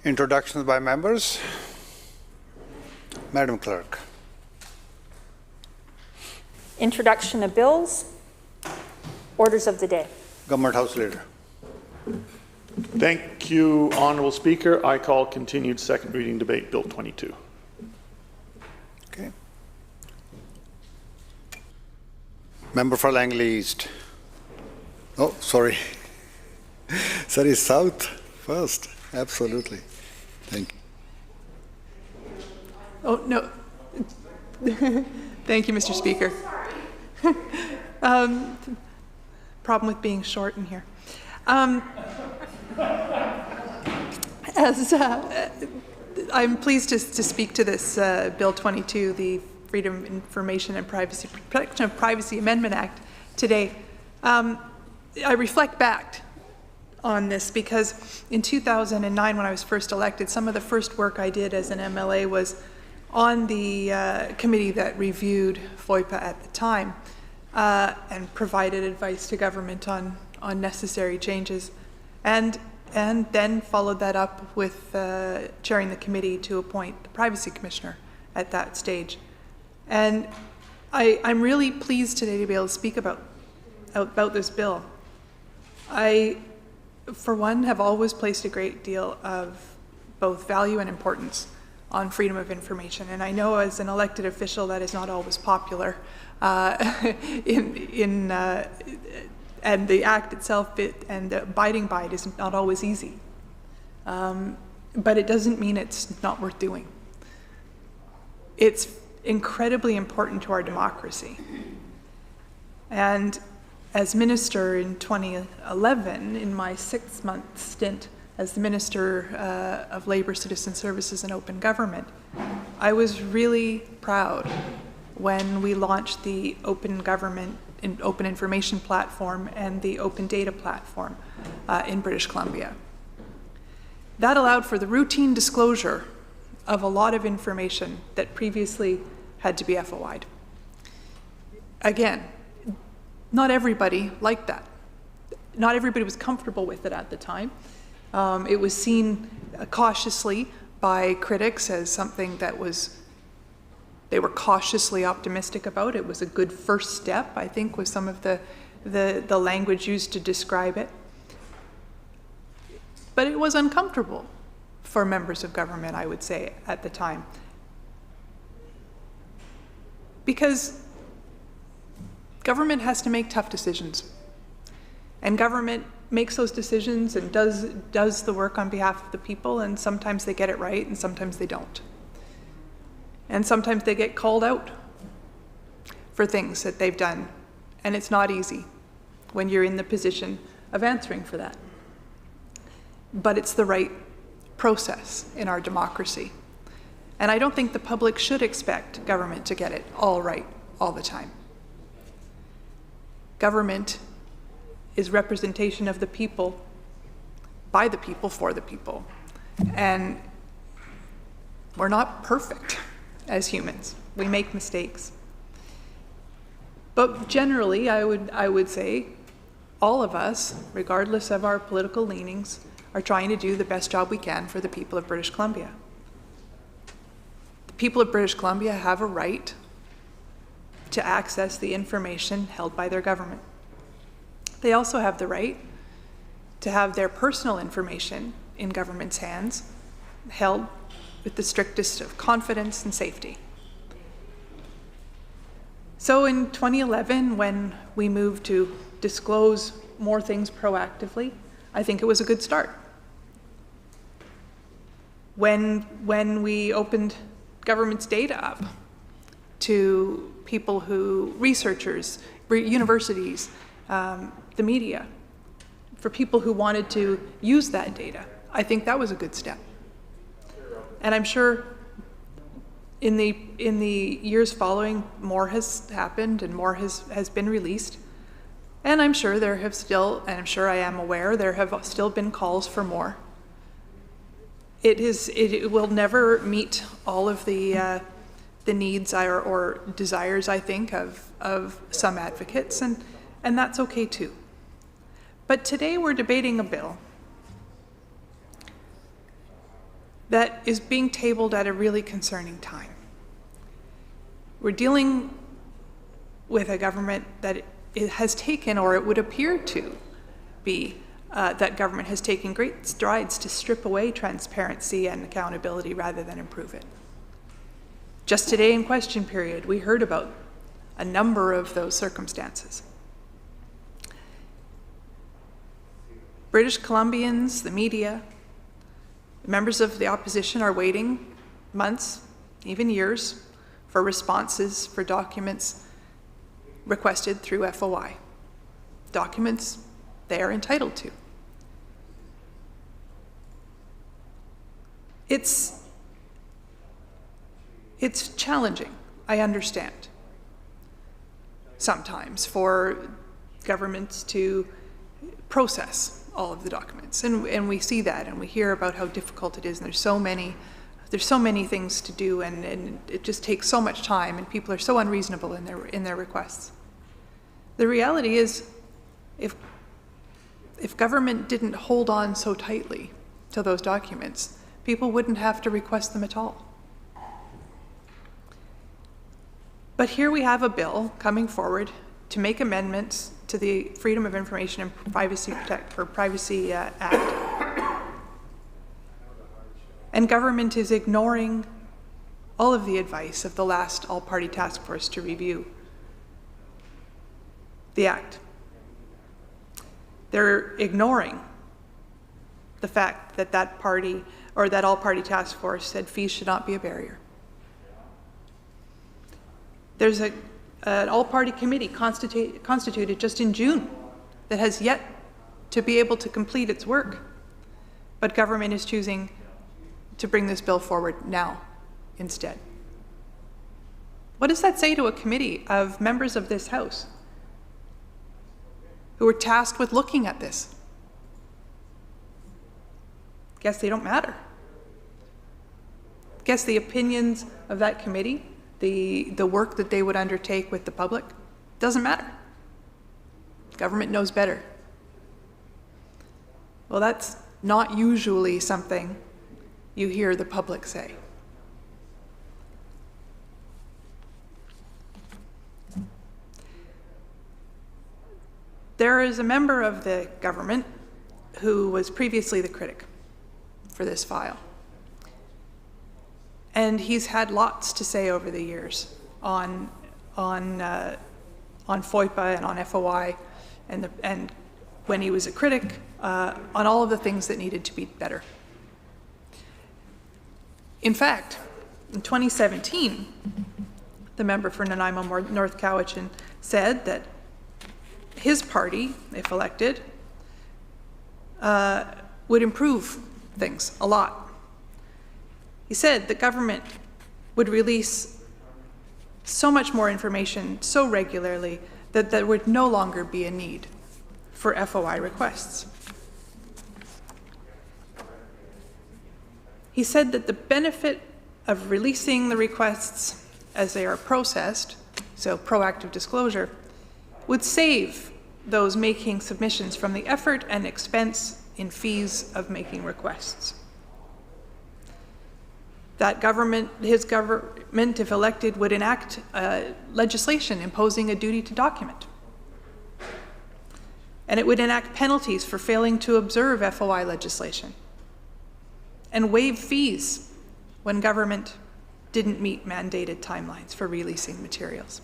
Introductions by members. Madam Clerk. Introduction of bills. Orders of the day. Government House Leader. Thank you, Honourable Speaker. I call continued second reading debate Bill 22. Okay. Member for Langley East. Oh, sorry. Sorry, South first. Absolutely. Thank you. Oh, no. Thank you, Mr. Speaker. Problem with being short in here. I'm pleased to speak to this Bill 22, the Freedom of Information and Privacy Protection of Privacy Amendment Act today. I reflect back on this because in 2009, when I was first elected, some of the first work I did as an MLA was on the committee that reviewed FOIPA at the time and provided advice to government on necessary changes, and then followed that up with chairing the committee to appoint the Privacy Commissioner at that stage. And I'm really pleased today to be able to speak about this bill. I, for one, have always placed a great deal of both value and importance on freedom of information. And I know as an elected official that is not always popular and the act itself and abiding by it is not always easy. But it doesn't mean it's not worth doing. It's incredibly important to our democracy. And as minister in 2011, in my 6-month stint as the Minister of Labour, Citizen Services and Open Government, I was really proud when we launched the Open Government and Open Information Platform and the Open Data Platform in British Columbia. That allowed for the routine disclosure of a lot of information that previously had to be FOI'd. Again, not everybody liked that. Not everybody was comfortable with it at the time. It was seen cautiously by critics as something that they were cautiously optimistic about. It was a good first step, I think, was some of the language used to describe it. But it was uncomfortable for members of government, I would say, at the time. Because government has to make tough decisions. And government makes those decisions and does the work on behalf of the people, and sometimes they get it right and sometimes they don't. And sometimes they get called out for things that they've done, and it's not easy when you're in the position of answering for that. But it's the right process in our democracy. And I don't think the public should expect government to get it all right all the time. Government is representation of the people, by the people, for the people. And we're not perfect as humans. We make mistakes. But generally, I would say all of us, regardless of our political leanings, are trying to do the best job we can for the people of British Columbia. The people of British Columbia have a right to access the information held by their government. They also have the right to have their personal information in government's hands held with the strictest of confidence and safety. So in 2011, when we moved to disclose more things proactively, I think it was a good start. When we opened government's data up to people researchers, universities, the media, for people who wanted to use that data, I think that was a good step. And I'm sure in the years following, more has happened and more has been released. And I'm sure there have still, and I'm sure I am aware, there have still been calls for more. It will never meet all of the needs or desires, I think, of some advocates, and that's okay too. But today we're debating a bill that is being tabled at a really concerning time. We're dealing with a government that it has taken, or it would appear to be, that government has taken great strides to strip away transparency and accountability rather than improve it. Just today in question period, we heard about a number of those circumstances. British Columbians, the media, members of the opposition are waiting months, even years, for responses for documents requested through FOI. Documents they are entitled to. It's challenging, I understand, sometimes for governments to process all of the documents, and we see that, and we hear about how difficult it is, and there's so many things to do, and it just takes so much time, and people are so unreasonable in their requests. The reality is, if government didn't hold on so tightly to those documents, people wouldn't have to request them at all. But here we have a bill coming forward to make amendments to the Freedom of Information and Privacy Act. And government is ignoring all of the advice of the last all-party task force to review the act. They're ignoring the fact that that party, or that all-party task force, said fees should not be a barrier. There's an all-party committee constituted just in June that has yet to be able to complete its work, but government is choosing to bring this bill forward now instead. What does that say to a committee of members of this House who were tasked with looking at this? Guess they don't matter. Guess the opinions of that committee, the work that they would undertake with the public, doesn't matter. Government knows better. Well, that's not usually something you hear the public say. There is a member of the government who was previously the critic for this file. And he's had lots to say over the years on FOIPA and on FOI, and when he was a critic, on all of the things that needed to be better. In fact, in 2017, the member for Nanaimo North Cowichan said that his party, if elected, would improve things a lot. He said the government would release so much more information so regularly that there would no longer be a need for FOI requests. He said that the benefit of releasing the requests as they are processed, so proactive disclosure, would save those making submissions from the effort and expense in fees of making requests. That government, his government, if elected, would enact legislation imposing a duty to document. And it would enact penalties for failing to observe FOI legislation, and waive fees when government didn't meet mandated timelines for releasing materials.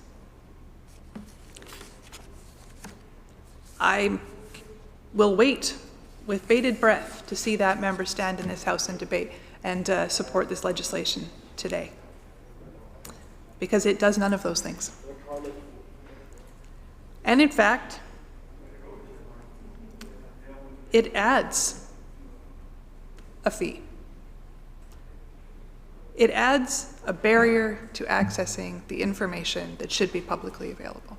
I will wait with bated breath to see that member stand in this House and debate and support this legislation today, because it does none of those things. And in fact, it adds a fee. It adds a barrier to accessing the information that should be publicly available.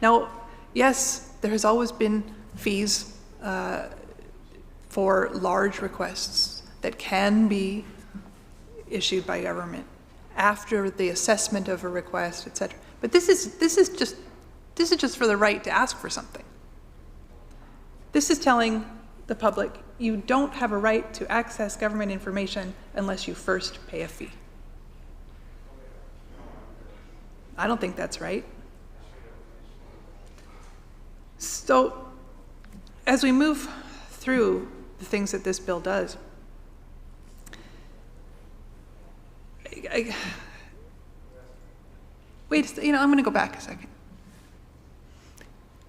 Now, yes, there has always been fees for large requests that can be issued by government after the assessment of a request, etc. But this is just for the right to ask for something. This is telling the public, you don't have a right to access government information unless you first pay a fee. I don't think that's right. So, as we move through the things that this bill does, wait, I'm going to go back a second.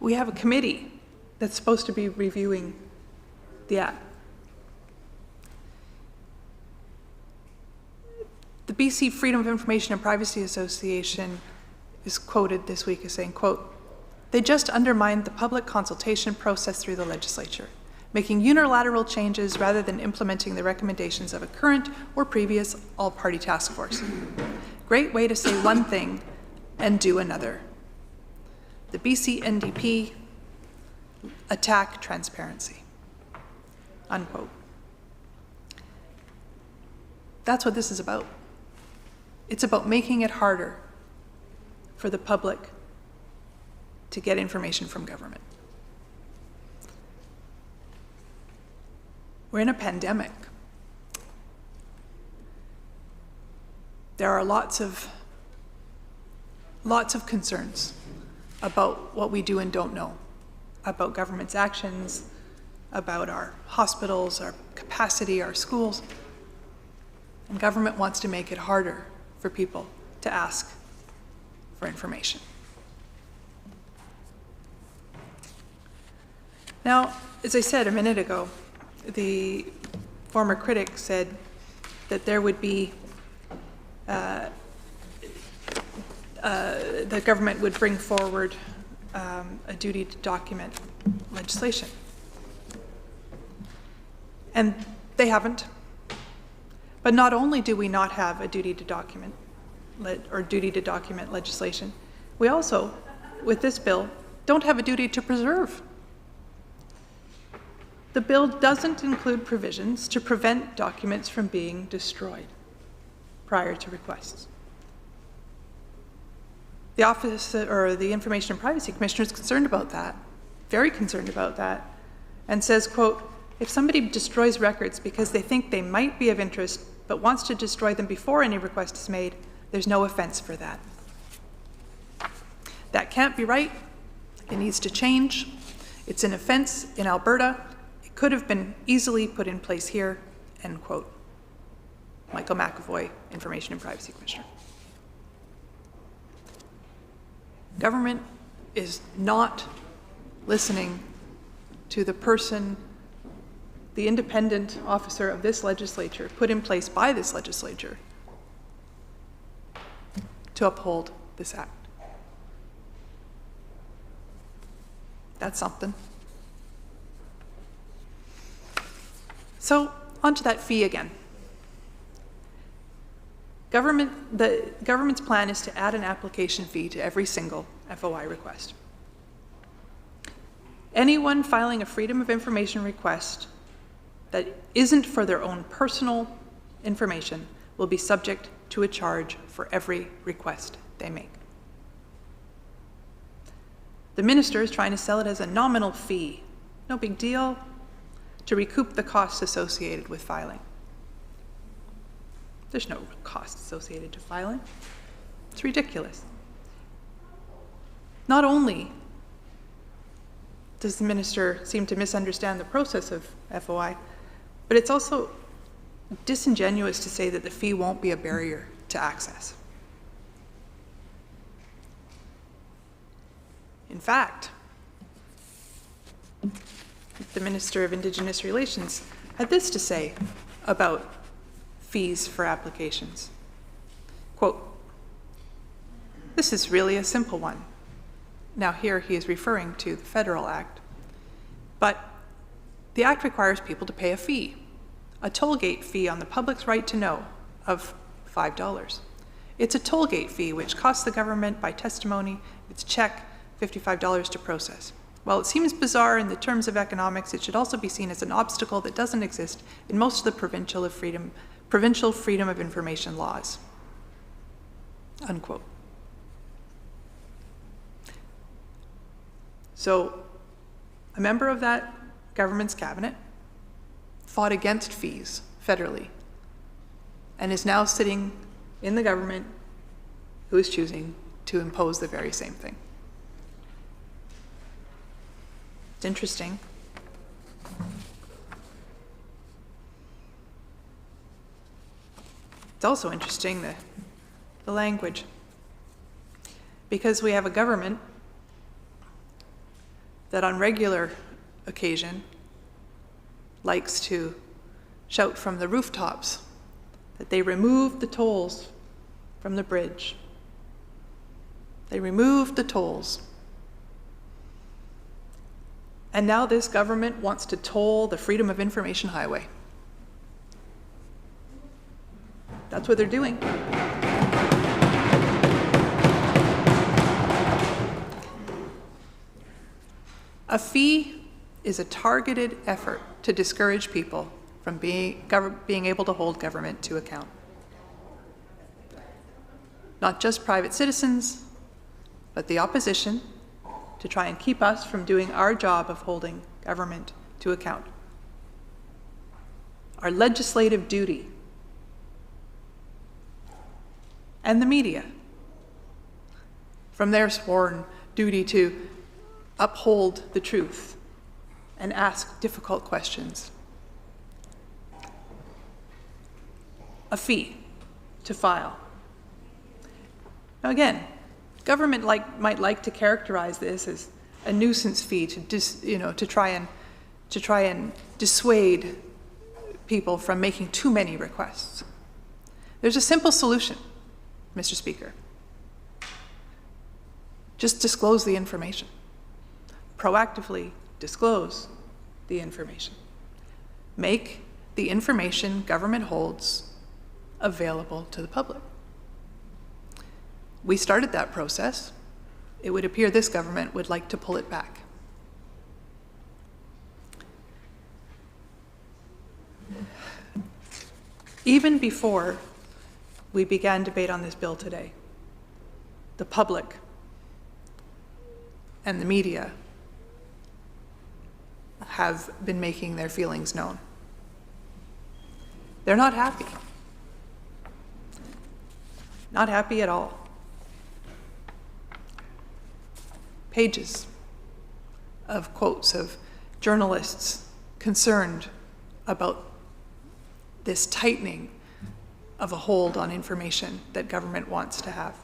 We have a committee that's supposed to be reviewing the act. The BC Freedom of Information and Privacy Association is quoted this week as saying, quote, "They just undermined the public consultation process through the legislature, making unilateral changes rather than implementing the recommendations of a current or previous all-party task force. Great way to say one thing and do another. The BC NDP attack transparency." Unquote. That's what this is about. It's about making it harder for the public to get information from government. We're in a pandemic. There are lots of concerns about what we do and don't know, about government's actions, about our hospitals, our capacity, our schools. And government wants to make it harder for people to ask for information. Now, as I said a minute ago, the former critic said that there would be, the government would bring forward a duty to document legislation. And they haven't. But not only do we not have a duty to document legislation, we also, with this bill, don't have a duty to preserve. The bill doesn't include provisions to prevent documents from being destroyed prior to requests. The Office or the Information and Privacy Commissioner is concerned about that, very concerned about that, and says, quote, "If somebody destroys records because they think they might be of interest but wants to destroy them before any request is made, there's no offense for that. That can't be right. It needs to change. It's an offense in Alberta. It could have been easily put in place here," end quote. Michael McAvoy, Information and Privacy Commissioner. Government is not listening to the person, the independent officer of this legislature, put in place by this legislature to uphold this act. That's something. So, onto that fee again. The government's plan is to add an application fee to every single FOI request. Anyone filing a Freedom of Information request that isn't for their own personal information will be subject to a charge for every request they make. The minister is trying to sell it as a nominal fee, no big deal, to recoup the costs associated with filing. There's no cost associated to filing. It's ridiculous. Not only does the minister seem to misunderstand the process of FOI, but it's also disingenuous to say that the fee won't be a barrier to access. In fact, the Minister of Indigenous Relations had this to say about fees for applications. Quote, "This is really a simple one." Now here he is referring to the Federal Act. But the Act requires people to pay a fee, a toll gate fee on the public's right to know of $5. It's a toll gate fee which costs the government by testimony, its check, $55 to process. While it seems bizarre in the terms of economics, it should also be seen as an obstacle that doesn't exist in most of the provincial freedom of information laws. Unquote. So, a member of that government's cabinet fought against fees federally and is now sitting in the government who is choosing to impose the very same thing. It's interesting. It's also interesting, the language, because we have a government that on regular occasion likes to shout from the rooftops that they removed the tolls from the bridge. They removed the tolls. And now this government wants to toll the Freedom of Information Highway. That's what they're doing. A fee is a targeted effort to discourage people from being able to hold government to account. Not just private citizens, but the opposition, to try and keep us from doing our job of holding government to account. Our legislative duty. And the media, from their sworn duty to uphold the truth and ask difficult questions. A fee to file. Now again, government might like to characterize this as a nuisance fee to try and dissuade people from making too many requests. There's a simple solution, Mr. Speaker. Just disclose the information. Proactively disclose the information. Make the information government holds available to the public. We started that process. It would appear this government would like to pull it back. Even before we began debate on this bill today, the public and the media have been making their feelings known. They're not happy. Not happy at all. Pages of quotes of journalists concerned about this tightening of a hold on information that government wants to have.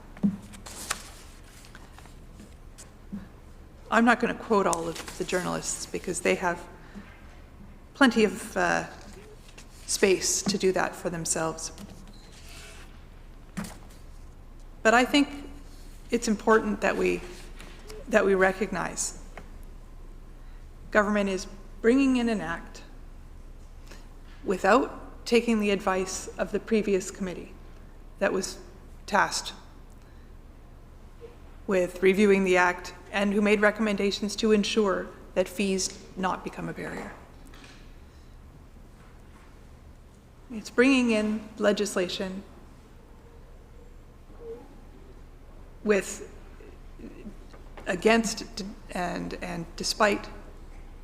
I'm not going to quote all of the journalists because they have plenty of space to do that for themselves. But I think it's important that we recognize government is bringing in an act without taking the advice of the previous committee that was tasked with reviewing the act and who made recommendations to ensure that fees not become a barrier. It's bringing in legislation against and despite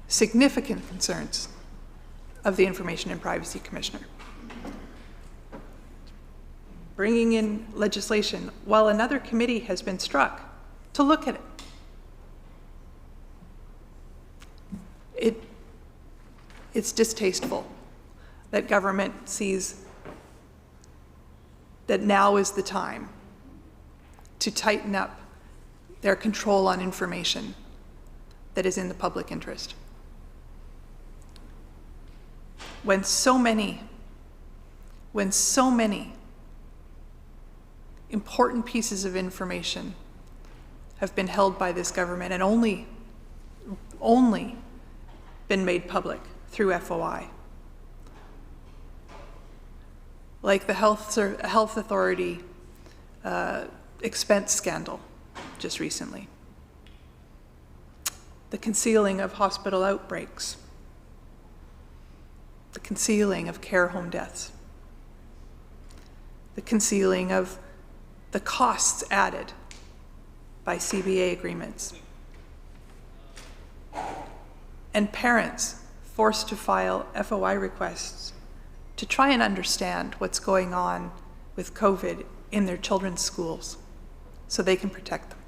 significant concerns of the Information and Privacy Commissioner. Bringing in legislation while another committee has been struck to look at it. It's distasteful that government sees that now is the time to tighten up their control on information that is in the public interest. When so many important pieces of information have been held by this government and only been made public through FOI, like the health authority expense scandal just recently, the concealing of hospital outbreaks, the concealing of care home deaths, the concealing of the costs added by CBA agreements, and parents forced to file FOI requests to try and understand what's going on with COVID in their children's schools so they can protect them.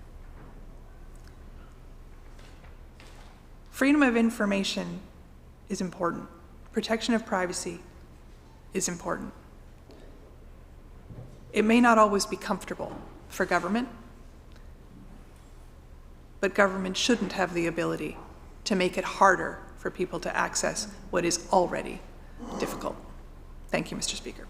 Freedom of information is important. Protection of privacy is important. It may not always be comfortable for government, but government shouldn't have the ability to make it harder for people to access what is already difficult. Thank you, Mr. Speaker.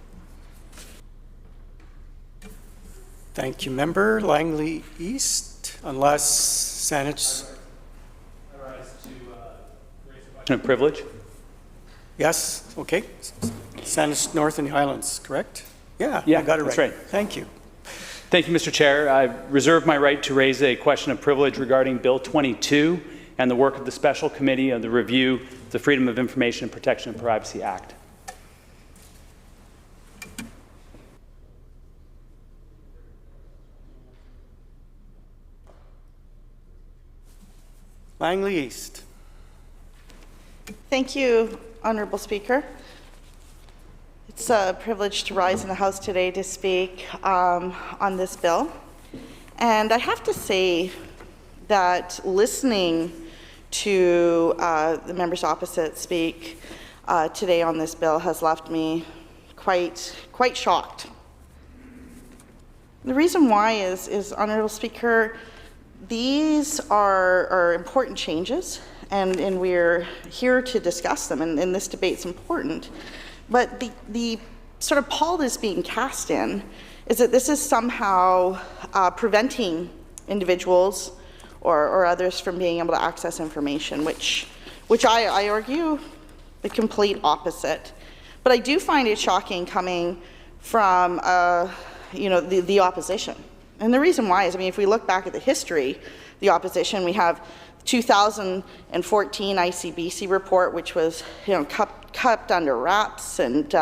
Thank you, Member Langley East. Unless Saanich. Of privilege. Yes, okay. Saanich North and the Highlands, correct? Yeah, I got it right. That's right. Thank you. Thank you, Mr. Chair. I reserve my right to raise a question of privilege regarding Bill 22 and the work of the Special Committee of the Review of the Freedom of Information and Protection of Privacy Act. Langley East. Thank you, Honourable Speaker. It's a privilege to rise in the House today to speak on this bill. And I have to say that listening to the members opposite speak today on this bill has left me quite shocked. The reason why is Honourable Speaker, these are important changes, and we're here to discuss them, and this debate's important. But the sort of pall that's being cast in is that this is somehow preventing individuals or others from being able to access information, which I argue the complete opposite. But I do find it shocking coming from the opposition. And the reason why is, I mean, if we look back at the history, the opposition, we have 2014 ICBC report, which was kept under wraps and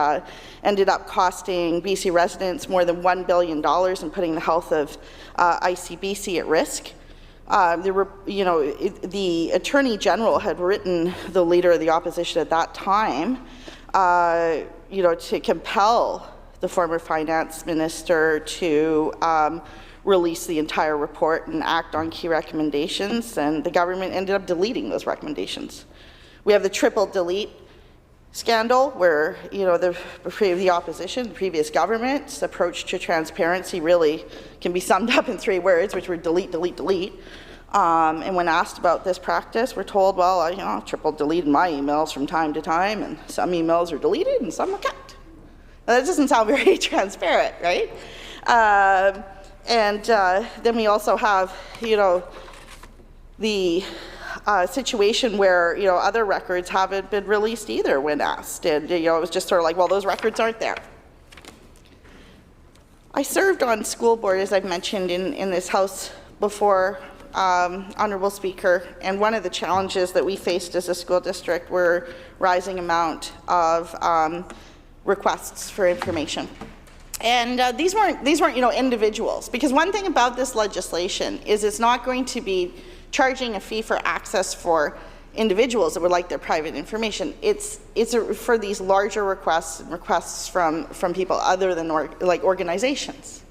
ended up costing BC residents more than $1 billion and putting the health of ICBC at risk. The Attorney General had written the leader of the opposition at that time, to compel the former finance minister to release the entire report and act on key recommendations, and the government ended up deleting those recommendations. We have the triple delete scandal, where the opposition, the previous government's approach to transparency really can be summed up in 3 words, which were delete, delete, delete. And when asked about this practice, we're told, well, I triple deleted my emails from time to time, and some emails are deleted and some are kept. Now, that doesn't sound very transparent, right? Then we also have, the situation where, other records haven't been released either when asked. And, it was just sort of like, well, those records aren't there. I served on school board, as I've mentioned, in this House before, Honourable Speaker, and one of the challenges that we faced as a school district were rising amount of requests for information. And these weren't individuals, because one thing about this legislation is it's not going to be charging a fee for access for individuals that would like their private information. It's for these larger requests from people other than organizations.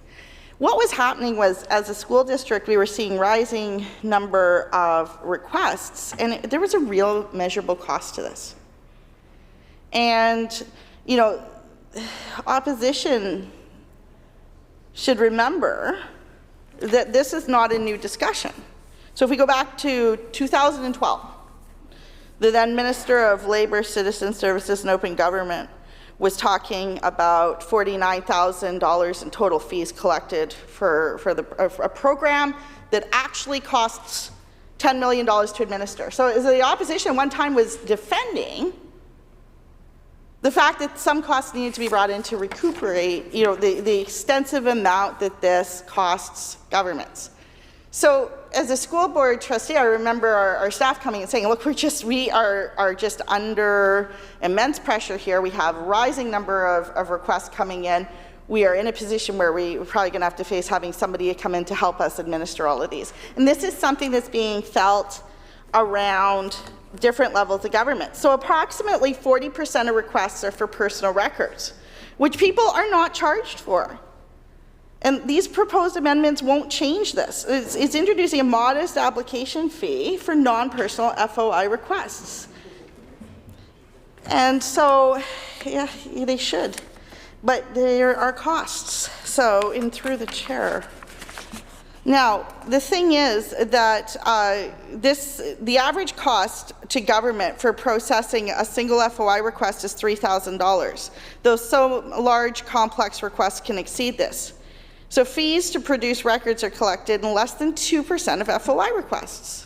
What was happening was, as a school district, we were seeing rising number of requests, and there was a real measurable cost to this. And opposition should remember that this is not a new discussion. So if we go back to 2012, the then Minister of Labour, Citizen Services and Open Government was talking about $49,000 in total fees collected for a program that actually costs $10 million to administer. So as the opposition one time was defending the fact that some costs needed to be brought in to recuperate, the extensive amount that this costs governments. So as a school board trustee, I remember our staff coming and saying, look, we are just under immense pressure here. We have a rising number of requests coming in. We are in a position where we're probably going to have to face having somebody come in to help us administer all of these. And this is something that's being felt around different levels of government. So approximately 40% of requests are for personal records, which people are not charged for. And these proposed amendments won't change this. It's introducing a modest application fee for non-personal FOI requests. And so, yeah, they should. But there are costs. So, in through the chair. Now, the thing is that the average cost to government for processing a single FOI request is $3,000, though some large, complex requests can exceed this. So fees to produce records are collected in less than 2% of FOI requests.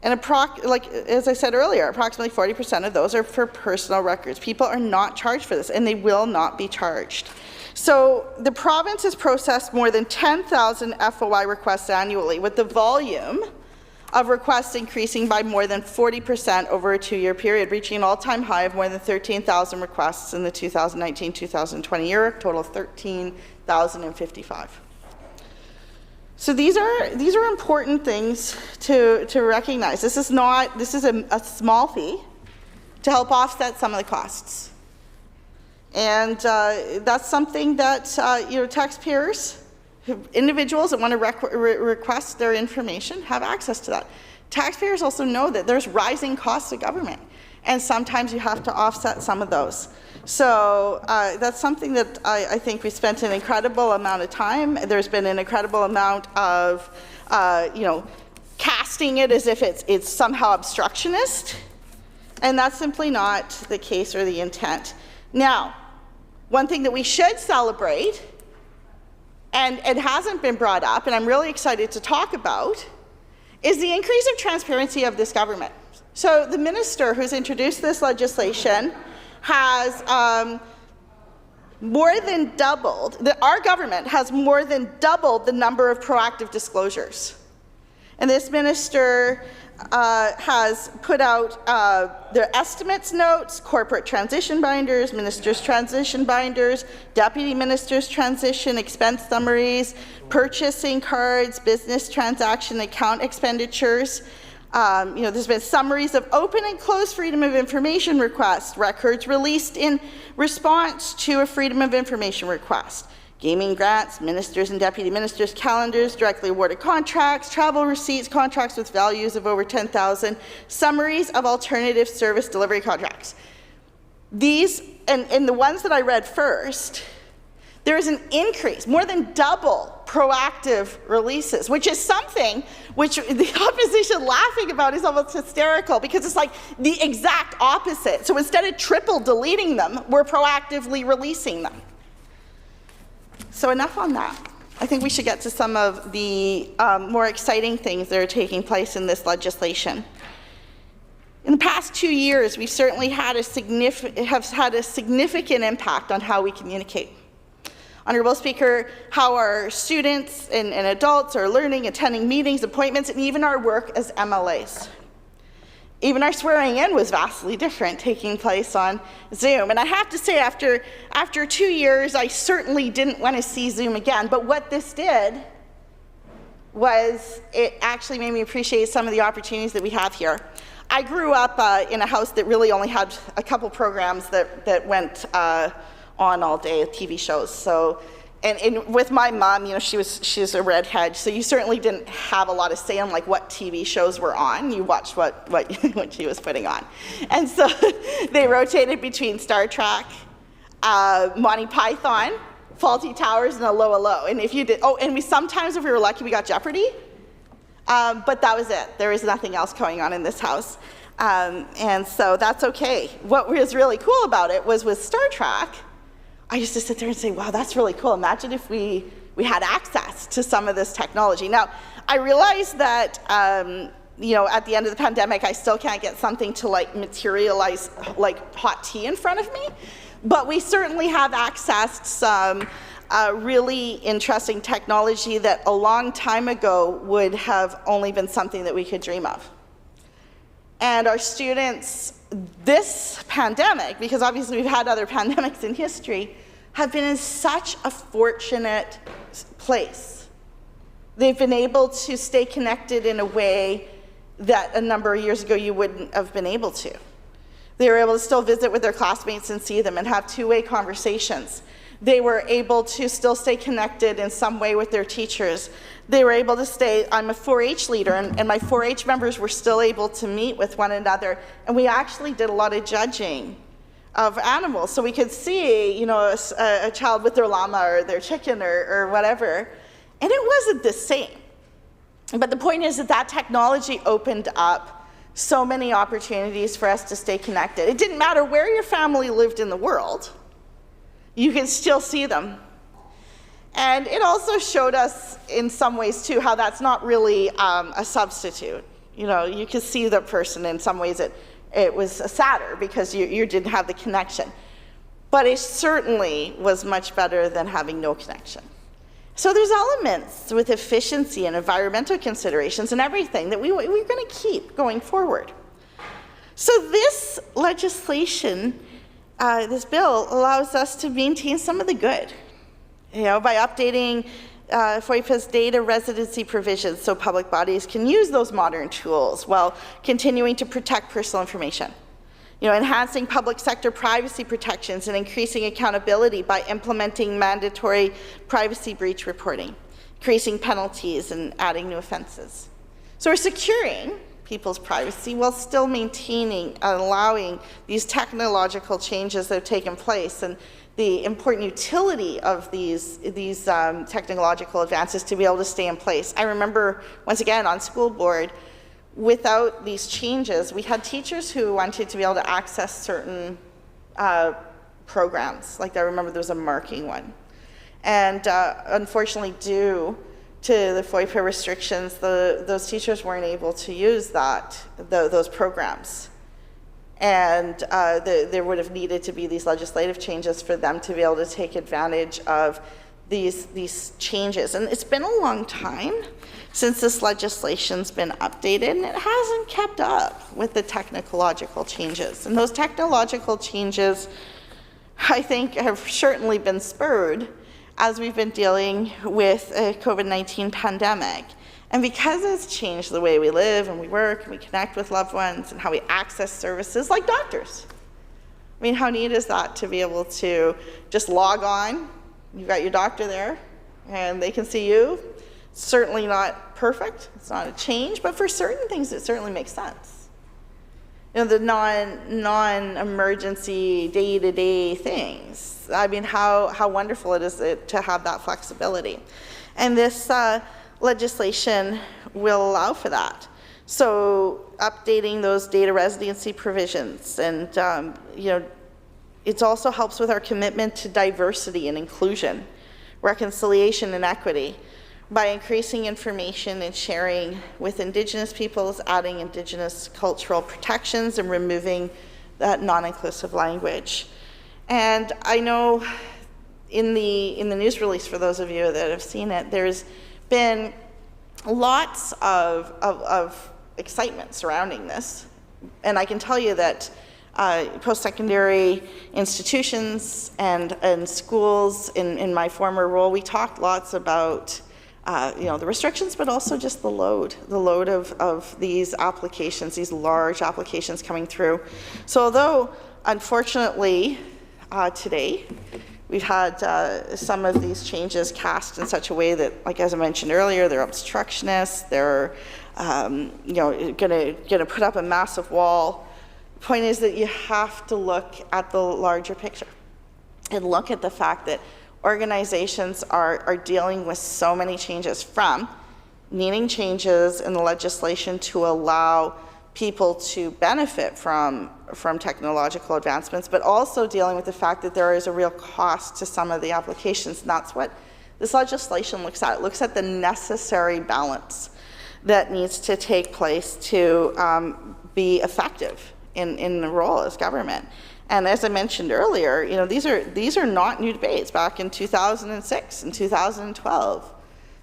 And like as I said earlier, approximately 40% of those are for personal records. People are not charged for this, and they will not be charged. So the province has processed more than 10,000 FOI requests annually, with the volume of requests increasing by more than 40% over a 2-year period, reaching an all-time high of more than 13,000 requests in the 2019-2020 year, a total of 13,055. So these are important things to recognize. This is a small fee to help offset some of the costs. And that's something that taxpayers, individuals that want to request their information have access to that. Taxpayers also know that there's rising costs of government, and sometimes you have to offset some of those. So that's something that I think we spent an incredible amount of time. There's been an incredible amount of, casting it as if it's somehow obstructionist, and that's simply not the case or the intent. Now, one thing that we should celebrate, and it hasn't been brought up, and I'm really excited to talk about, is the increase of transparency of this government. So the minister who's introduced this legislation has more than doubled, our government has more than doubled the number of proactive disclosures. And this minister has put out their estimates notes, corporate transition binders, ministers' transition binders, deputy ministers' transition expense summaries, purchasing cards, business transaction account expenditures. There's been summaries of open and closed freedom of information requests, records released in response to a freedom of information request, gaming grants, ministers and deputy ministers' calendars, directly awarded contracts, travel receipts, contracts with values of over 10,000, summaries of alternative service delivery contracts. These, and the ones that I read first, there is an increase, more than double proactive releases, which is something which the opposition laughing about is almost hysterical, because it's like the exact opposite. So instead of triple deleting them, we're proactively releasing them. So enough on that. I think we should get to some of the more exciting things that are taking place in this legislation. In the past 2 years, we've certainly had have had a significant impact on how we communicate. Honourable Speaker, how our students and adults are learning, attending meetings, appointments, and even our work as MLAs. Even our swearing in was vastly different, taking place on Zoom. And I have to say, after 2 years, I certainly didn't want to see Zoom again. But what this did was it actually made me appreciate some of the opportunities that we have here. I grew up in a house that really only had a couple programs that went on all day, TV shows. So, and with my mom, she's a redhead, so you certainly didn't have a lot of say on like what TV shows were on. You watched what she was putting on. And so they rotated between Star Trek, Monty Python, Faulty Towers, and Allo. And if you did, and sometimes if we were lucky, we got Jeopardy. But that was it. There was nothing else going on in this house. And so that's okay. What was really cool about it was with Star Trek, I used to sit there and say, wow, that's really cool. Imagine if we had access to some of this technology. Now, I realize that, at the end of the pandemic, I still can't get something to like materialize like hot tea in front of me, but we certainly have accessed some really interesting technology that a long time ago would have only been something that we could dream of. And our students, this pandemic, because obviously we've had other pandemics in history, have been in such a fortunate place. They've been able to stay connected in a way that a number of years ago you wouldn't have been able to. They were able to still visit with their classmates and see them and have two-way conversations. They were able to still stay connected in some way with their teachers. They were able to stay, I'm a 4-H leader, and my 4-H members were still able to meet with one another, and we actually did a lot of judging of animals. So we could see, you know, a child with their llama or their chicken or whatever, and it wasn't the same. But the point is that technology opened up so many opportunities for us to stay connected. It didn't matter where your family lived in the world, you can still see them. And it also showed us in some ways too how that's not really a substitute. You know, you could see the person in some ways it was sadder because you didn't have the connection. But it certainly was much better than having no connection. So there's elements with efficiency and environmental considerations and everything that we're going to keep going forward. So this legislation, this bill allows us to maintain some of the good, you know, by updating FOIPA's data residency provisions so public bodies can use those modern tools while continuing to protect personal information. You know, enhancing public sector privacy protections and increasing accountability by implementing mandatory privacy breach reporting, increasing penalties and adding new offenses. So we're securing people's privacy while still maintaining and allowing these technological changes that have taken place and the important utility of these technological advances to be able to stay in place. I remember, once again, on school board, without these changes, we had teachers who wanted to be able to access certain programs. Like I remember there was a marking one. And unfortunately, due to the FOIPA restrictions, those teachers weren't able to use those programs. And there would have needed to be these legislative changes for them to be able to take advantage of these changes. And it's been a long time since this legislation's been updated, and it hasn't kept up with the technological changes. And those technological changes, I think, have certainly been spurred as we've been dealing with a COVID-19 pandemic. And because it's changed the way we live and we work and we connect with loved ones and how we access services like doctors. I mean, how neat is that to be able to just log on, you've got your doctor there, and they can see you. It's certainly not perfect, it's not a change, but for certain things it certainly makes sense. You know, the non-emergency day-to-day things. I mean, how wonderful it is to have that flexibility. And this legislation will allow for that. So updating those data residency provisions, and you know, it also helps with our commitment to diversity and inclusion, reconciliation and equity, by increasing information and sharing with Indigenous peoples, adding Indigenous cultural protections, and removing that non-inclusive language. And I know in the news release, for those of you that have seen it, there's been lots of excitement surrounding this. And I can tell you that post-secondary institutions and schools in my former role, we talked lots about you know, the restrictions, but also just the load of these applications, these large applications coming through. So although, unfortunately, today, we've had some of these changes cast in such a way that, like as I mentioned earlier, they're obstructionist, they're you know, gonna put up a massive wall. The point is that you have to look at the larger picture and look at the fact that organizations are dealing with so many changes, from needing changes in the legislation to allow people to benefit from technological advancements, but also dealing with the fact that there is a real cost to some of the applications. And that's what this legislation looks at. It looks at the necessary balance that needs to take place to be effective in the role as government. And as I mentioned earlier, you know, these are not new debates. Back in 2006 and 2012,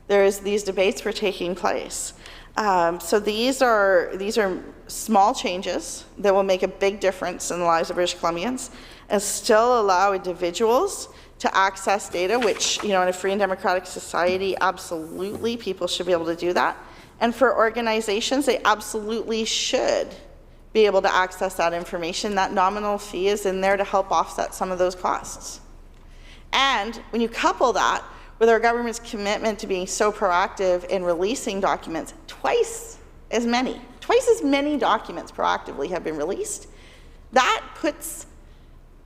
these debates were taking place. So these are small changes that will make a big difference in the lives of British Columbians and still allow individuals to access data, which, you know, in a free and democratic society, absolutely people should be able to do that, And for organizations, they absolutely should be able to access that information. That nominal fee is in there to help offset some of those costs. And when you couple that with our government's commitment to being so proactive in releasing documents, twice as many documents proactively have been released, that puts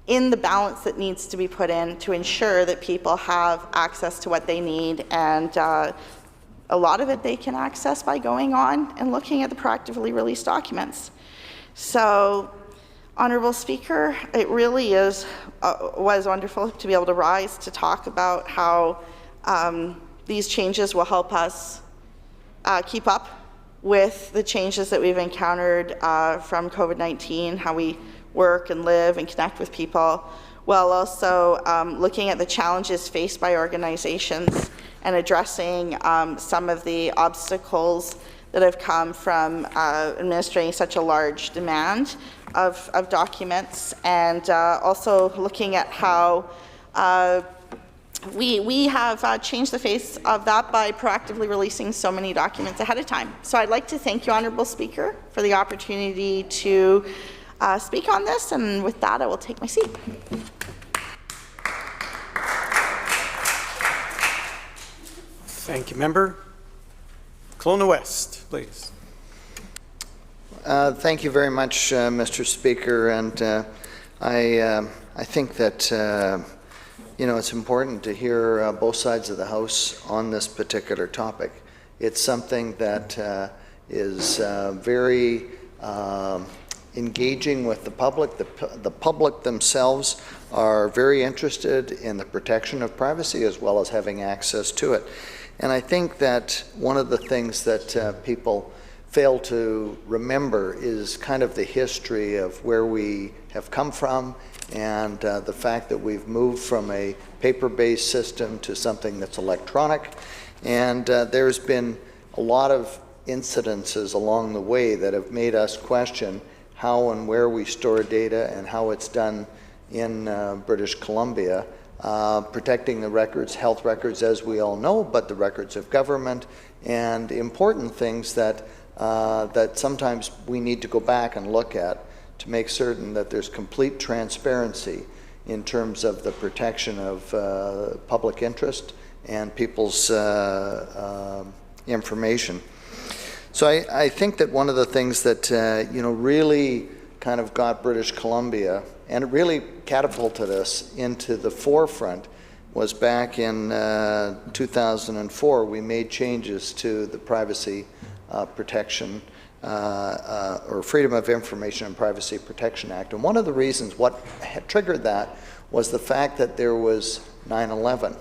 in the balance that needs to be put in to ensure that people have access to what they need, and a lot of it they can access by going on and looking at the proactively released documents. So, Honourable Speaker, it really was wonderful to be able to rise to talk about how these changes will help us keep up with the changes that we've encountered from COVID-19, how we work and live and connect with people, while also looking at the challenges faced by organizations and addressing some of the obstacles that have come from administering such a large demand of documents, and also looking at how we have changed the face of that by proactively releasing so many documents ahead of time. So I'd like to thank you, Honourable Speaker, for the opportunity to speak on this, and with that I will take my seat. Thank you, Member. Kelowna West, please. Thank you very much, Mr. Speaker, and I think that it's important to hear both sides of the House on this particular topic. It's something that is very engaging with the public. The public themselves are very interested in the protection of privacy as well as having access to it. And I think that one of the things that people fail to remember is kind of the history of where we have come from, and the fact that we've moved from a paper-based system to something that's electronic. And there's been a lot of incidences along the way that have made us question how and where we store data and how it's done in British Columbia, protecting the records, health records, as we all know, but the records of government, and important things that that sometimes we need to go back and look at to make certain that there's complete transparency in terms of the protection of public interest and people's information. So I think that one of the things that really kind of got British Columbia, and it really catapulted us into the forefront, was back in 2004. We made changes to the Privacy Protection or Freedom of Information and Privacy Protection Act. And one of the reasons what had triggered that was the fact that there was 9/11.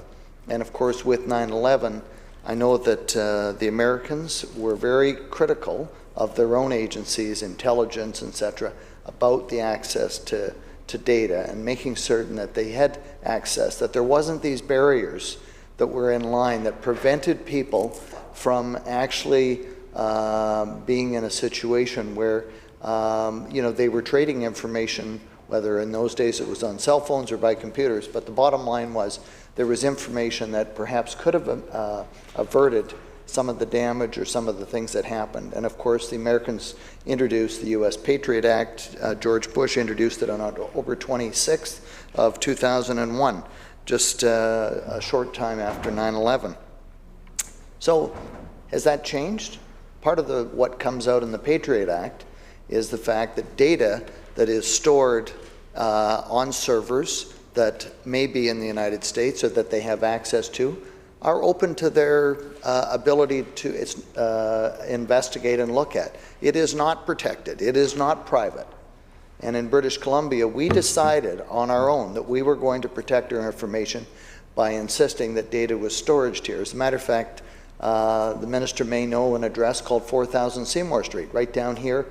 And of course, with 9/11, I know that the Americans were very critical of their own agencies, intelligence, etc., about the access to data and making certain that they had access, that there wasn't these barriers that were in line that prevented people from actually being in a situation where they were trading information, whether in those days it was on cell phones or by computers, but the bottom line was there was information that perhaps could have averted some of the damage or some of the things that happened. And of course, the Americans introduced the U.S. Patriot Act. George Bush introduced it on October 26th of 2001, just a short time after 9/11. So has that changed? Part of what comes out in the Patriot Act is the fact that data that is stored on servers that may be in the United States or that they have access to are open to their ability to investigate and look at. It is not protected. It is not private. And in British Columbia, we decided on our own that we were going to protect our information by insisting that data was stored here. As a matter of fact, the minister may know an address called 4000 Seymour Street, right down here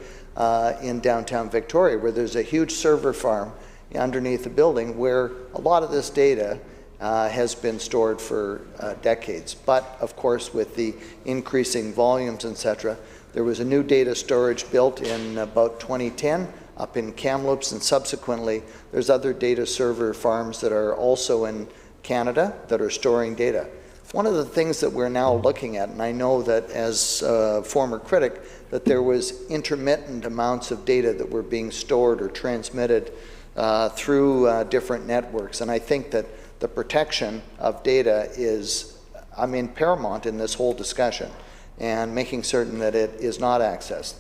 in downtown Victoria, where there's a huge server farm underneath the building where a lot of this data has been stored for decades. But of course, with the increasing volumes, etc., there was a new data storage built in about 2010 up in Kamloops, and subsequently there's other data server farms that are also in Canada that are storing data. One of the things that we're now looking at, and I know that as a former critic, that there was intermittent amounts of data that were being stored or transmitted through different networks. And I think that the protection of data is, paramount in this whole discussion, and making certain that it is not accessed.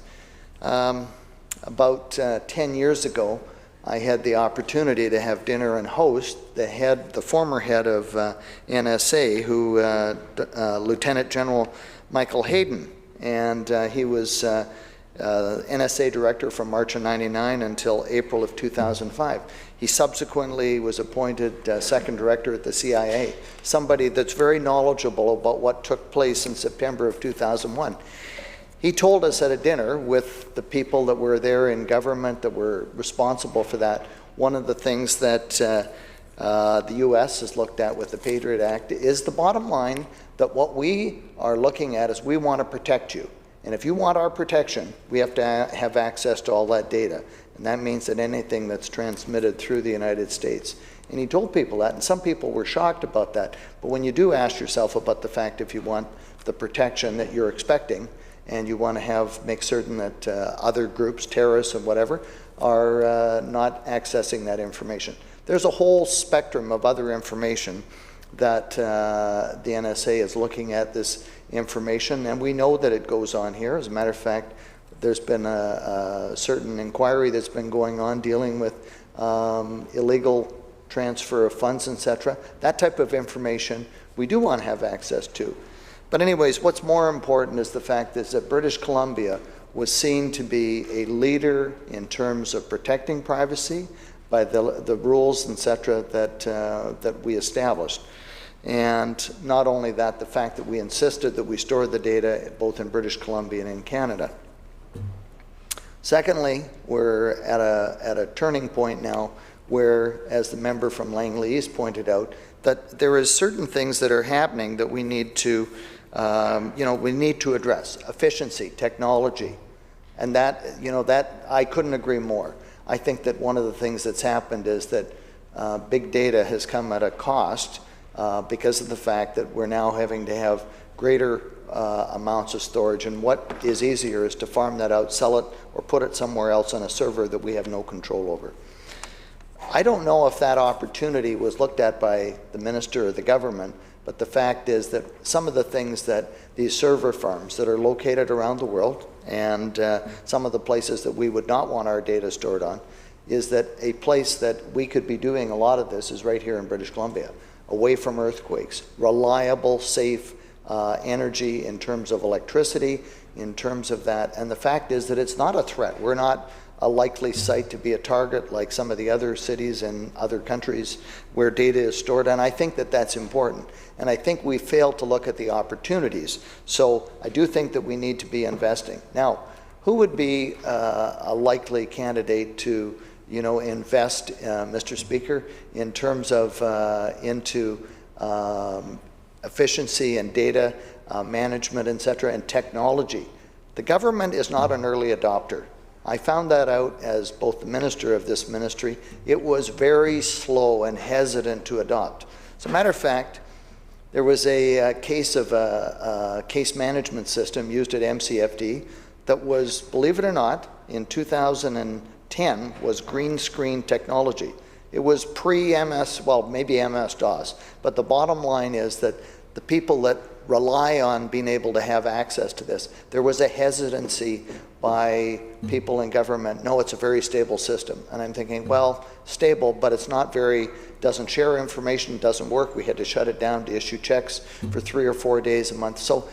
About 10 years ago, I had the opportunity to have dinner and host the former head of NSA, who Lieutenant General Michael Hayden, and he was NSA director from March of '99 until April of 2005. He subsequently was appointed second director at the CIA, somebody that's very knowledgeable about what took place in September of 2001. He told us at a dinner with the people that were there in government that were responsible for that, one of the things that the U.S. has looked at with the Patriot Act is the bottom line that what we are looking at is we want to protect you. And if you want our protection, we have to have access to all that data. And that means that anything that's transmitted through the United States. And he told people that, and some people were shocked about that. But when you do ask yourself about the fact if you want the protection that you're expecting, and you want to make certain that other groups, terrorists and whatever, are not accessing that information. There's a whole spectrum of other information that the NSA is looking at this information, and we know that it goes on here. As a matter of fact, there's been a certain inquiry that's been going on dealing with illegal transfer of funds, etc. That type of information we do want to have access to. But anyways, what's more important is the fact is that British Columbia was seen to be a leader in terms of protecting privacy by the rules, etc., that we established. And not only that, the fact that we insisted that we store the data both in British Columbia and in Canada. Secondly, we're at a turning point now where, as the member from Langley East pointed out, that there is certain things that are happening that we need to address. Efficiency, technology, and that I couldn't agree more. I think that one of the things that's happened is that big data has come at a cost because of the fact that we're now having to have greater amounts of storage, and what is easier is to farm that out, sell it, or put it somewhere else on a server that we have no control over. I don't know if that opportunity was looked at by the minister or the government, but the fact is that some of the things that these server farms that are located around the world, and some of the places that we would not want our data stored on, is that a place that we could be doing a lot of this is right here in British Columbia, away from earthquakes, reliable, safe energy in terms of electricity, in terms of that. And the fact is that it's not a threat. We're not a likely site to be a target like some of the other cities in other countries where data is stored, and I think that that's important. And I think we fail to look at the opportunities. So I do think that we need to be investing. Now, who would be a likely candidate to invest, Mr. Speaker, in terms of into efficiency and data management, etc., and technology? The government is not an early adopter. I found that out as both the minister of this ministry. It was very slow and hesitant to adopt. As a matter of fact, there was a case of a case management system used at MCFD that was, believe it or not, in 2010 was green screen technology. It was pre-MS, well, maybe MS-DOS, but the bottom line is that the people that rely on being able to have access to this, there was a hesitancy by people in government. No, it's a very stable system. And I'm thinking, well, stable, but it's not very, doesn't share information, doesn't work. We had to shut it down to issue checks for 3 or 4 days a month. So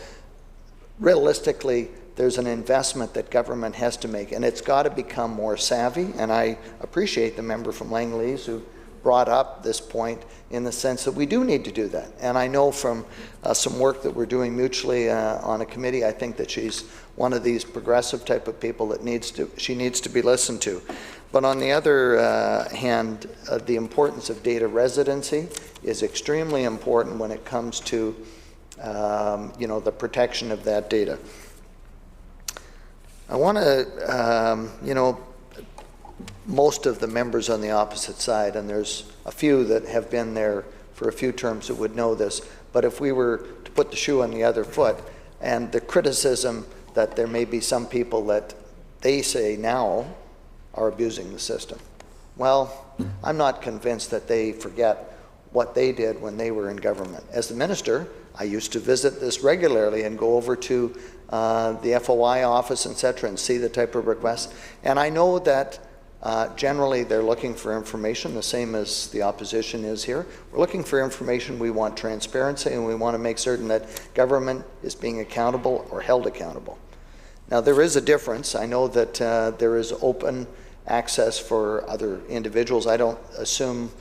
realistically, there's an investment that government has to make, and it's got to become more savvy. And I appreciate the member from Langley's who brought up this point in the sense that we do need to do that. And I know from some work that we're doing mutually on a committee, I think that she's one of these progressive type of people that she needs to be listened to. But on the other hand, the importance of data residency is extremely important when it comes to the protection of that data. I want to, most of the members on the opposite side, and there's a few that have been there for a few terms that would know this, But if we were to put the shoe on the other foot, and the criticism that there may be some people that they say now are abusing the system. Well, I'm not convinced that they forget what they did when they were in government. As the minister, I used to visit this regularly and go over to the FOI office, etc., and see the type of requests. And I know that generally they're looking for information, the same as the opposition is here. We're looking for information, we want transparency, and we want to make certain that government is being accountable or held accountable. Now, there is a difference. I know that there is open access for other individuals. I don't assume,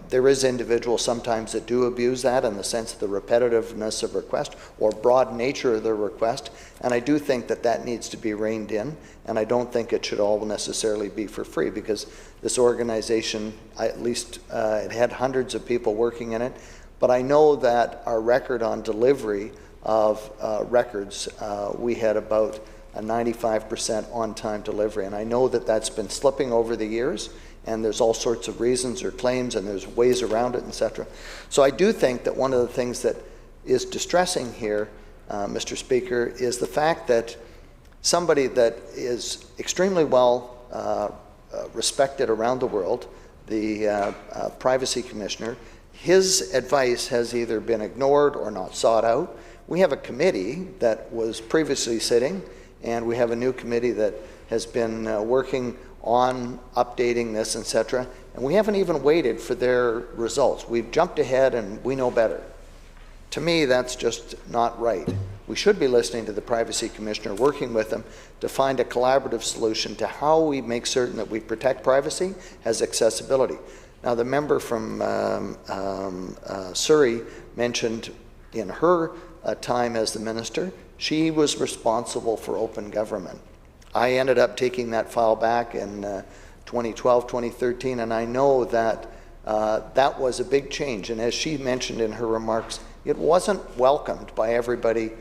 there is individuals sometimes that do abuse that in the sense of the repetitiveness of request or broad nature of the request, and I do think that that needs to be reined in, and I don't think it should all necessarily be for free, because this organization, at least it had hundreds of people working in it, but I know that our record on delivery of records, we had about a 95% on-time delivery, and I know that that's been slipping over the years, and there's all sorts of reasons or claims, and there's ways around it, etc. So I do think that one of the things that is distressing here, Mr. Speaker, is the fact that somebody that is extremely well respected around the world, the Privacy Commissioner, his advice has either been ignored or not sought out. We have a committee that was previously sitting, and we have a new committee that has been working on updating this, etc. And we haven't even waited for their results. We've jumped ahead and we know better. To me, that's just not right. We should be listening to the Privacy Commissioner, working with them to find a collaborative solution to how we make certain that we protect privacy, has accessibility. Now, the member from Surrey mentioned in her time as the minister, she was responsible for open government. I ended up taking that file back in 2012, 2013, and I know that that was a big change. And as she mentioned in her remarks, it wasn't welcomed by everybody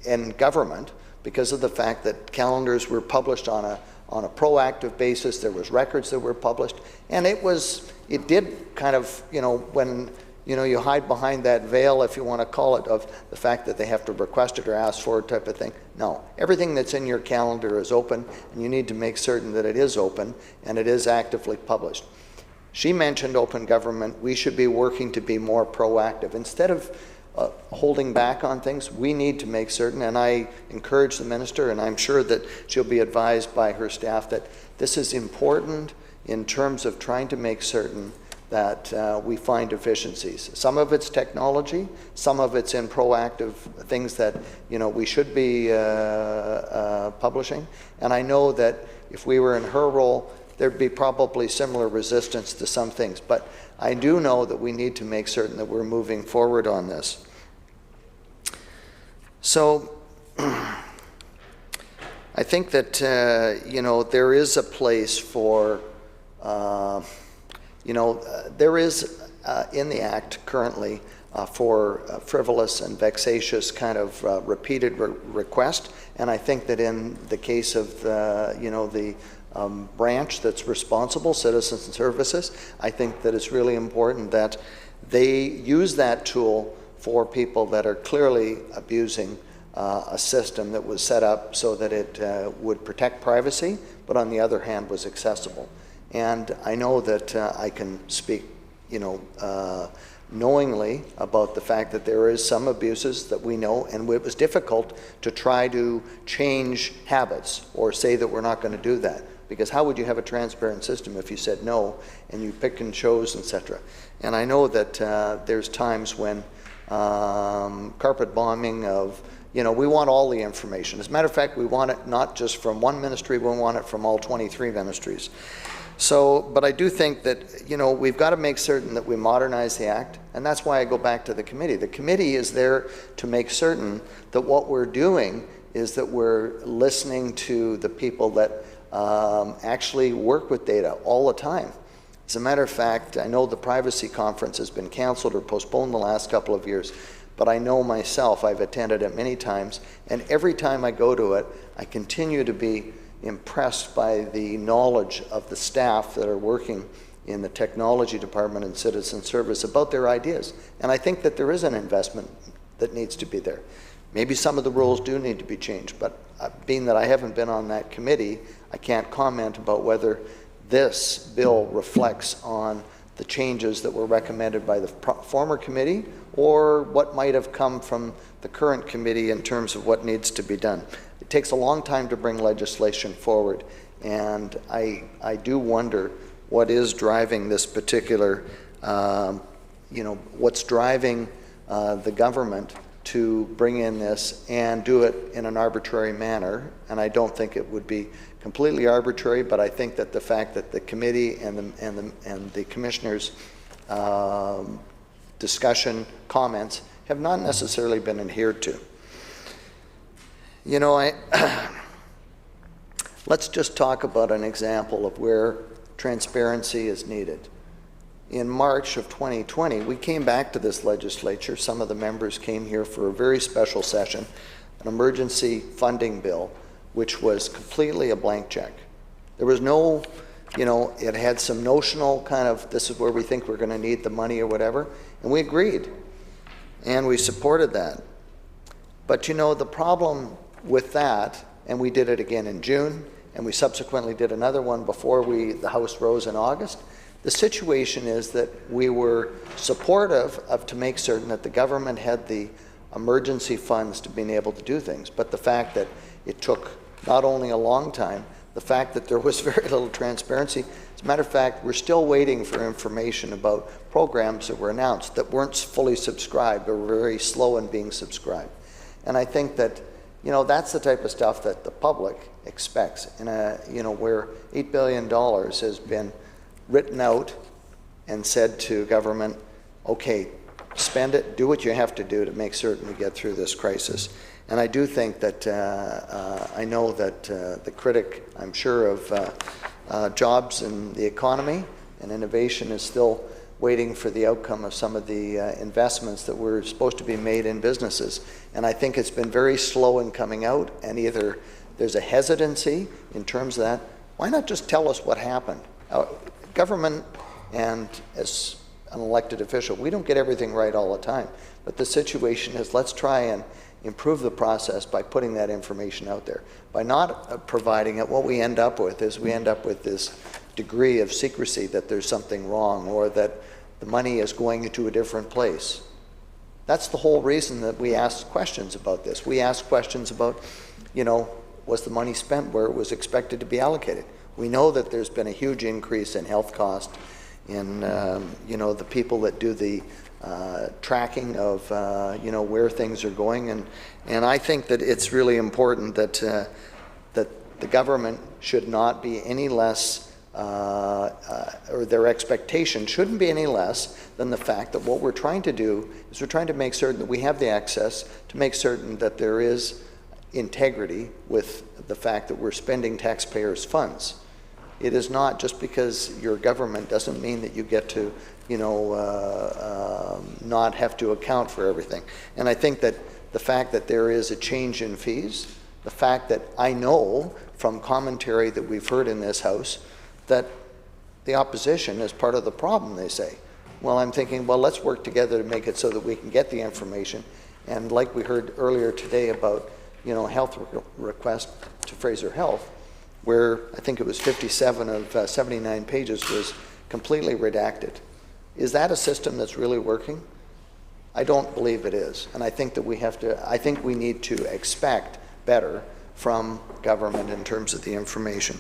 in government because of the fact that calendars were published on a proactive basis. There was records that were published, and it did kind of, when you hide behind that veil, if you want to call it, of the fact that they have to request it or ask for it type of thing. No, everything that's in your calendar is open, and you need to make certain that it is open and it is actively published. She mentioned open government. We should be working to be more proactive. Instead of holding back on things, we need to make certain, and I encourage the minister, and I'm sure that she'll be advised by her staff, that this is important in terms of trying to make certain that we find efficiencies. Some of it's technology, some of it's in proactive things that we should be publishing. And I know that if we were in her role, there'd be probably similar resistance to some things. But I do know that we need to make certain that we're moving forward on this. So I think that there is a place for there is in the Act currently for frivolous and vexatious kind of repeated request, and I think that in the case of the branch that's responsible, Citizens and Services, I think that it's really important that they use that tool for people that are clearly abusing a system that was set up so that it would protect privacy, but on the other hand was accessible. And I know that I can speak, knowingly about the fact that there is some abuses that we know, and it was difficult to try to change habits or say that we're not going to do that. Because how would you have a transparent system if you said no and you pick and chose, etc.? And I know that there's times when carpet bombing of, we want all the information. As a matter of fact, we want it not just from one ministry, we want it from all 23 ministries. So, but I do think that, we've got to make certain that we modernize the Act, and that's why I go back to the committee. The committee is there to make certain that what we're doing is that we're listening to the people that actually work with data all the time. As a matter of fact, I know the privacy conference has been canceled or postponed the last couple of years, but I know myself, I've attended it many times, and every time I go to it, I continue to be impressed by the knowledge of the staff that are working in the technology department and citizen service about their ideas. And I think that there is an investment that needs to be there. Maybe some of the rules do need to be changed, but being that I haven't been on that committee, I can't comment about whether this bill reflects on the changes that were recommended by the former committee or what might have come from the current committee in terms of what needs to be done. It takes a long time to bring legislation forward, and I do wonder what is driving this particular, what's driving the government to bring in this and do it in an arbitrary manner. And I don't think it would be completely arbitrary, but I think that the fact that the committee and the commissioners' discussion comments have not necessarily been adhered to. You know, let's just talk about an example of where transparency is needed. In March of 2020, we came back to this legislature. Some of the members came here for a very special session, an emergency funding bill, which was completely a blank check. There was no, it had some notional kind of, this is where we think we're going to need the money or whatever, and we agreed, and we supported that. But the problem with that, and we did it again in June, and we subsequently did another one before the House rose in August. The situation is that we were supportive of to make certain that the government had the emergency funds to being able to do things, but the fact that it took not only a long time, the fact that there was very little transparency. As a matter of fact, we're still waiting for information about programs that were announced that weren't fully subscribed or were very slow in being subscribed. And I think that, that's the type of stuff that the public expects in where $8 billion has been written out and said to government, okay, spend it, do what you have to do to make certain we get through this crisis. And I do think that, I know that the critic, I'm sure, of jobs and the economy and innovation is still waiting for the outcome of some of the investments that were supposed to be made in businesses. And I think it's been very slow in coming out, and either there's a hesitancy in terms of that. Why not just tell us what happened? Government, and as an elected official, we don't get everything right all the time. But the situation is, let's try and improve the process by putting that information out there. By not providing it, what we end up with is we end up with this degree of secrecy that there's something wrong or that the money is going into a different place. That's the whole reason that we ask questions about this. We ask questions about, was the money spent where it was expected to be allocated? We know that there's been a huge increase in health cost in, the people that do the tracking of, where things are going. And I think that it's really important that, that the government should not be any less, or their expectation shouldn't be any less than the fact that what we're trying to do is we're trying to make certain that we have the access to make certain that there is integrity with the fact that we're spending taxpayers' funds. It is not just because you're government doesn't mean that you get to, not have to account for everything. And I think that the fact that there is a change in fees, the fact that I know from commentary that we've heard in this House that the opposition is part of the problem, they say. Well, I'm thinking, well, let's work together to make it so that we can get the information. And like we heard earlier today about, health request to Fraser Health, where I think it was 57 of 79 pages was completely redacted. Is that a system that's really working? I don't believe it is. And I think that I think we need to expect better from government in terms of the information.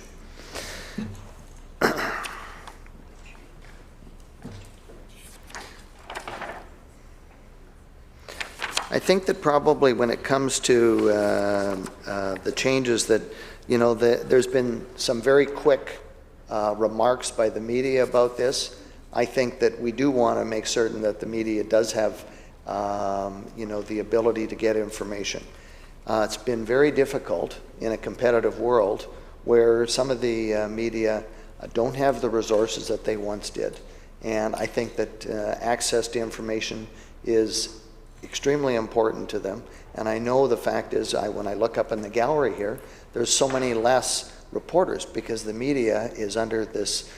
I think that probably when it comes to the changes that, there's been some very quick remarks by the media about this. I think that we do want to make certain that the media does have, the ability to get information. It's been very difficult in a competitive world where some of the media don't have the resources that they once did. And I think that access to information is extremely important to them. And I know the fact is, when I look up in the gallery here, there's so many less reporters because the media is under this,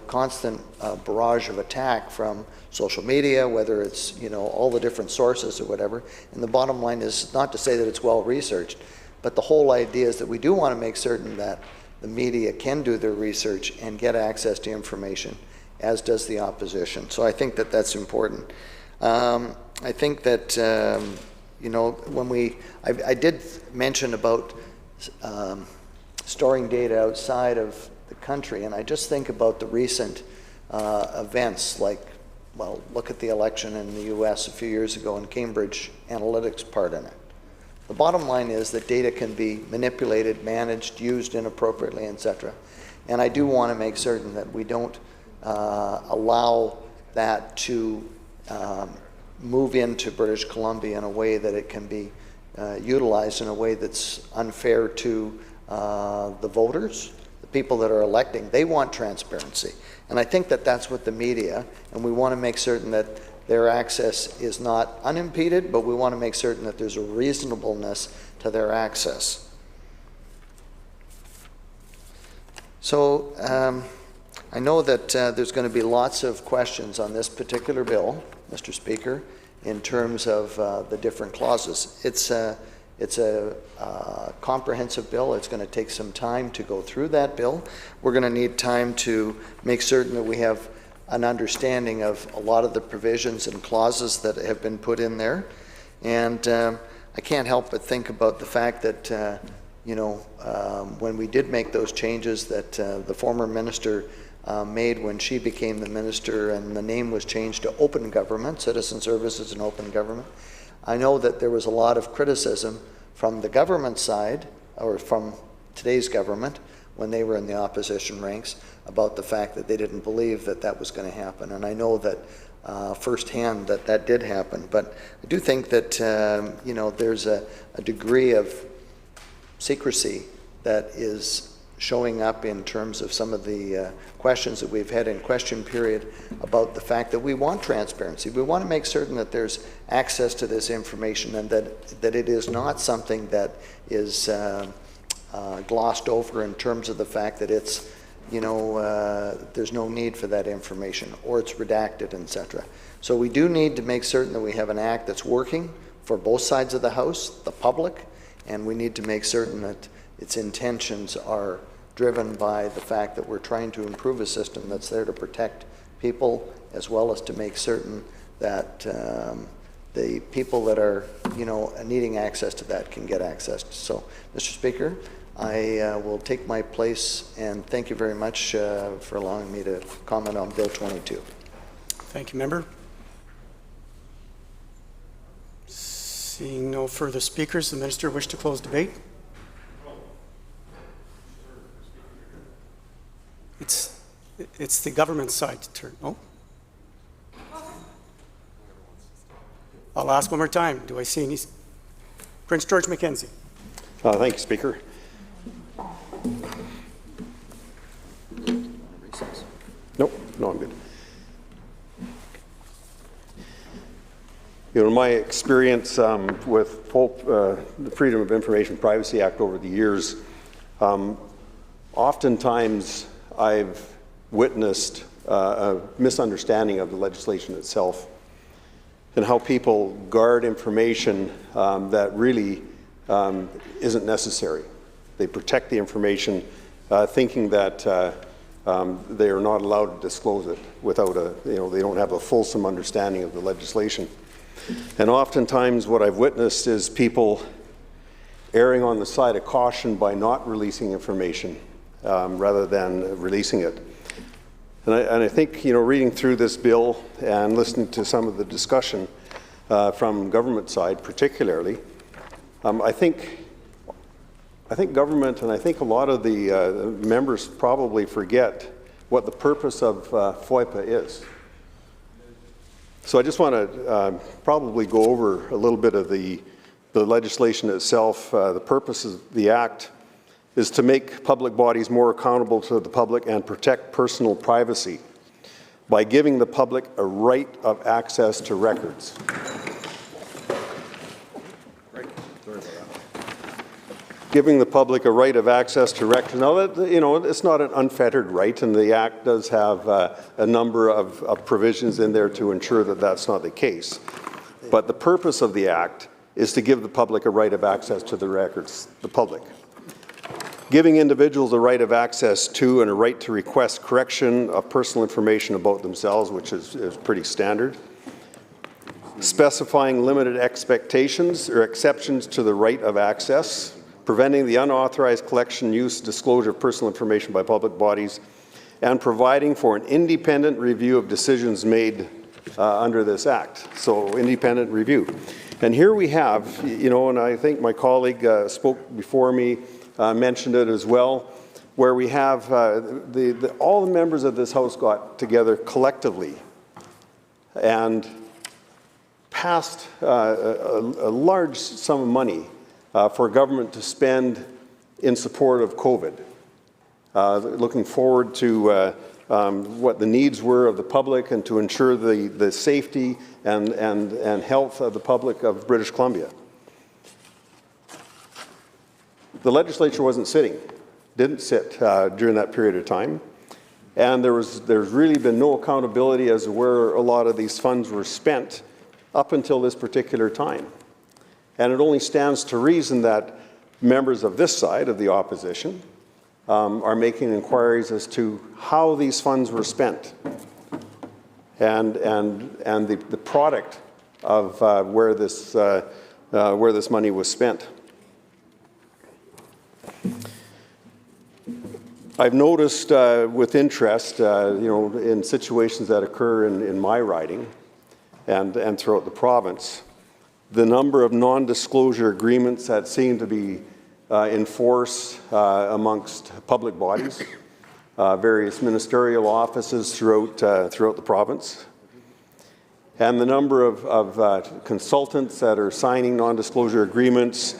constant barrage of attack from social media, whether it's, all the different sources or whatever. And the bottom line is not to say that it's well researched, but the whole idea is that we do want to make certain that the media can do their research and get access to information, as does the opposition. So I think that that's important. I think that, when I did mention about storing data outside of the country, and I just think about the recent events, like, well, look at the election in the US a few years ago and Cambridge Analytic's part in it. The bottom line is that data can be manipulated, managed, used inappropriately, etc. And I do want to make certain that we don't allow that to move into British Columbia in a way that it can be utilized in a way that's unfair to the voters, the people that are electing. They want transparency. And I think that that's what the media, and we want to make certain that their access is not unimpeded, but we want to make certain that there's a reasonableness to their access. So I know that there's going to be lots of questions on this particular bill, Mr. Speaker, in terms of the different clauses. It's a comprehensive bill. It's going to take some time to go through that bill. We're going to need time to make certain that we have an understanding of a lot of the provisions and clauses that have been put in there. And I can't help but think about the fact that, when we did make those changes that the former minister made when she became the minister, and the name was changed to Open Government, Citizen Services and Open Government. I know that there was a lot of criticism from the government side, or from today's government, when they were in the opposition ranks, about the fact that they didn't believe that that was going to happen. And I know that firsthand that that did happen. But I do think that, there's a degree of secrecy that is showing up in terms of some of the questions that we've had in question period about the fact that we want transparency. We want to make certain that there's access to this information, and that it is not something that is glossed over in terms of the fact that it's, there's no need for that information, or it's redacted, etc. So we do need to make certain that we have an act that's working for both sides of the House, the public, and we need to make certain that its intentions are driven by the fact that we're trying to improve a system that's there to protect people, as well as to make certain that the people that are, needing access to that can get access. So, Mr. Speaker, I will take my place, and thank you very much for allowing me to comment on Bill 22. Thank you, member. Seeing no further speakers, the minister wish to close debate. It's the government side to turn. Oh. I'll ask one more time. Do I see any? Prince George Mackenzie. Thank you, Speaker. Nope, no, I'm good. In my experience with the Freedom of Information Privacy Act over the years, oftentimes I've witnessed a misunderstanding of the legislation itself and how people guard information that really isn't necessary. They protect the information thinking that they are not allowed to disclose it without they don't have a fulsome understanding of the legislation. And oftentimes what I've witnessed is people erring on the side of caution by not releasing information rather than releasing it. And I think, reading through this bill and listening to some of the discussion from government side particularly, I think government, and I think a lot of the members probably forget what the purpose of FOIPA is. So I just want to probably go over a little bit of the legislation itself. The purpose of the Act is to make public bodies more accountable to the public and protect personal privacy by giving the public a right of access to records. giving the public a right of access to records. Now, that, it's not an unfettered right, and the Act does have a number of provisions in there to ensure that that's not the case. But the purpose of the Act is to give the public a right of access to the records, the public. Giving individuals a right of access to and a right to request correction of personal information about themselves, which is pretty standard. Specifying limited expectations or exceptions to the right of access. Preventing the unauthorized collection, use, disclosure of personal information by public bodies. And providing for an independent review of decisions made under this Act. So, independent review. And here we have, and I think my colleague spoke before me, mentioned it as well, where we have all the members of this House got together collectively and passed a large sum of money for government to spend in support of COVID. Looking forward to what the needs were of the public and to ensure the safety and health of the public of British Columbia. The legislature wasn't sitting, didn't sit during that period of time, and there's really been no accountability as to where a lot of these funds were spent up until this particular time. And it only stands to reason that members of this side of the opposition are making inquiries as to how these funds were spent and the product of where this money was spent. I've noticed with interest, in situations that occur in my riding and throughout the province, the number of non-disclosure agreements that seem to be in force amongst public bodies, various ministerial offices throughout the province, and the number of consultants that are signing non-disclosure agreements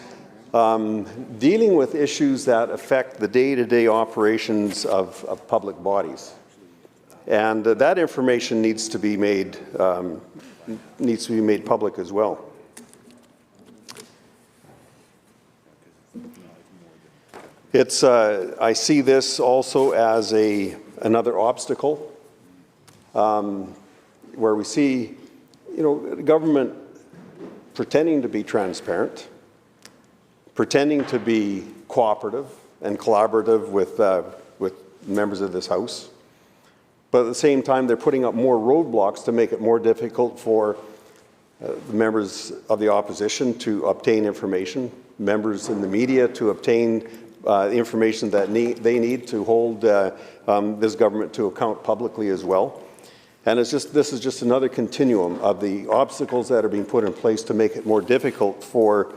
dealing with issues that affect the day-to-day operations of public bodies. And that information needs to be made public as well. I see this also as another obstacle where we see, government pretending to be transparent, pretending to be cooperative and collaborative with members of this House, but at the same time they're putting up more roadblocks to make it more difficult for the members of the opposition to obtain information, members in the media to obtain information that they need to hold this government to account publicly as well. And this is just another continuum of the obstacles that are being put in place to make it more difficult for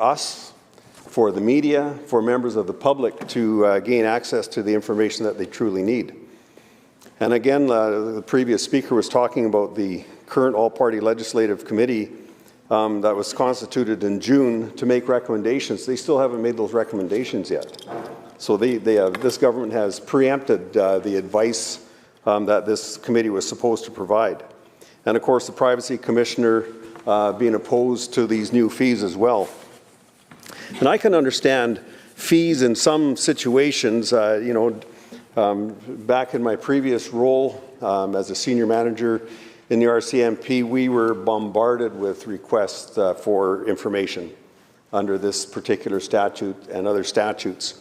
us, for the media, for members of the public to gain access to the information that they truly need. And again, the previous speaker was talking about the current all-party legislative committee that was constituted in June to make recommendations. They still haven't made those recommendations yet. So this government has preempted the advice that this committee was supposed to provide. And of course, the Privacy Commissioner being opposed to these new fees as well. And I can understand fees in some situations. Back in my previous role as a senior manager in the RCMP, we were bombarded with requests for information under this particular statute and other statutes.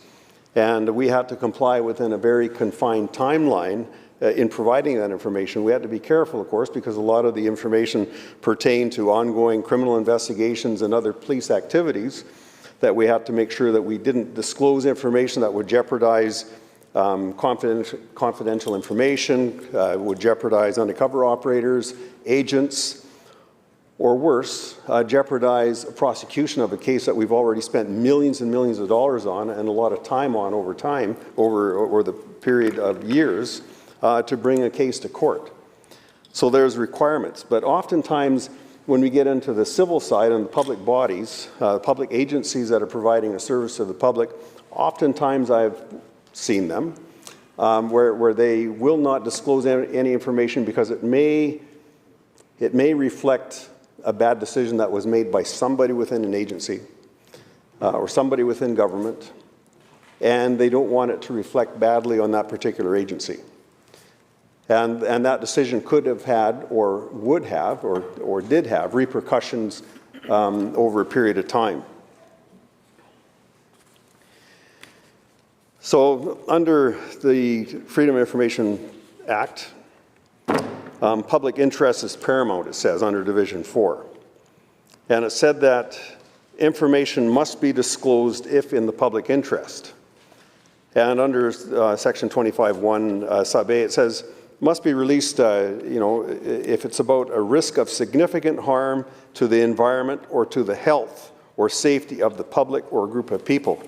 And we had to comply within a very confined timeline in providing that information. We had to be careful, of course, because a lot of the information pertained to ongoing criminal investigations and other police activities, that we had to make sure that we didn't disclose information that would jeopardize confidential information, would jeopardize undercover operators, agents, or worse, jeopardize prosecution of a case that we've already spent millions and millions of dollars on and a lot of time on over the period of years to bring a case to court. So there's requirements, but oftentimes when we get into the civil side and the public bodies, public agencies that are providing a service to the public, oftentimes I've seen them where they will not disclose any information because it may reflect a bad decision that was made by somebody within an agency. or somebody within government, and they don't want it to reflect badly on that particular agency. And that decision could have had, or would have, or did have repercussions over a period of time. So under the Freedom of Information Act, public interest is paramount, it says, under Division 4. And it said that information must be disclosed if in the public interest. And under Section 25(1) sub A, it says, must be released, if it's about a risk of significant harm to the environment or to the health or safety of the public or a group of people.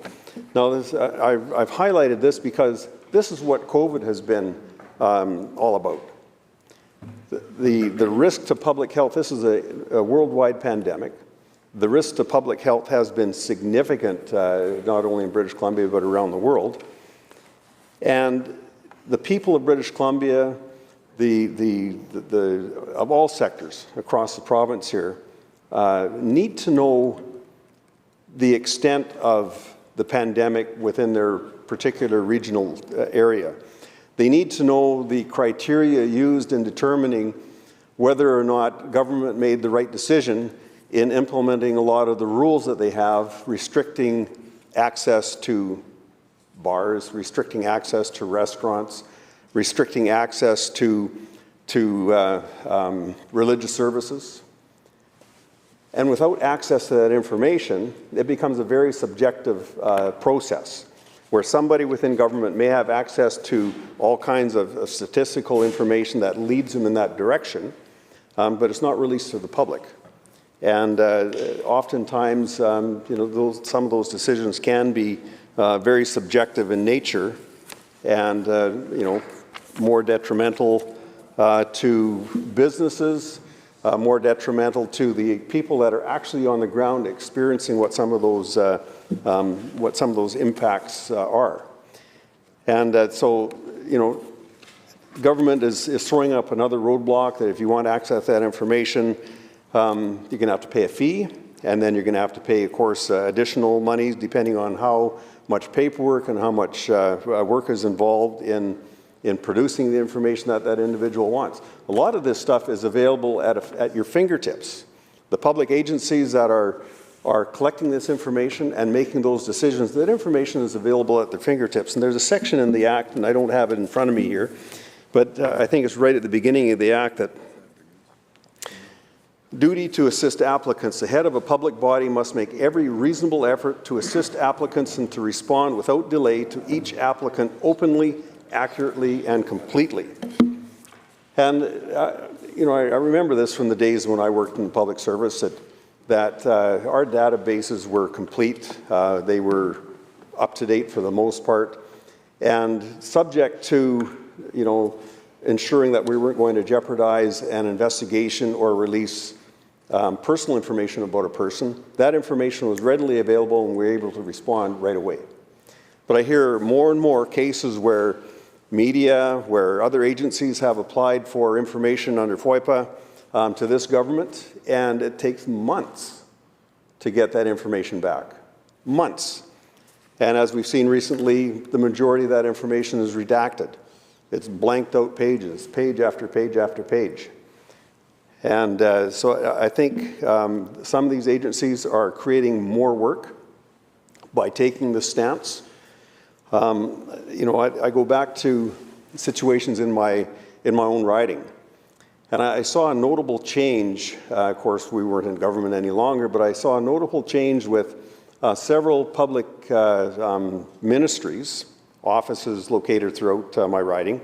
Now, I've highlighted this because this is what COVID has been all about. The risk to public health, this is a worldwide pandemic. The risk to public health has been significant, not only in British Columbia, but around the world. And the people of British Columbia, of all sectors across the province here, need to know the extent of the pandemic within their particular regional area. They need to know the criteria used in determining whether or not government made the right decision in implementing a lot of the rules that they have, restricting access to bars, restricting access to restaurants, restricting access to religious services. And without access to that information, it becomes a very subjective process, where somebody within government may have access to all kinds of statistical information that leads them in that direction, but it's not released to the public. And oftentimes, some of those decisions can be very subjective in nature, and more detrimental to businesses, more detrimental to the people that are actually on the ground experiencing what some of those impacts are. And so, government is throwing up another roadblock that if you want to access that information, you're going to have to pay a fee, and then you're going to have to pay, of course, additional monies depending on how much paperwork and how much work is involved in producing the information that that individual wants. A lot of this stuff is available at your fingertips. The public agencies that are collecting this information and making those decisions, that information is available at their fingertips. And there's a section in the Act, and I don't have it in front of me here, but I think it's right at the beginning of the Act that duty to assist applicants. The head of a public body must make every reasonable effort to assist applicants and to respond without delay to each applicant openly, accurately, and completely. And, I remember this from the days when I worked in public service, that our databases were complete. They were up to date for the most part, and subject to, ensuring that we weren't going to jeopardize an investigation or release personal information about a person. That information was readily available, and we were able to respond right away. But I hear more and more cases where media, where other agencies have applied for information under FOIPA to this government, and it takes months to get that information back. Months. And as we've seen recently, the majority of that information is redacted. It's blanked out pages, page after page after page. And so I think some of these agencies are creating more work by taking the stance. I go back to situations in my own riding, and I saw a notable change. Of course, we weren't in government any longer, but I saw a notable change with several public ministries, offices located throughout my riding,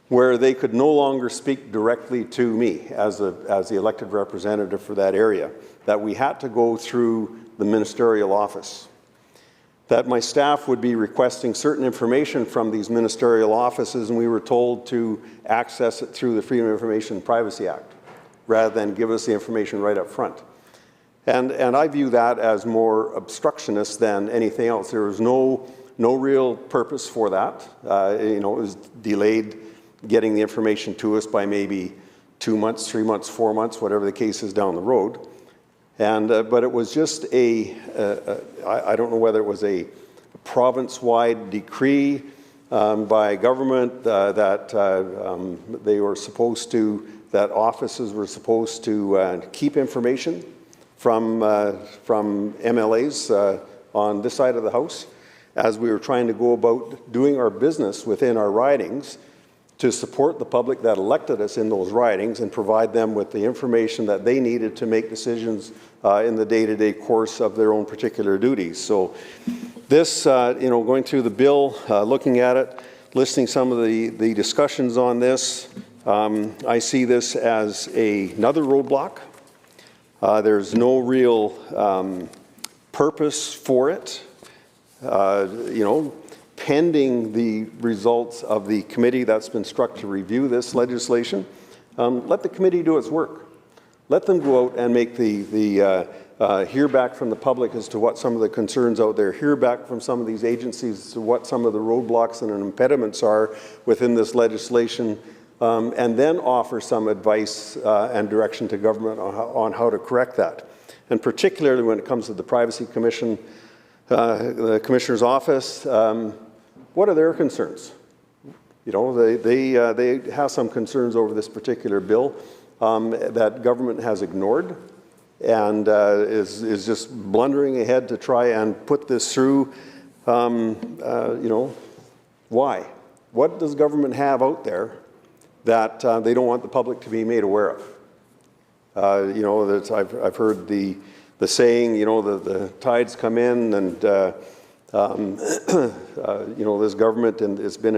where they could no longer speak directly to me as the elected representative for that area, that we had to go through the ministerial office, that my staff would be requesting certain information from these ministerial offices, and we were told to access it through the Freedom of Information and Privacy Act, rather than give us the information right up front. And I view that as more obstructionist than anything else. There was no real purpose for that. It was delayed getting the information to us by maybe 2 months, 3 months, 4 months, whatever the case is down the road. But it was just I don't know whether it was a province-wide decree by government that they were supposed to, that offices were supposed to keep information from MLAs on this side of the House as we were trying to go about doing our business within our ridings to support the public that elected us in those ridings and provide them with the information that they needed to make decisions in the day-to-day course of their own particular duties. So this, going through the bill, looking at it, listening some of the discussions on this, I see this as another roadblock. There's no real purpose for it. Pending the results of the committee that's been struck to review this legislation, let the committee do its work. Let them go out and make hear back from the public as to what some of the concerns out there, hear back from some of these agencies as to what some of the roadblocks and impediments are within this legislation, and then offer some advice and direction to government on how to correct that. And particularly when it comes to the Privacy Commission, the Commissioner's Office, what are their concerns? They have some concerns over this particular bill that government has ignored and is just blundering ahead to try and put this through. Why? What does government have out there that they don't want the public to be made aware of? I've heard the saying, the tides come in and this government, and it's been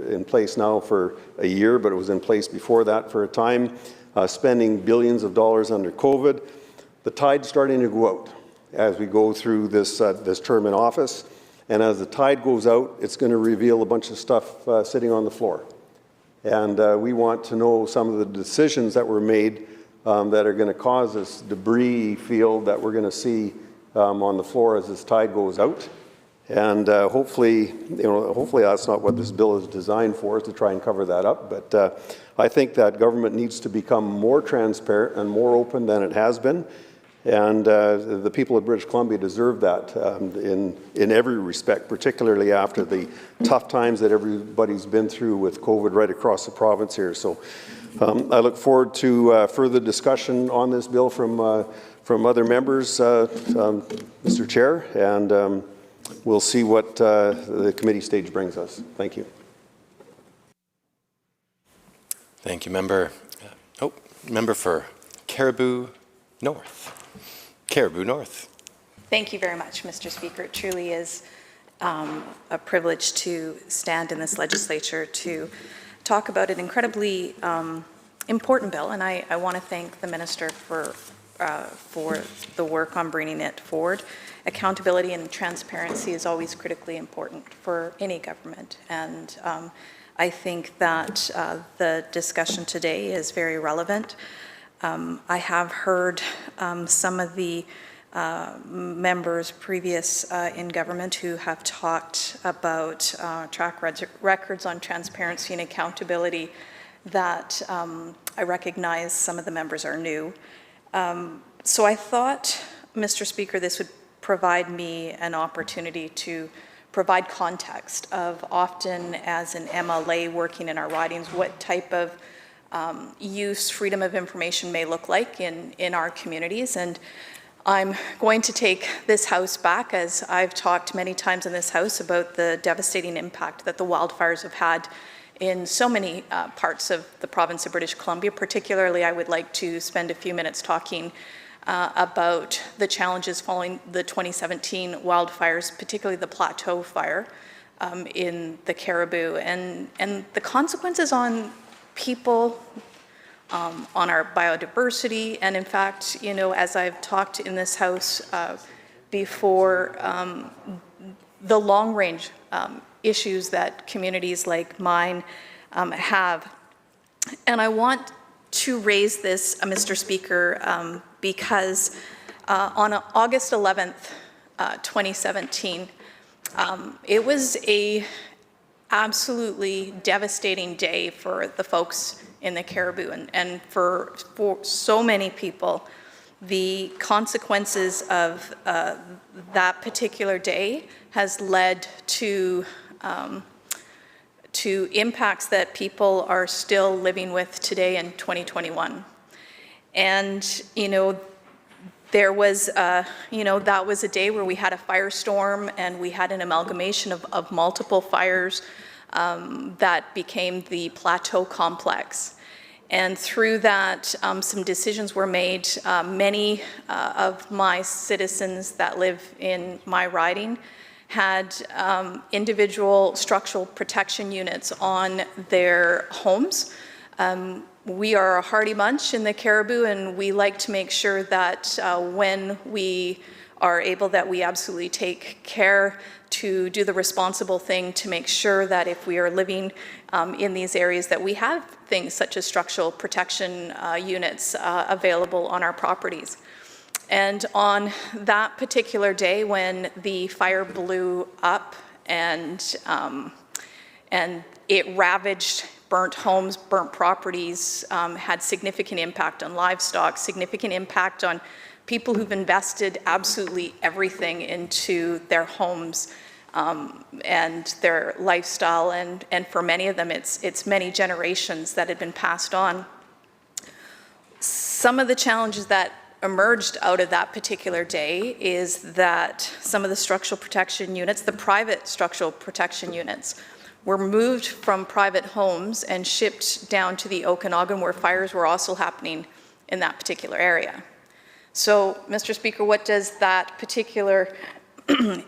in place now for a year, but it was in place before that for a time, spending billions of dollars under COVID. The tide's starting to go out as we go through this term in office. And as the tide goes out, it's going to reveal a bunch of stuff sitting on the floor. And we want to know some of the decisions that were made that are going to cause this debris field that we're going to see on the floor as this tide goes out. And hopefully that's not what this bill is designed for, is to try and cover that up. But I think that government needs to become more transparent and more open than it has been. And the people of British Columbia deserve that in every respect, particularly after the tough times that everybody's been through with COVID right across the province here. So I look forward to further discussion on this bill from other members, Mr. Chair, and we'll see what the committee stage brings us. Thank you. Thank you, member. Member for Caribou North. Caribou North. Thank you very much, Mr. Speaker. It truly is a privilege to stand in this legislature to talk about an incredibly important bill, and I want to thank the minister for the work on bringing it forward. Accountability and transparency is always critically important for any government, and I think that the discussion today is very relevant. I have heard some of the members previous in government who have talked about track records on transparency and accountability that I recognize some of the members are new. So I thought, Mr. Speaker, this would provide me an opportunity to provide context of, often as an MLA working in our ridings, what type of use freedom of information may look like in our communities. And I'm going to take this House back, as I've talked many times in this House about the devastating impact that the wildfires have had in so many parts of the province of British Columbia. Particularly, I would like to spend a few minutes talking about the challenges following the 2017 wildfires, particularly the Plateau Fire in the Caribou, and the consequences on people, on our biodiversity, and in fact, as I've talked in this House before, the long-range issues that communities like mine have. And I want to raise this, Mr. Speaker, because on August 11th, 2017, it was a absolutely devastating day for the folks in the Caribou and for so many people the consequences of that particular day has led to impacts that people are still living with today in 2021. And, you know, there was, you know, that was a day where we had a firestorm and we had an amalgamation of multiple fires that became the Plateau Complex. And through that, some decisions were made. Many of my citizens that live in my riding had individual structural protection units on their homes. We are a hardy bunch in the Caribou, and we like to make sure that when we are able, that we absolutely take care to do the responsible thing to make sure that if we are living in these areas, that we have things such as structural protection units available on our properties. And on that particular day when the fire blew up and it ravaged, burnt homes, burnt properties, had significant impact on livestock, significant impact on people who've invested absolutely everything into their homes and their lifestyle, and for many of them it's many generations that had been passed on. Some of the challenges that emerged out of that particular day is that some of the structural protection units, the private structural protection units, were moved from private homes and shipped down to the Okanagan, where fires were also happening in that particular area. So, Mr. Speaker, what does that particular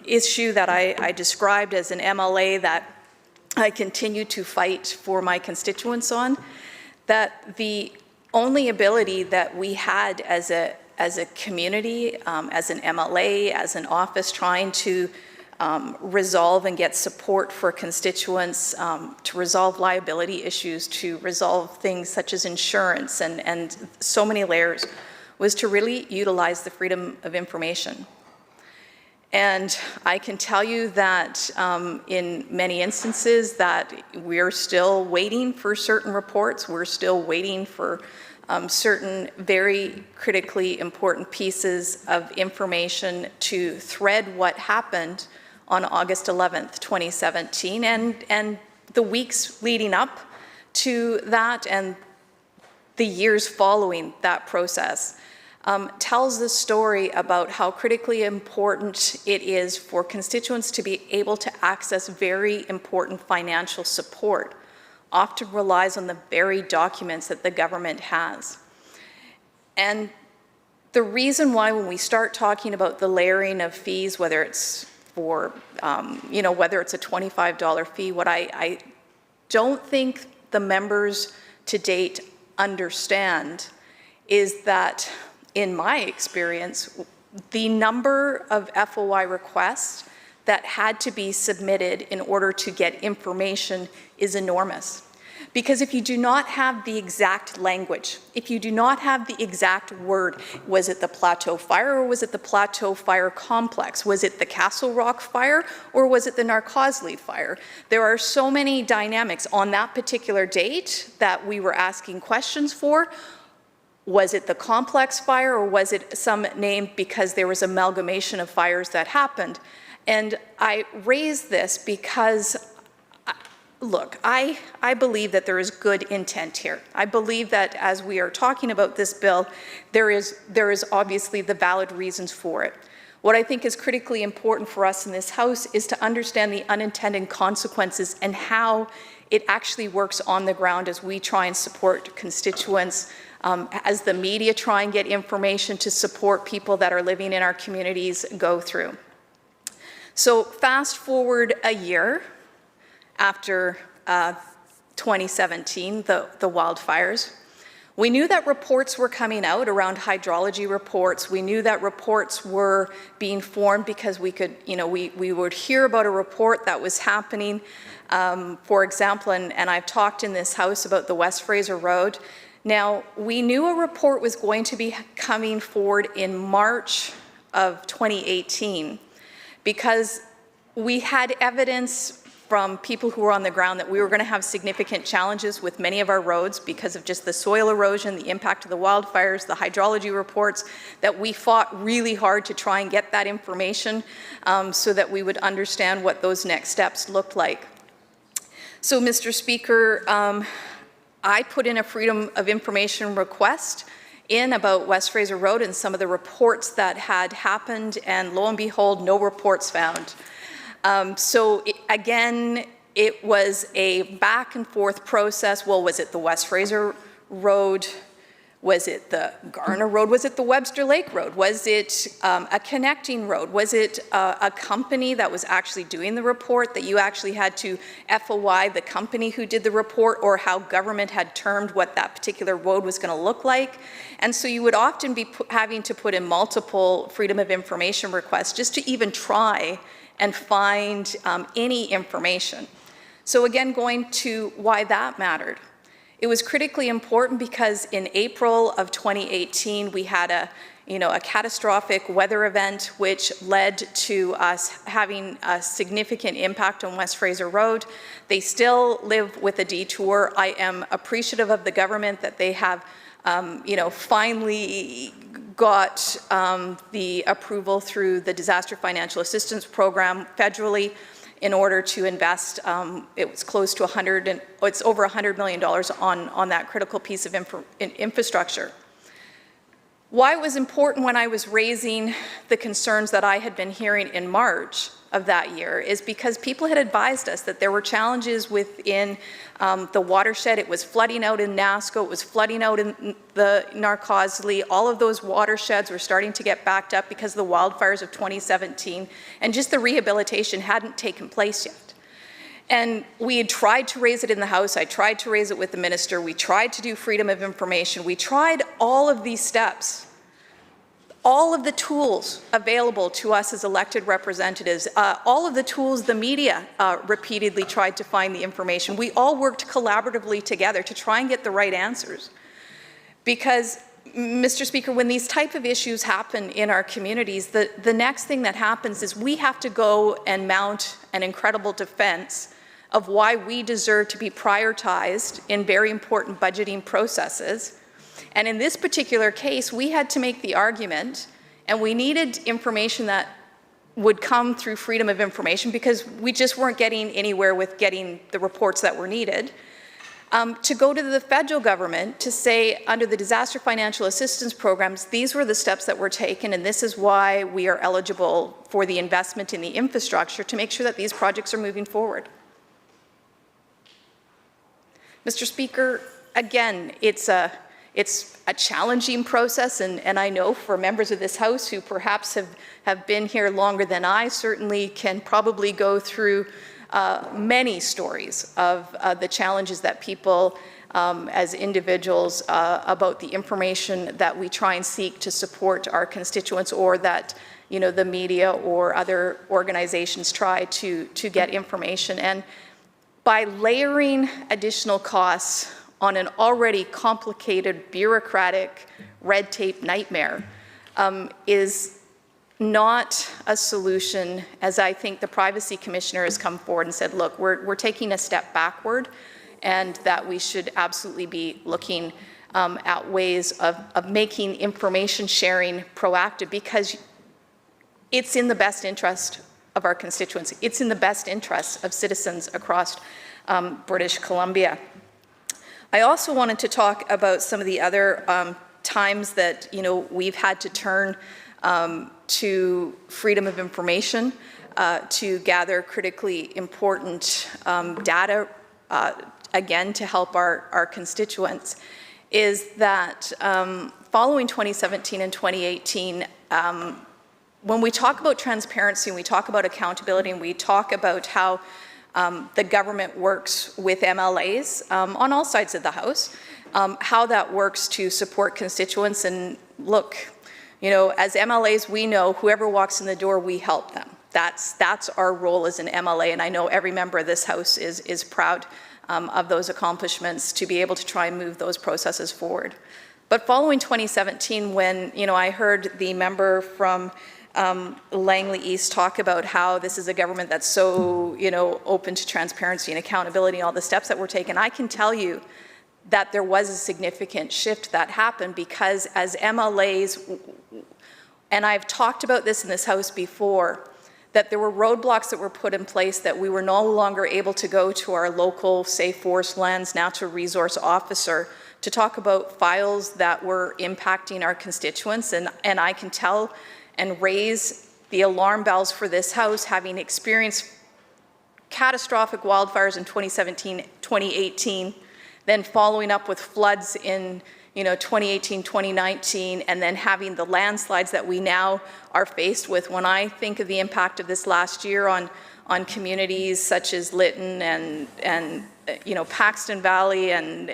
issue that I described as an MLA that I continue to fight for my constituents on, that the only ability that we had as a community, as an MLA, as an office trying to resolve and get support for constituents, to resolve liability issues, to resolve things such as insurance and so many layers, was to really utilize the freedom of information. And I can tell you that in many instances that we're still waiting for certain reports, we're still waiting for certain very critically important pieces of information to thread what happened on August 11th, 2017, and the weeks leading up to that and the years following that process. Tells the story about how critically important it is for constituents to be able to access very important financial support, often relies on the very documents that the government has. And the reason why when we start talking about the layering of fees, whether it's for, whether it's a $25 fee, what I don't think the members to date understand is that, in my experience, the number of FOI requests that had to be submitted in order to get information is enormous. Because if you do not have the exact language, if you do not have the exact word, was it the Plateau Fire or was it the Plateau Fire Complex? Was it the Castle Rock Fire or was it the Narcosley Fire? There are so many dynamics on that particular date that we were asking questions for. Was it the complex fire or was it some name because there was amalgamation of fires that happened? And I raise this because, look, I believe that there is good intent here. I believe that as we are talking about this bill, there is obviously the valid reasons for it. What I think is critically important for us in this House is to understand the unintended consequences and how it actually works on the ground as we try and support constituents, as the media try and get information to support people that are living in our communities go through. So fast forward a year after 2017, the wildfires, we knew that reports were coming out around hydrology reports. We knew that reports were being formed because we could, we would hear about a report that was happening. For example, and I've talked in this House about the West Fraser Road. Now, we knew a report was going to be coming forward in March of 2018 because we had evidence from people who were on the ground that we were going to have significant challenges with many of our roads because of just the soil erosion, the impact of the wildfires, the hydrology reports, that we fought really hard to try and get that information so that we would understand what those next steps looked like. So, Mr. Speaker, I put in a Freedom of Information request in about West Fraser Road and some of the reports that had happened, and lo and behold, no reports found. Again, it was a back and forth process. Well, was it the West Fraser Road? Was it the Garner Road? Was it the Webster Lake Road? Was it a connecting road? Was it a company that was actually doing the report that you actually had to FOI the company who did the report, or how government had termed what that particular road was going to look like? And so you would often be having to put in multiple Freedom of Information requests just to even try and find any information. So again, going to why that mattered. It was critically important because in April of 2018, we had a catastrophic weather event which led to us having a significant impact on West Fraser Road. They still live with a detour. I am appreciative of the government that they have finally got the approval through the Disaster Financial Assistance Program federally in order to invest. It was close to it's over $100 million on that critical piece of infrastructure. Why it was important when I was raising the concerns that I had been hearing in March of that year is because people had advised us that there were challenges within the watershed. It was flooding out in NASCO, it was flooding out in the Narcosley. All of those watersheds were starting to get backed up because of the wildfires of 2017, and just the rehabilitation hadn't taken place yet. And we had tried to raise it in the House. I tried to raise it with the minister. We tried to do Freedom of Information. We tried all of these steps, all of the tools available to us as elected representatives, all of the tools the media repeatedly tried to find the information. We all worked collaboratively together to try and get the right answers. Because, Mr. Speaker, when these type of issues happen in our communities, the next thing that happens is we have to go and mount an incredible defense of why we deserve to be prioritized in very important budgeting processes. And in this particular case, we had to make the argument, and we needed information that would come through Freedom of Information because we just weren't getting anywhere with getting the reports that were needed, to go to the federal government to say, under the Disaster Financial Assistance Programs, these were the steps that were taken, and this is why we are eligible for the investment in the infrastructure to make sure that these projects are moving forward. Mr. Speaker, again, it's a challenging process, and I know for members of this House who perhaps have been here longer than I certainly can probably go through many stories of the challenges that people as individuals about the information that we try and seek to support our constituents, or that the media or other organizations try to get information. And by layering additional costs on an already complicated, bureaucratic, red tape nightmare is not a solution, as I think the Privacy Commissioner has come forward and said, look, we're taking a step backward, and that we should absolutely be looking at ways of making information sharing proactive, because it's in the best interest of our constituents. It's in the best interest of citizens across British Columbia. I also wanted to talk about some of the other times that we've had to turn to Freedom of Information to gather critically important data, again, to help our constituents, is that following 2017 and 2018, when we talk about transparency, and we talk about accountability, and we talk about how the government works with MLAs on all sides of the House, how that works to support constituents. And look, as MLAs, we know whoever walks in the door, we help them. That's our role as an MLA, and I know every member of this House is proud of those accomplishments to be able to try and move those processes forward. But following 2017, when I heard the member from Langley East talk about how this is a government that's so, open to transparency and accountability and all the steps that were taken. I can tell you that there was a significant shift that happened because as MLAs, and I've talked about this in this House before, that there were roadblocks that were put in place that we were no longer able to go to our local, say, Forest Lands Natural Resource Officer to talk about files that were impacting our constituents. And I can tell and raise the alarm bells for this House, having experienced catastrophic wildfires in 2017, 2018, then following up with floods in 2018, 2019, and then having the landslides that we now are faced with. When I think of the impact of this last year on communities such as Lytton and Paxton Valley and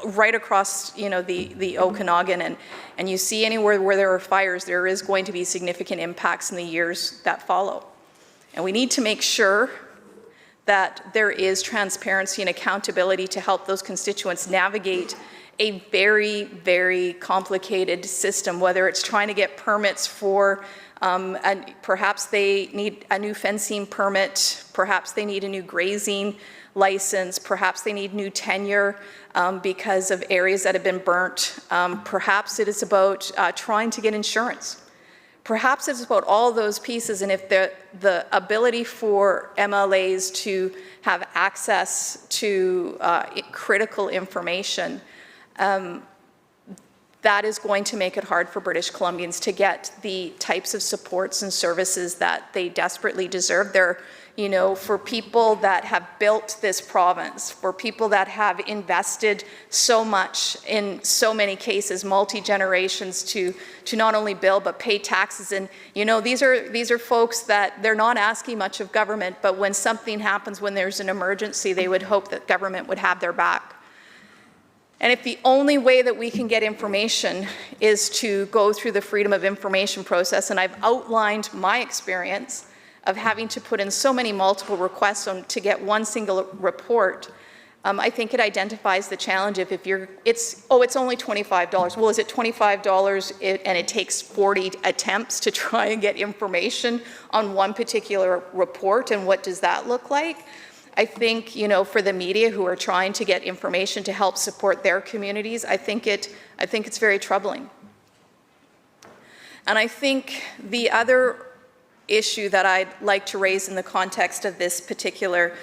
right across the Okanagan, and you see anywhere where there are fires, there is going to be significant impacts in the years that follow. And we need to make sure that there is transparency and accountability to help those constituents navigate a very, very complicated system, whether it's trying to get permits for, and perhaps they need a new fencing permit, perhaps they need a new grazing license, perhaps they need new tenure because of areas that have been burnt. Perhaps it is about trying to get insurance. Perhaps it's about all those pieces, and if the ability for MLAs to have access to critical information, that is going to make it hard for British Columbians to get the types of supports and services that they desperately deserve. They're, for people that have built this province, for people that have invested so much in so many cases, multi-generations to not only build but pay taxes. And these are folks that they're not asking much of government, but when something happens, when there's an emergency, they would hope that government would have their back. And if the only way that we can get information is to go through the Freedom of Information process, and I've outlined my experience of having to put in so many multiple requests to get one single report, I think it identifies the challenge of it's only $25. Well, is it $25 and it takes 40 attempts to try and get information on one particular report, and what does that look like? I think, for the media who are trying to get information to help support their communities, I think it's very troubling. And I think the other issue that I'd like to raise in the context of this particular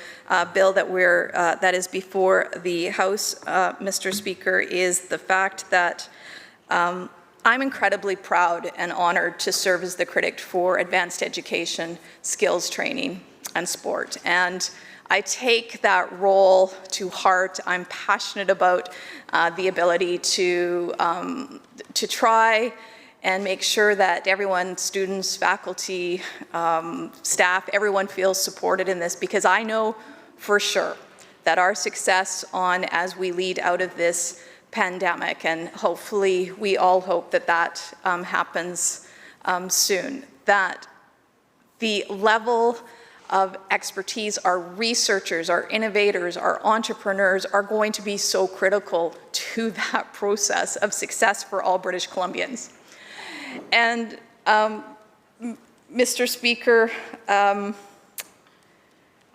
bill that is before the House, Mr. Speaker, is the fact that I'm incredibly proud and honored to serve as the critic for advanced education, skills training, and sport. And I take that role to heart. I'm passionate about the ability to try and make sure that everyone, students, faculty, staff, everyone feels supported in this, because I know for sure that our success as we lead out of this pandemic, and hopefully we all hope that happens soon, that the level of expertise, our researchers, our innovators, our entrepreneurs are going to be so critical to that process of success for all British Columbians. And Mr. Speaker,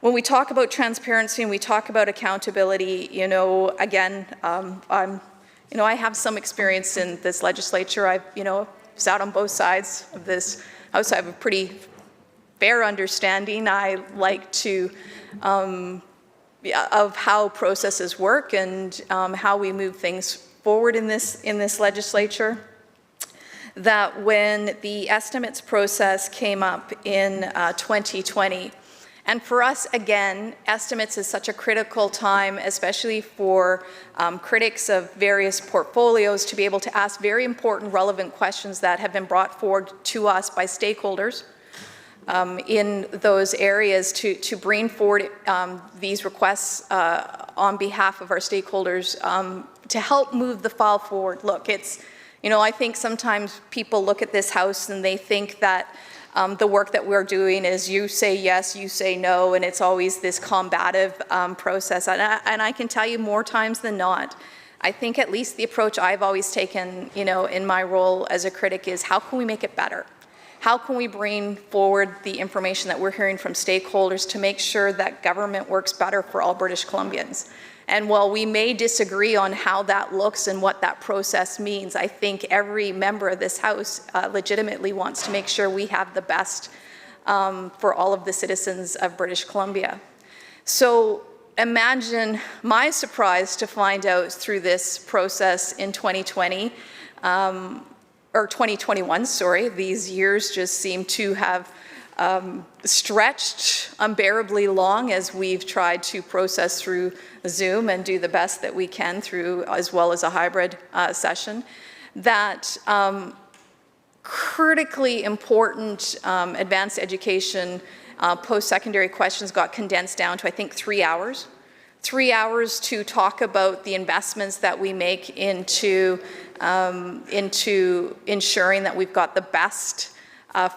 when we talk about transparency and we talk about accountability, again, I have some experience in this legislature. I've, sat on both sides of this House. I have a pretty fair understanding. I like to of how processes work and how we move things forward in this legislature. That when the estimates process came up in 2020, and for us, again, estimates is such a critical time, especially for critics of various portfolios, to be able to ask very important, relevant questions that have been brought forward to us by stakeholders in those areas to bring forward these requests on behalf of our stakeholders to help move the file forward. Look, I think sometimes people look at this House and they think that the work that we're doing is you say yes, you say no, and it's always this combative process. And I can tell you more times than not, I think at least the approach I've always taken, in my role as a critic is how can we make it better? How can we bring forward the information that we're hearing from stakeholders to make sure that government works better for all British Columbians? And while we may disagree on how that looks and what that process means, I think every member of this House legitimately wants to make sure we have the best for all of the citizens of British Columbia. So imagine my surprise to find out through this process in 2020, or 2021, sorry, these years just seem to have stretched unbearably long as we've tried to process through Zoom and do the best that we can through, as well as a hybrid session, that critically important advanced education post-secondary questions got condensed down to, I think, 3 hours. 3 hours to talk about the investments that we make into ensuring that we've got the best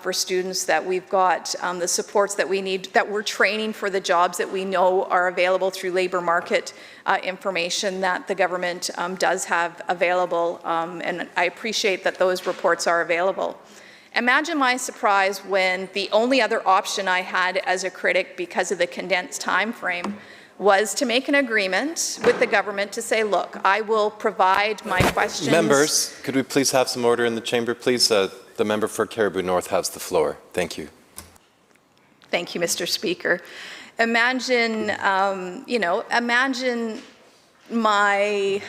for students, that we've got the supports that we need, that we're training for the jobs that we know are available through labor market information that the government does have available, and I appreciate that those reports are available. Imagine my surprise when the only other option I had as a critic, because of the condensed time frame, was to make an agreement with the government to say, look, I will provide my questions. Members, could we please have some order in the chamber, please? The member for Caribou North has the floor. Thank you. Thank you, Mr. Speaker. Imagine, imagine my,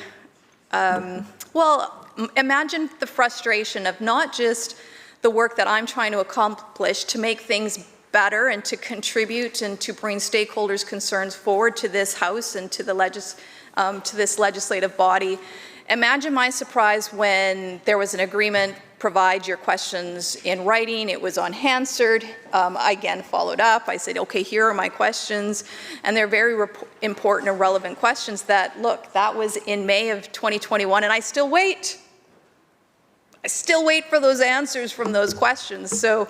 imagine the frustration of not just the work that I'm trying to accomplish to make things better and to contribute and to bring stakeholders' concerns forward to this House and to to this legislative body. Imagine my surprise when there was an agreement, provide your questions in writing. It was unanswered. I again followed up. I said, okay, here are my questions. And they're very important and relevant questions that, look, that was in May of 2021, and I still wait. I still wait for those answers from those questions. So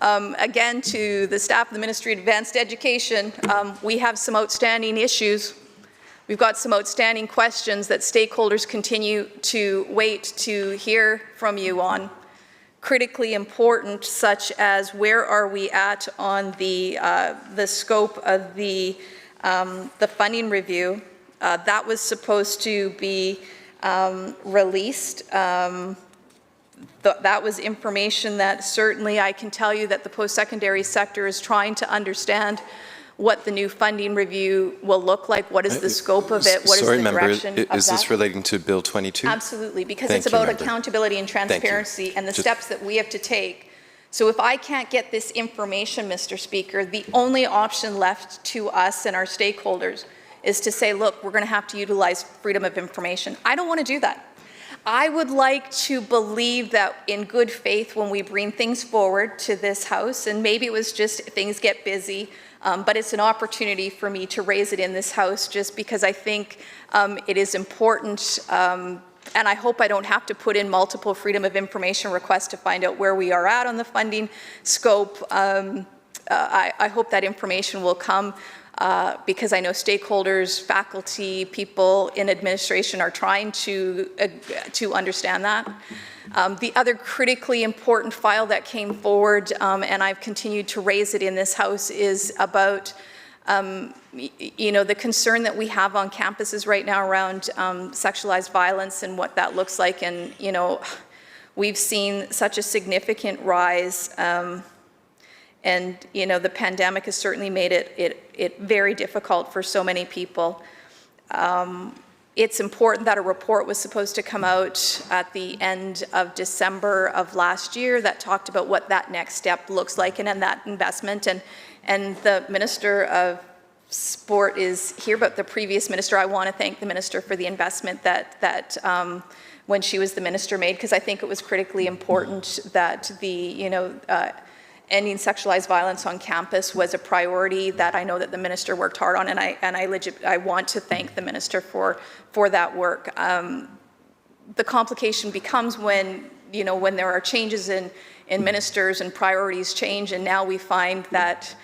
again, to the staff of the Ministry of Advanced Education, we have some outstanding issues. We've got some outstanding questions that stakeholders continue to wait to hear from you on. Critically important, such as where are we at on the scope of the funding review. That was supposed to be released. That was information that certainly I can tell you that the post-secondary sector is trying to understand what the new funding review will look like, what is the scope of it, what is the direction of that. Sorry, member, is this relating to Bill 22? Absolutely, because it's about accountability and transparency and the steps that we have to take. So if I can't get this information, Mr. Speaker, the only option left to us and our stakeholders is to say, look, we're going to have to utilize freedom of information. I don't want to do that. I would like to believe that in good faith when we bring things forward to this House, and maybe it was just things get busy, but it's an opportunity for me to raise it in this House just because I think it is important, and I hope I don't have to put in multiple freedom of information requests to find out where we are at on the funding scope. I hope that information will come because I know stakeholders, faculty, people in administration are trying to understand that. The other critically important file that came forward, and I've continued to raise it in this House, is about the concern that we have on campuses right now around sexualized violence and what that looks like. And we've seen such a significant rise. And the pandemic has certainly made it very difficult for so many people. It's important that a report was supposed to come out at the end of December of last year that talked about what that next step looks like and that investment. And the Minister of Sport is here, but the previous minister, I want to thank the minister for the investment that when she was the minister made, because I think it was critically important that the ending sexualized violence on campus was a priority that I know that the minister worked hard on, and I want to thank the minister for that work. The complication becomes when there are changes in ministers and priorities change, and now we find that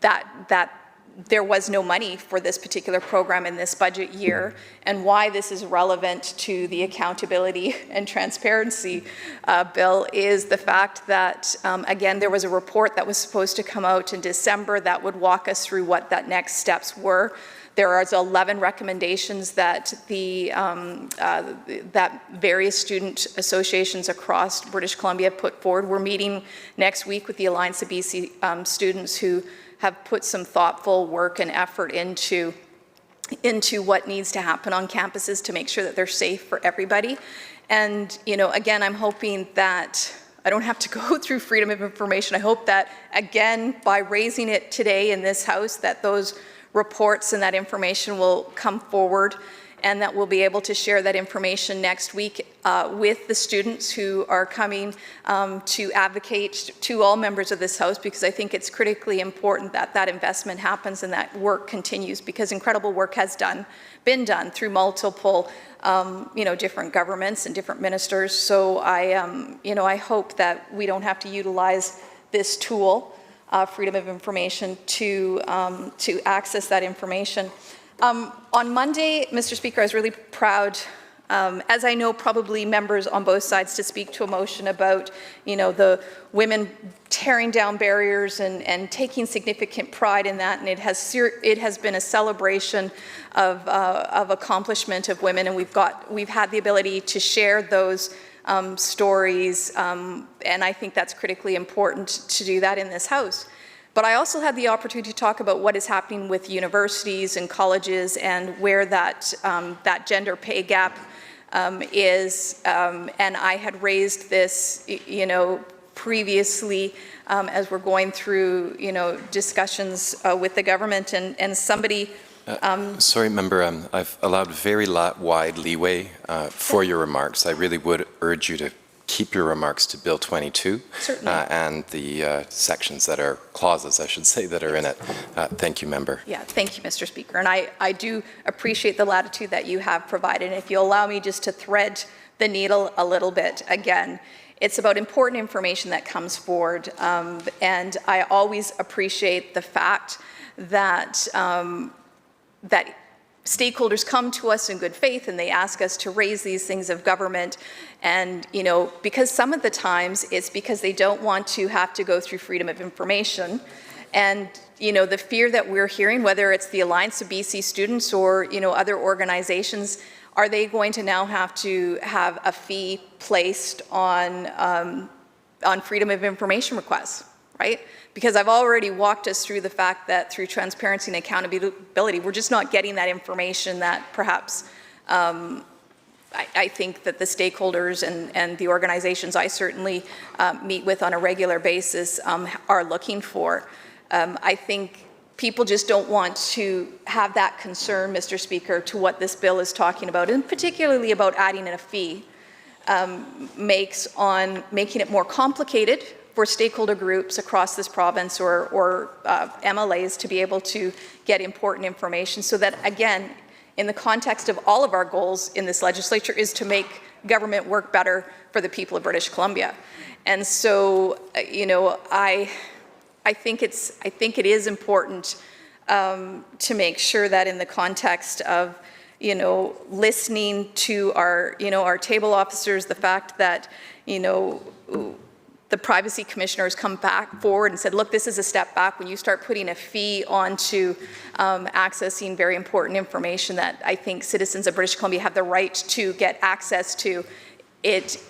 that there was no money for this particular program in this budget year, and why this is relevant to the accountability and transparency bill is the fact that, again, there was a report that was supposed to come out in December that would walk us through what that next steps were. There are 11 recommendations that that various student associations across British Columbia put forward. We're meeting next week with the Alliance of BC students who have put some thoughtful work and effort into what needs to happen on campuses to make sure that they're safe for everybody. And, you know, again, I'm hoping that I don't have to go through freedom of information. I hope that, again, by raising it today in this House, that those reports and that information will come forward, and that we'll be able to share that information next week with the students who are coming to advocate to all members of this House, because I think it's critically important that that investment happens and that work continues, because incredible work has been done through multiple different governments and different ministers. So I hope that we don't have to utilize this tool, freedom of information, to access that information. On Monday, Mr. Speaker, I was really proud, as I know probably members on both sides, to speak to a motion about, the women tearing down barriers and taking significant pride in that. And it has been a celebration of accomplishment of women, and we've had the ability to share those stories, and I think that's critically important to do that in this House. But I also had the opportunity to talk about what is happening with universities and colleges and where that gender pay gap is. And I had raised this, previously as we're going through, discussions with the government, and somebody. Sorry, member, I've allowed very wide leeway for your remarks. I really would urge you to keep your remarks to Bill 22 and the sections that are, clauses, I should say, that are in it. Thank you, member. Yeah, thank you, Mr. Speaker. And I do appreciate the latitude that you have provided. And if you'll allow me just to thread the needle a little bit, again, it's about important information that comes forward. And I always appreciate the fact that that stakeholders come to us in good faith and they ask us to raise these things of government. And, because some of the times it's because they don't want to have to go through freedom of information. And, the fear that we're hearing, whether it's the Alliance of BC students or, other organizations, are they going to now have to have a fee placed on freedom of information requests, right? Because I've already walked us through the fact that through transparency and accountability, we're just not getting that information that perhaps I think that the stakeholders and the organizations I certainly meet with on a regular basis are looking for. I think people just don't want to have that concern, Mr. Speaker, to what this bill is talking about, and particularly about adding in a fee, making it more complicated for stakeholder groups across this province or MLAs to be able to get important information, so that, again, in the context of all of our goals in this legislature, is to make government work better for the people of British Columbia. And so, I think it is important to make sure that in the context of, listening to our table officers, the fact that, the privacy commissioner has come back forward and said, look, this is a step back when you start putting a fee onto accessing very important information that I think citizens of British Columbia have the right to get access to. It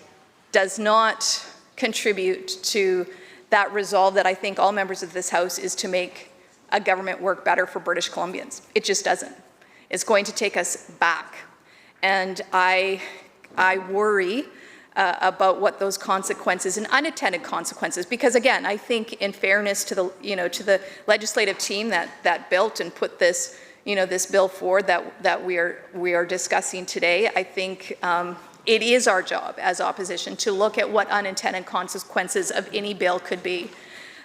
does not contribute to that resolve that I think all members of this House is to make a government work better for British Columbians. It just doesn't. It's going to take us back. And I worry about what those consequences and unintended consequences, because again, I think in fairness to the, to the legislative team that built and put this, this bill forward that we are discussing today, I think it is our job as opposition to look at what unintended consequences of any bill could be.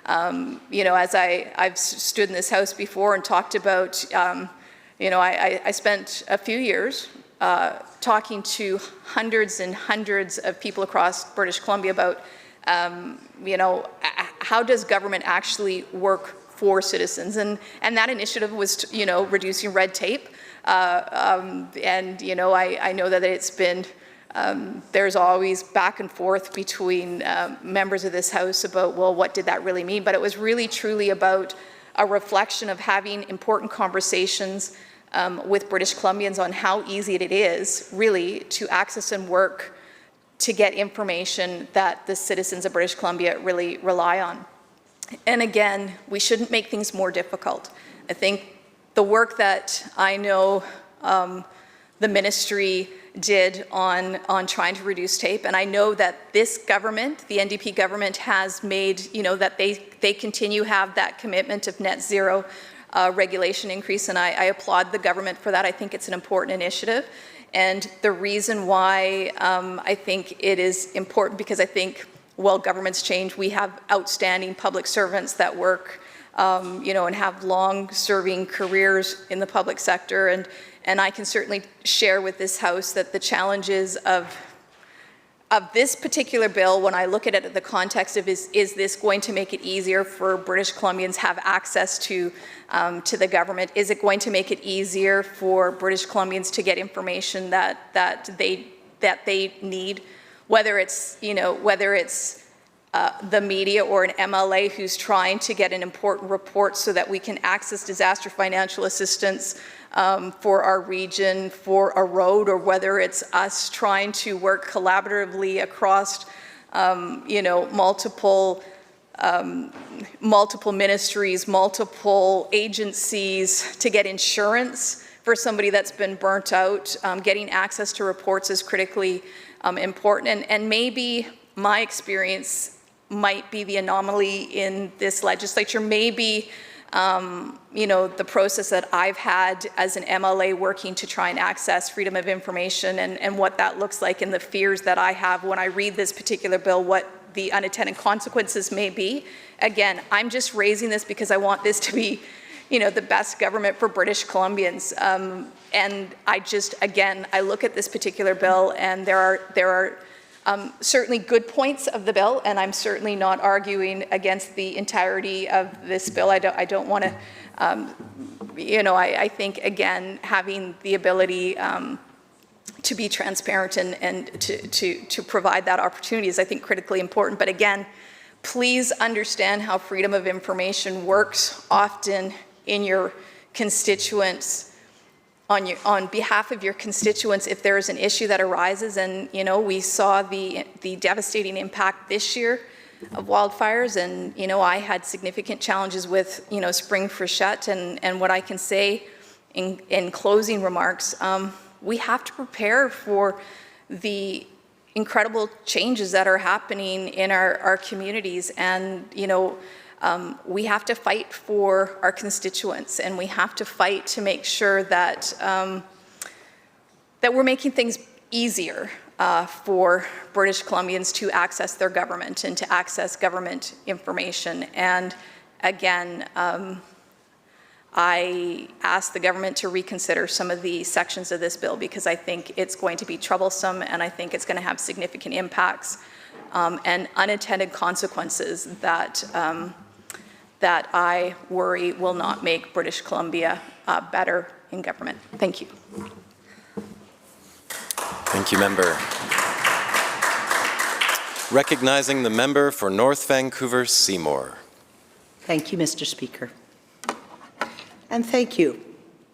As I've stood in this House before and talked about, I spent a few years talking to hundreds and hundreds of people across British Columbia about, how does government actually work for citizens. And that initiative was, you know, reducing red tape. And, you know, I know that it's been, there's always back and forth between members of this House about, well, what did that really mean? But it was really truly about a reflection of having important conversations with British Columbians on how easy it is really to access and work to get information that the citizens of British Columbia really rely on. And again, we shouldn't make things more difficult. I think the work that I know the ministry did on trying to reduce tape, and I know that this government, the NDP government, has made, you know, that they continue have that commitment of net zero regulation increase, and I applaud the government for that. I think it's an important initiative. And the reason why I think it is important, because I think, well, governments change. We have outstanding public servants that work, you know, and have long-serving careers in the public sector. And I can certainly share with this House that the challenges of this particular bill, when I look at it in the context of is this going to make it easier for British Columbians have access to the government? Is it going to make it easier for British Columbians to get information that they need? Whether it's, you know, whether it's the media or an MLA who's trying to get an important report so that we can access disaster financial assistance for our region, for a road, or whether it's us trying to work collaboratively across, you know, multiple ministries, multiple agencies to get insurance for somebody that's been burnt out. Getting access to reports is critically important. And maybe my experience might be the anomaly in this legislature. Maybe you know, the process that I've had as an MLA working to try and access freedom of information and what that looks like, and the fears that I have when I read this particular bill, what the unintended consequences may be. Again, I'm just raising this because I want this to be, you know, the best government for British Columbians. And I just, again, I look at this particular bill, and there are certainly good points of the bill, and I'm certainly not arguing against the entirety of this bill. I don't want to, you know, I think, again, having the ability to be transparent and to provide that opportunity is, I think, critically important. But again, please understand how freedom of information works often in your constituents, on behalf of your constituents, if there is an issue that arises. And, you know, we saw the devastating impact this year of wildfires, and, you know, I had significant challenges with, you know, spring freshet, and what I can say in closing remarks, we have to prepare for the incredible changes that are happening in our communities. And, you know, we have to fight for our constituents, and we have to fight to make sure that that we're making things easier for British Columbians to access their government and to access government information. And again, I ask the government to reconsider some of the sections of this bill, because I think it's going to be troublesome, and I think it's going to have significant impacts and unintended consequences that that I worry will not make British Columbia better in government. Thank you. Thank you, member. Recognizing the member for North Vancouver Seymour. Thank you, Mr. Speaker. And thank you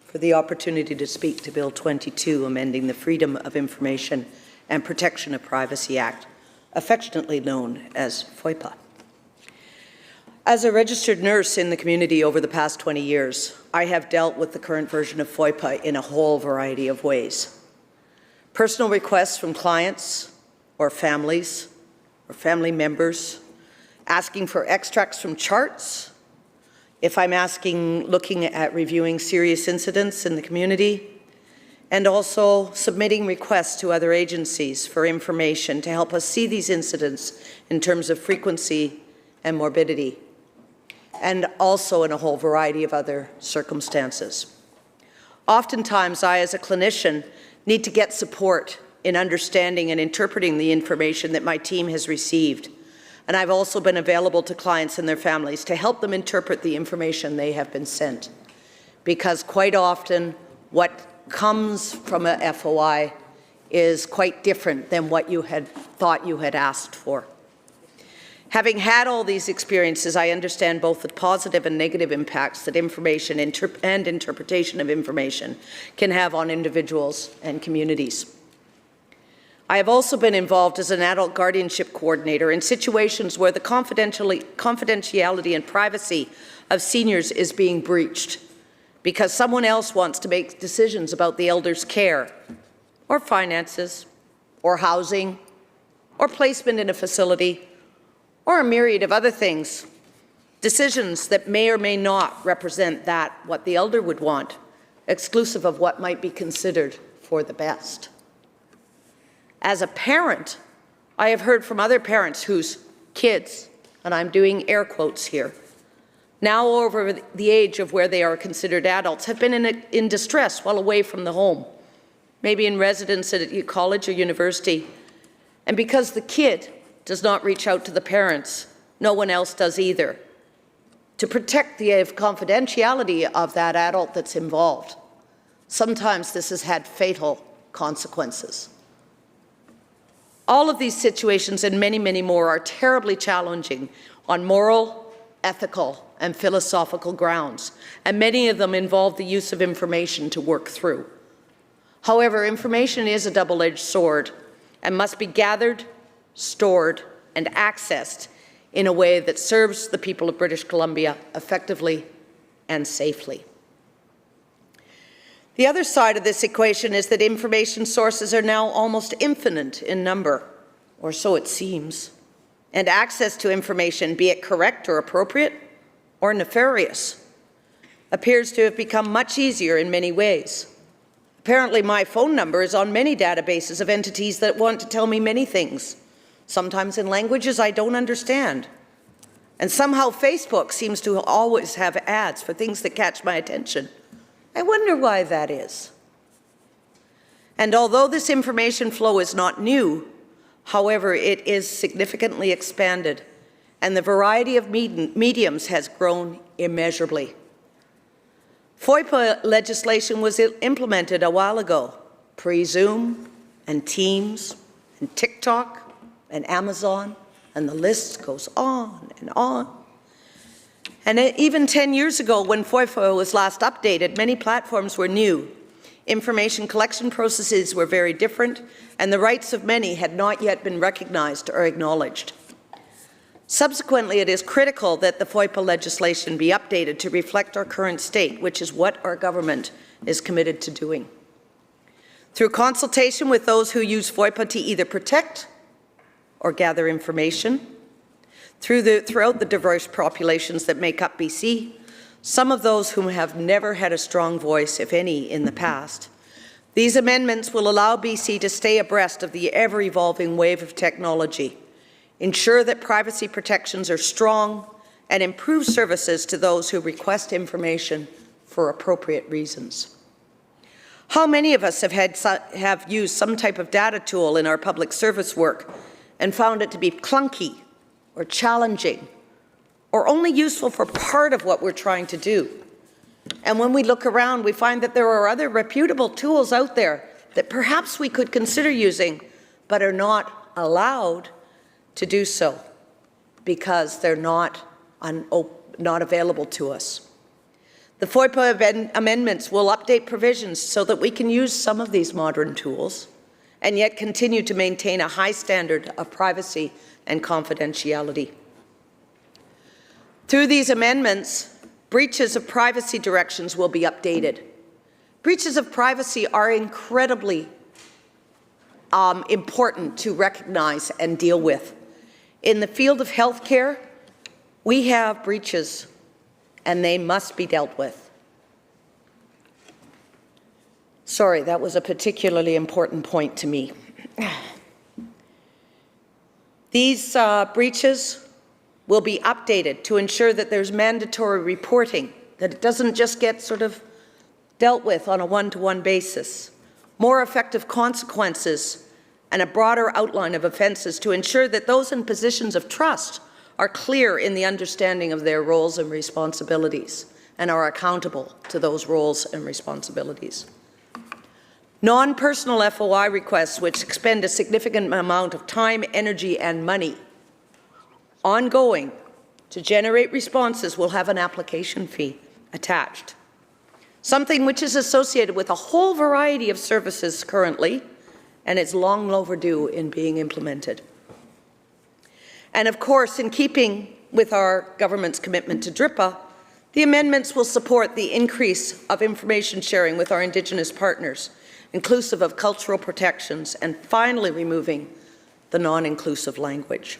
for the opportunity to speak to Bill 22, amending the Freedom of Information and Protection of Privacy Act, affectionately known as FOIPA. As a registered nurse in the community over the past 20 years, I have dealt with the current version of FOIPA in a whole variety of ways. Personal requests from clients or families or family members asking for extracts from charts, if I'm looking at reviewing serious incidents in the community, and also submitting requests to other agencies for information to help us see these incidents in terms of frequency and morbidity, and also in a whole variety of other circumstances. Oftentimes, I, as a clinician, need to get support in understanding and interpreting the information that my team has received and I've also been available to clients and their families to help them interpret the information they have been sent. Because quite often, what comes from a FOI is quite different than what you had thought you had asked for. Having had all these experiences, I understand both the positive and negative impacts that information and interpretation of information can have on individuals and communities. I have also been involved as an adult guardianship coordinator in situations where the confidentiality and privacy of seniors is being breached because someone else wants to make decisions about the elder's care, or finances, or housing, or placement in a facility, or a myriad of other things, decisions that may or may not represent what the elder would want, exclusive of what might be considered for the best. As a parent, I have heard from other parents whose kids, and I'm doing air quotes here, now over the age of where they are considered adults, have been in distress while away from the home, maybe in residence at a college or university, and because the kid does not reach out to the parents, no one else does either, to protect the confidentiality of that adult that's involved. Sometimes this has had fatal consequences. All of these situations and many, many more are terribly challenging on moral, ethical, and philosophical grounds, and many of them involve the use of information to work through. However, information is a double-edged sword and must be gathered, stored, and accessed in a way that serves the people of British Columbia effectively and safely. The other side of this equation is that information sources are now almost infinite in number, or so it seems, and access to information, be it correct or appropriate or nefarious, appears to have become much easier in many ways. Apparently, my phone number is on many databases of entities that want to tell me many things, sometimes in languages I don't understand. And somehow Facebook seems to always have ads for things that catch my attention. I wonder why that is. And although this information flow is not new, however, it is significantly expanded, and the variety of mediums has grown immeasurably. FOIPA legislation was implemented a while ago, pre-Zoom and Teams and TikTok and Amazon, and the list goes on and on. And even 10 years ago, when FOIPA was last updated, many platforms were new. Information collection processes were very different, and the rights of many had not yet been recognized or acknowledged. Subsequently, it is critical that the FOIPA legislation be updated to reflect our current state, which is what our government is committed to doing. Through consultation with those who use FOIPA to either protect or gather information, throughout the diverse populations that make up BC, some of those whom have never had a strong voice, if any, in the past. These amendments will allow BC to stay abreast of the ever-evolving wave of technology, ensure that privacy protections are strong, and improve services to those who request information for appropriate reasons. How many of us have used some type of data tool in our public service work and found it to be clunky or challenging, or only useful for part of what we're trying to do? And when we look around, we find that there are other reputable tools out there that perhaps we could consider using, but are not allowed to do so because they're not available to us. The FOIPA amendments will update provisions so that we can use some of these modern tools and yet continue to maintain a high standard of privacy and confidentiality. Through these amendments, breaches of privacy directions will be updated. Breaches of privacy are incredibly important to recognize and deal with. In the field of healthcare, we have breaches, and they must be dealt with. Sorry, that was a particularly important point to me. These breaches will be updated to ensure that there's mandatory reporting, that it doesn't just get sort of dealt with on a one-to-one basis. More effective consequences and a broader outline of offences to ensure that those in positions of trust are clear in the understanding of their roles and responsibilities and are accountable to those roles and responsibilities. Non-personal FOI requests, which expend a significant amount of time, energy, and money ongoing to generate responses, will have an application fee attached, something which is associated with a whole variety of services currently, and it's long overdue in being implemented. And of course, in keeping with our government's commitment to DRIPA, the amendments will support the increase of information sharing with our Indigenous partners, inclusive of cultural protections, and finally removing the non-inclusive language.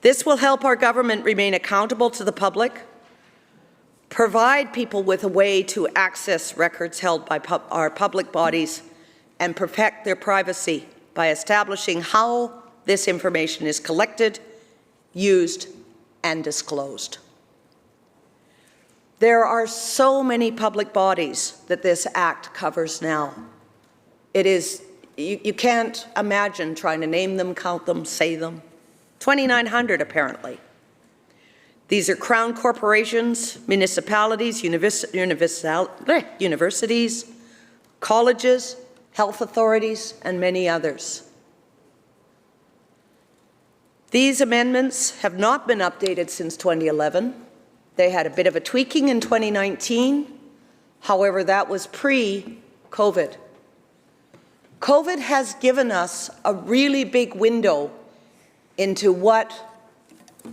This will help our government remain accountable to the public, provide people with a way to access records held by our public bodies, and protect their privacy by establishing how this information is collected, used, and disclosed. There are so many public bodies that this Act covers now. It is, you can't imagine trying to name them, count them, say them. 2,900 apparently. These are Crown corporations, municipalities, universities, colleges, health authorities, and many others. These amendments have not been updated since 2011. They had a bit of a tweaking in 2019. However, that was pre-COVID. COVID has given us a really big window into what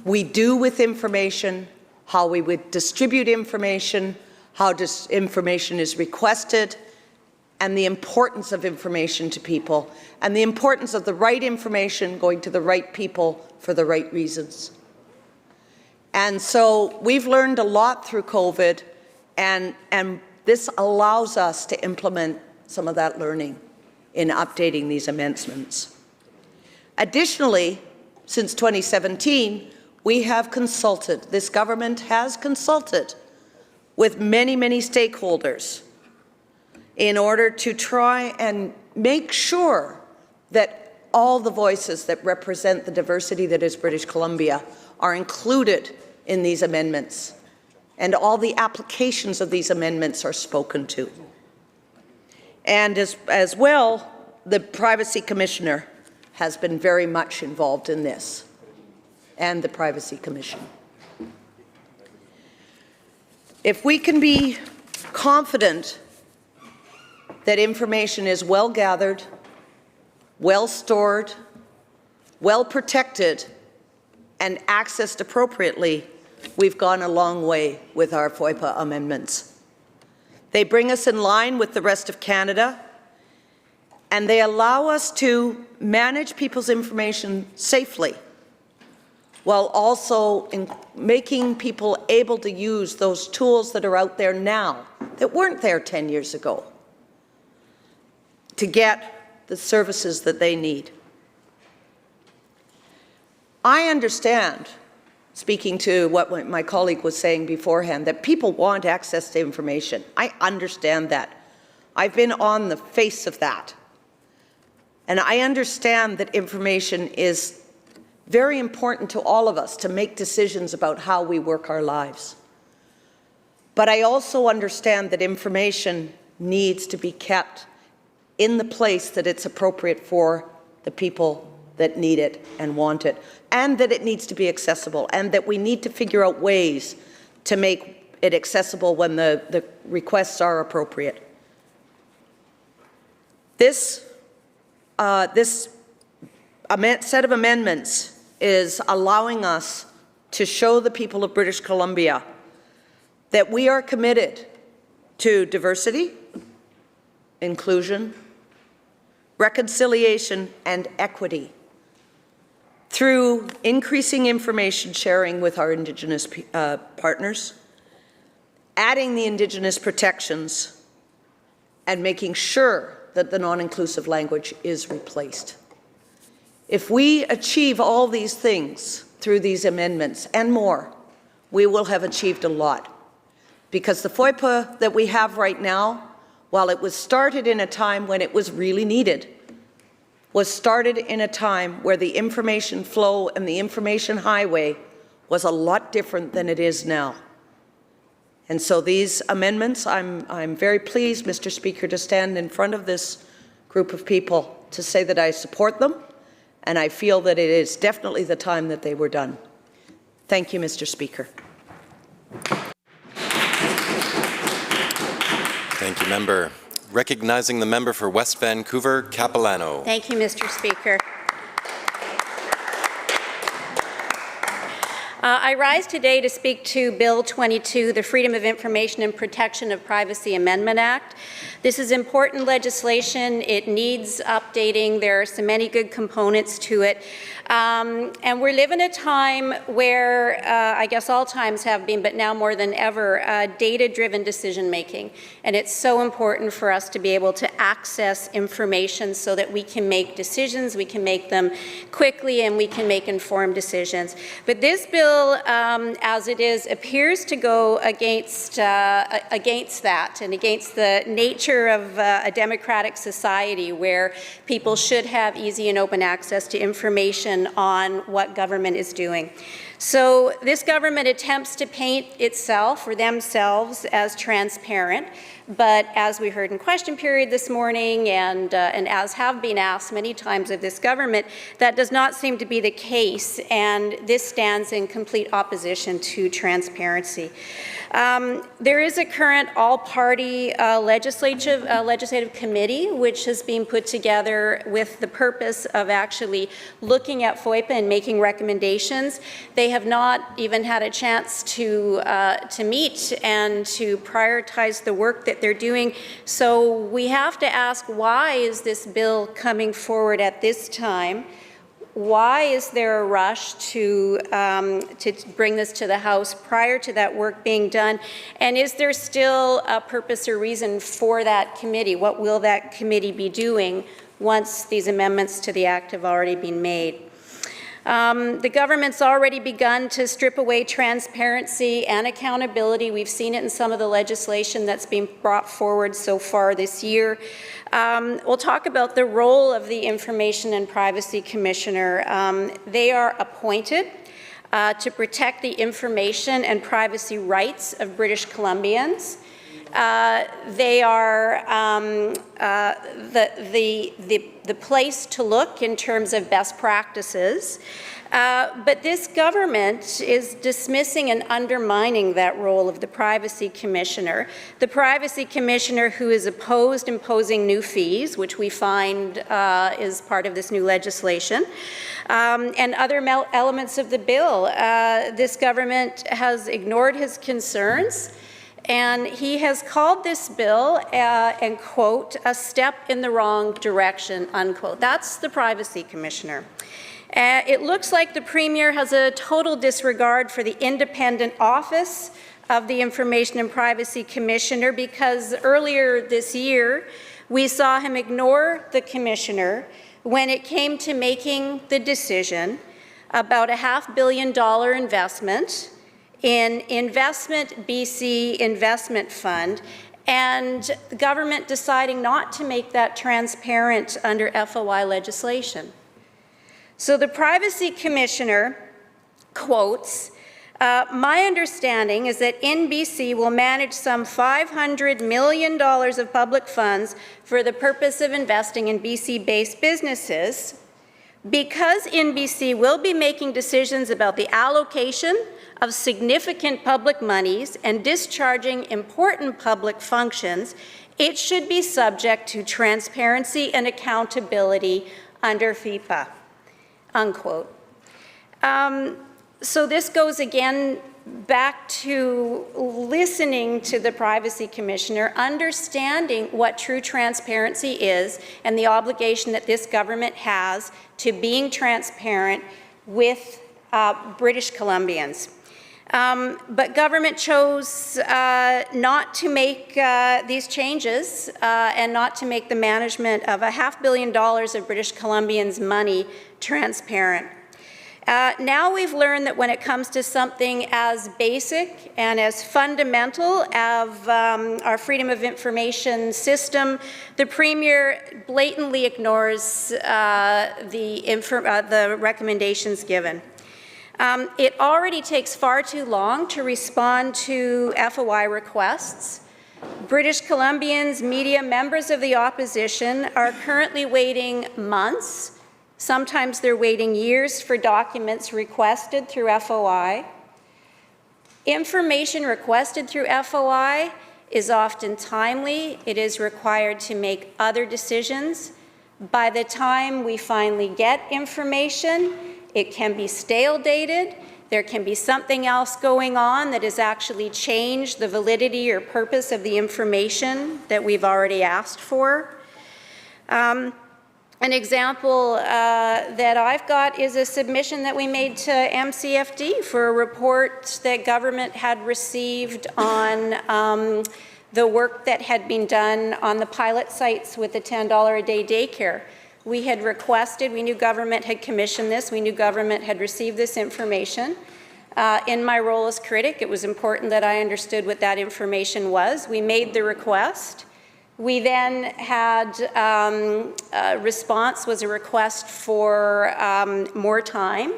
we do with information, how we would distribute information, how information is requested, and the importance of information to people, and the importance of the right information going to the right people for the right reasons. And so we've learned a lot through COVID, and this allows us to implement some of that learning in updating these amendments. Additionally, since 2017, we have consulted, this government has consulted with many, many stakeholders in order to try and make sure that all the voices that represent the diversity that is British Columbia are included in these amendments, and all the applications of these amendments are spoken to. And as well, the Privacy Commissioner has been very much involved in this, and the Privacy Commission. If we can be confident that information is well gathered, well stored, well protected, and accessed appropriately, we've gone a long way with our FOIPA amendments. They bring us in line with the rest of Canada, and they allow us to manage people's information safely, while also making people able to use those tools that are out there now that weren't there 10 years ago to get the services that they need. I understand, speaking to what my colleague was saying beforehand, that people want access to information. I understand that. I've been on the face of that. And I understand that information is very important to all of us to make decisions about how we work our lives. But I also understand that information needs to be kept in the place that it's appropriate for the people that need it and want it, and that it needs to be accessible, and that we need to figure out ways to make it accessible when the requests are appropriate. This set of amendments is allowing us to show the people of British Columbia that we are committed to diversity, inclusion, reconciliation, and equity through increasing information sharing with our Indigenous partners, adding the Indigenous protections, and making sure that the non-inclusive language is replaced. If we achieve all these things through these amendments and more, we will have achieved a lot. Because the FOIPA that we have right now, while it was started in a time when it was really needed, was started in a time where the information flow and the information highway was a lot different than it is now. And so these amendments, I'm very pleased, Mr. Speaker, to stand in front of this group of people to say that I support them, and I feel that it is definitely the time that they were done. Thank you, Mr. Speaker. Thank you, member. Recognizing the member for West Vancouver, Capilano. Thank you, Mr. Speaker. I rise today to speak to Bill 22, the Freedom of Information and Protection of Privacy Amendment Act. This is important legislation. It needs updating. There are so many good components to it. And we live in a time where, I guess all times have been, but now more than ever, data-driven decision-making. And it's so important for us to be able to access information so that we can make decisions, we can make them quickly, and we can make informed decisions. But this bill, as it is, appears to go against that and against the nature of a democratic society where people should have easy and open access to information on what government is doing. So this government attempts to paint itself or themselves as transparent, but as we heard in question period this morning and as have been asked many times of this government, that does not seem to be the case, and this stands in complete opposition to transparency. There is a current all-party legislative committee which has been put together with the purpose of actually looking at FOIPA and making recommendations. They have not even had a chance to meet and to prioritize the work that they're doing. So we have to ask, why is this bill coming forward at this time? Why is there a rush to bring this to the House prior to that work being done? And is there still a purpose or reason for that committee? What will that committee be doing once these amendments to the Act have already been made? The government's already begun to strip away transparency and accountability. We've seen it in some of the legislation that's been brought forward so far this year. We'll talk about the role of the Information and Privacy Commissioner. They are appointed to protect the information and privacy rights of British Columbians. They are the place to look in terms of best practices. But this government is dismissing and undermining that role of the Privacy Commissioner. The Privacy Commissioner who is opposed imposing new fees, which we find is part of this new legislation, and other elements of the bill. This government has ignored his concerns, and he has called this bill, and quote, a step in the wrong direction, unquote. That's the Privacy Commissioner. It looks like the Premier has a total disregard for the independent office of the Information and Privacy Commissioner, because earlier this year we saw him ignore the Commissioner when it came to making the decision about a $500 million investment in Investment BC Investment Fund, and the government deciding not to make that transparent under FOI legislation. So the Privacy Commissioner quotes, my understanding is that NBC will manage some $500 million of public funds for the purpose of investing in BC-based businesses. Because NBC will be making decisions about the allocation of significant public monies and discharging important public functions, it should be subject to transparency and accountability under FIPA, unquote. So this goes again back to listening to the Privacy Commissioner, understanding what true transparency is and the obligation that this government has to being transparent with British Columbians. But government chose not to make these changes and not to make the management of $500 million of British Columbians' money transparent. Now we've learned that when it comes to something as basic and as fundamental as our freedom of information system, the Premier blatantly ignores the recommendations given. It already takes far too long to respond to FOI requests. British Columbians, media, members of the opposition are currently waiting months. Sometimes they're waiting years for documents requested through FOI. Information requested through FOI is often timely. It is required to make other decisions. By the time we finally get information, it can be stale dated. There can be something else going on that has actually changed the validity or purpose of the information that we've already asked for. An example that I've got is a submission that we made to MCFD for a report that government had received on the work that had been done on the pilot sites with the $10 a day daycare. We had requested, we knew government had commissioned this, we knew government had received this information. In my role as critic, it was important that I understood what that information was. We made the request. We then had a response was a request for more time.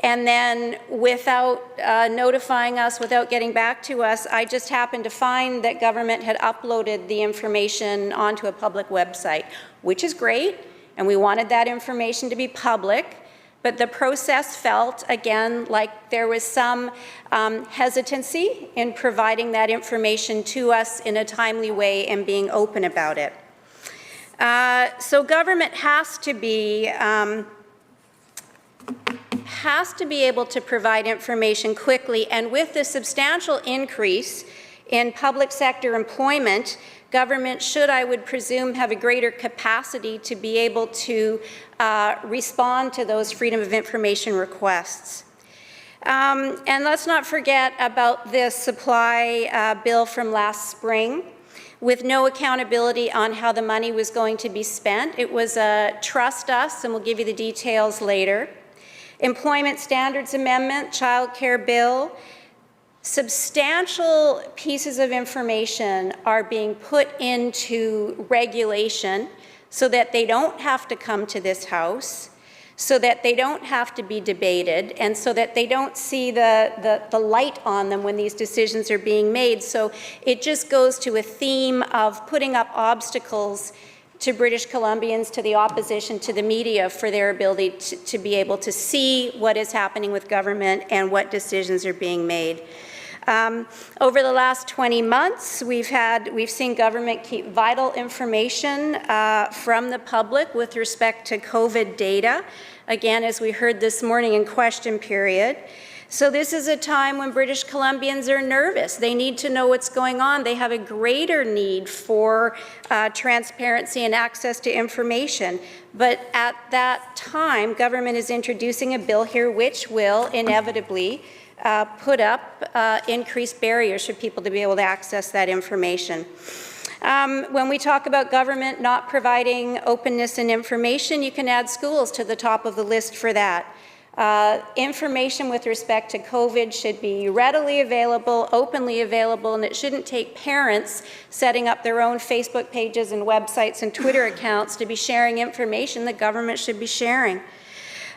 And then without notifying us, without getting back to us, I just happened to find that government had uploaded the information onto a public website, which is great, and we wanted that information to be public. But the process felt, again, like there was some hesitancy in providing that information to us in a timely way and being open about it. So government has to be able to provide information quickly, and with the substantial increase in public sector employment, government should, I would presume, have a greater capacity to be able to respond to those freedom of information requests. And let's not forget about this supply bill from last spring, with no accountability on how the money was going to be spent. It was a trust us, and we'll give you the details later. Employment Standards Amendment, Child Care Bill. Substantial pieces of information are being put into regulation so that they don't have to come to this House, so that they don't have to be debated, and so that they don't see the light on them when these decisions are being made. So it just goes to a theme of putting up obstacles to British Columbians, to the opposition, to the media for their ability to be able to see what is happening with government and what decisions are being made. Over the last 20 months, we've seen government keep vital information from the public with respect to COVID data, again, as we heard this morning in question period. So this is a time when British Columbians are nervous. They need to know what's going on. They have a greater need for transparency and access to information. But at that time, government is introducing a bill here which will inevitably put up increased barriers for people to be able to access that information. When we talk about government not providing openness and information, you can add schools to the top of the list for that. Information with respect to COVID should be readily available, openly available, and it shouldn't take parents setting up their own Facebook pages and websites and Twitter accounts to be sharing information that government should be sharing.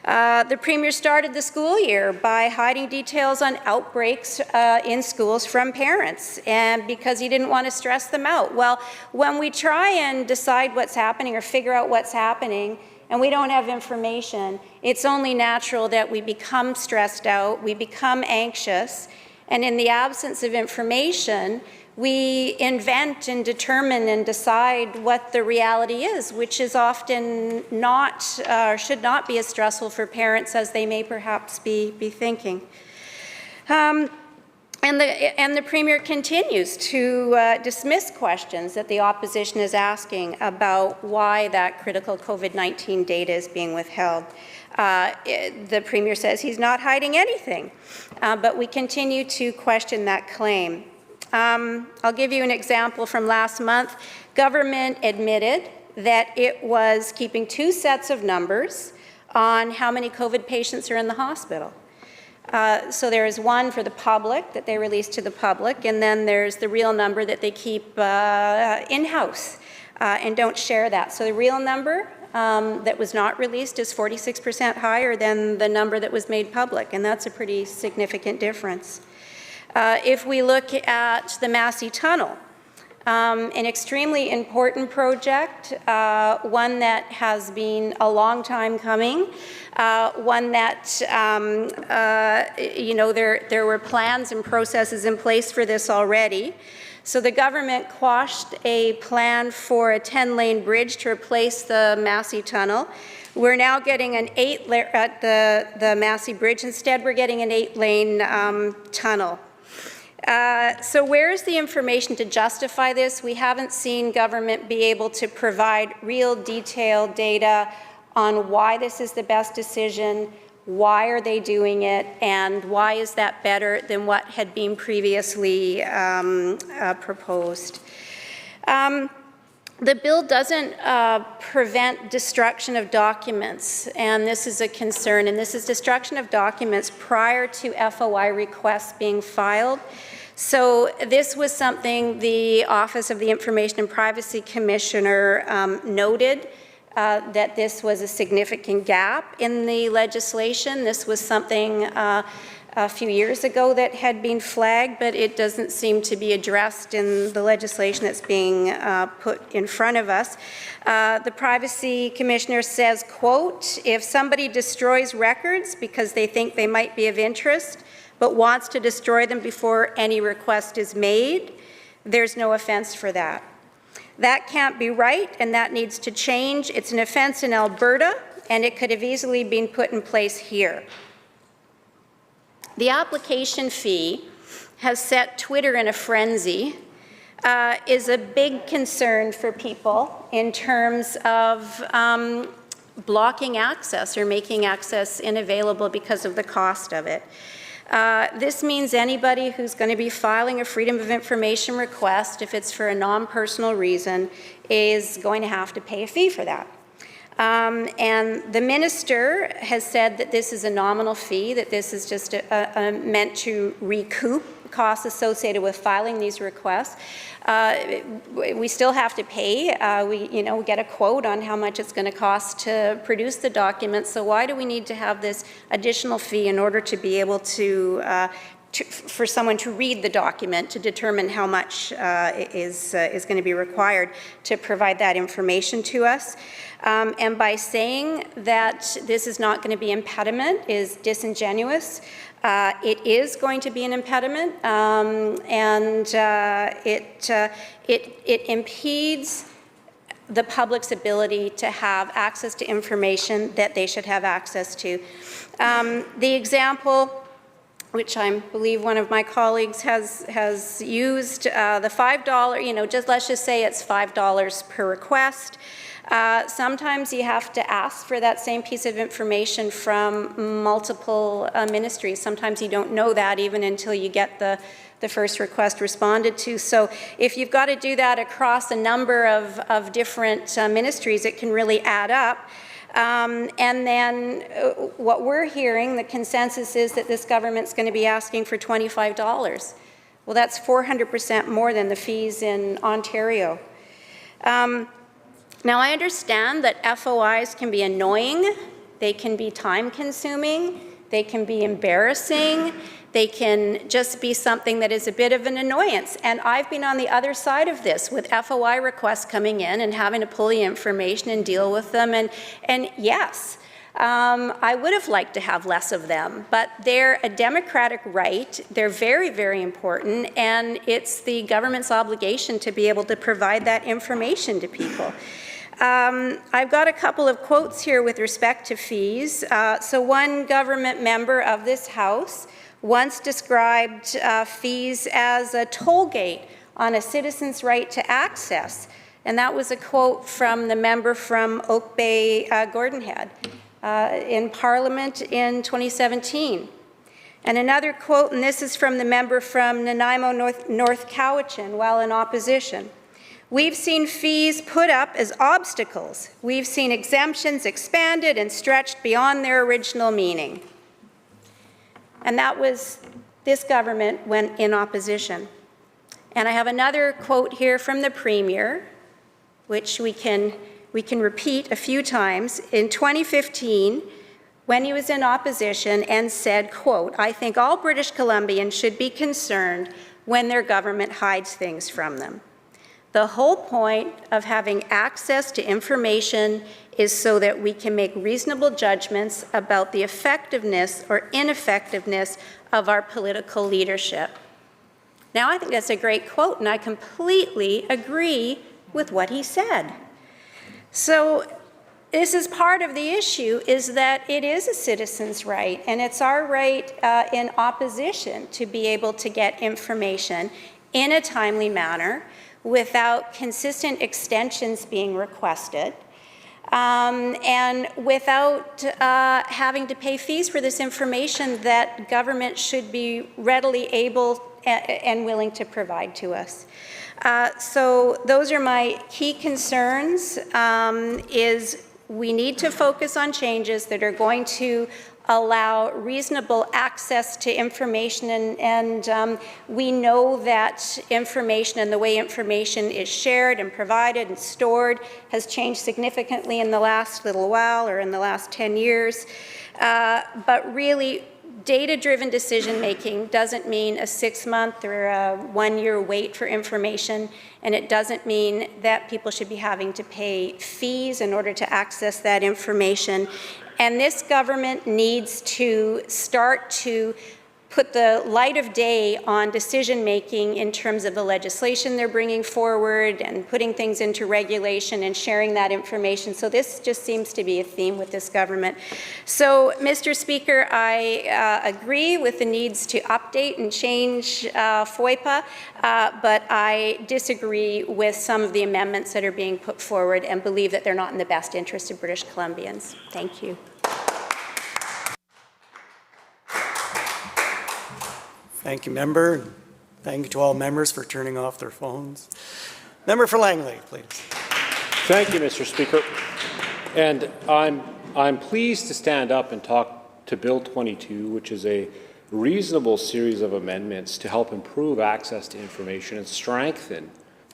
The Premier started the school year by hiding details on outbreaks in schools from parents, and because he didn't want to stress them out. Well, when we try and decide what's happening or figure out what's happening, and we don't have information, it's only natural that we become stressed out, we become anxious, and in the absence of information, we invent and determine and decide what the reality is, which is often not, should not be as stressful for parents as they may perhaps be thinking. And the Premier continues to dismiss questions that the opposition is asking about why that critical COVID-19 data is being withheld. The Premier says he's not hiding anything, but we continue to question that claim. I'll give you an example from last month. Government admitted that it was keeping two sets of numbers on how many COVID patients are in the hospital. So there is one for the public that they release to the public, and then there's the real number that they keep in-house and don't share that. So the real number that was not released is 46% higher than the number that was made public, and that's a pretty significant difference. If we look at the Massey Tunnel, an extremely important project, one that has been a long time coming, one that, there were plans and processes in place for this already. So the government quashed a plan for a 10-lane bridge to replace the Massey Tunnel. We're now getting an 8-lane at the Massey Bridge. Instead, we're getting an 8-lane tunnel. So where is the information to justify this? We haven't seen government be able to provide real detailed data on why this is the best decision, why are they doing it, and why is that better than what had been previously proposed. The bill doesn't prevent destruction of documents, and this is a concern, and this is destruction of documents prior to FOI requests being filed. So this was something the Office of the Information and Privacy Commissioner noted, that this was a significant gap in the legislation. This was something a few years ago that had been flagged, but it doesn't seem to be addressed in the legislation that's being put in front of us. The Privacy Commissioner says, quote, if somebody destroys records because they think they might be of interest, but wants to destroy them before any request is made, there's no offense for that. That can't be right, and that needs to change. It's an offense in Alberta, and it could have easily been put in place here. The application fee has set Twitter in a frenzy, is a big concern for people in terms of blocking access or making access unavailable because of the cost of it. This means anybody who's going to be filing a Freedom of Information request, if it's for a non-personal reason, is going to have to pay a fee for that. And the minister has said that this is a nominal fee, that this is just meant to recoup costs associated with filing these requests. We still have to pay. We get a quote on how much it's going to cost to produce the documents. So why do we need to have this additional fee in order to be able to for someone to read the document to determine how much is going to be required to provide that information to us? And by saying that this is not going to be impediment is disingenuous. It is going to be an impediment, and it impedes the public's ability to have access to information that they should have access to. The example, which I believe one of my colleagues has used, the $5, let's just say it's $5 per request. Sometimes you have to ask for that same piece of information from multiple ministries. Sometimes you don't know that even until you get the first request responded to. So if you've got to do that across a number of different ministries, it can really add up. And then what we're hearing, the consensus is that this government's going to be asking for $25. Well, that's 400% more than the fees in Ontario. Now, I understand that FOIs can be annoying, they can be time-consuming, they can be embarrassing, they can just be something that is a bit of an annoyance. And I've been on the other side of this with FOI requests coming in and having to pull the information and deal with them. And yes, I would have liked to have less of them, but they're a democratic right. They're very, very important, and it's the government's obligation to be able to provide that information to people. I've got a couple of quotes here with respect to fees. So one government member of this House once described fees as a toll gate on a citizen's right to access. And that was a quote from the member from Oak Bay, Gordonhead, in Parliament in 2017. And another quote, and this is from the member from Nanaimo, North Cowichan, while in opposition. We've seen fees put up as obstacles. We've seen exemptions expanded and stretched beyond their original meaning. And that was this government when in opposition. And I have another quote here from the Premier, which we can repeat a few times. In 2015, when he was in opposition and said, quote, "I think all British Columbians should be concerned when their government hides things from them. The whole point of having access to information is so that we can make reasonable judgments about the effectiveness or ineffectiveness of our political leadership." Now, I think that's a great quote, and I completely agree with what he said. So this is part of the issue, is that it is a citizen's right, and it's our right in opposition to be able to get information in a timely manner without consistent extensions being requested, and without having to pay fees for this information that government should be readily able and willing to provide to us. So those are my key concerns, is we need to focus on changes that are going to allow reasonable access to information, and we know that information and the way information is shared and provided and stored has changed significantly in the last little while, or in the last 10 years. But really, data-driven decision-making doesn't mean a 6-month or a 1-year wait for information, and it doesn't mean that people should be having to pay fees in order to access that information. And this government needs to start to put the light of day on decision-making in terms of the legislation they're bringing forward and putting things into regulation and sharing that information. So this just seems to be a theme with this government. So, Mr. Speaker, I agree with the needs to update and change FOIPA, but I disagree with some of the amendments that are being put forward and believe that they're not in the best interest of British Columbians. Thank you. Thank you, member. Thank you to all members for turning off their phones. Member for Langley, please. Thank you, Mr. Speaker. And I'm pleased to stand up and talk to Bill 22, which is a reasonable series of amendments to help improve access to information and strengthen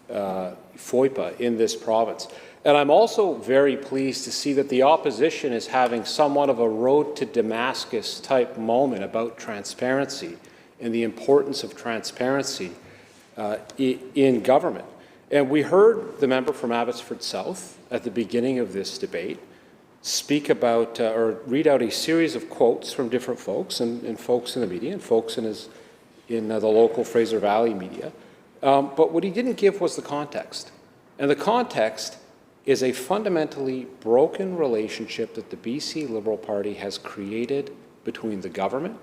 FOIPA in this province. And I'm also very pleased to see that the opposition is having somewhat of a road to Damascus type moment about transparency and the importance of transparency in government. And we heard the member from Abbotsford South at the beginning of this debate speak about or read out a series of quotes from different folks and folks in the media and folks in the local Fraser Valley media. But what he didn't give was the context. And the context is a fundamentally broken relationship that the BC Liberal Party has created between the government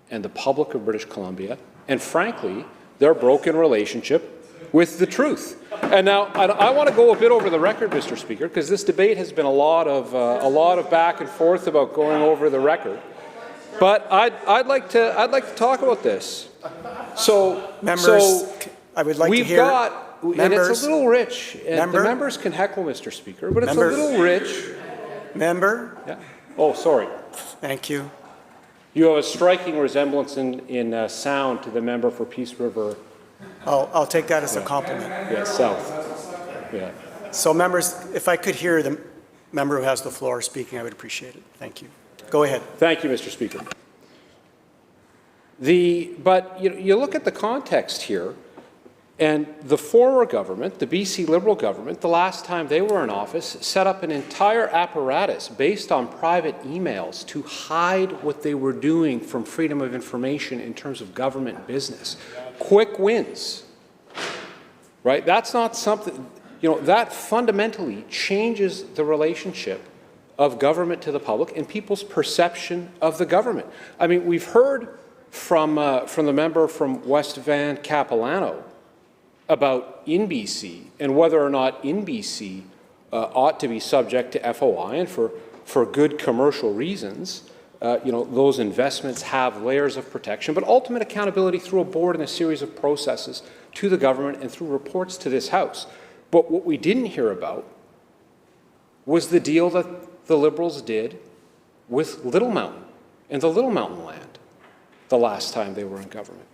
and the public of British Columbia, and frankly, their broken relationship with the truth. And now, I want to go a bit over the record, Mr. Speaker, because this debate has been a lot of back and forth about going over the record. But I'd like to talk about this. So, members, I would like to hear. And it's a little rich. And the members can heckle, Mr. Speaker, but it's a little rich. Member. Yeah. Oh, sorry. Thank you. You have a striking resemblance in sound to the member for Peace River. I'll take that as a compliment. Yeah, south. Yeah. So, members, if I could hear the member who has the floor speaking, I would appreciate it. Thank you. Go ahead. Thank you, Mr. Speaker. But you look at the context here, and the former government, the BC Liberal government, the last time they were in office, set up an entire apparatus based on private emails to hide what they were doing from freedom of information in terms of government business. Quick wins, right? That's not something, that fundamentally changes the relationship of government to the public and people's perception of the government. I mean, we've heard from the member from West Van Capilano about InBC and whether or not InBC ought to be subject to FOI, and for good commercial reasons. Those investments have layers of protection, but ultimate accountability through a board and a series of processes to the government and through reports to this House. But what we didn't hear about was the deal that the Liberals did with Little Mountain and the Little Mountain land the last time they were in government.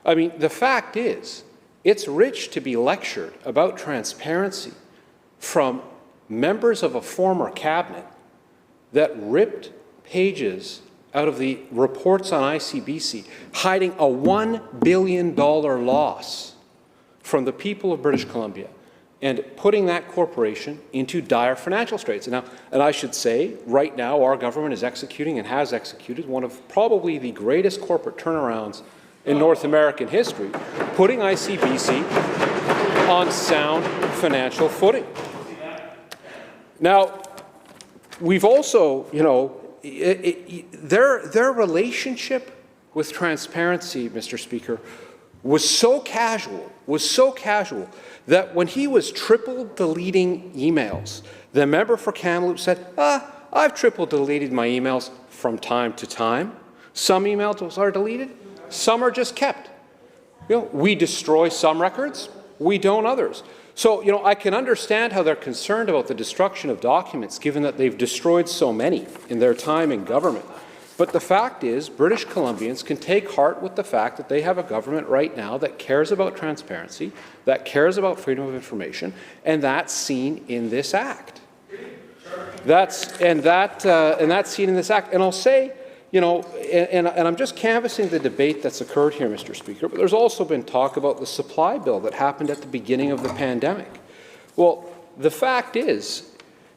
I mean, the fact is, it's rich to be lectured about transparency from members of a former cabinet that ripped pages out of the reports on ICBC, hiding a $1 billion loss from the people of British Columbia and putting that corporation into dire financial straits. And I should say, right now, our government is executing and has executed one of probably the greatest corporate turnarounds in North American history, putting ICBC on sound financial footing. Now, we've also, their relationship with transparency, Mr. Speaker, was so casual that when he was triple deleting emails, the member for Kamloops said, I've triple deleted my emails from time to time. Some emails are deleted, some are just kept. We destroy some records, we don't others. So, I can understand how they're concerned about the destruction of documents, given that they've destroyed so many in their time in government. But the fact is, British Columbians can take heart with the fact that they have a government right now that cares about transparency, that cares about freedom of information, and that's seen in this act. That's seen in this act. And I'll say, and I'm just canvassing the debate that's occurred here, Mr. Speaker, but there's also been talk about the supply bill that happened at the beginning of the pandemic. Well, the fact is,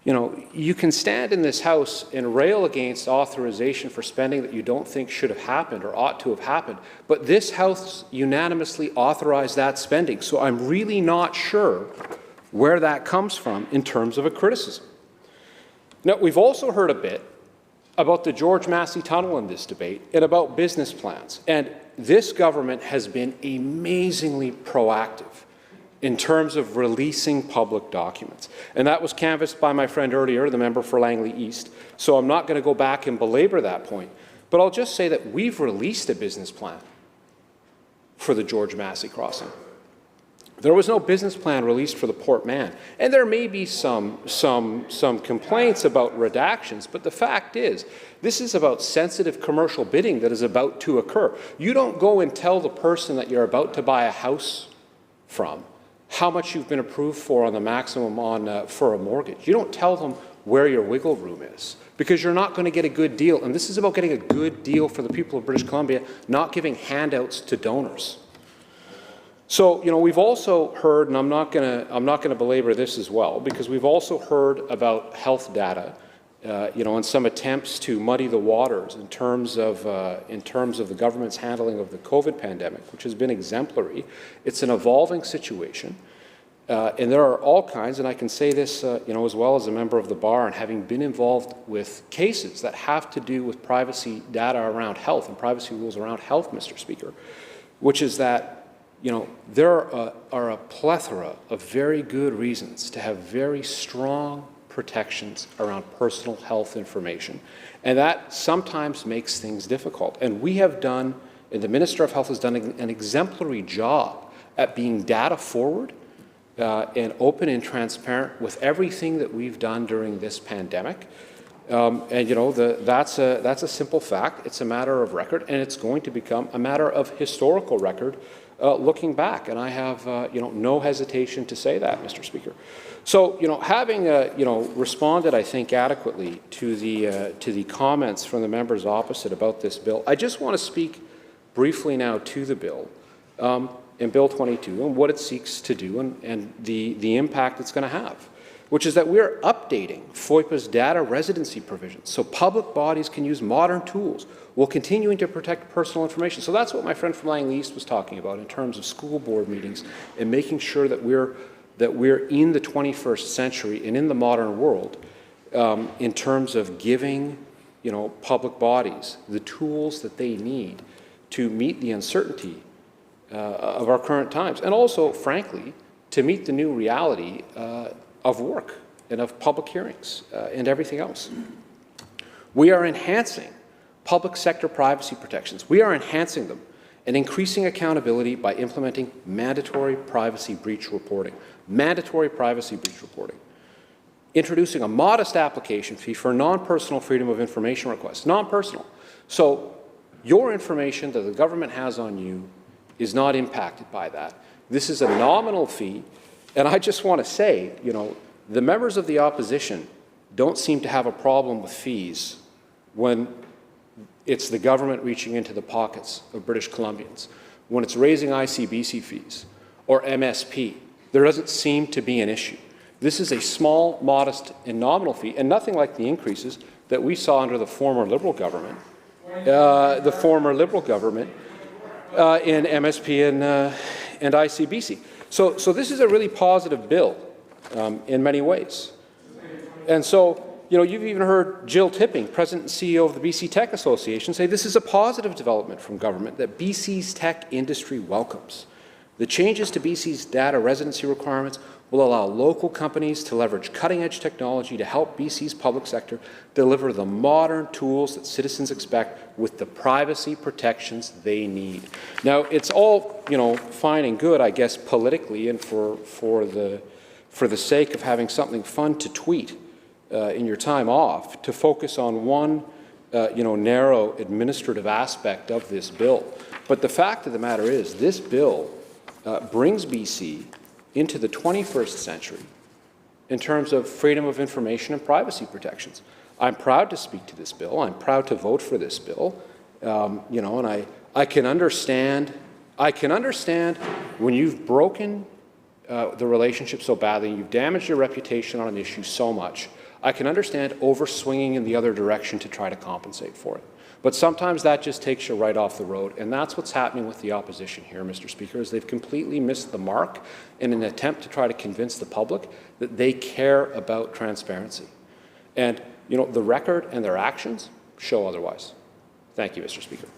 you can stand in this House and rail against authorization for spending that you don't think should have happened or ought to have happened, but this House unanimously authorized that spending. So I'm really not sure where that comes from in terms of a criticism. Now, we've also heard a bit about the George Massey Tunnel in this debate and about business plans. And this government has been amazingly proactive in terms of releasing public documents. And that was canvassed by my friend earlier, the member for Langley East. So I'm not going to go back and belabor that point. But I'll just say that we've released a business plan for the George Massey crossing. There was no business plan released for the Port Mann. And there may be some complaints about redactions, but the fact is, this is about sensitive commercial bidding that is about to occur. You don't go and tell the person that you're about to buy a house from how much you've been approved for on the maximum for a mortgage. You don't tell them where your wiggle room is, because you're not going to get a good deal. And this is about getting a good deal for the people of British Columbia, not giving handouts to donors. So, we've also heard, and I'm not going to belabor this as well, because we've also heard about health data, and some attempts to muddy the waters in terms of the government's handling of the COVID pandemic, which has been exemplary. It's an evolving situation, and there are all kinds, and I can say this, as well as a member of the bar, and having been involved with cases that have to do with privacy data around health and privacy rules around health, Mr. Speaker, which is that there are a plethora of very good reasons to have very strong protections around personal health information. And that sometimes makes things difficult. And we have done, and the Minister of Health has done an exemplary job at being data forward and open and transparent with everything that we've done during this pandemic. That's a simple fact. It's a matter of record, and it's going to become a matter of historical record looking back, and I have no hesitation to say that, Mr. Speaker. So, having responded, I think, adequately to the comments from the members opposite about this bill, I just want to speak briefly now to the bill, in Bill 22, and what it seeks to do, and the impact it's going to have, which is that we're updating FOIPA's data residency provisions so public bodies can use modern tools while continuing to protect personal information. So that's what my friend from Langley East was talking about in terms of school board meetings and making sure that we're in the 21st century and in the modern world in terms of giving public bodies the tools that they need to meet the uncertainty of our current times, and also, frankly, to meet the new reality of work and of public hearings and everything else. We are enhancing public sector privacy protections. We are enhancing them. and increasing accountability by implementing mandatory privacy breach reporting. Mandatory privacy breach reporting. Introducing a modest application fee for non-personal freedom of information requests. Non-personal. So your information that the government has on you is not impacted by that. This is a nominal fee, and I just want to say, you know, the members of the opposition don't seem to have a problem with fees when it's the government reaching into the pockets of British Columbians. When it's raising ICBC fees or MSP, there doesn't seem to be an issue. This is a small, modest, and nominal fee, and nothing like the increases that we saw under the former Liberal government, in MSP and ICBC. So this is a really positive bill in many ways. And so, you know, you've even heard Jill Tipping, President and CEO of the BC Tech Association, say this is a positive development from government that BC's tech industry welcomes. The changes to BC's data residency requirements will allow local companies to leverage cutting-edge technology to help BC's public sector deliver the modern tools that citizens expect with the privacy protections they need. Now, it's all, you know, fine and good, I guess, politically, and for the sake of having something fun to tweet in your time off, to focus on one, you know, narrow administrative aspect of this bill. But the fact of the matter is, this bill brings BC into the 21st century in terms of freedom of information and privacy protections. I'm proud to speak to this bill. I'm proud to vote for this bill. You know, and I can understand when you've broken the relationship so badly, and you've damaged your reputation on an issue so much. I can understand overswinging in the other direction to try to compensate for it. But sometimes that just takes you right off the road, and that's what's happening with the opposition here, Mr. Speaker, is they've completely missed the mark in an attempt to try to convince the public that they care about transparency. And, you know, the record and their actions show otherwise. Thank you, Mr. Speaker.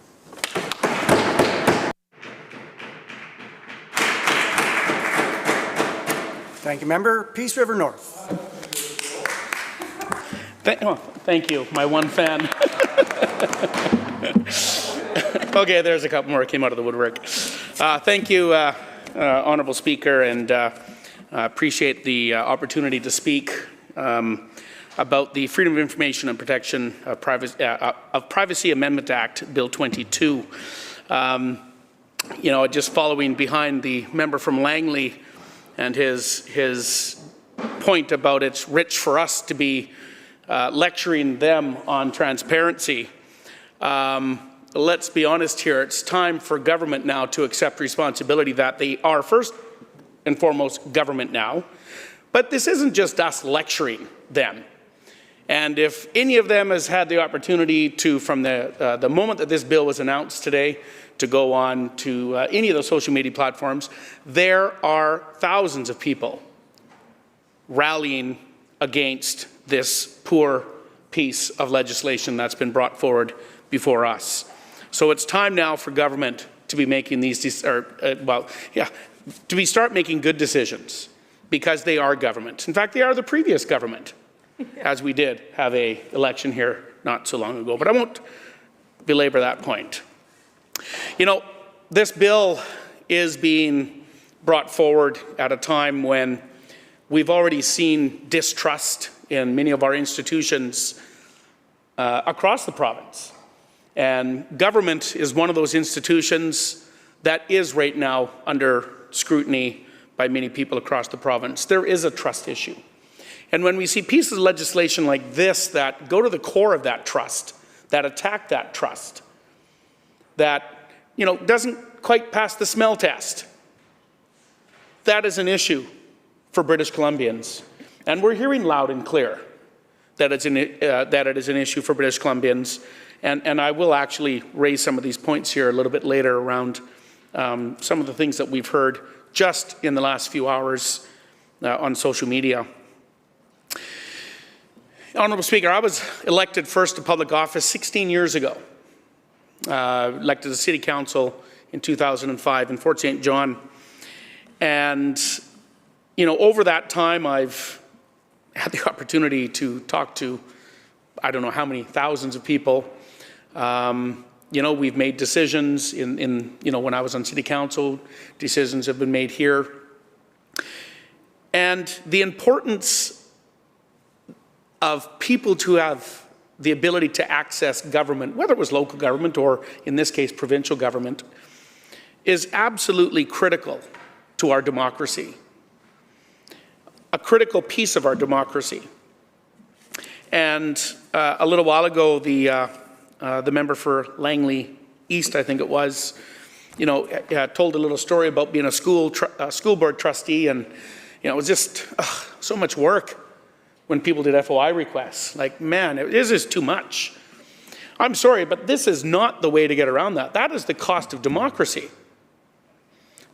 Thank you, member. Peace River North. Thank you, my one fan. Okay, there's a couple more that came out of the woodwork. Thank you, Honourable Speaker, and appreciate the opportunity to speak about the Freedom of Information and Protection of Privacy Amendment Act, Bill 22. You know, just following behind the member from Langley and his point about it's rich for us to be lecturing them on transparency. Let's be honest here, it's time for government now to accept responsibility that they are first and foremost government now, but this isn't just us lecturing them. And if any of them has had the opportunity to, from the moment that this bill was announced today, to go on to any of the social media platforms, there are thousands of people rallying against this poor piece of legislation that's been brought forward before us. So it's time now for government to be making these, to start making good decisions, because they are government. In fact, they are the previous government, as we did have an election here not so long ago. But I won't belabor that point. You know, this bill is being brought forward at a time when we've already seen distrust in many of our institutions across the province. And government is one of those institutions that is right now under scrutiny by many people across the province. There is a trust issue. And when we see pieces of legislation like this that go to the core of that trust, that attack that trust, that, you know, doesn't quite pass the smell test, that is an issue for British Columbians. And we're hearing loud and clear that it is an issue for British Columbians. And I will actually raise some of these points here a little bit later around some of the things that we've heard just in the last few hours on social media. Honourable Speaker, I was elected first to public office 16 years ago. Elected to the City Council in 2005 in Fort St. John. And, you know, over that time, I've had the opportunity to talk to, I don't know how many thousands of people, You know, we've made decisions in, you know, when I was on city council, decisions have been made here. And the importance of people to have the ability to access government, whether it was local government or in this case provincial government, is absolutely critical to our democracy. A critical piece of our democracy. And a little while ago, the member for Langley East, I think it was, you know, told a little story about being a school board trustee, and you know, it was just so much work when people did FOI requests. Like, man, this is too much. I'm sorry, but this is not the way to get around that. That is the cost of democracy.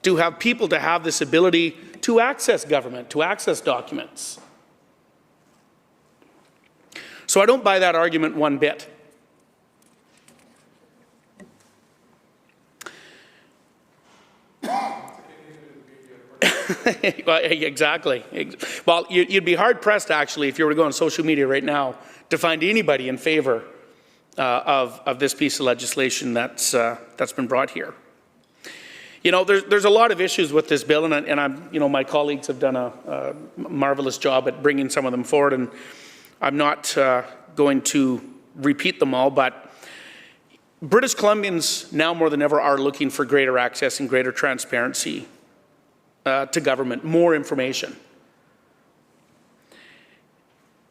To have people to have this ability to access government, to access documents. So I don't buy that argument one bit. Exactly. Well, you'd be hard-pressed, actually, if you were to go on social media right now, to find anybody in favor of this piece of legislation that's been brought here. You know, there's a lot of issues with this bill, and I'm, you know, my colleagues have done a marvelous job at bringing some of them forward, and I'm not going to repeat them all, but British Columbians now more than ever are looking for greater access and greater transparency to government, more information.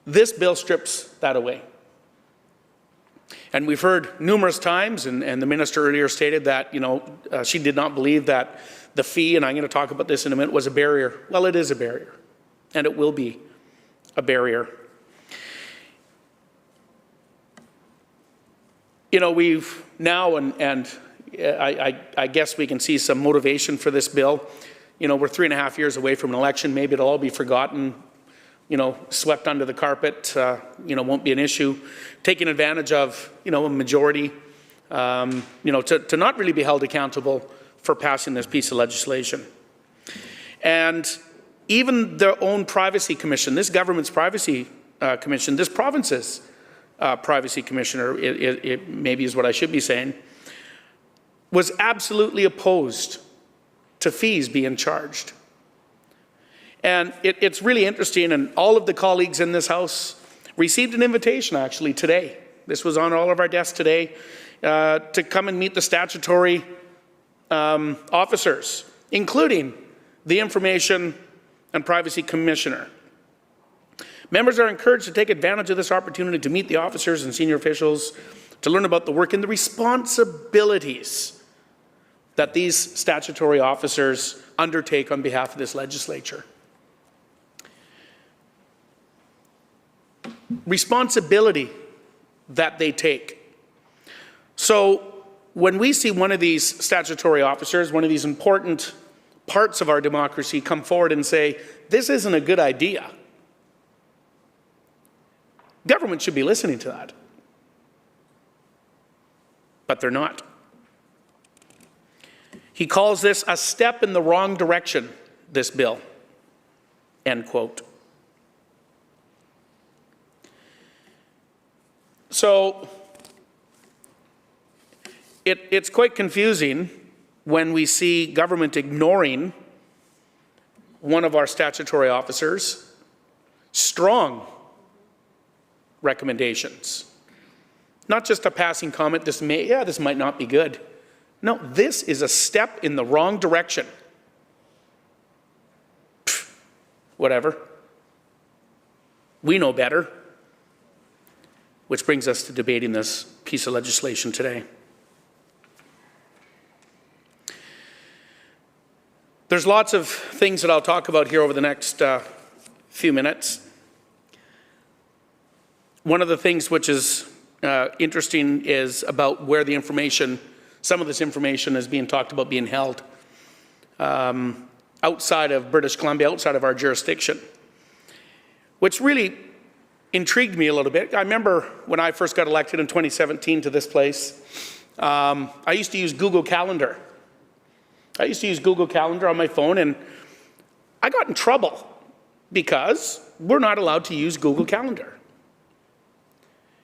This bill strips that away. And we've heard numerous times, and the minister earlier stated that, you know, she did not believe that the fee, and I'm going to talk about this in a minute, was a barrier. Well, it is a barrier, and it will be a barrier. You know, we've now, and I guess we can see some motivation for this bill. You know, we're 3.5 years away from an election. Maybe it'll all be forgotten, you know, swept under the carpet, you know, won't be an issue. Taking advantage of, you know, a majority, you know, to not really be held accountable for passing this piece of legislation. And even their own privacy commission, this government's privacy commission, this province's privacy commissioner, it maybe is what I should be saying, was absolutely opposed to fees being charged. And it's really interesting, and all of the colleagues in this House received an invitation actually today. This was on all of our desks today, to come and meet the statutory officers, including the Information and Privacy Commissioner. Members are encouraged to take advantage of this opportunity to meet the officers and senior officials, to learn about the work and the responsibilities that these statutory officers undertake on behalf of this legislature. Responsibility that they take. So when we see one of these statutory officers, one of these important parts of our democracy, come forward and say, this isn't a good idea, government should be listening to that. But they're not. He calls this a step in the wrong direction, this bill, end quote. So it's quite confusing when we see government ignoring one of our statutory officers' strong recommendations. Not just a passing comment, this might not be good. No, this is a step in the wrong direction. Pfft, whatever. We know better. Which brings us to debating this piece of legislation today. There's lots of things that I'll talk about here over the next few minutes. One of the things which is interesting is about where the information, some of this information is being talked about being held outside of British Columbia, outside of our jurisdiction, which really intrigued me a little bit. I remember when I first got elected in 2017 to this place, I used to use Google Calendar. I used to use Google Calendar on my phone, and I got in trouble because we're not allowed to use Google Calendar.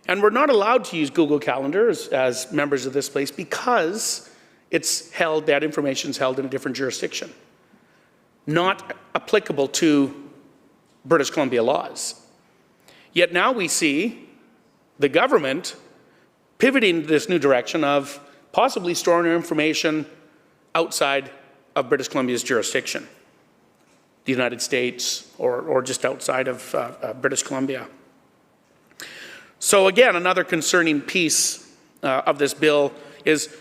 And we're not allowed to use Google Calendar as members of this place because that information's held in a different jurisdiction, not applicable to British Columbia laws. Yet now we see the government pivoting this new direction of possibly storing our information outside of British Columbia's jurisdiction, the United States or just outside of British Columbia. So again, another concerning piece of this bill is,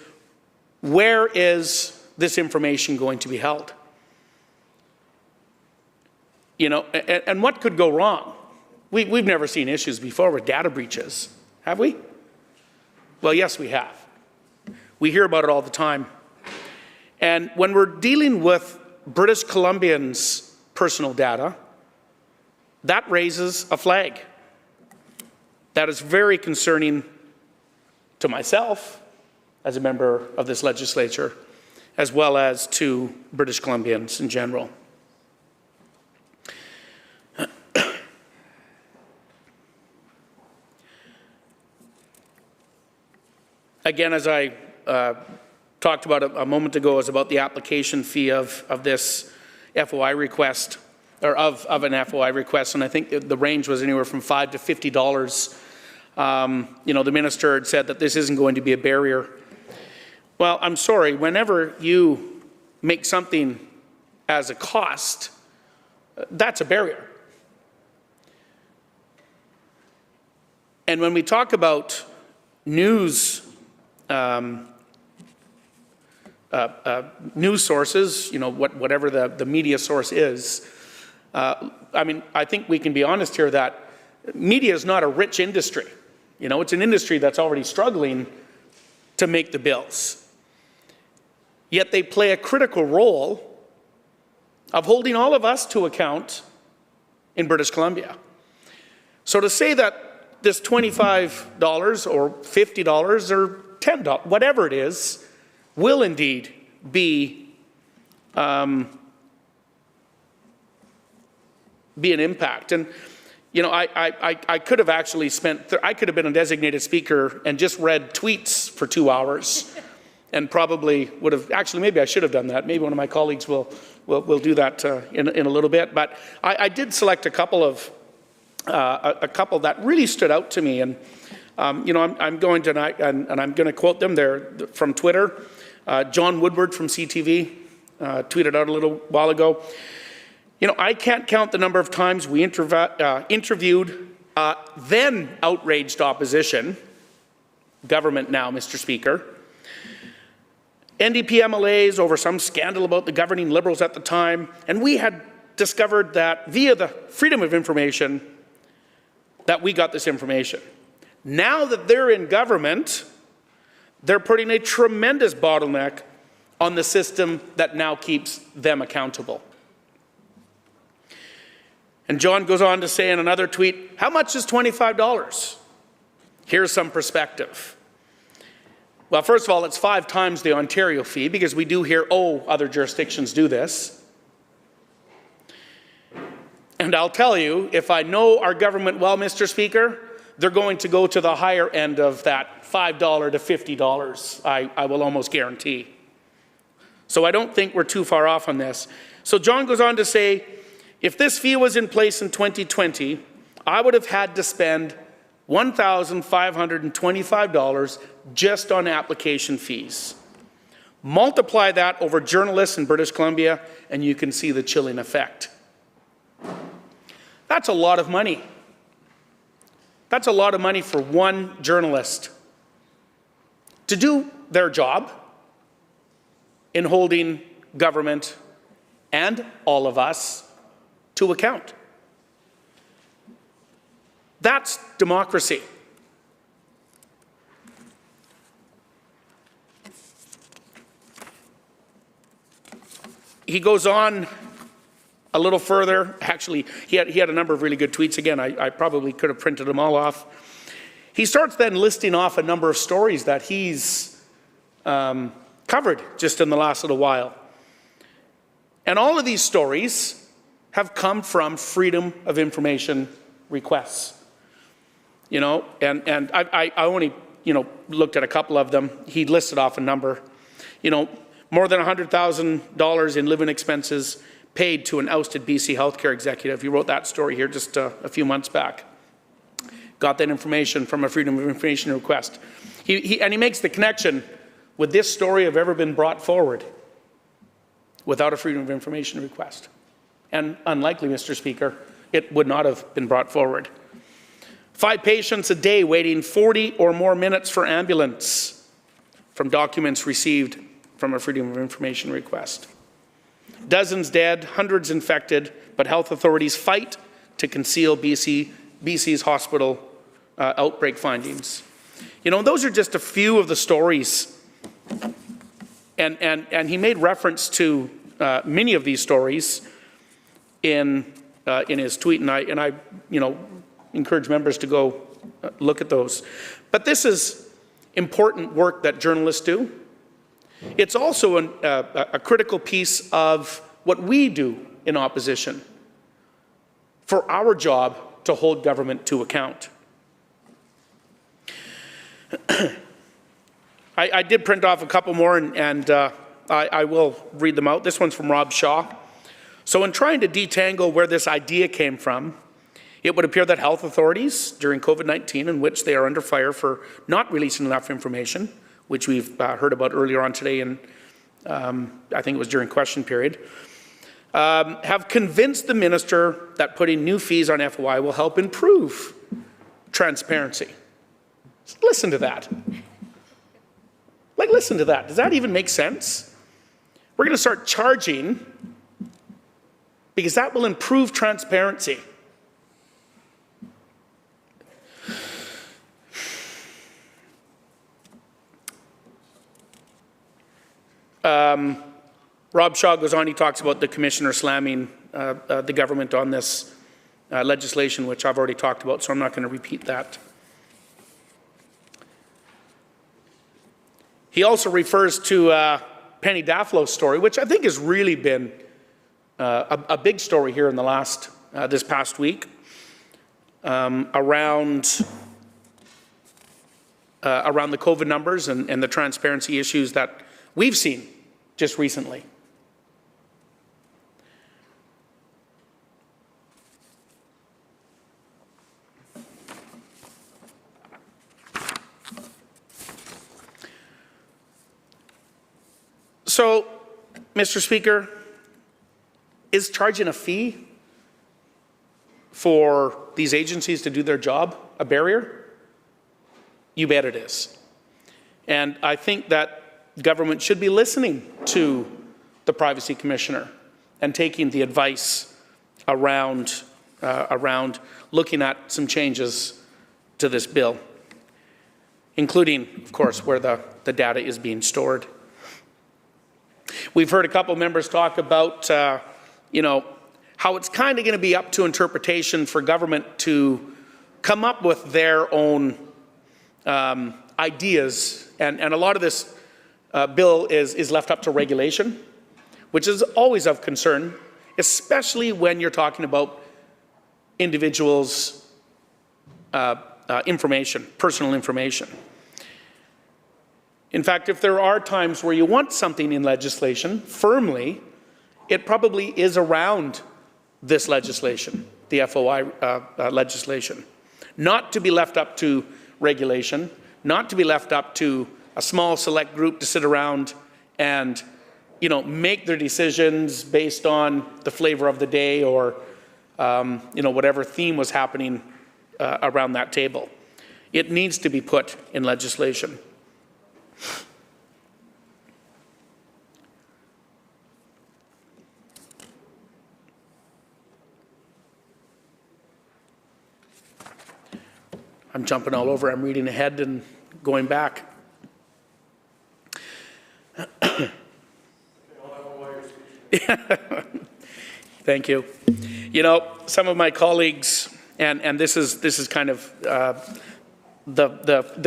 where is this information going to be held? You know, and what could go wrong? We've never seen issues before with data breaches, have we? Well, yes, we have. We hear about it all the time. And when we're dealing with British Columbians' personal data, that raises a flag. That is very concerning to myself as a member of this legislature, as well as to British Columbians in general. Again, as I talked about a moment ago, is about the application fee of this FOI request, or of an FOI request, and I think the range was anywhere from $5 to $50. You know, the minister had said that this isn't going to be a barrier. Well, I'm sorry, whenever you make something as a cost, that's a barrier. And when we talk about news news sources, you know, whatever the media source is, I mean, I think we can be honest here that media is not a rich industry. You know, it's an industry that's already struggling to make the bills. Yet they play a critical role of holding all of us to account in British Columbia. So to say that this $25 or $50 or $10, whatever it is, will indeed be an impact. And you know, I could have actually I could have been a designated speaker and just read tweets for 2 hours, and probably would have, actually maybe I should have done that. Maybe one of my colleagues will do that in a little bit. But I did select a couple that really stood out to me, and you know, I'm going to quote them. They're from Twitter. John Woodward from CTV tweeted out a little while ago. You know, I can't count the number of times we interviewed then outraged opposition, government now, Mr. Speaker, NDP MLAs over some scandal about the governing Liberals at the time, and we had discovered that via the Freedom of Information that we got this information. Now that they're in government, they're putting a tremendous bottleneck on the system that now keeps them accountable. And John goes on to say in another tweet, how much is $25? Here's some perspective. Well, first of all, it's 5 times the Ontario fee, because we do hear, oh, other jurisdictions do this. And I'll tell you, if I know our government well, Mr. Speaker, they're going to go to the higher end of that $5 to $50, I will almost guarantee. So I don't think we're too far off on this. So John goes on to say, if this fee was in place in 2020, I would have had to spend $1,525 just on application fees. Multiply that over journalists in British Columbia, and you can see the chilling effect. That's a lot of money. That's a lot of money for one journalist to do their job in holding government and all of us to account. That's democracy. He goes on a little further. Actually, he had a number of really good tweets. Again, I probably could have printed them all off. He starts then listing off a number of stories that he's covered just in the last little while. And all of these stories have come from Freedom of Information requests. you know, and I only, you know, looked at a couple of them. He listed off a number, you know, more than $100,000 in living expenses paid to an ousted BC healthcare executive. He wrote that story here just a few months back. Got that information from a Freedom of Information request. And he makes the connection, would this story have ever been brought forward without a Freedom of Information request? And unlikely, Mr. Speaker, it would not have been brought forward. 5 patients a day waiting 40 or more minutes for ambulance from documents received from a Freedom of Information request. Dozens dead, hundreds infected, but health authorities fight to conceal BC's hospital outbreak findings. You know, those are just a few of the stories. And he made reference to many of these stories in his tweet, and I you know, encourage members to go look at those. But this is important work that journalists do. It's also a critical piece of what we do in opposition for our job to hold government to account. I did print off a couple more, and I will read them out. This one's from Rob Shaw. So in trying to detangle where this idea came from, it would appear that health authorities during COVID-19, in which they are under fire for not releasing enough information, which we've heard about earlier on today, and I think it was during question period, have convinced the minister that putting new fees on FOI will help improve transparency. Listen to that. Like, listen to that. Does that even make sense? We're going to start charging because that will improve transparency. Rob Shaw goes on, he talks about the commissioner slamming the government on this legislation, which I've already talked about, so I'm not going to repeat that. He also refers to Penny Dafflow's story, which I think has really been a big story here in the last, this past week, around the COVID numbers and the transparency issues that we've seen just recently. So, Mr. Speaker, is charging a fee for these agencies to do their job a barrier? You bet it is. And I think that government should be listening to the Privacy Commissioner and taking the advice around looking at some changes to this bill, including, of course, where the data is being stored. We've heard a couple members talk about, you know, how it's kind of going to be up to interpretation for government to come up with their own ideas, and a lot of this bill is left up to regulation, which is always of concern, especially when you're talking about individuals' information, personal information. In fact, if there are times where you want something in legislation firmly, it probably is around this legislation, the FOI legislation. Not to be left up to regulation, not to be left up to a small select group to sit around and, you know, make their decisions based on the flavor of the day or, you know, whatever theme was happening around that table. It needs to be put in legislation. I'm jumping all over. I'm reading ahead and going back. Thank you. You know, some of my colleagues, and this is kind of the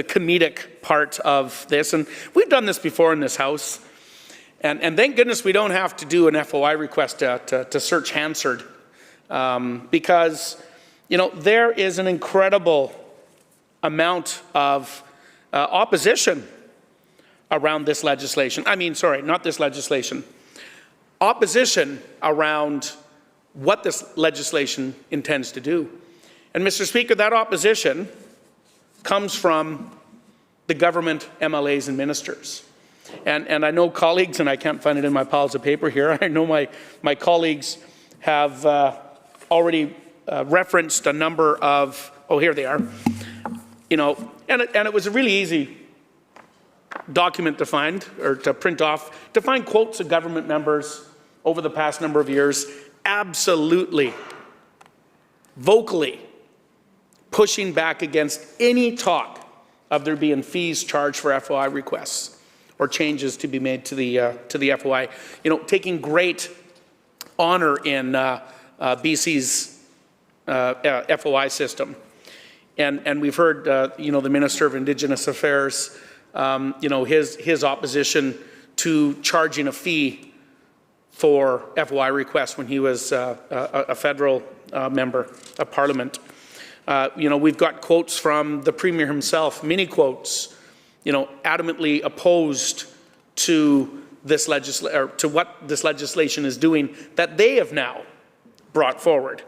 comedic part of this, and we've done this before in this House, and thank goodness we don't have to do an FOI request to search Hansard, because, you know, there is an incredible amount of opposition around this legislation. I mean, sorry, not this legislation. Opposition around what this legislation intends to do. And Mr. Speaker, that opposition comes from the government MLAs and ministers. And I know colleagues, and I can't find it in my piles of paper here, I know my colleagues have already referenced a number of, oh, here they are. You know, and it was a really easy document to find, or to print off, to find quotes of government members over the past number of years, absolutely, vocally pushing back against any talk of there being fees charged for FOI requests or changes to be made to the FOI. You know, taking great honor in BC's FOI system. And we've heard, you know, the Minister of Indigenous Affairs, you know, his opposition to charging a fee for FOI requests when he was a federal member of Parliament. You know, we've got quotes from the Premier himself, many quotes, you know, adamantly opposed to this to what this legislation is doing that they have now brought forward.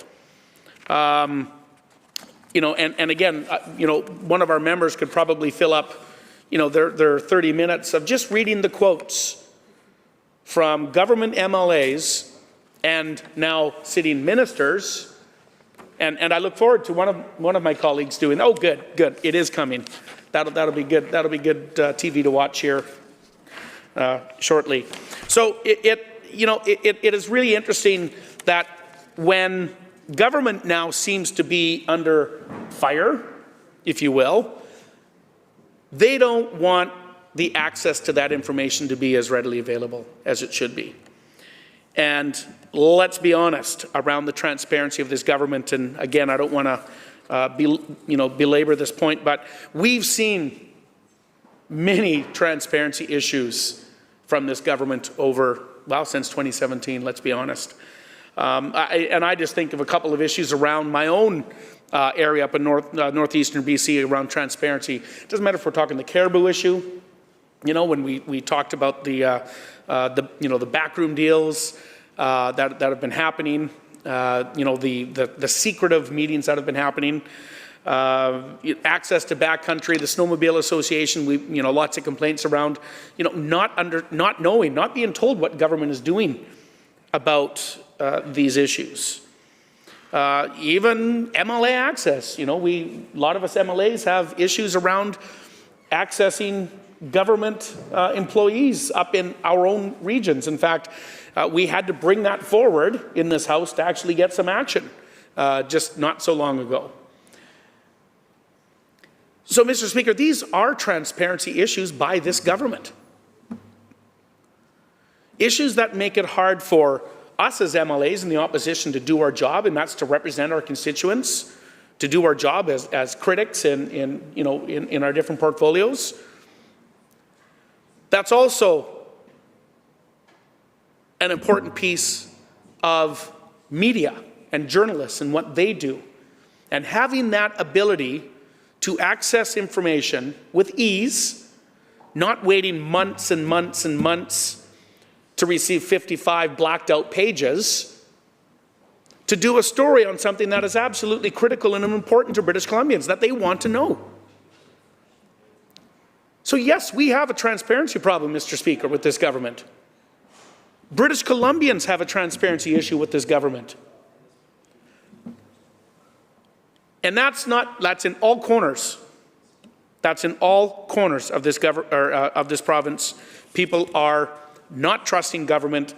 You know, and again, you know, one of our members could probably fill up, you know, their 30 minutes of just reading the quotes from government MLAs and now sitting ministers. And I look forward to one of my colleagues doing. Oh, good, it is coming. That'll be good. That'll be good TV to watch here shortly. So you know, it is really interesting that when government now seems to be under fire, if you will, they don't want the access to that information to be as readily available as it should be. And let's be honest around the transparency of this government. And again, I don't want to belabor this point, but we've seen many transparency issues from this government over, well, since 2017, let's be honest. I just think of a couple of issues around my own area up in northeastern BC around transparency. It doesn't matter if we're talking the caribou issue, you know, when we talked about the backroom deals that have been happening, you know, the secretive meetings that have been happening, access to backcountry, the Snowmobile Association, you know, lots of complaints around, you know, not knowing, not being told what government is doing about these issues. Even MLA access, you know, a lot of us MLAs have issues around accessing government employees up in our own regions. In fact, we had to bring that forward in this House to actually get some action just not so long ago. So, Mr. Speaker, these are transparency issues by this government. Issues that make it hard for us as MLAs in the opposition to do our job, and that's to represent our constituents, to do our job as critics in our different portfolios. That's also an important piece of media and journalists and what they do. And having that ability to access information with ease, not waiting months and months and months to receive 55 blacked out pages, to do a story on something that is absolutely critical and important to British Columbians that they want to know. So yes, we have a transparency problem, Mr. Speaker, with this government. British Columbians have a transparency issue with this government. And that's in all corners. That's in all corners of this of this province. People are not trusting government.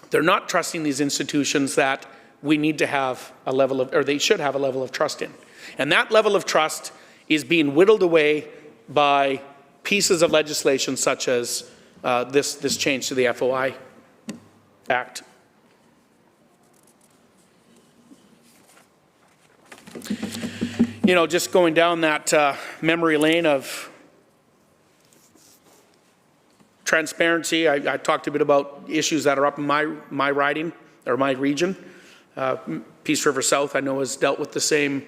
They're not trusting these institutions that we need to have a level of, or they should have a level of trust in. And that level of trust is being whittled away by pieces of legislation such as this change to the FOI Act. You know, just going down that memory lane of transparency, I talked a bit about issues that are up in my riding, or my region. Peace River South, I know, has dealt with the same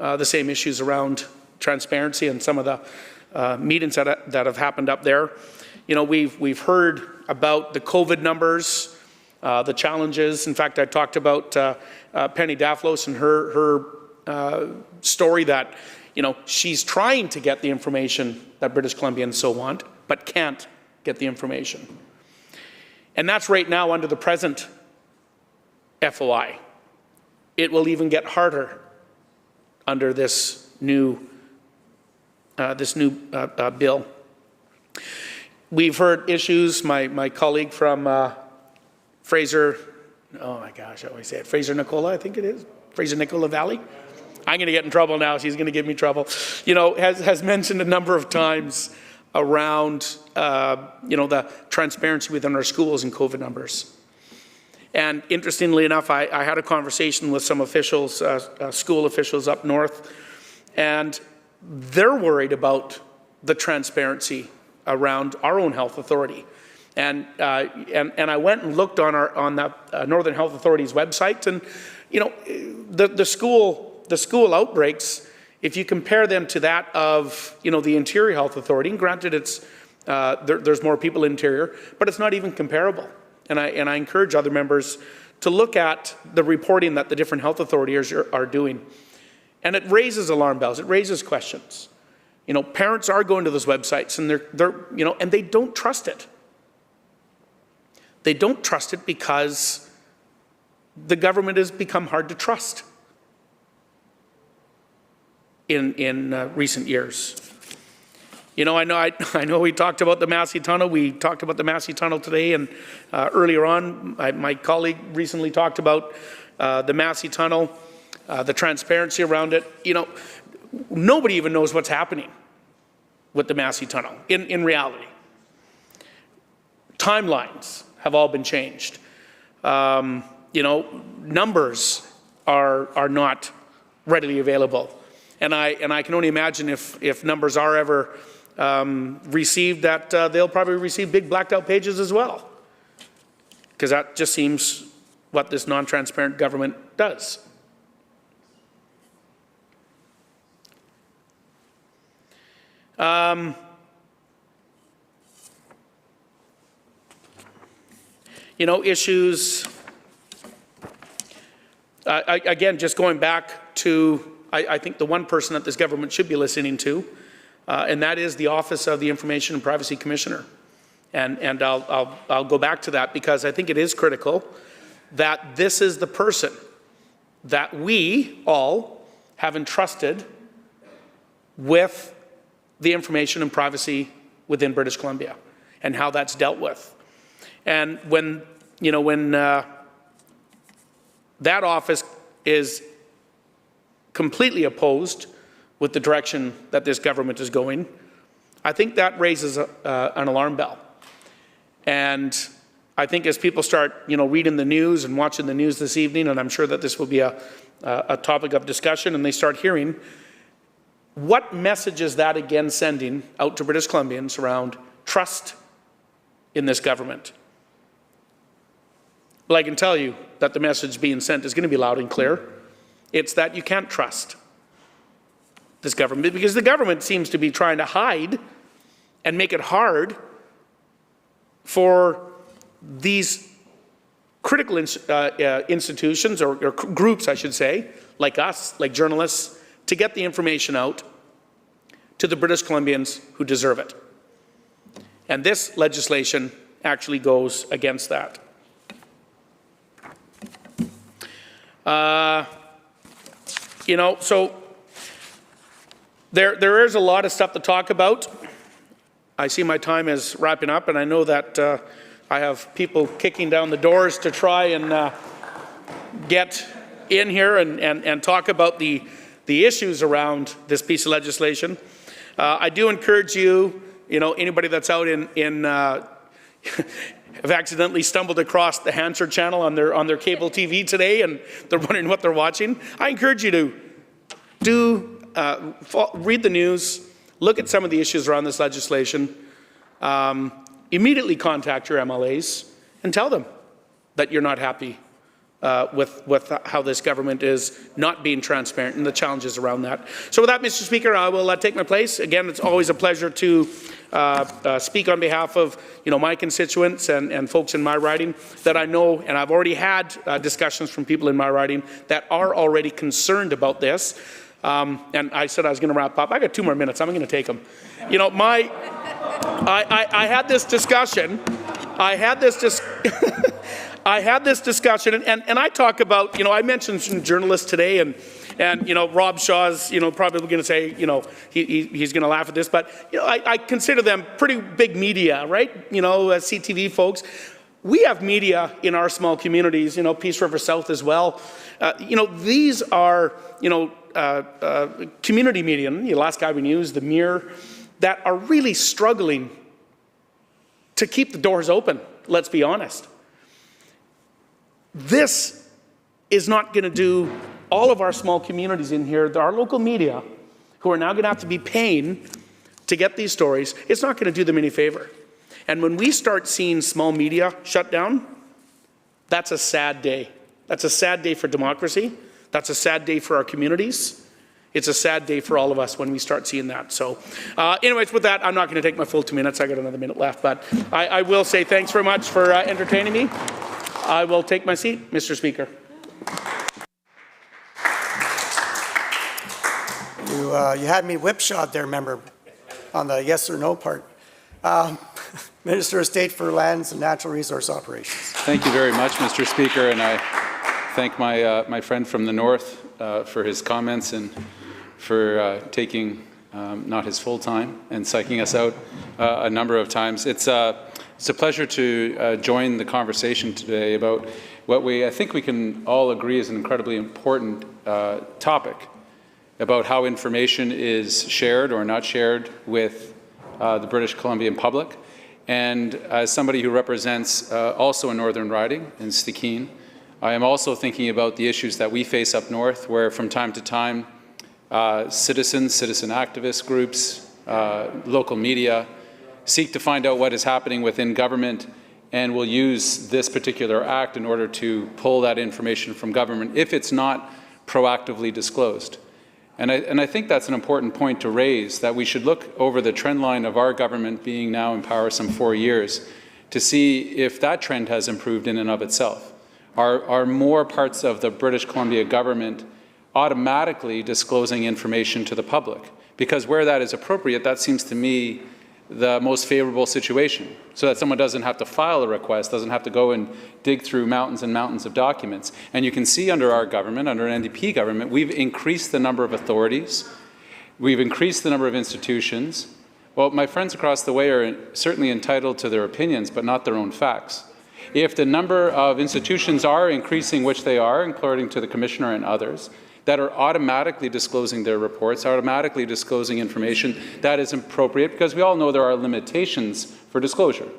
the same issues around transparency and some of the meetings that have happened up there. You know, we've heard about the COVID numbers, the challenges. In fact, I talked about Penny Daflos and her story that, you know, she's trying to get the information that British Columbians so want, but can't get the information. And that's right now under the present FOI. It will even get harder under this new bill. We've heard issues. My colleague from Fraser, oh my gosh, I always say it, Fraser-Nicola, I think it is, Fraser-Nicola Valley. I'm going to get in trouble now. She's going to give me trouble. You know, has mentioned a number of times around, you know, the transparency within our schools and COVID numbers. And interestingly enough, I had a conversation with some officials, school officials up north, and they're worried about the transparency around our own health authority. And I went and looked on the Northern Health Authority's website, and you know, the school outbreaks, if you compare them to that of, you know, the Interior Health Authority, and granted it's there's more people in Interior, but it's not even comparable. And I encourage other members to look at the reporting that the different health authorities are doing. And it raises alarm bells, it raises questions. You know, parents are going to those websites and they're you know, and they don't trust it. They don't trust it because the government has become hard to trust in recent years. You know, I know we talked about the Massey Tunnel. We talked about the Massey Tunnel today, and earlier on, my colleague recently talked about the Massey Tunnel, the transparency around it. You know, nobody even knows what's happening with the Massey Tunnel in reality. Timelines have all been changed. You know, numbers are not readily available. And I can only imagine if numbers are ever received, that they'll probably receive big blacked out pages as well. Because that just seems what this non-transparent government does. You know, issues, again, just going back to, I think the one person that this government should be listening to, and that is the Office of the Information and Privacy Commissioner. And I'll go back to that because I think it is critical that this is the person that we all have entrusted with the information and privacy within British Columbia and how that's dealt with. And when, you know, when that office is completely opposed with the direction that this government is going, I think that raises an alarm bell. And I think as people start, you know, reading the news and watching the news this evening, and I'm sure that this will be a topic of discussion, and they start hearing, what message is that again sending out to British Columbians around trust in this government? Well, I can tell you that the message being sent is going to be loud and clear. It's that you can't trust this government because the government seems to be trying to hide and make it hard for these critical institutions or groups, I should say, like us, like journalists, to get the information out to the British Columbians who deserve it. And this legislation actually goes against that. You know, so there is a lot of stuff to talk about. I see my time is wrapping up, and I know that I have people kicking down the doors to try and get in here and talk about the issues around this piece of legislation. I do encourage you, you know, anybody that's out in have accidentally stumbled across the Hansard channel on their cable TV today, and they're wondering what they're watching. I encourage you to read the news, look at some of the issues around this legislation, immediately contact your MLAs and tell them that you're not happy with how this government is not being transparent and the challenges around that. So with that, Mr. Speaker, I will take my place. Again, it's always a pleasure to speak on behalf of my constituents and folks in my riding that I know, and I've already had discussions from people in my riding that are already concerned about this. And I said I was going to wrap up. I got 2 more minutes. I'm going to take them. I had this discussion. I had this discussion, and I talk about, I mentioned some journalists today, and Rob Shaw's, probably going to say, he's going to laugh at this, but, I consider them pretty big media, right? CTV folks. We have media in our small communities, Peace River South as well. These are, community media, the Alaska Highway News, the Mirror, that are really struggling to keep the doors open, let's be honest. This is not going to do all of our small communities in here, our local media, who are now going to have to be paying to get these stories, it's not going to do them any favor. And when we start seeing small media shut down, that's a sad day. That's a sad day for democracy. That's a sad day for our communities. It's a sad day for all of us when we start seeing that. So anyways, with that, I'm not going to take my full 2 minutes. I got another minute left. But I will say thanks very much for entertaining me. I will take my seat, Mr. Speaker. You had me whipshot there, member, on the yes or no part. Minister of State for Lands and Natural Resource Operations. Thank you very much, Mr. Speaker, and I thank my friend from the north for his comments and for taking not his full time and psyching us out a number of times. It's a pleasure to join the conversation today about what I think we can all agree is an incredibly important topic about how information is shared or not shared with the British Columbian public. And as somebody who represents also a northern riding in Stikine, I am also thinking about the issues that we face up north, where from time to time citizen activist groups, local media seek to find out what is happening within government and will use this particular act in order to pull that information from government if it's not proactively disclosed. And I think that's an important point to raise, that we should look over the trend line of our government being now in power some 4 years to see if that trend has improved in and of itself. Are more parts of the British Columbia government automatically disclosing information to the public? Because where that is appropriate, that seems to me the most favorable situation, so that someone doesn't have to file a request, doesn't have to go and dig through mountains and mountains of documents. And you can see under our government, under an NDP government, we've increased the number of authorities, we've increased the number of institutions. Well, my friends across the way are certainly entitled to their opinions, but not their own facts. If the number of institutions are increasing, which they are, according to the Commissioner and others, that are automatically disclosing their reports, automatically disclosing information, that is appropriate, because we all know there are limitations for disclosure.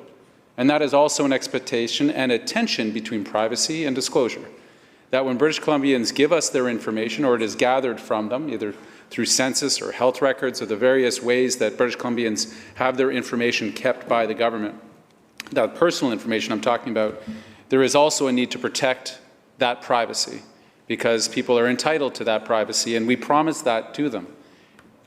And that is also an expectation and a tension between privacy and disclosure. That when British Columbians give us their information, or it is gathered from them, either through census or health records or the various ways that British Columbians have their information kept by the government, that personal information I'm talking about, there is also a need to protect that privacy, because people are entitled to that privacy, and we promise that to them.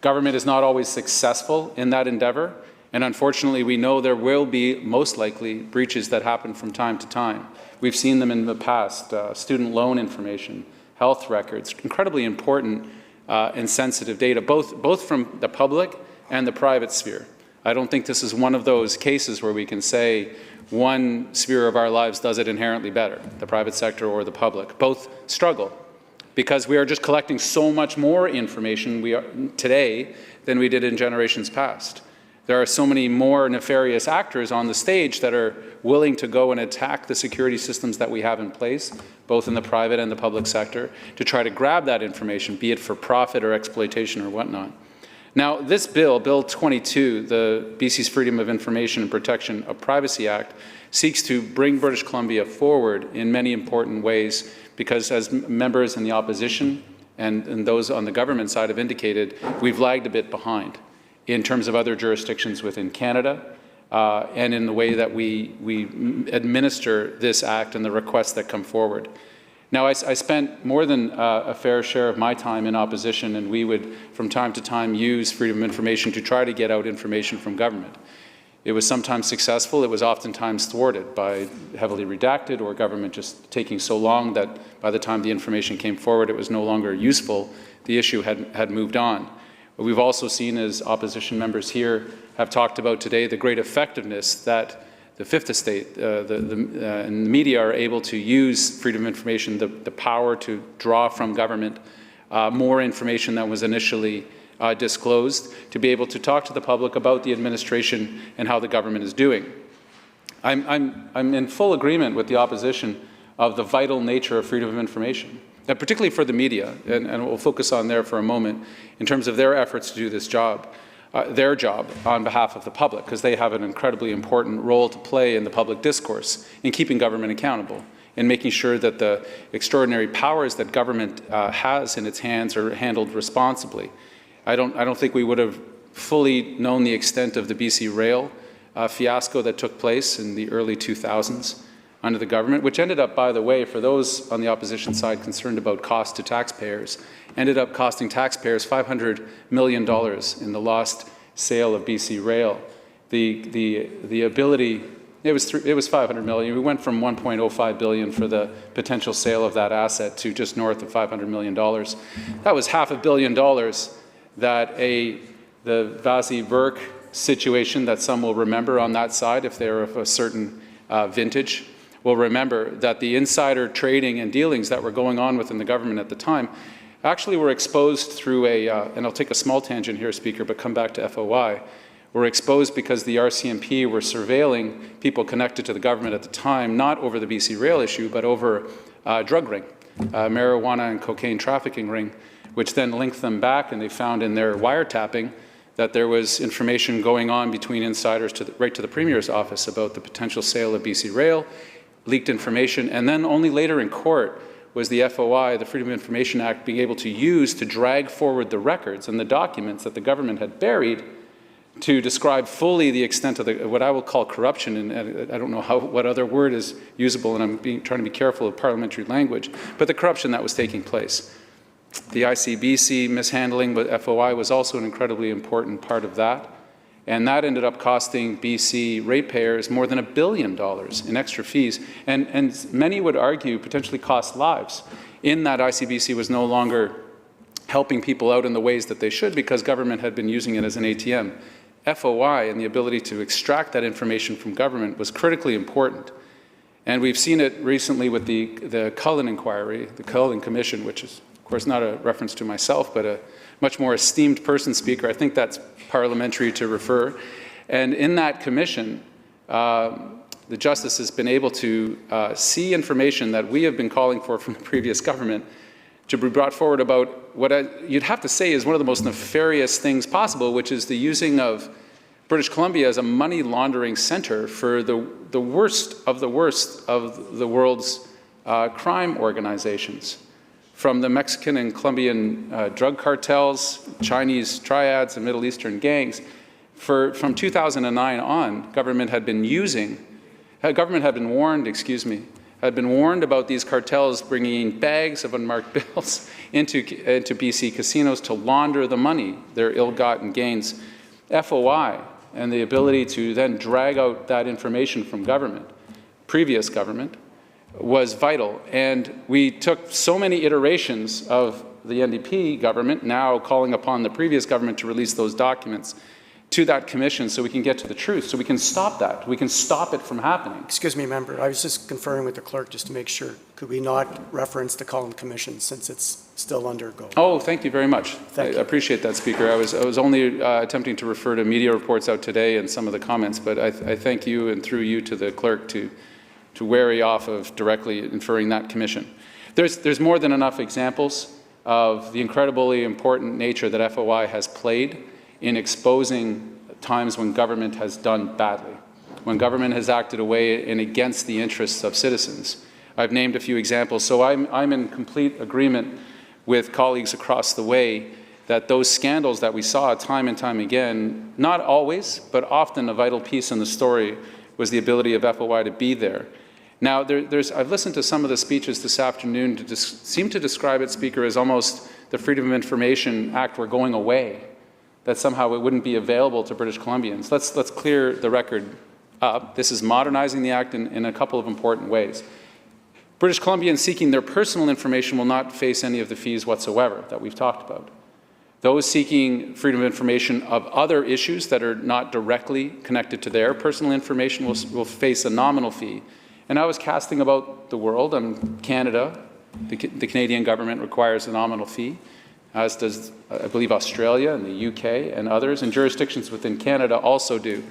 Government is not always successful in that endeavor, and unfortunately we know there will be, most likely, breaches that happen from time to time. We've seen them in the past, student loan information, health records, incredibly important and sensitive data, both from the public and the private sphere. I don't think this is one of those cases where we can say one sphere of our lives does it inherently better, the private sector or the public. Both struggle, because we are just collecting so much more information today than we did in generations past. There are so many more nefarious actors on the stage that are willing to go and attack the security systems that we have in place, both in the private and the public sector, to try to grab that information, be it for profit or exploitation or whatnot. Now, this bill, Bill 22, the BC's Freedom of Information and Protection of Privacy Act, seeks to bring British Columbia forward in many important ways, because as members in the opposition and those on the government side have indicated, we've lagged a bit behind in terms of other jurisdictions within Canada and in the way that we administer this act and the requests that come forward. Now, I spent more than a fair share of my time in opposition, and we would, from time to time, use freedom of information to try to get out information from government. It was sometimes successful. It was oftentimes thwarted by heavily redacted or government just taking so long that by the time the information came forward, it was no longer useful. The issue had moved on. What we've also seen, as opposition members here have talked about today, the great effectiveness that the Fifth Estate and the media are able to use freedom of information, the power to draw from government more information that was initially disclosed, to be able to talk to the public about the administration and how the government is doing. I'm in full agreement with the opposition of the vital nature of freedom of information, and particularly for the media, and we'll focus on there for a moment, in terms of their efforts to do this job. Their job on behalf of the public, because they have an incredibly important role to play in the public discourse in keeping government accountable, in making sure that the extraordinary powers that government has in its hands are handled responsibly. I don't think we would have fully known the extent of the BC Rail fiasco that took place in the early 2000s under the government, which ended up, by the way, for those on the opposition side concerned about cost to taxpayers, ended up costing taxpayers $500 million in the lost sale of BC Rail. The ability, it was $500 million. We went from $1.05 billion for the potential sale of that asset to just north of $500 million. That was $500 million that the Vasi-Burke situation that some will remember on that side, if they're of a certain vintage, will remember that the insider trading and dealings that were going on within the government at the time actually were exposed through and I'll take a small tangent here, Speaker, but come back to FOI, were exposed because the RCMP were surveilling people connected to the government at the time, not over the BC Rail issue, but over drug ring, marijuana and cocaine trafficking ring, which then linked them back, and they found in their wiretapping that there was information going on between insiders right to the Premier's office about the potential sale of BC Rail, leaked information, and then only later in court was the FOI, the Freedom of Information Act, being able to use to drag forward the records and the documents that the government had buried to describe fully the extent of what I will call corruption, and I don't know what other word is usable, and I'm trying to be careful of parliamentary language, but the corruption that was taking place. The ICBC mishandling with FOI was also an incredibly important part of that. And that ended up costing BC ratepayers more than $1 billion in extra fees. And many would argue potentially cost lives, in that ICBC was no longer helping people out in the ways that they should because government had been using it as an ATM. FOI and the ability to extract that information from government was critically important. And we've seen it recently with the Cullen inquiry, the Cullen Commission, which is, of course, not a reference to myself, but a much more esteemed person, Speaker. I think that's parliamentary to refer. And in that commission, the Justice has been able to see information that we have been calling for from the previous government to be brought forward about what you'd have to say is one of the most nefarious things possible, which is the using of British Columbia as a money laundering center for the worst of the world's crime organizations. From the Mexican and Colombian drug cartels, Chinese triads, and Middle Eastern gangs, from 2009 on, government had been warned about these cartels bringing in bags of unmarked bills into BC casinos to launder the money, their ill-gotten gains. FOI and the ability to then drag out that information from government, previous government, was vital. And we took so many iterations of the NDP government, now calling upon the previous government to release those documents to that commission so we can get to the truth, so we can stop that. We can stop it from happening. Excuse me, member. I was just conferring with the clerk just to make sure. Could we not reference the Cullen Commission since it's still undergo? Oh, thank you very much. I appreciate that, Speaker. I was only attempting to refer to media reports out today and some of the comments, but I thank you and through you to the clerk to wary off of directly inferring that commission. There's more than enough examples of the incredibly important nature that FOI has played in exposing times when government has done badly, when government has acted away and against the interests of citizens. I've named a few examples, so I'm in complete agreement with colleagues across the way that those scandals that we saw time and time again, not always, but often a vital piece in the story was the ability of FOI to be there. Now, I've listened to some of the speeches this afternoon to seem to describe it, Speaker, as almost the Freedom of Information Act were going away, that somehow it wouldn't be available to British Columbians. Let's clear the record up. This is modernizing the Act in a couple of important ways. British Columbians seeking their personal information will not face any of the fees whatsoever that we've talked about. Those seeking freedom of information of other issues that are not directly connected to their personal information will face a nominal fee. And I was casting about the world, and Canada, the Canadian government requires a nominal fee, as does, I believe, Australia and the UK and others, and jurisdictions within Canada also do.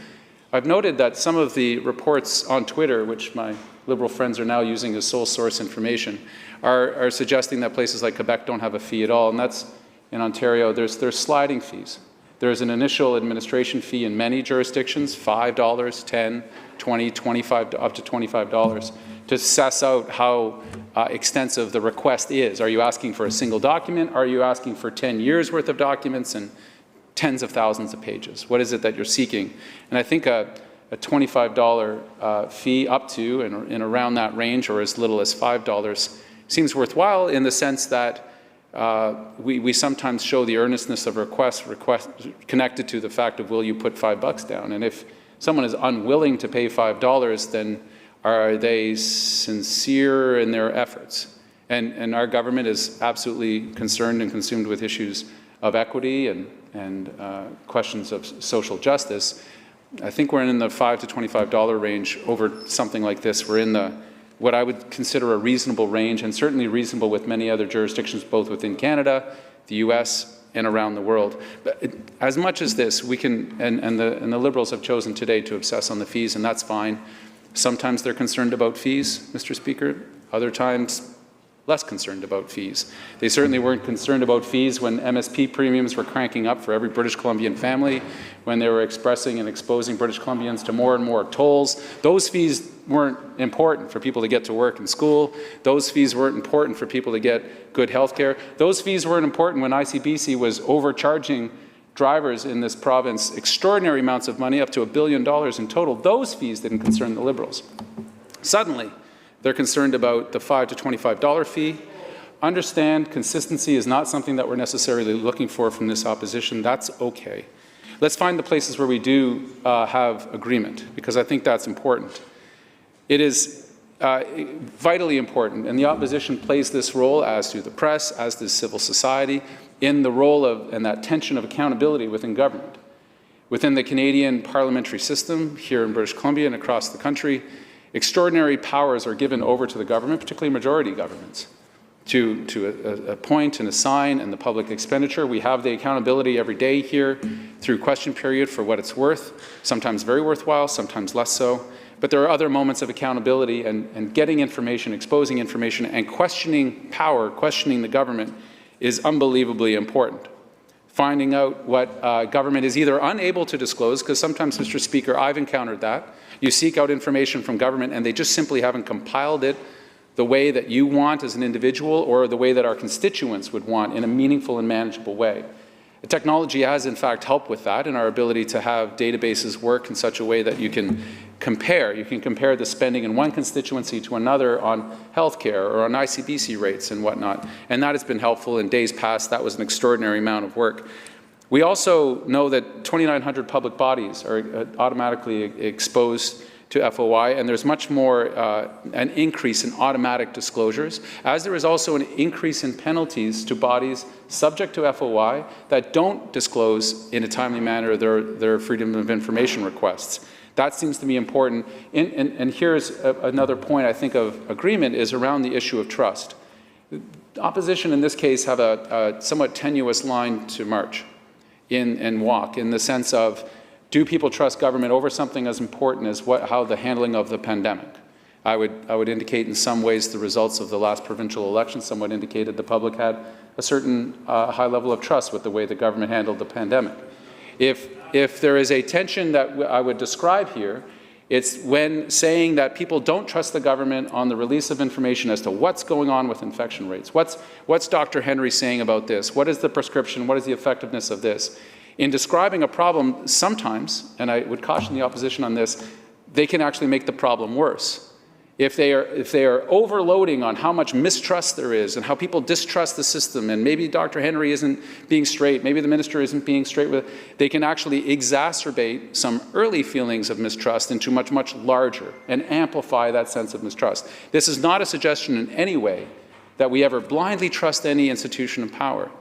I've noted that some of the reports on Twitter, which my Liberal friends are now using as sole source information, are suggesting that places like Quebec don't have a fee at all, and that's in Ontario. There's sliding fees. There's an initial administration fee in many jurisdictions, $5, $10, $20, $25, up to $25, to assess out how extensive the request is. Are you asking for a single document? Are you asking for 10 years worth of documents and tens of thousands of pages? What is it that you're seeking? And I think a $25 fee up to and around that range, or as little as $5, seems worthwhile in the sense that we sometimes show the earnestness of request connected to the fact of, will you put $5 down? And if someone is unwilling to pay $5, then are they sincere in their efforts? And our government is absolutely concerned and consumed with issues of equity and questions of social justice. I think we're in the $5 to $25 range over something like this. We're in what I would consider a reasonable range, and certainly reasonable with many other jurisdictions, both within Canada, the US, and around the world. But as much as this, we can, and the Liberals have chosen today to obsess on the fees, and that's fine. Sometimes they're concerned about fees, Mr. Speaker. Other times, less concerned about fees. They certainly weren't concerned about fees when MSP premiums were cranking up for every British Columbian family, when they were expressing and exposing British Columbians to more and more tolls. Those fees weren't important for people to get to work and school. Those fees weren't important for people to get good health care. Those fees weren't important when ICBC was overcharging drivers in this province extraordinary amounts of money, up to $1 billion in total. Those fees didn't concern the Liberals. Suddenly, they're concerned about the $5 to $25 fee. Understand, consistency is not something that we're necessarily looking for from this opposition. That's okay. Let's find the places where we do have agreement, because I think that's important. It is vitally important, and the opposition plays this role, as do the press, as does civil society, in the role of and that tension of accountability within government. Within the Canadian parliamentary system, here in British Columbia and across the country, extraordinary powers are given over to the government, particularly majority governments, to appoint and assign and the public expenditure. We have the accountability every day here through question period for what it's worth, sometimes very worthwhile, sometimes less so. But there are other moments of accountability, and getting information, exposing information, and questioning power, questioning the government is unbelievably important. Finding out what government is either unable to disclose, because sometimes, Mr. Speaker, I've encountered that. You seek out information from government and they just simply haven't compiled it the way that you want as an individual, or the way that our constituents would want, in a meaningful and manageable way. The technology has, in fact, helped with that, in our ability to have databases work in such a way that you can compare. You can compare the spending in one constituency to another on healthcare or on ICBC rates and whatnot. And that has been helpful. In days past, that was an extraordinary amount of work. We also know that 2,900 public bodies are automatically exposed to FOI, and there's much more an increase in automatic disclosures, as there is also an increase in penalties to bodies subject to FOI that don't disclose in a timely manner their freedom of information requests. That seems to be important. And here's another point I think of agreement is around the issue of trust. The opposition in this case have a somewhat tenuous line to march and walk, in the sense of, do people trust government over something as important as how the handling of the pandemic? I would indicate in some ways the results of the last provincial election somewhat indicated the public had a certain high level of trust with the way the government handled the pandemic. If there is a tension that I would describe here, it's when saying that people don't trust the government on the release of information as to what's going on with infection rates. What's Dr. Henry saying about this? What is the prescription? What is the effectiveness of this? In describing a problem, sometimes, and I would caution the opposition on this, they can actually make the problem worse. if they are overloading on how much mistrust there is and how people distrust the system, and maybe Dr. Henry isn't being straight, maybe the minister isn't being straight with it, they can actually exacerbate some early feelings of mistrust into much, much larger and amplify that sense of mistrust. This is not a suggestion in any way that we ever blindly trust any institution of power.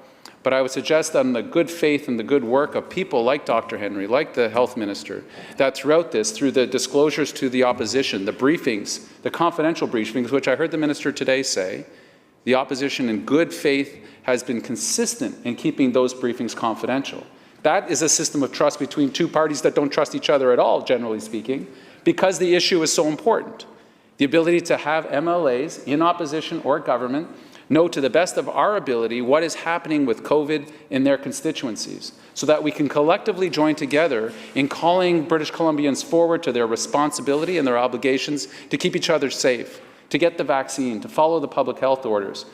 But I would suggest that in the good faith and the good work of people like Dr. Henry, like the health minister, that throughout this, through the disclosures to the opposition, the briefings, the confidential briefings, which I heard the minister today say, the opposition in good faith has been consistent in keeping those briefings confidential. That is a system of trust between two parties that don't trust each other at all, generally speaking, because the issue is so important. The ability to have MLAs in opposition or government know to the best of our ability what is happening with COVID in their constituencies, so that we can collectively join together in calling British Columbians forward to their responsibility and their obligations to keep each other safe, to get the vaccine, to follow the public health orders.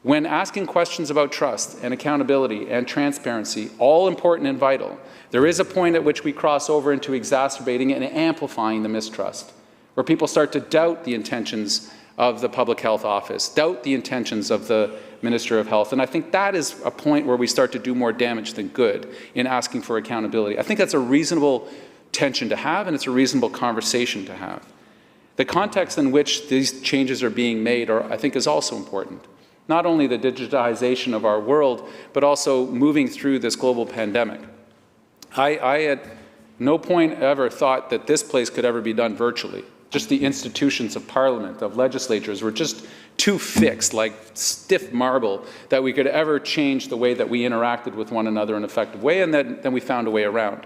When asking questions about trust and accountability and transparency, all important and vital, there is a point at which we cross over into exacerbating and amplifying the mistrust, where people start to doubt the intentions of the Public Health Office, doubt the intentions of the Minister of Health. And I think that is a point where we start to do more damage than good in asking for accountability. I think that's a reasonable tension to have, and it's a reasonable conversation to have. The context in which these changes are being made, I think, is also important. Not only the digitization of our world, but also moving through this global pandemic. I at no point ever thought that this place could ever be done virtually. Just the institutions of Parliament, of legislatures, were just too fixed, like stiff marble, that we could ever change the way that we interacted with one another in an effective way, and then we found a way around.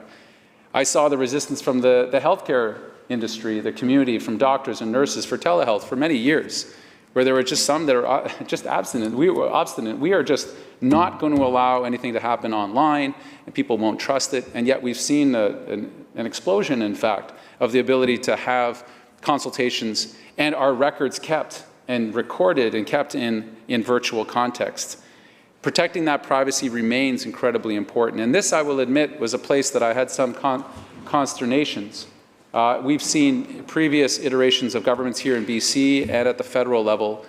I saw the resistance from the healthcare industry, the community, from doctors and nurses for telehealth for many years, where there were just some that are just obstinate. We were obstinate. We are just not going to allow anything to happen online, and people won't trust it, and yet we've seen an explosion, in fact, of the ability to have consultations and our records kept and recorded and kept in virtual context. Protecting that privacy remains incredibly important. And this, I will admit, was a place that I had some consternations. We've seen previous iterations of governments here in BC and at the federal level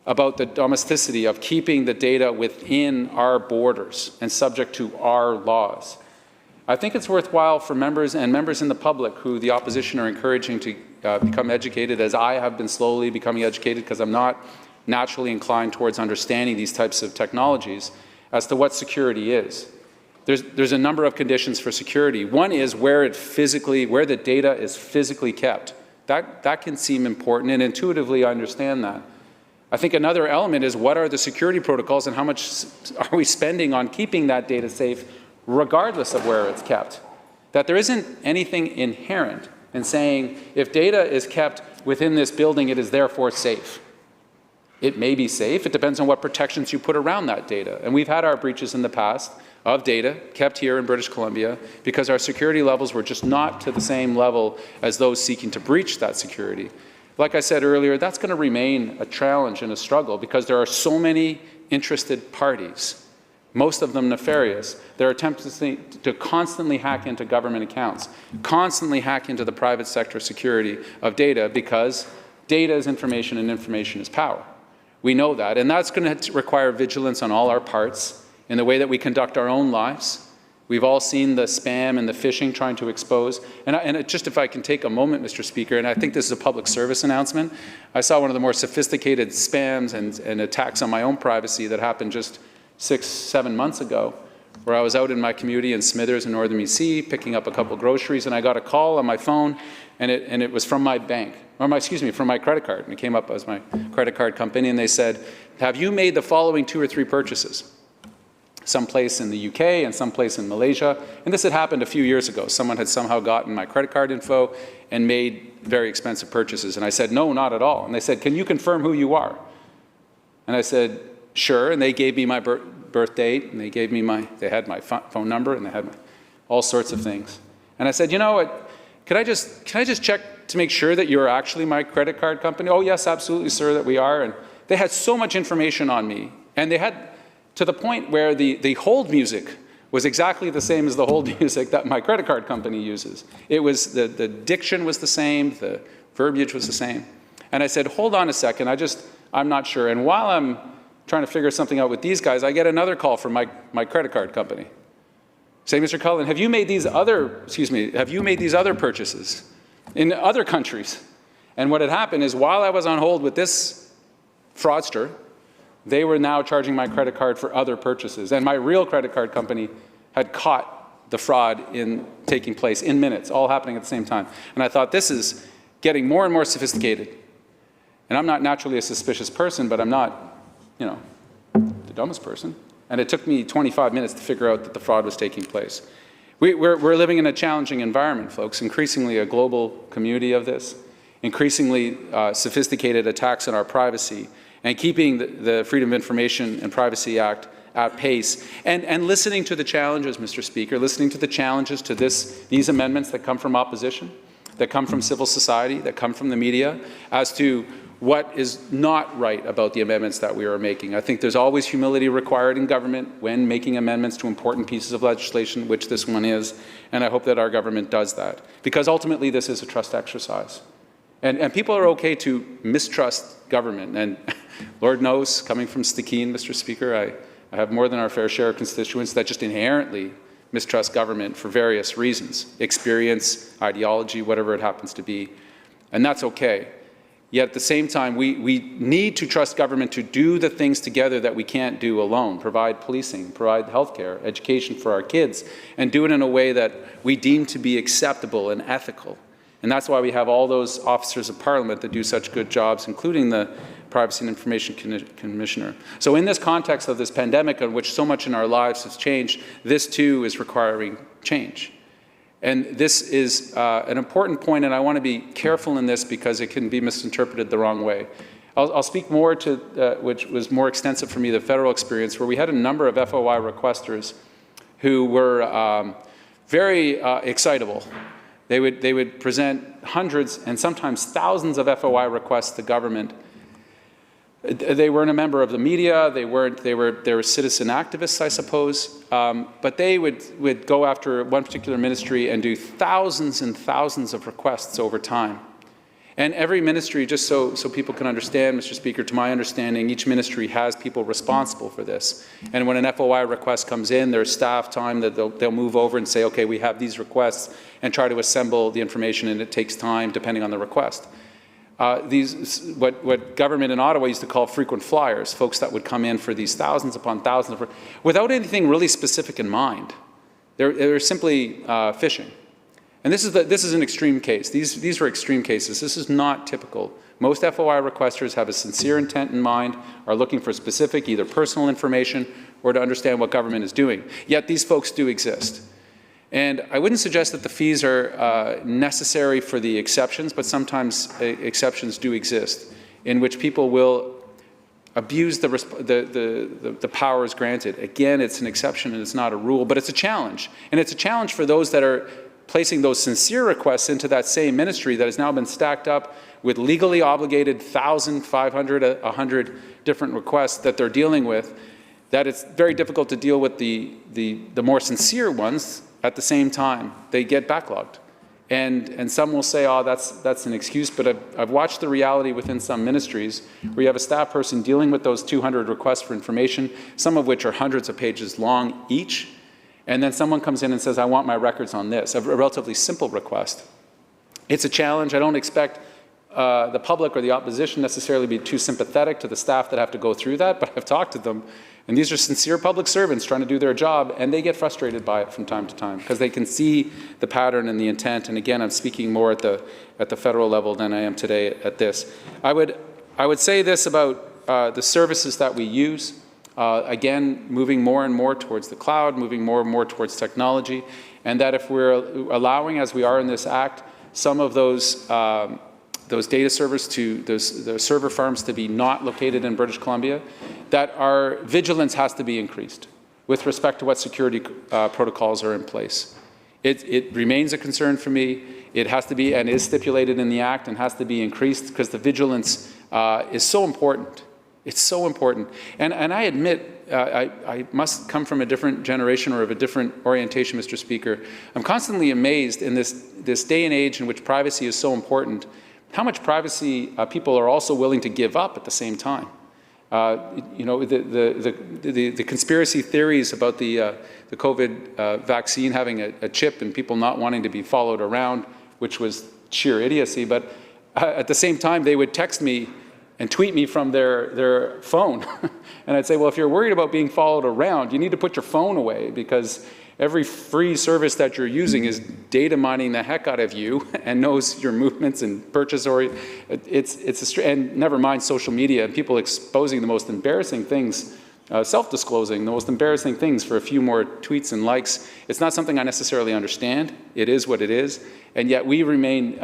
about the domesticity of keeping the data within our borders and subject to our laws. I think it's worthwhile for members and members in the public who the opposition are encouraging to become educated, as I have been slowly becoming educated because I'm not naturally inclined towards understanding these types of technologies, as to what security is. There's a number of conditions for security. One is where the data is physically kept. That can seem important, and intuitively I understand that. I think another element is what are the security protocols and how much are we spending on keeping that data safe regardless of where it's kept. That there isn't anything inherent in saying if data is kept within this building, it is therefore safe. It may be safe. It depends on what protections you put around that data. And we've had our breaches in the past of data kept here in British Columbia because our security levels were just not to the same level as those seeking to breach that security. Like I said earlier, that's going to remain a challenge and a struggle because there are so many interested parties, most of them nefarious. There are attempts to constantly hack into government accounts, constantly hack into the private sector security of data, because data is information and information is power. We know that, and that's going to require vigilance on all our parts in the way that we conduct our own lives. We've all seen the spam and the phishing trying to expose. And just if I can take a moment, Mr. Speaker, and I think this is a public service announcement, I saw one of the more sophisticated spams and attacks on my own privacy that happened just 6-7 months ago, where I was out in my community in Smithers in northern BC picking up a couple groceries, and I got a call on my phone, and it was from my bank, from my credit card, and it came up as my credit card company, and they said, have you made the following 2 or 3 purchases? Someplace in the UK and someplace in Malaysia, and this had happened a few years ago. Someone had somehow gotten my credit card info and made very expensive purchases, and I said, no, not at all. And they said, can you confirm who you are? And I said, sure, and they gave me my birth date, and they had my phone number, and they had all sorts of things. And I said, you know what, can I just check to make sure that you're actually my credit card company? Oh yes, absolutely, sir, that we are. And they had so much information on me, and they had, to the point where the hold music was exactly the same as the hold music that my credit card company uses. It was, the diction was the same, the verbiage was the same. And I said, hold on a second, I'm not sure. And while I'm trying to figure something out with these guys, I get another call from my credit card company. Say, Mr. Cullen, have you made these other purchases in other countries? And what had happened is while I was on hold with this fraudster, they were now charging my credit card for other purchases. And my real credit card company had caught the fraud taking place in minutes, all happening at the same time. And I thought, this is getting more and more sophisticated. And I'm not naturally a suspicious person, but I'm not, the dumbest person. And it took me 25 minutes to figure out that the fraud was taking place. We're living in a challenging environment, folks, increasingly a global community of this, increasingly sophisticated attacks on our privacy, and keeping the Freedom of Information and Privacy Act at pace, and listening to the challenges, Mr. Speaker, listening to the challenges to these amendments that come from opposition, that come from civil society, that come from the media, as to what is not right about the amendments that we are making. I think there's always humility required in government when making amendments to important pieces of legislation, which this one is, and I hope that our government does that, because ultimately this is a trust exercise. And people are okay to mistrust government, and Lord knows, coming from Stikine, Mr. Speaker, I have more than our fair share of constituents that just inherently mistrust government for various reasons, experience, ideology, whatever it happens to be, and that's okay. Yet at the same time, we need to trust government to do the things together that we can't do alone, provide policing, provide healthcare, education for our kids, and do it in a way that we deem to be acceptable and ethical. And that's why we have all those officers of Parliament that do such good jobs, including the Privacy and Information Commissioner. So in this context of this pandemic, on which so much in our lives has changed, this too is requiring change. And this is an important point, and I want to be careful in this because it can be misinterpreted the wrong way. I'll speak more to, which was more extensive for me, the federal experience, where we had a number of FOI requesters who were very excitable. They would present hundreds and sometimes thousands of FOI requests to government. They weren't a member of the media. They were citizen activists, I suppose. But they would go after one particular ministry and do thousands and thousands of requests over time. And every ministry, just so people can understand, Mr. Speaker, to my understanding, each ministry has people responsible for this. And when an FOI request comes in, there's staff time that they'll move over and say, okay, we have these requests, and try to assemble the information, and it takes time depending on the request. What government in Ottawa used to call frequent flyers, folks that would come in for these thousands upon thousands of, without anything really specific in mind. They're simply fishing. And this is an extreme case. These were extreme cases. This is not typical. Most FOI requesters have a sincere intent in mind, are looking for specific, either personal information or to understand what government is doing. Yet these folks do exist. And I wouldn't suggest that the fees are necessary for the exceptions, but sometimes exceptions do exist in which people will abuse the powers granted. Again, it's an exception and it's not a rule, but it's a challenge. And it's a challenge for those that are placing those sincere requests into that same ministry that has now been stacked up with legally obligated 1,000, 500, 100 different requests that they're dealing with, that it's very difficult to deal with the more sincere ones. At the same time, they get backlogged. And some will say, oh, that's an excuse, but I've watched the reality within some ministries where you have a staff person dealing with those 200 requests for information, some of which are hundreds of pages long each, and then someone comes in and says, I want my records on this, a relatively simple request. It's a challenge. I don't expect the public or the opposition necessarily be too sympathetic to the staff that have to go through that, but I've talked to them. And these are sincere public servants trying to do their job, and they get frustrated by it from time to time because they can see the pattern and the intent. And again, I'm speaking more at the federal level than I am today at this. I would say this about the services that we use. Again, moving more and more towards the cloud, moving more and more towards technology, and that if we're allowing, as we are in this act, some of those data servers the server farms to be not located in British Columbia, that our vigilance has to be increased with respect to what security protocols are in place. It remains a concern for me. It has to be and is stipulated in the Act and has to be increased because the vigilance is so important. It's so important. And I admit, I must come from a different generation or of a different orientation, Mr. Speaker. I'm constantly amazed in this day and age in which privacy is so important how much privacy people are also willing to give up at the same time. You know, the conspiracy theories about the COVID vaccine having a chip and people not wanting to be followed around, which was sheer idiocy, but at the same time, they would text me and tweet me from their phone. And I'd say, well, if you're worried about being followed around, you need to put your phone away, because every free service that you're using is data mining the heck out of you and knows your movements and purchase, or and never mind social media and people exposing the most embarrassing things, self-disclosing the most embarrassing things for a few more tweets and likes. It's not something I necessarily understand. It is what it is. And yet we remain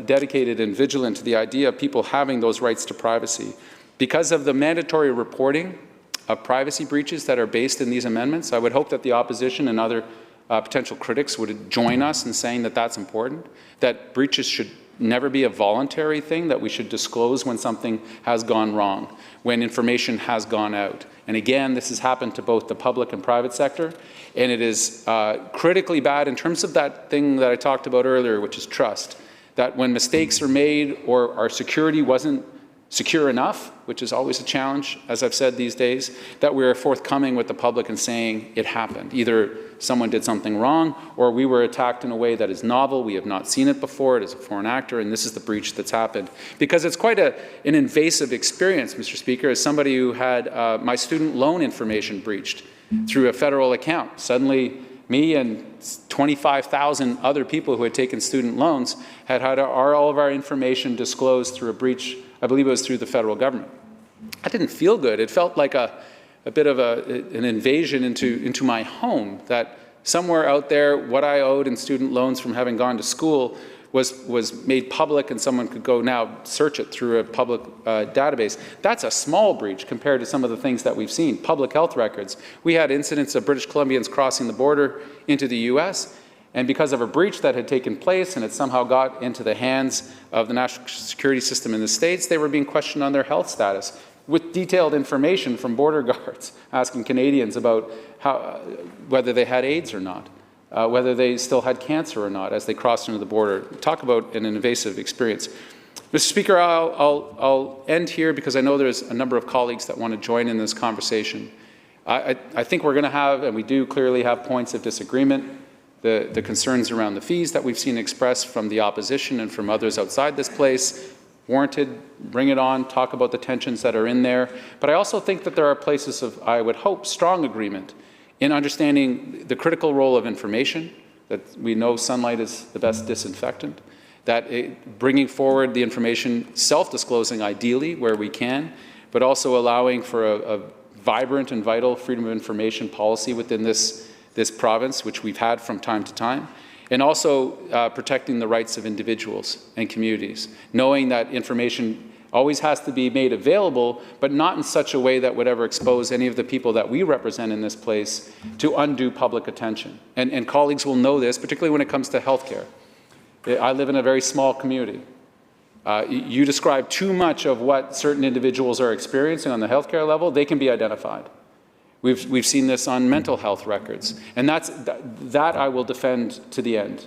dedicated and vigilant to the idea of people having those rights to privacy. Because of the mandatory reporting of privacy breaches that are based in these amendments, I would hope that the opposition and other potential critics would join us in saying that that's important, that breaches should never be a voluntary thing, that we should disclose when something has gone wrong, when information has gone out. And again, this has happened to both the public and private sector, and it is critically bad in terms of that thing that I talked about earlier, which is trust, that when mistakes are made or our security wasn't secure enough, which is always a challenge, as I've said these days, that we're forthcoming with the public and saying it happened. Either someone did something wrong, or we were attacked in a way that is novel, we have not seen it before, it is a foreign actor, and this is the breach that's happened. Because it's quite an invasive experience, Mr. Speaker, as somebody who had my student loan information breached through a federal account. Suddenly, me and 25,000 other people who had taken student loans had all of our information disclosed through a breach. I believe it was through the federal government. I didn't feel good. It felt like a bit of an invasion into my home, that somewhere out there what I owed in student loans from having gone to school was made public, and someone could go now search it through a public database. That's a small breach compared to some of the things that we've seen. Public health records. We had incidents of British Columbians crossing the border into the US, and because of a breach that had taken place and it somehow got into the hands of the national security system in the States, they were being questioned on their health status with detailed information from border guards asking Canadians about whether they had AIDS or not, whether they still had cancer or not as they crossed into the border. Talk about an invasive experience. Mr. Speaker, I'll end here because I know there's a number of colleagues that want to join in this conversation. I think we're going to have, and we do clearly have, points of disagreement. The concerns around the fees that we've seen expressed from the opposition and from others outside this place, warranted, bring it on, talk about the tensions that are in there. But I also think that there are places of, I would hope, strong agreement in understanding the critical role of information, that we know sunlight is the best disinfectant, that bringing forward the information, self-disclosing ideally where we can, but also allowing for a vibrant and vital freedom of information policy within this province, which we've had from time to time, and also protecting the rights of individuals and communities, knowing that information always has to be made available, but not in such a way that would ever expose any of the people that we represent in this place to undue public attention. And colleagues will know this, particularly when it comes to healthcare. I live in a very small community. You describe too much of what certain individuals are experiencing on the healthcare level, they can be identified. We've seen this on mental health records, and that I will defend to the end.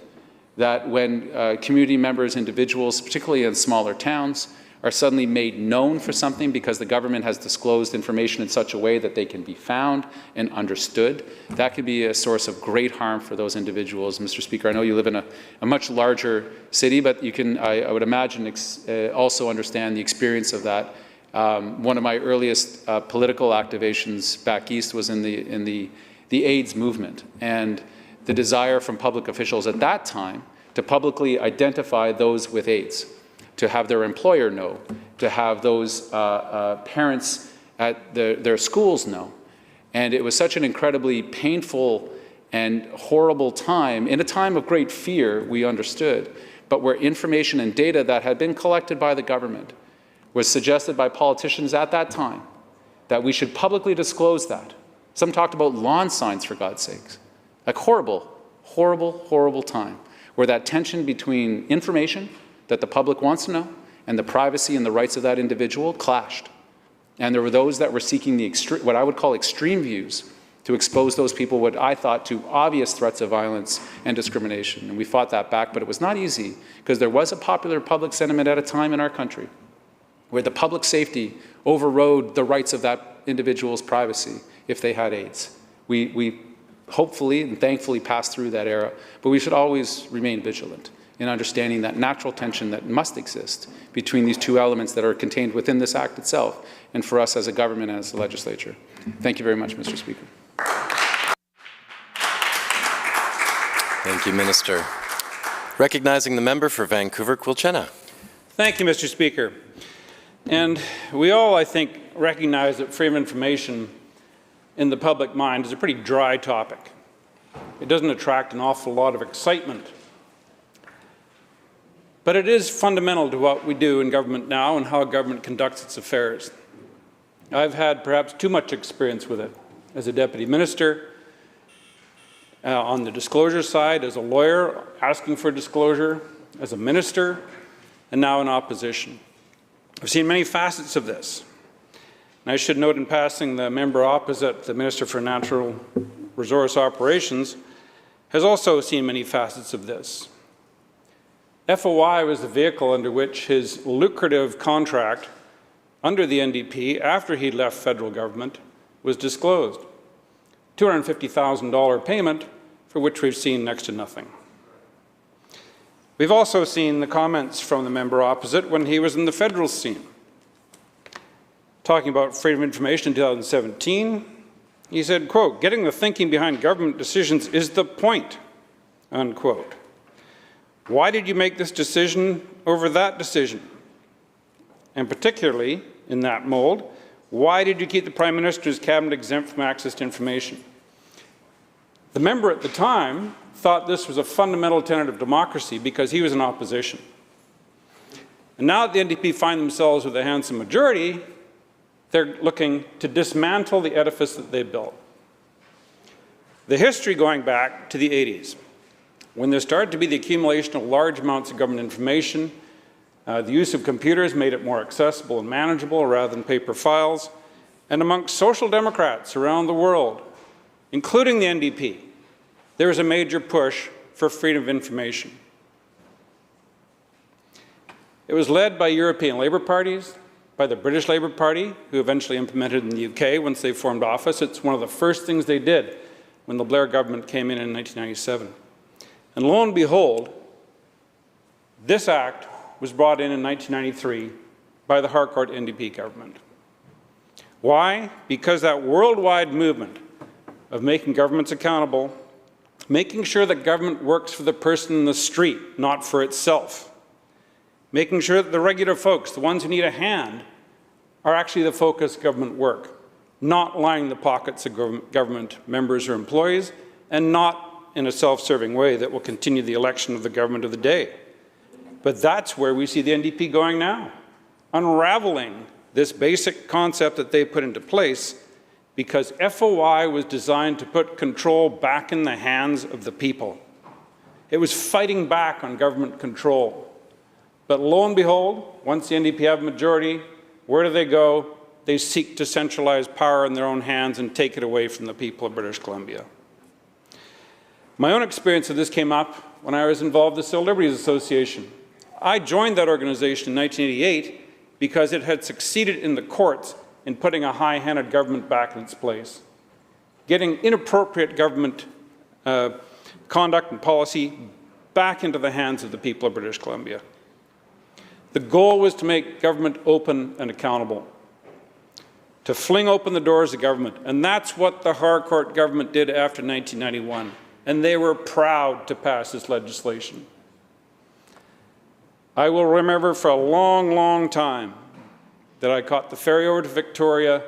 That when community members, individuals, particularly in smaller towns, are suddenly made known for something because the government has disclosed information in such a way that they can be found and understood, that could be a source of great harm for those individuals. Mr. Speaker, I know you live in a much larger city, but you can, I would imagine, also understand the experience of that. One of my earliest political activations back east was in the AIDS movement, and the desire from public officials at that time to publicly identify those with AIDS, to have their employer know, to have those parents at their schools know. And it was such an incredibly painful and horrible time, in a time of great fear, we understood, but where information and data that had been collected by the government was suggested by politicians at that time that we should publicly disclose that. Some talked about lawn signs, for God's sakes. Like horrible, horrible, horrible time where that tension between information that the public wants to know and the privacy and the rights of that individual clashed. And there were those that were seeking what I would call extreme views to expose those people what I thought to obvious threats of violence and discrimination. And we fought that back, but it was not easy because there was a popular public sentiment at a time in our country where the public safety overrode the rights of that individual's privacy if they had AIDS. We hopefully and thankfully passed through that era, but we should always remain vigilant in understanding that natural tension that must exist between these two elements that are contained within this Act itself and for us as a government and as a legislature. Thank you very much, Mr. Speaker. Thank you, Minister. Recognizing the member for Vancouver-Quilchena. Thank you, Mr. Speaker. And we all, I think, recognize that freedom of information in the public mind is a pretty dry topic. It doesn't attract an awful lot of excitement. But it is fundamental to what we do in government now and how government conducts its affairs. I've had perhaps too much experience with it as a deputy minister, on the disclosure side, as a lawyer asking for disclosure, as a minister, and now in opposition. I've seen many facets of this. And I should note in passing, the member opposite, the Minister for Natural Resource Operations, has also seen many facets of this. FOI was the vehicle under which his lucrative contract under the NDP, after he left federal government, was disclosed. $250,000 payment for which we've seen next to nothing. We've also seen the comments from the member opposite when he was in the federal scene. Talking about freedom of information in 2017, he said, quote, "Getting the thinking behind government decisions is the point," unquote. Why did you make this decision over that decision? And particularly, in that mold, why did you keep the Prime Minister's cabinet exempt from access to information? The member at the time thought this was a fundamental tenet of democracy because he was in opposition. And now that the NDP find themselves with a handsome majority, they're looking to dismantle the edifice that they built. The history going back to the 80s, when there started to be the accumulation of large amounts of government information, the use of computers made it more accessible and manageable rather than paper files, and amongst social democrats around the world, including the NDP, there was a major push for freedom of information. It was led by European Labour parties, by the British Labour Party, who eventually implemented in the UK once they formed office. It's one of the first things they did when the Blair government came in 1997. And lo and behold, this act was brought in 1993 by the Harcourt NDP government. Why? Because that worldwide movement of making governments accountable, making sure that government works for the person in the street, not for itself, making sure that the regular folks, the ones who need a hand, are actually the focus of government work, not lining the pockets of government members or employees, and not in a self-serving way that will continue the election of the government of the day. But that's where we see the NDP going now, unraveling this basic concept that they put into place, because FOI was designed to put control back in the hands of the people. It was fighting back on government control. But lo and behold, once the NDP have a majority, where do they go? They seek to centralize power in their own hands and take it away from the people of British Columbia. My own experience of this came up when I was involved with the Civil Liberties Association. I joined that organization in 1988 because it had succeeded in the courts in putting a high-handed government back in its place, getting inappropriate government conduct and policy back into the hands of the people of British Columbia. The goal was to make government open and accountable, to fling open the doors of government, and that's what the Harcourt government did after 1991, and they were proud to pass this legislation. I will remember for a long, long time that I caught the ferry over to Victoria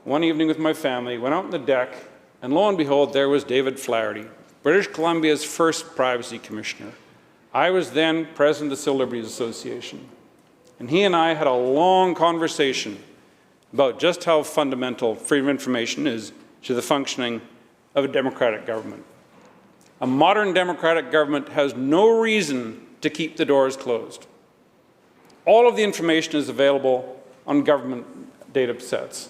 one evening with my family, went out on the deck, and lo and behold, there was David Flaherty, British Columbia's first privacy commissioner. I was then president of the Civil Liberties Association, and he and I had a long conversation about just how fundamental freedom of information is to the functioning of a democratic government. A modern democratic government has no reason to keep the doors closed. All of the information is available on government data sets.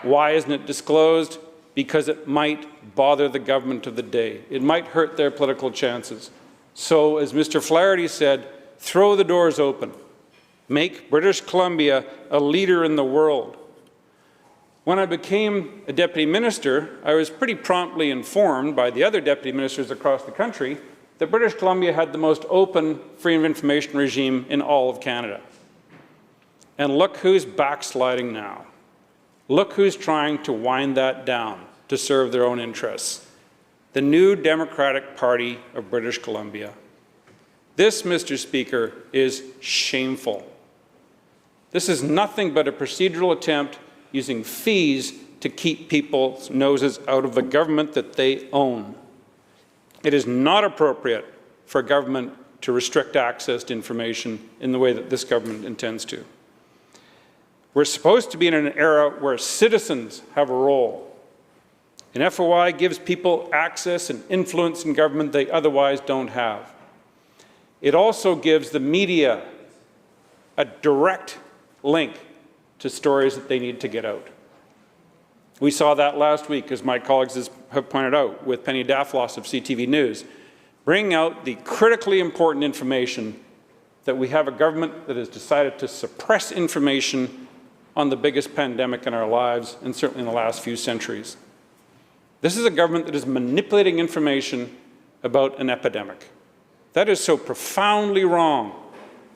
Why isn't it disclosed? because it might bother the government of the day. It might hurt their political chances. So, as Mr. Flaherty said, throw the doors open. Make British Columbia a leader in the world. When I became a deputy minister, I was pretty promptly informed by the other deputy ministers across the country that British Columbia had the most open freedom of information regime in all of Canada. And look who's backsliding now. Look who's trying to wind that down to serve their own interests. The new Democratic Party of British Columbia. This, Mr. Speaker, is shameful. This is nothing but a procedural attempt using fees to keep people's noses out of the government that they own. It is not appropriate for government to restrict access to information in the way that this government intends to. We're supposed to be in an era where citizens have a role. And FOI gives people access and influence in government they otherwise don't have. It also gives the media a direct link to stories that they need to get out. We saw that last week, as my colleagues have pointed out, with Penny Daflos of CTV News, bringing out the critically important information that we have a government that has decided to suppress information on the biggest pandemic in our lives, and certainly in the last few centuries. This is a government that is manipulating information about an epidemic. That is so profoundly wrong,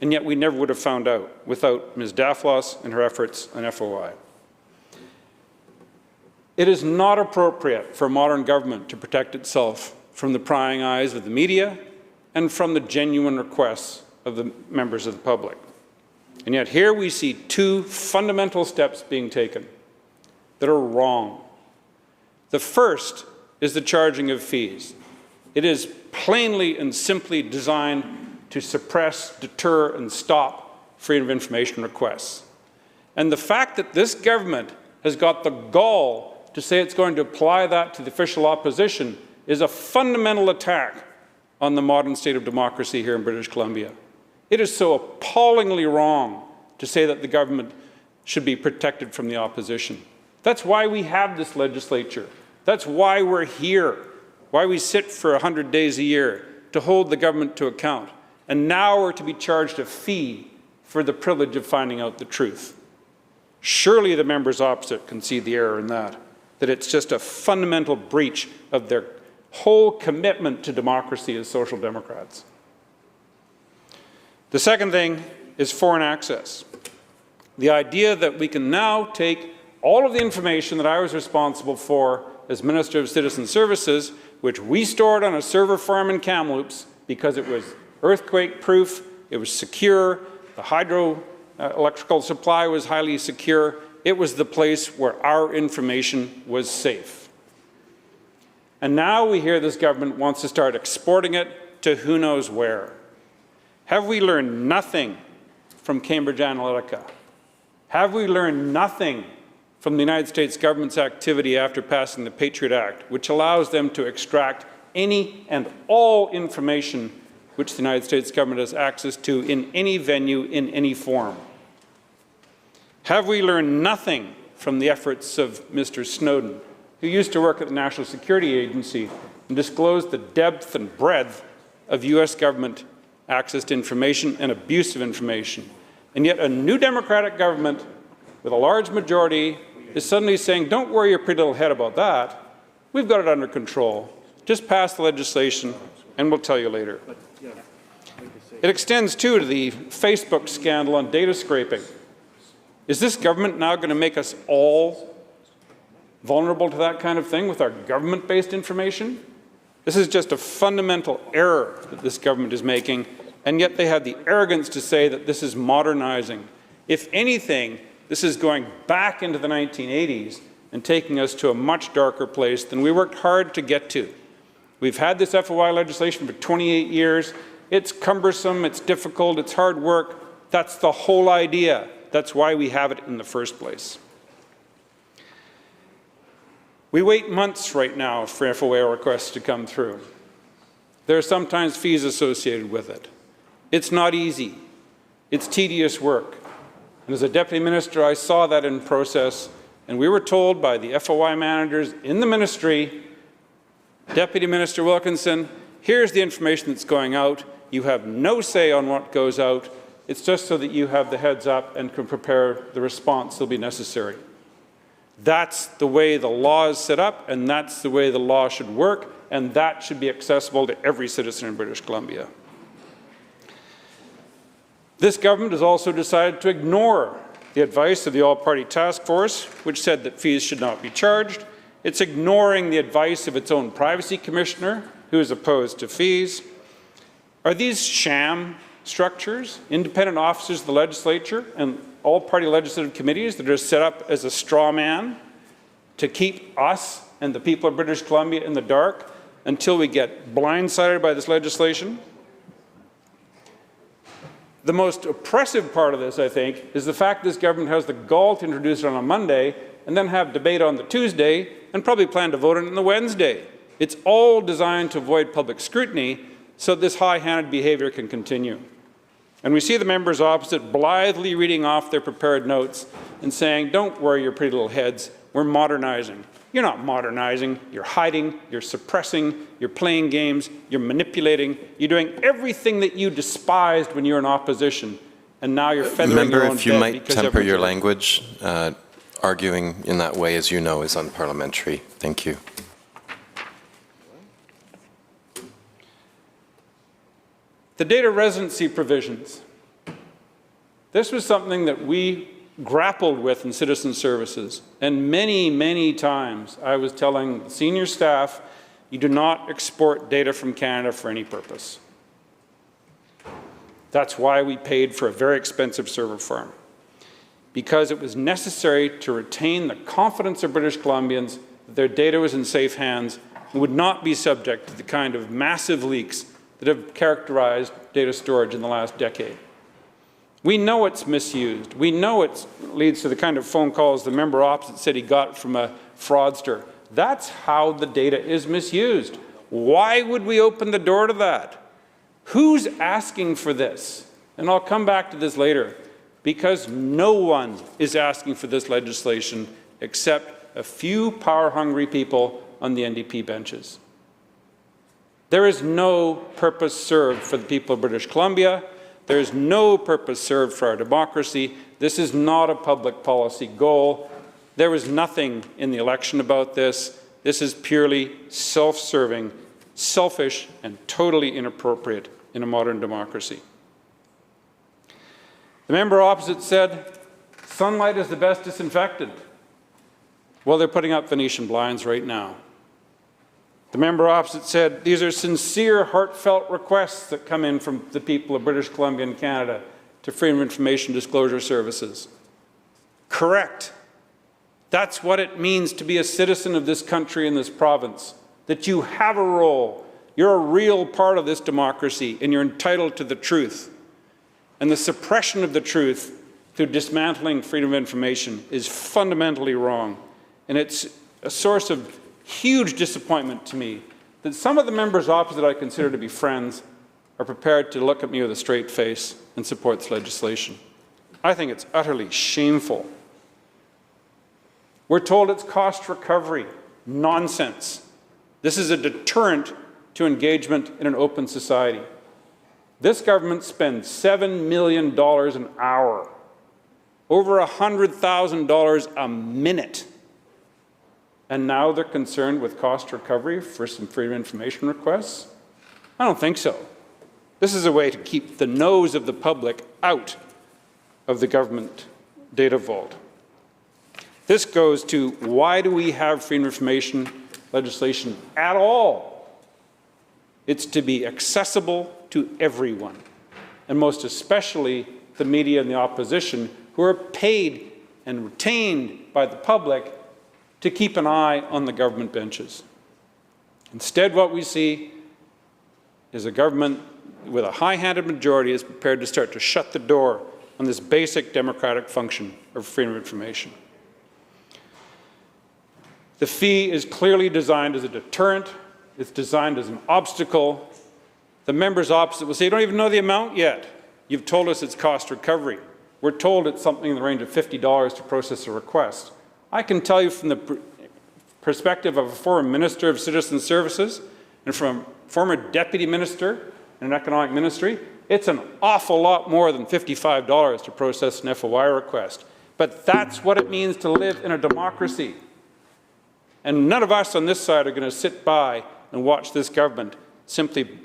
and yet we never would have found out without Ms. Daflos and her efforts on FOI. It is not appropriate for a modern government to protect itself from the prying eyes of the media and from the genuine requests of the members of the public. And yet here we see two fundamental steps being taken that are wrong. The first is the charging of fees. It is plainly and simply designed to suppress, deter, and stop freedom of information requests. And the fact that this government has got the gall to say it's going to apply that to the official opposition is a fundamental attack on the modern state of democracy here in British Columbia. It is so appallingly wrong to say that the government should be protected from the opposition. That's why we have this legislature. That's why we're here, why we sit for 100 days a year to hold the government to account. And now we're to be charged a fee for the privilege of finding out the truth. Surely the members opposite can see the error in that it's just a fundamental breach of their whole commitment to democracy as social democrats. The second thing is foreign access. The idea that we can now take all of the information that I was responsible for as Minister of Citizen Services, which we stored on a server farm in Kamloops because it was earthquake-proof, it was secure, the hydroelectrical supply was highly secure, it was the place where our information was safe. And now we hear this government wants to start exporting it to who knows where. Have we learned nothing from Cambridge Analytica? Have we learned nothing from the United States government's activity after passing the Patriot Act, which allows them to extract any and all information which the United States government has access to in any venue, in any form? Have we learned nothing from the efforts of Mr. Snowden, who used to work at the National Security Agency and disclosed the depth and breadth of U.S. government access to information and abuse of information? And yet a new Democratic government with a large majority is suddenly saying, don't worry your pretty little head about that. We've got it under control. Just pass the legislation and we'll tell you later. It extends too to the Facebook scandal on data scraping. Is this government now going to make us all vulnerable to that kind of thing with our government-based information? This is just a fundamental error that this government is making, and yet they have the arrogance to say that this is modernizing. If anything, this is going back into the 1980s and taking us to a much darker place than we worked hard to get to. We've had this FOI legislation for 28 years. It's cumbersome, it's difficult, it's hard work. That's the whole idea. That's why we have it in the first place. We wait months right now for FOA requests to come through. There are sometimes fees associated with it. It's not easy. It's tedious work. And as a deputy minister, I saw that in process, And we were told by the FOI managers in the ministry, Deputy Minister Wilkinson, here's the information that's going out. You have no say on what goes out. It's just so that you have the heads up and can prepare the response that will be necessary. That's the way the law is set up, and that's the way the law should work, and that should be accessible to every citizen in British Columbia. This government has also decided to ignore the advice of the All-Party Task Force, which said that fees should not be charged. It's ignoring the advice of its own Privacy Commissioner, who is opposed to fees. Are these sham structures, independent officers of the Legislature and all-party legislative committees that are set up as a straw man to keep us and the people of British Columbia in the dark until we get blindsided by this legislation? The most oppressive part of this, I think, is the fact this government has the gall to introduce it on a Monday and then have debate on the Tuesday and probably plan to vote on it on the Wednesday. It's all designed to avoid public scrutiny so this high-handed behavior can continue. And we see the members opposite blithely reading off their prepared notes and saying, don't worry your pretty little heads, we're modernizing. You're not modernizing, you're hiding, you're suppressing, you're playing games, you're manipulating, you're doing everything that you despised when you were in opposition, and now you're feathering your own bed. If you might temper your language, arguing in that way, as you know, is unparliamentary. Thank you. The data residency provisions. This was something that we grappled with in citizen services, and many, many times I was telling senior staff, you do not export data from Canada for any purpose. That's why we paid for a very expensive server farm, because it was necessary to retain the confidence of British Columbians that their data was in safe hands and would not be subject to the kind of massive leaks that have characterized data storage in the last decade. We know it's misused. We know it leads to the kind of phone calls the member opposite said he got from a fraudster. That's how the data is misused. Why would we open the door to that? Who's asking for this? And I'll come back to this later, because no one is asking for this legislation except a few power-hungry people on the NDP benches. There is no purpose served for the people of British Columbia. There is no purpose served for our democracy. This is not a public policy goal. There was nothing in the election about this. This is purely self-serving, selfish, and totally inappropriate in a modern democracy. The member opposite said, sunlight is the best disinfectant. Well, they're putting up Venetian blinds right now. The member opposite said, these are sincere, heartfelt requests that come in from the people of British Columbia and Canada to Freedom of Information Disclosure Services. Correct. That's what it means to be a citizen of this country and this province, that you have a role. You're a real part of this democracy, and you're entitled to the truth. And the suppression of the truth through dismantling freedom of information is fundamentally wrong. And it's a source of huge disappointment to me that some of the members opposite I consider to be friends are prepared to look at me with a straight face and support this legislation. I think it's utterly shameful. We're told it's cost recovery. Nonsense. This is a deterrent to engagement in an open society. This government spends $7 million an hour, over $100,000 a minute. And now they're concerned with cost recovery for some freedom of information requests? I don't think so. This is a way to keep the nose of the public out of the government data vault. This goes to why do we have freedom of information legislation at all? It's to be accessible to everyone, and most especially the media and the opposition, who are paid and retained by the public to keep an eye on the government benches. Instead, what we see is a government with a high-handed majority is prepared to start to shut the door on this basic democratic function of freedom of information. The fee is clearly designed as a deterrent. It's designed as an obstacle. The members opposite will say, you don't even know the amount yet. You've told us it's cost recovery. We're told it's something in the range of $50 to process a request. I can tell you from the perspective of a former Minister of Citizen Services and from a former Deputy Minister in an economic ministry, it's an awful lot more than $55 to process an FOI request. But that's what it means to live in a democracy. And none of us on this side are going to sit by and watch this government simply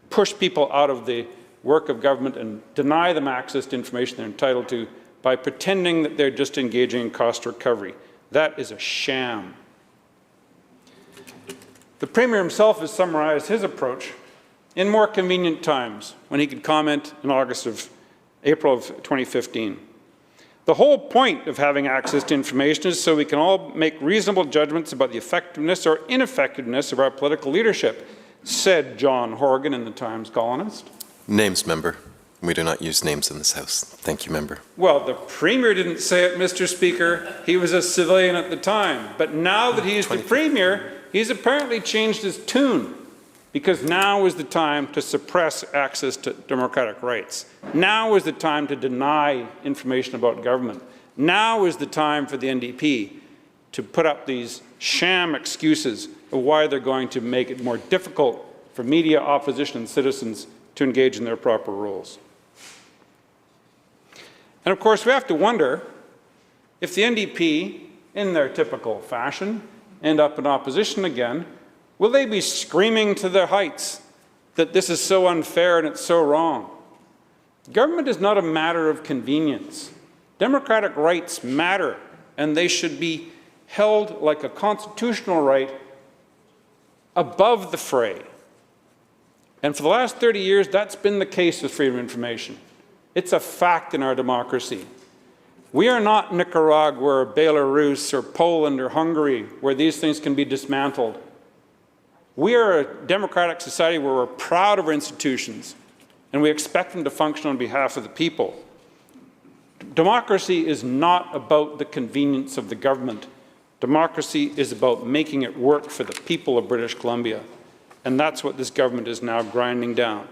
push people out of the work of government and deny them access to information they're entitled to by pretending that they're just engaging in cost recovery. That is a sham. The Premier himself has summarized his approach in more convenient times when he could comment in April of 2015. The whole point of having access to information is so we can all make reasonable judgments about the effectiveness or ineffectiveness of our political leadership, said John Horgan in the Times Colonist. Names, member. We do not use names in this House. Thank you, member. Well, the Premier didn't say it, Mr. Speaker. He was a civilian at the time. But now that he's the Premier, he's apparently changed his tune, because now is the time to suppress access to democratic rights. Now is the time to deny information about government. Now is the time for the NDP to put up these sham excuses of why they're going to make it more difficult for media, opposition, and citizens to engage in their proper roles. And of course, we have to wonder if the NDP, in their typical fashion, end up in opposition again, will they be screaming to their heights that this is so unfair and it's so wrong? Government is not a matter of convenience. Democratic rights matter, and they should be held like a constitutional right above the fray. And for the last 30 years, that's been the case with freedom of information. It's a fact in our democracy. We are not Nicaragua or Belarus or Poland or Hungary where these things can be dismantled. We are a democratic society where we're proud of our institutions and we expect them to function on behalf of the people. Democracy is not about the convenience of the government. Democracy is about making it work for the people of British Columbia. And that's what this government is now grinding down.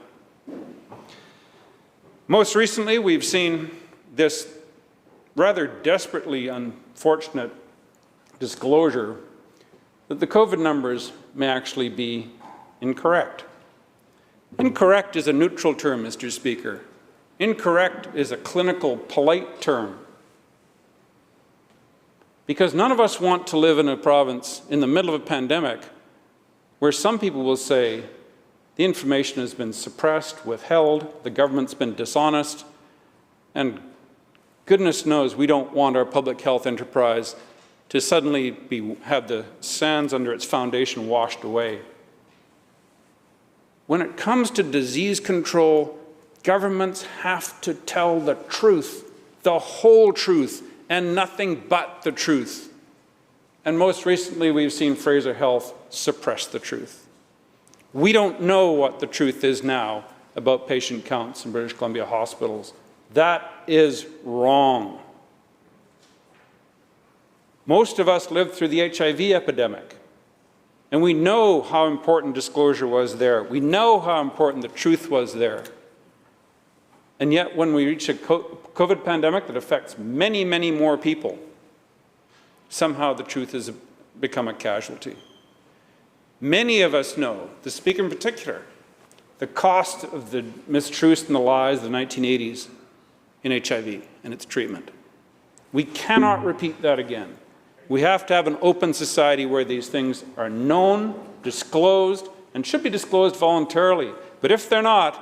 Most recently, we've seen this rather desperately unfortunate disclosure that the COVID numbers may actually be incorrect. Incorrect is a neutral term, Mr. Speaker. Incorrect is a clinical, polite term. Because none of us want to live in a province in the middle of a pandemic where some people will say the information has been suppressed, withheld, the government's been dishonest, and goodness knows we don't want our public health enterprise to suddenly have the sands under its foundation washed away. When it comes to disease control, governments have to tell the truth, the whole truth, and nothing but the truth. And most recently, we've seen Fraser Health suppress the truth. We don't know what the truth is now about patient counts in British Columbia hospitals. That is wrong. Most of us lived through the HIV epidemic, and we know how important disclosure was there. We know how important the truth was there. And yet, when we reach a COVID pandemic that affects many, many more people, somehow the truth has become a casualty. Many of us know, the Speaker in particular, the cost of the mistruths and the lies of the 1980s in HIV and its treatment. We cannot repeat that again. We have to have an open society where these things are known, disclosed, and should be disclosed voluntarily. But if they're not,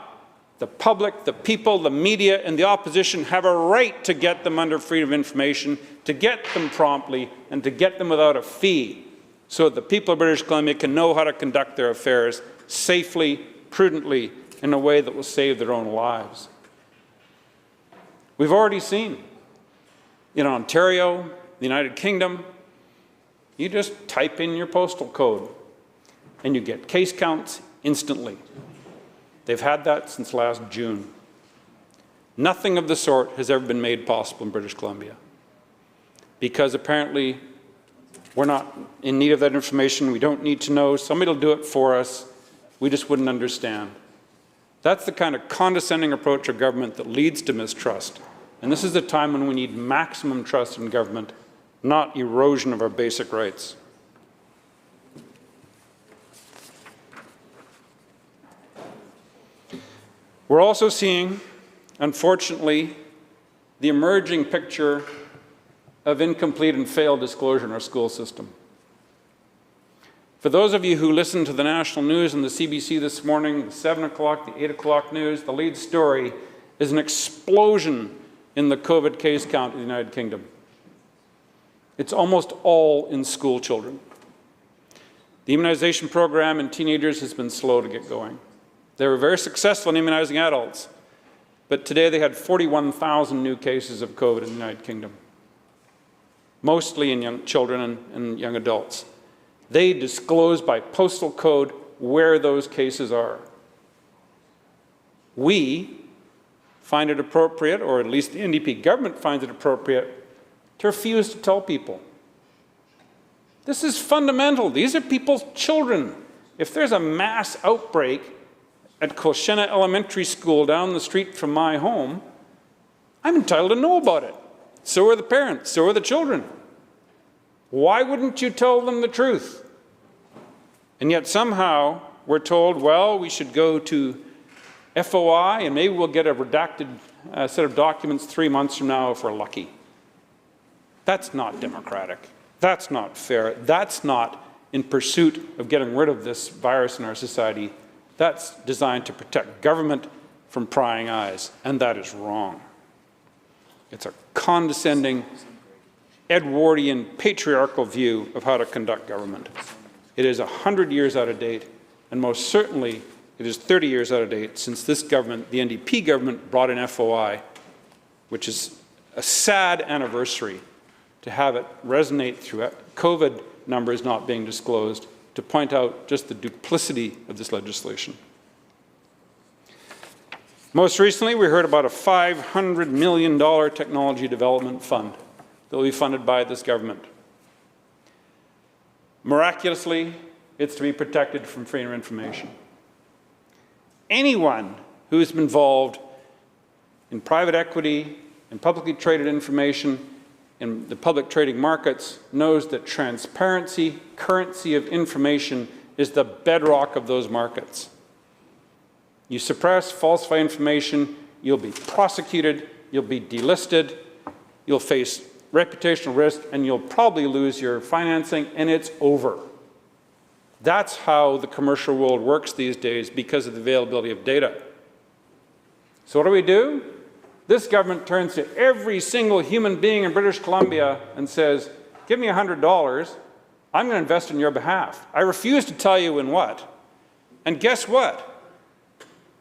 the public, the people, the media, and the opposition have a right to get them under freedom of information, to get them promptly, and to get them without a fee, so that the people of British Columbia can know how to conduct their affairs safely, prudently, in a way that will save their own lives. We've already seen in Ontario, the United Kingdom, you just type in your postal code and you get case counts instantly. They've had that since last June. Nothing of the sort has ever been made possible in British Columbia, because apparently we're not in need of that information. We don't need to know. Somebody will do it for us. We just wouldn't understand. That's the kind of condescending approach of government that leads to mistrust. And this is a time when we need maximum trust in government not erosion of our basic rights. We're also seeing, unfortunately, the emerging picture of incomplete and failed disclosure in our school system. For those of you who listened to the national news and the CBC this morning, the 7 o'clock, the 8 o'clock news, the lead story is an explosion in the COVID case count in the United Kingdom. It's almost all in school children. The immunization program in teenagers has been slow to get going. They were very successful in immunizing adults, but today they had 41,000 new cases of COVID in the United Kingdom, mostly in young children and young adults. They disclose by postal code where those cases are. We find it appropriate, or at least the NDP government finds it appropriate, to refuse to tell people. This is fundamental. These are people's children. If there's a mass outbreak at Kolshena Elementary School down the street from my home, I'm entitled to know about it. So are the parents, so are the children. Why wouldn't you tell them the truth? And yet somehow we're told, well, we should go to FOI and maybe we'll get a redacted set of documents 3 months from now if we're lucky. That's not democratic. That's not fair. That's not in pursuit of getting rid of this virus in our society. That's designed to protect government from prying eyes, and that is wrong. It's a condescending, Edwardian, patriarchal view of how to conduct government. It is 100 years out of date, and most certainly it is 30 years out of date since this government, the NDP government, brought in FOI, which is a sad anniversary to have it resonate through COVID numbers not being disclosed, to point out just the duplicity of this legislation. Most recently, we heard about a $500 million technology development fund that will be funded by this government. Miraculously, it's to be protected from freedom of information. Anyone who is involved in private equity and publicly traded information in the public trading markets knows that transparency, currency of information, is the bedrock of those markets. You suppress, falsify information, you'll be prosecuted, you'll be delisted, you'll face reputational risk, and you'll probably lose your financing, and it's over. That's how the commercial world works these days because of the availability of data. So what do? This government turns to every single human being in British Columbia and says, give me $100, I'm going to invest on your behalf. I refuse to tell you in what. And guess what?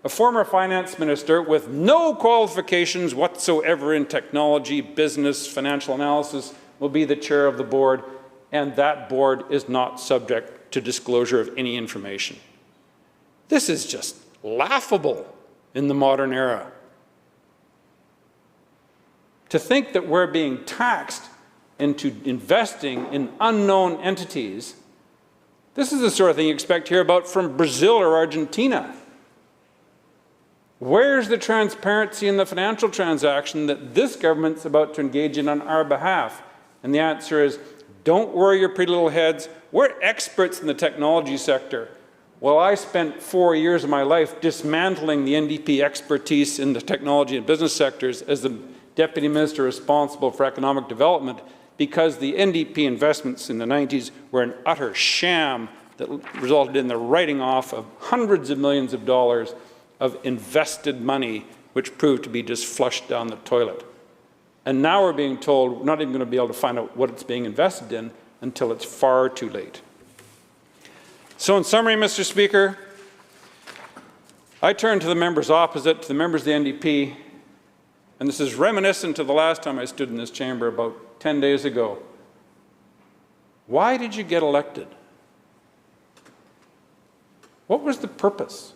A former finance minister with no qualifications whatsoever in technology, business, financial analysis will be the chair of the board, and that board is not subject to disclosure of any information. This is just laughable in the modern era. To think that we're being taxed into investing in unknown entities, this is the sort of thing you expect to hear about from Brazil or Argentina. Where's the transparency in the financial transaction that this government's about to engage in on our behalf? And the answer is, don't worry your pretty little heads. We're experts in the technology sector. Well, I spent 4 years of my life dismantling the NDP expertise in the technology and business sectors as the Deputy Minister responsible for economic development, because the NDP investments in the 90s were an utter sham that resulted in the writing off of hundreds of millions of dollars of invested money, which proved to be just flushed down the toilet. And now we're being told we're not even going to be able to find out what it's being invested in until it's far too late. So in summary, Mr. Speaker, I turn to the members opposite, to the members of the NDP, and this is reminiscent to the last time I stood in this chamber about 10 days ago. Why did you get elected? What was the purpose?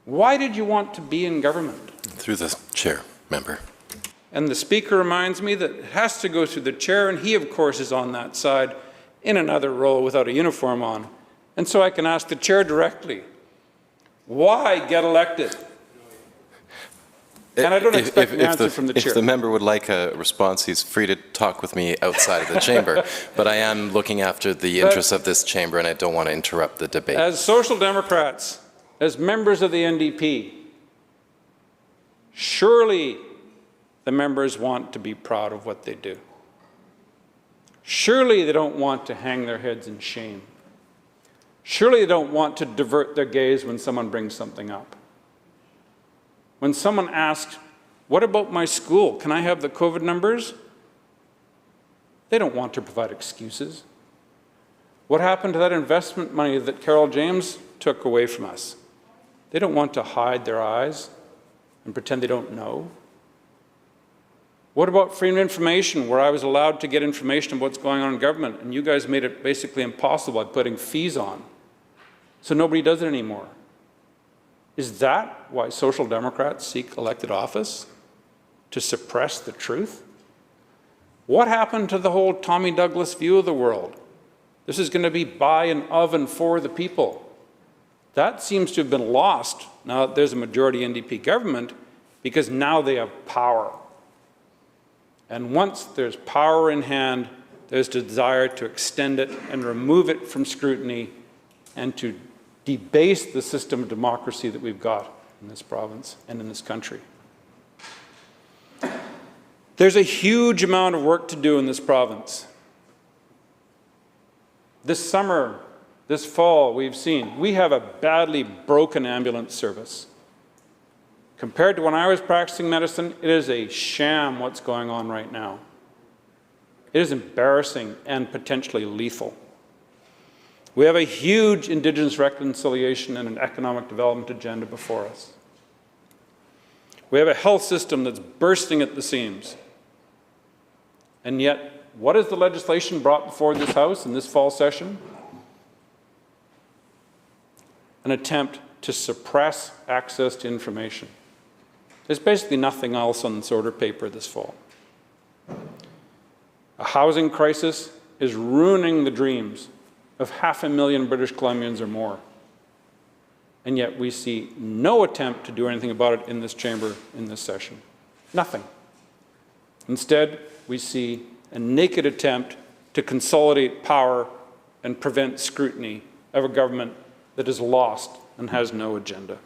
Why did you want to be in government? Through the chair, member. And the Speaker reminds me that it has to go through the chair, and he, of course, is on that side in another role without a uniform on. And so I can ask the chair directly, why get elected? And I don't expect an answer from the chair. If the member would like a response, he's free to talk with me outside of the chamber. But I am looking after the interests of this chamber, and I don't want to interrupt the debate. As Social Democrats, as members of the NDP, surely the members want to be proud of what they do. Surely they don't want to hang their heads in shame. Surely they don't want to divert their gaze when someone brings something up. When someone asks, what about my school? Can I have the COVID numbers? They don't want to provide excuses. What happened to that investment money that Carol James took away from us? They don't want to hide their eyes and pretend they don't know. What about freedom of information, where I was allowed to get information of what's going on in government, and you guys made it basically impossible by putting fees on, so nobody does it anymore? Is that why Social Democrats seek elected office? To suppress the truth? What happened to the whole Tommy Douglas view of the world? This is going to be by and of and for the people. That seems to have been lost now that there's a majority NDP government, because now they have power. And once there's power in hand, there's a desire to extend it and remove it from scrutiny and to debase the system of democracy that we've got in this province and in this country. There's a huge amount of work to do in this province. This summer, this fall, we have a badly broken ambulance service. Compared to when I was practicing medicine, it is a sham what's going on right now. It is embarrassing and potentially lethal. We have a huge Indigenous reconciliation and an economic development agenda before us. We have a health system that's bursting at the seams. And yet, what is the legislation brought before this House in this fall session? An attempt to suppress access to information. There's basically nothing else on this order paper this fall. A housing crisis is ruining the dreams of 500,000 British Columbians or more. And yet we see no attempt to do anything about it in this chamber in this session. Nothing. Instead, we see a naked attempt to consolidate power and prevent scrutiny of a government that is lost and has no agenda.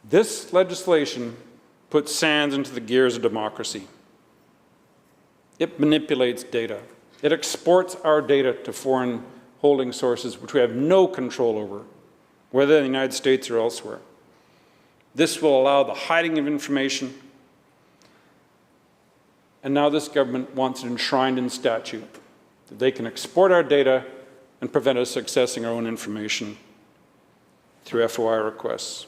This legislation puts sands into the gears of democracy. It manipulates data. It exports our data to foreign holding sources which we have no control over, whether in the United States or elsewhere. This will allow the hiding of information, and now this government wants it enshrined in statute, that they can export our data and prevent us accessing our own information through FOI requests.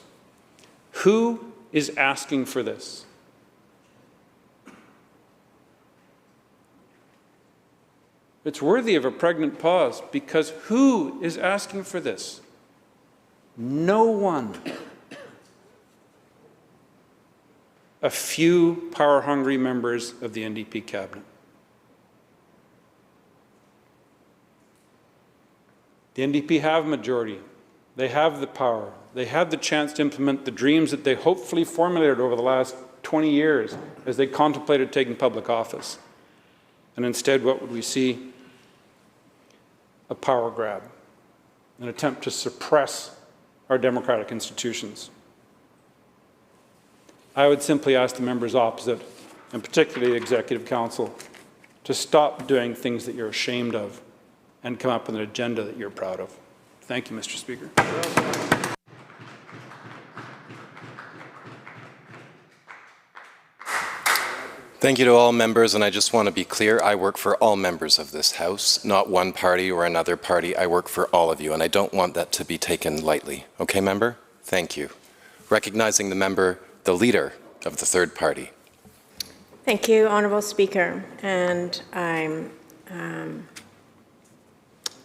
Who is asking for this? It's worthy of a pregnant pause, because who is asking for this? No one. A few power-hungry members of the NDP cabinet. The NDP have a majority. They have the power. They have the chance to implement the dreams that they hopefully formulated over the last 20 years as they contemplated taking public office. And instead, what would we see? A power grab, an attempt to suppress our democratic institutions. I would simply ask the members opposite, and particularly the Executive Council, to stop doing things that you're ashamed of and come up with an agenda that you're proud of. Thank you, Mr. Speaker. Thank you to all members, and I just want to be clear, I work for all members of this House, not one party or another party. I work for all of you, and I don't want that to be taken lightly. Okay, member? Thank you. Recognizing the member, the leader of the third party. Thank you, Honourable Speaker. And I'm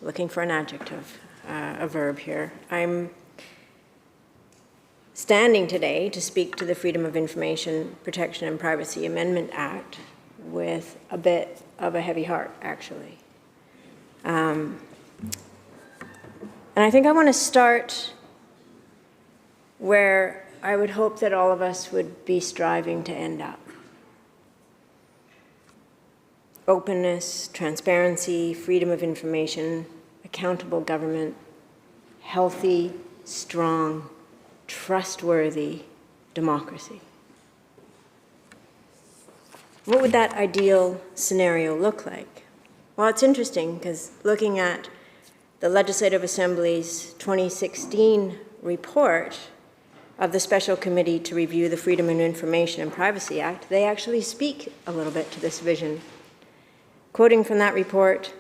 looking for an adjective, a verb here. I'm standing today to speak to the Freedom of Information, Protection and Privacy Amendment Act with a bit of a heavy heart, actually. And I think I want to start where I would hope that all of us would be striving to end up. Openness, transparency, freedom of information, accountable government, healthy, strong, trustworthy democracy. What would that ideal scenario look like? Well, it's interesting because looking at the Legislative Assembly's 2016 report of the Special Committee to Review the Freedom of Information and Privacy Act, they actually speak a little bit to this vision. Quoting from that report,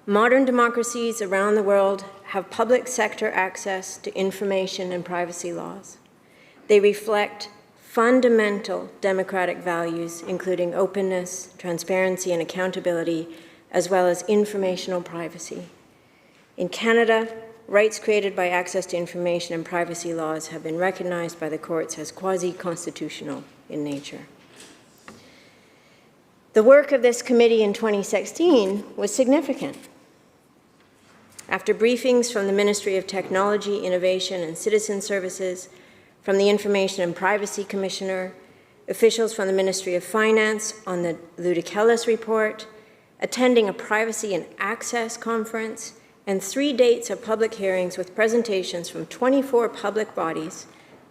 modern democracies around the world have public sector access to information and privacy laws. They reflect fundamental democratic values, including openness, transparency, and accountability, as well as informational privacy. In Canada, rights created by access to information and privacy laws have been recognized by the courts as quasi-constitutional in nature. The work of this committee in 2016 was significant. After briefings from the Ministry of Technology, Innovation and Citizen Services, from the Information and Privacy Commissioner, officials from the Ministry of Finance on the Ludikellis report, attending a privacy and access conference, and 3 dates of public hearings with presentations from 24 public bodies,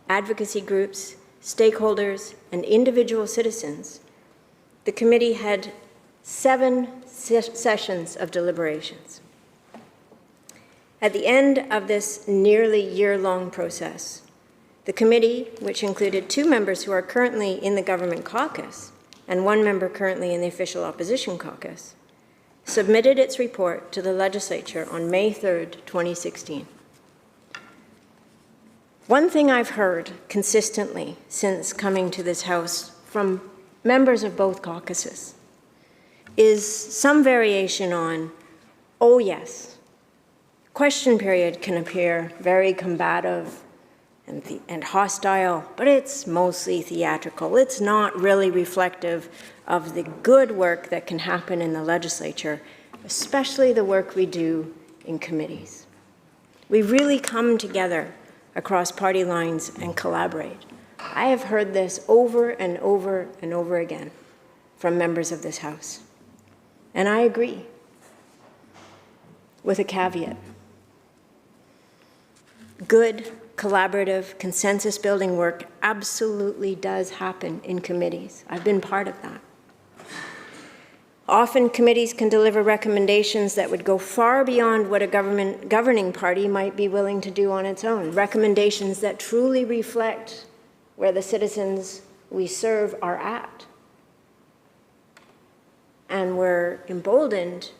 advocacy groups, stakeholders, and individual citizens, the committee had 7 sessions of deliberations. At the end of this nearly year-long process, the committee, which included 2 members who are currently in the government caucus and 1 member currently in the official opposition caucus, submitted its report to the legislature on May 3rd, 2016. One thing I've heard consistently since coming to this House from members of both caucuses is some variation on, oh yes, question period can appear very combative and hostile, but it's mostly theatrical. It's not really reflective of the good work that can happen in the legislature, especially the work we do in committees. We really come together across party lines and collaborate. I have heard this over and over and over again from members of this House. And I agree, with a caveat. Good, collaborative, consensus-building work absolutely does happen in committees. I've been part of that. Often committees can deliver recommendations that would go far beyond what a governing party might be willing to do on its own, recommendations that truly reflect where the citizens we serve are at. And we're emboldened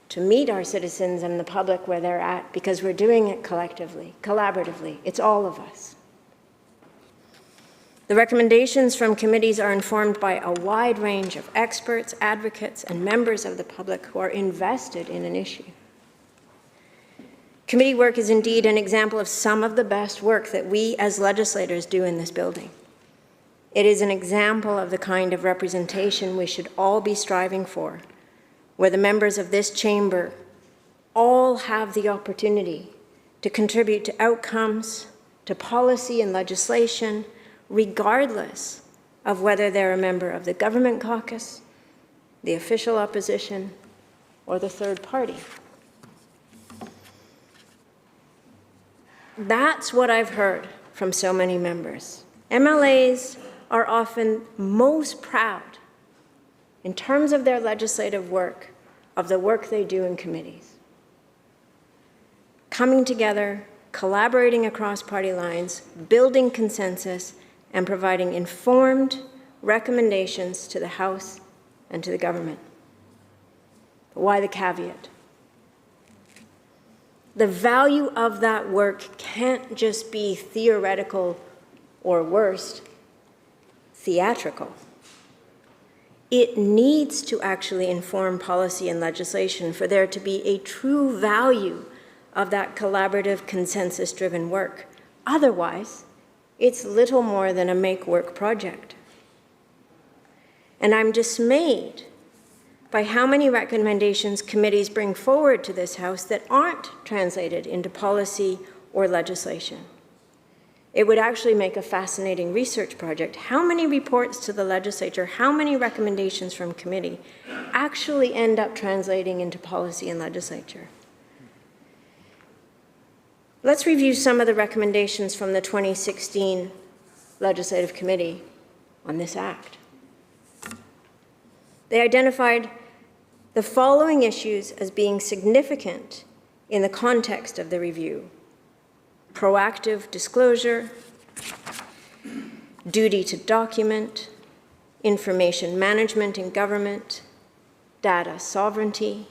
to meet our citizens and the public where they're at because we're doing it collectively, collaboratively. It's all of us. The recommendations from committees are informed by a wide range of experts, advocates, and members of the public who are invested in an issue. Committee work is indeed an example of some of the best work that we as legislators do in this building. It is an example of the kind of representation we should all be striving for, where the members of this chamber all have the opportunity to contribute to outcomes, to policy and legislation, regardless of whether they're a member of the government caucus, the official opposition, or the third party. That's what I've heard from so many members. MLAs are often most proud, in terms of their legislative work, of the work they do in committees. Coming together, collaborating across party lines, building consensus, and providing informed recommendations to the House and to the government. But why the caveat? The value of that work can't just be theoretical or worse, theatrical. It needs to actually inform policy and legislation for there to be a true value of that collaborative, consensus-driven work. Otherwise, it's little more than a make-work project. And I'm dismayed by how many recommendations committees bring forward to this House that aren't translated into policy or legislation. It would actually make a fascinating research project. How many reports to the legislature, how many recommendations from committee actually end up translating into policy in legislature? Let's review some of the recommendations from the 2016 Legislative Committee on this act. They identified the following issues as being significant in the context of the review: proactive disclosure, duty to document, information management in government, data sovereignty,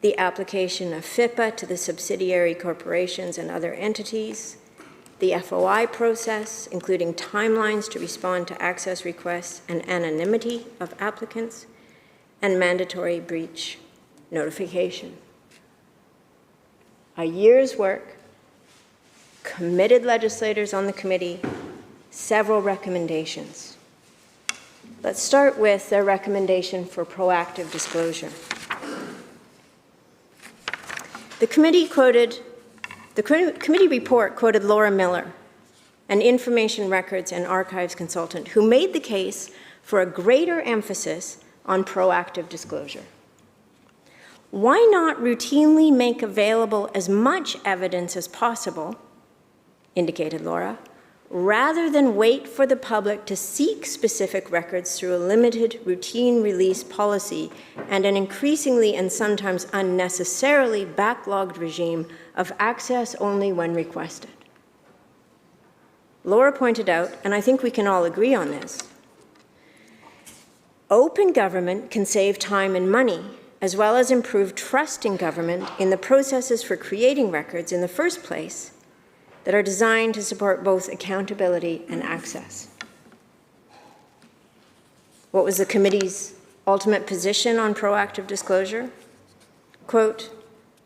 the application of FIPA to the subsidiary corporations and other entities, the FOI process, including timelines to respond to access requests and anonymity of applicants, and mandatory breach notification. A year's work, committed legislators on the committee, several recommendations. Let's start with their recommendation for proactive disclosure. The committee report quoted Laura Miller, an information records and archives consultant, who made the case for a greater emphasis on proactive disclosure. Why not routinely make available as much evidence as possible, indicated Laura, rather than wait for the public to seek specific records through a limited routine release policy and an increasingly and sometimes unnecessarily backlogged regime of access only when requested? Laura pointed out, and I think we can all agree on this, open government can save time and money, as well as improve trust in government in the processes for creating records in the first place that are designed to support both accountability and access. What was the committee's ultimate position on proactive disclosure? Quote,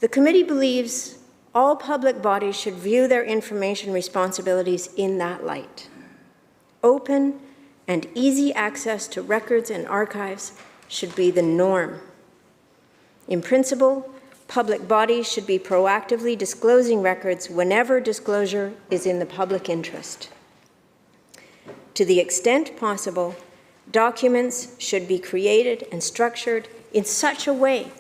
"The committee believes all public bodies should view their information responsibilities in that light. Open and easy access to records and archives should be the norm. In principle, public bodies should be proactively disclosing records whenever disclosure is in the public interest. To the extent possible, documents should be created and structured in such a way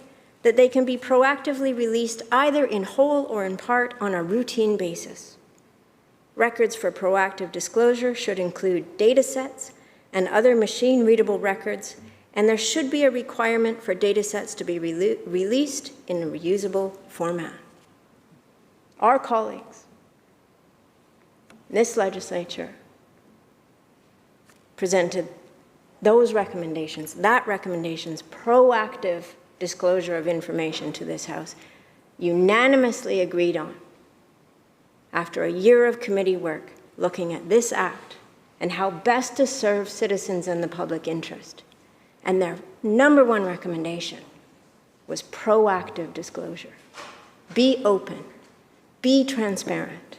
that they can be proactively released either in whole or in part on a routine basis. Records for proactive disclosure should include data sets and other machine-readable records, and there should be a requirement for data sets to be released in a reusable format." Our colleagues in this legislature presented those recommendations, proactive disclosure of information to this House, unanimously agreed on after a year of committee work looking at this act and how best to serve citizens and the public interest. And their number one recommendation was proactive disclosure. Be open, be transparent.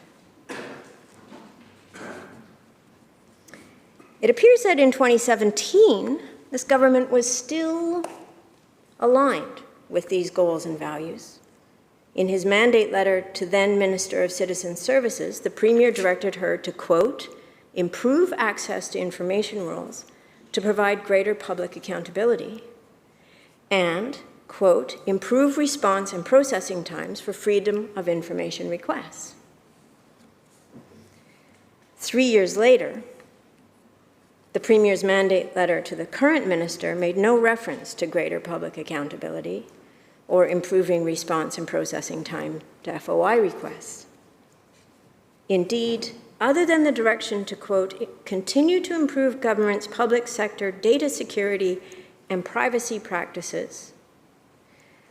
It appears that in 2017, this government was still aligned with these goals and values. In his mandate letter to then Minister of Citizen Services, the Premier directed her to, quote, "improve access to information rules to provide greater public accountability," and, quote, "improve response and processing times for freedom of information requests." 3 years later, the Premier's mandate letter to the current minister made no reference to greater public accountability or improving response and processing time to FOI requests. Indeed, other than the direction to, quote, "continue to improve government's public sector data security and privacy practices,"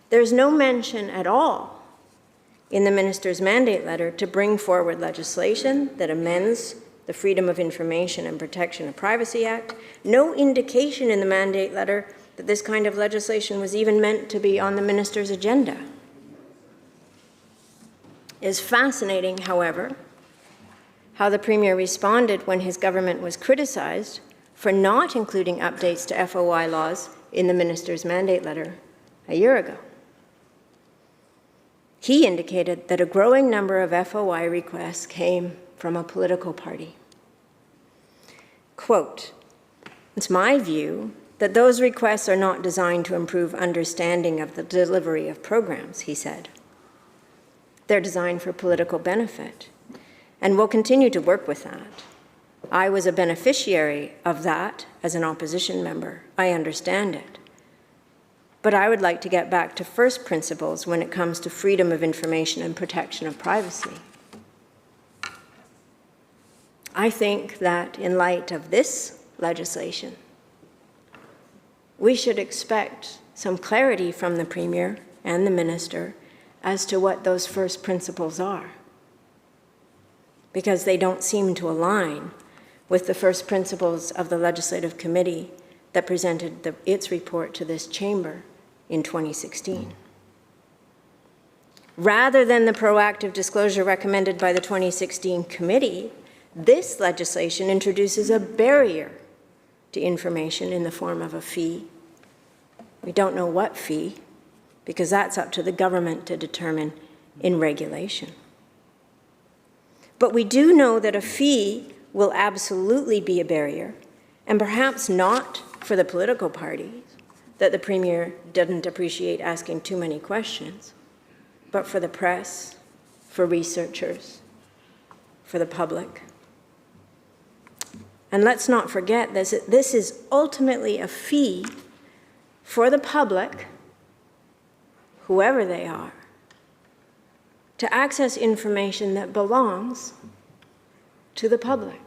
there's no mention at all in the minister's mandate letter to bring forward legislation that amends the Freedom of Information and Protection of Privacy Act, no indication in the mandate letter that this kind of legislation was even meant to be on the minister's agenda. It is fascinating, however, how the Premier responded when his government was criticized for not including updates to FOI laws in the minister's mandate letter a year ago. He indicated that a growing number of FOI requests came from a political party. Quote, "It's my view that those requests are not designed to improve understanding of the delivery of programs," he said. "They're designed for political benefit, and we'll continue to work with that. I was a beneficiary of that as an opposition member. I understand it. But I would like to get back to first principles when it comes to freedom of information and protection of privacy." I think that in light of this legislation, we should expect some clarity from the Premier and the Minister as to what those first principles are, because they don't seem to align with the first principles of the Legislative Committee that presented its report to this chamber in 2016. Rather than the proactive disclosure recommended by the 2016 committee, this legislation introduces a barrier to information in the form of a fee. We don't know what fee, because that's up to the government to determine in regulation. But we do know that a fee will absolutely be a barrier, and perhaps not for the political parties, that the Premier didn't appreciate asking too many questions, but for the press, for researchers, for the public. And let's not forget this is ultimately a fee for the public, whoever they are, to access information that belongs to the public.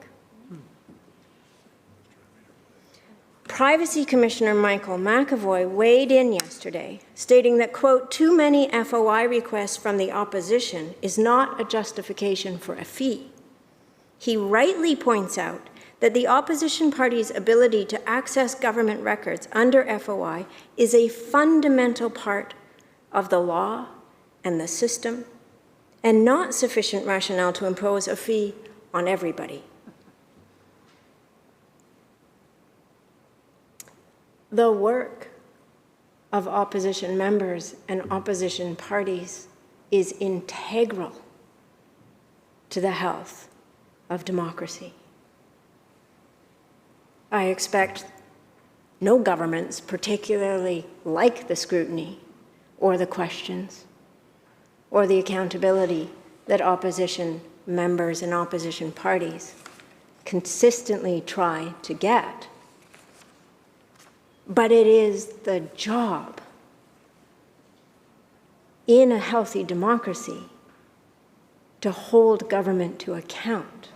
Privacy Commissioner Michael McAvoy weighed in yesterday, stating that, quote, "Too many FOI requests from the opposition is not a justification for a fee." He rightly points out that the opposition party's ability to access government records under FOI is a fundamental part of the law and the system, and not sufficient rationale to impose a fee on everybody. The work of opposition members and opposition parties is integral to the health of democracy. I expect no governments particularly like the scrutiny or the questions or the accountability that opposition members and opposition parties consistently try to get. But it is the job in a healthy democracy to hold government to account.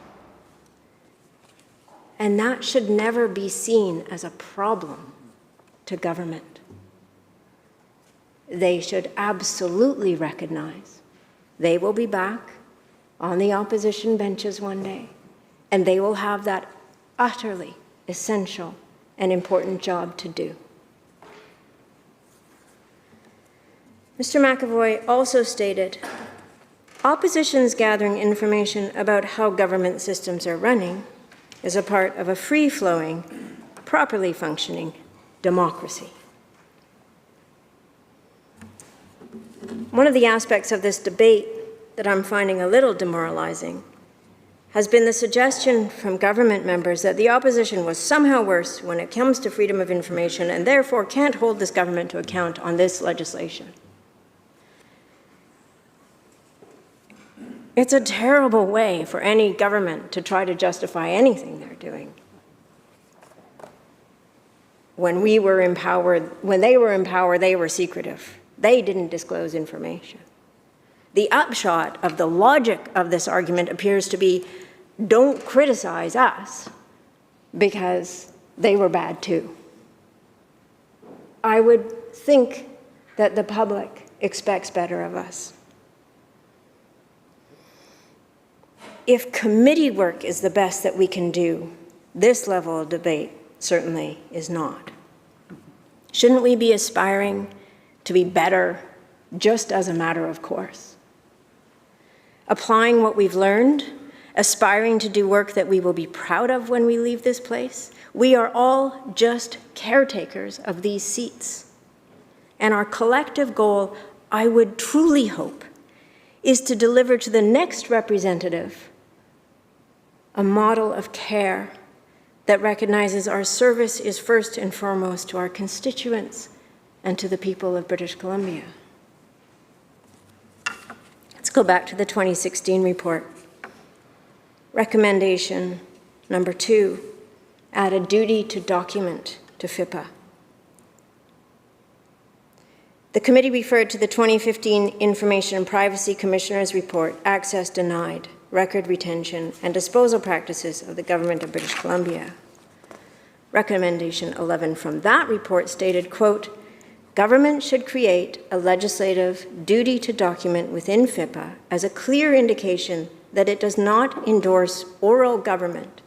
And that should never be seen as a problem to government. They should absolutely recognize they will be back on the opposition benches one day, and they will have that utterly essential and important job to do. Mr. McAvoy also stated, "Opposition's gathering information about how government systems are running is a part of a free-flowing, properly functioning democracy." One of the aspects of this debate that I'm finding a little demoralizing has been the suggestion from government members that the opposition was somehow worse when it comes to freedom of information and therefore can't hold this government to account on this legislation. It's a terrible way for any government to try to justify anything they're doing. When they were in power, they were secretive. They didn't disclose information. The upshot of the logic of this argument appears to be, don't criticize us because they were bad too. I would think that the public expects better of us. If committee work is the best that we can do, this level of debate certainly is not. Shouldn't we be aspiring to be better just as a matter of course? Applying what we've learned, aspiring to do work that we will be proud of when we leave this place? We are all just caretakers of these seats. And our collective goal, I would truly hope, is to deliver to the next representative a model of care that recognizes our service is first and foremost to our constituents and to the people of British Columbia. Let's go back to the 2016 report. Recommendation number 2, add a duty to document to FIPA. The committee referred to the 2015 Information and Privacy Commissioner's report, Access Denied, Record Retention and Disposal Practices of the Government of British Columbia. Recommendation 11 from that report stated, quote, government should create a legislative duty to document within FIPA as a clear indication that it does not endorse oral government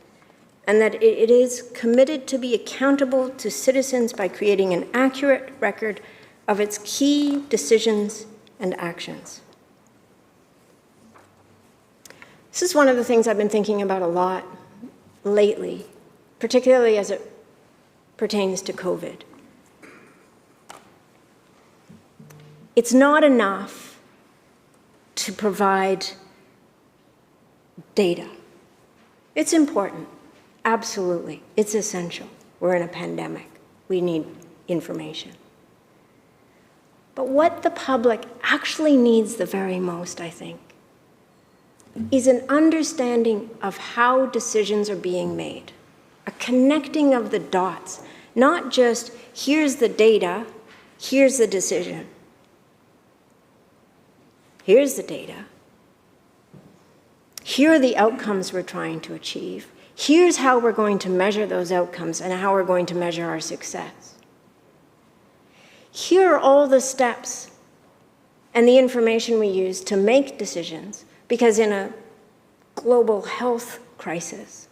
and that it is committed to be accountable to citizens by creating an accurate record of its key decisions and actions. This is one of the things I've been thinking about a lot lately, particularly as it pertains to COVID. It's not enough to provide data. It's important, absolutely. It's essential. We're in a pandemic. We need information. But what the public actually needs the very most, I think, is an understanding of how decisions are being made, a connecting of the dots, not just here's the data, here's the decision. Here's the data. Here are the outcomes we're trying to achieve. Here's how we're going to measure those outcomes and how we're going to measure our success. Here are all the steps and the information we use to make decisions, because in a global health crisis,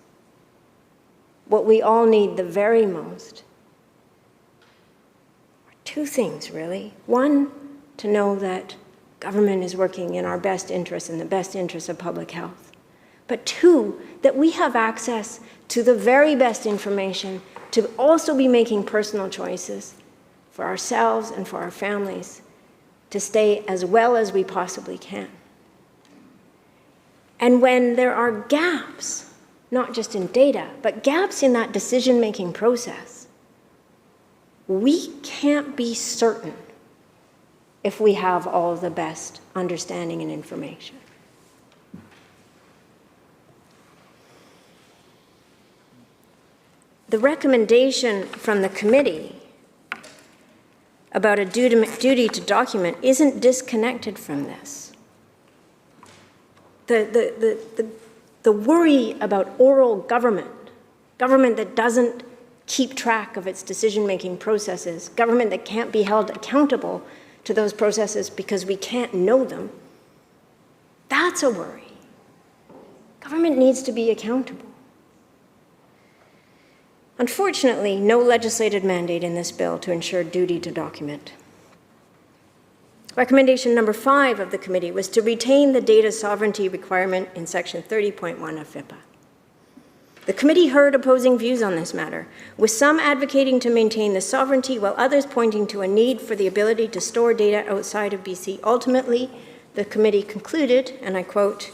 what we all need the very most are two things, really. One, to know that government is working in our best interest and the best interest of public health. But two, that we have access to the very best information to also be making personal choices for ourselves and for our families to stay as well as we possibly can. And when there are gaps, not just in data, but gaps in that decision-making process, we can't be certain if we have all of the best understanding and information. The recommendation from the committee about a duty to document isn't disconnected from this. The worry about oral government that doesn't keep track of its decision-making processes, government that can't be held accountable to those processes because we can't know them, that's a worry. Government needs to be accountable. Unfortunately, no legislative mandate in this bill to ensure duty to document. Recommendation number 5 of the committee was to retain the data sovereignty requirement in section 30.1 of FIPA. The committee heard opposing views on this matter, with some advocating to maintain the sovereignty while others pointing to a need for the ability to store data outside of BC. Ultimately, the committee concluded, and I quote,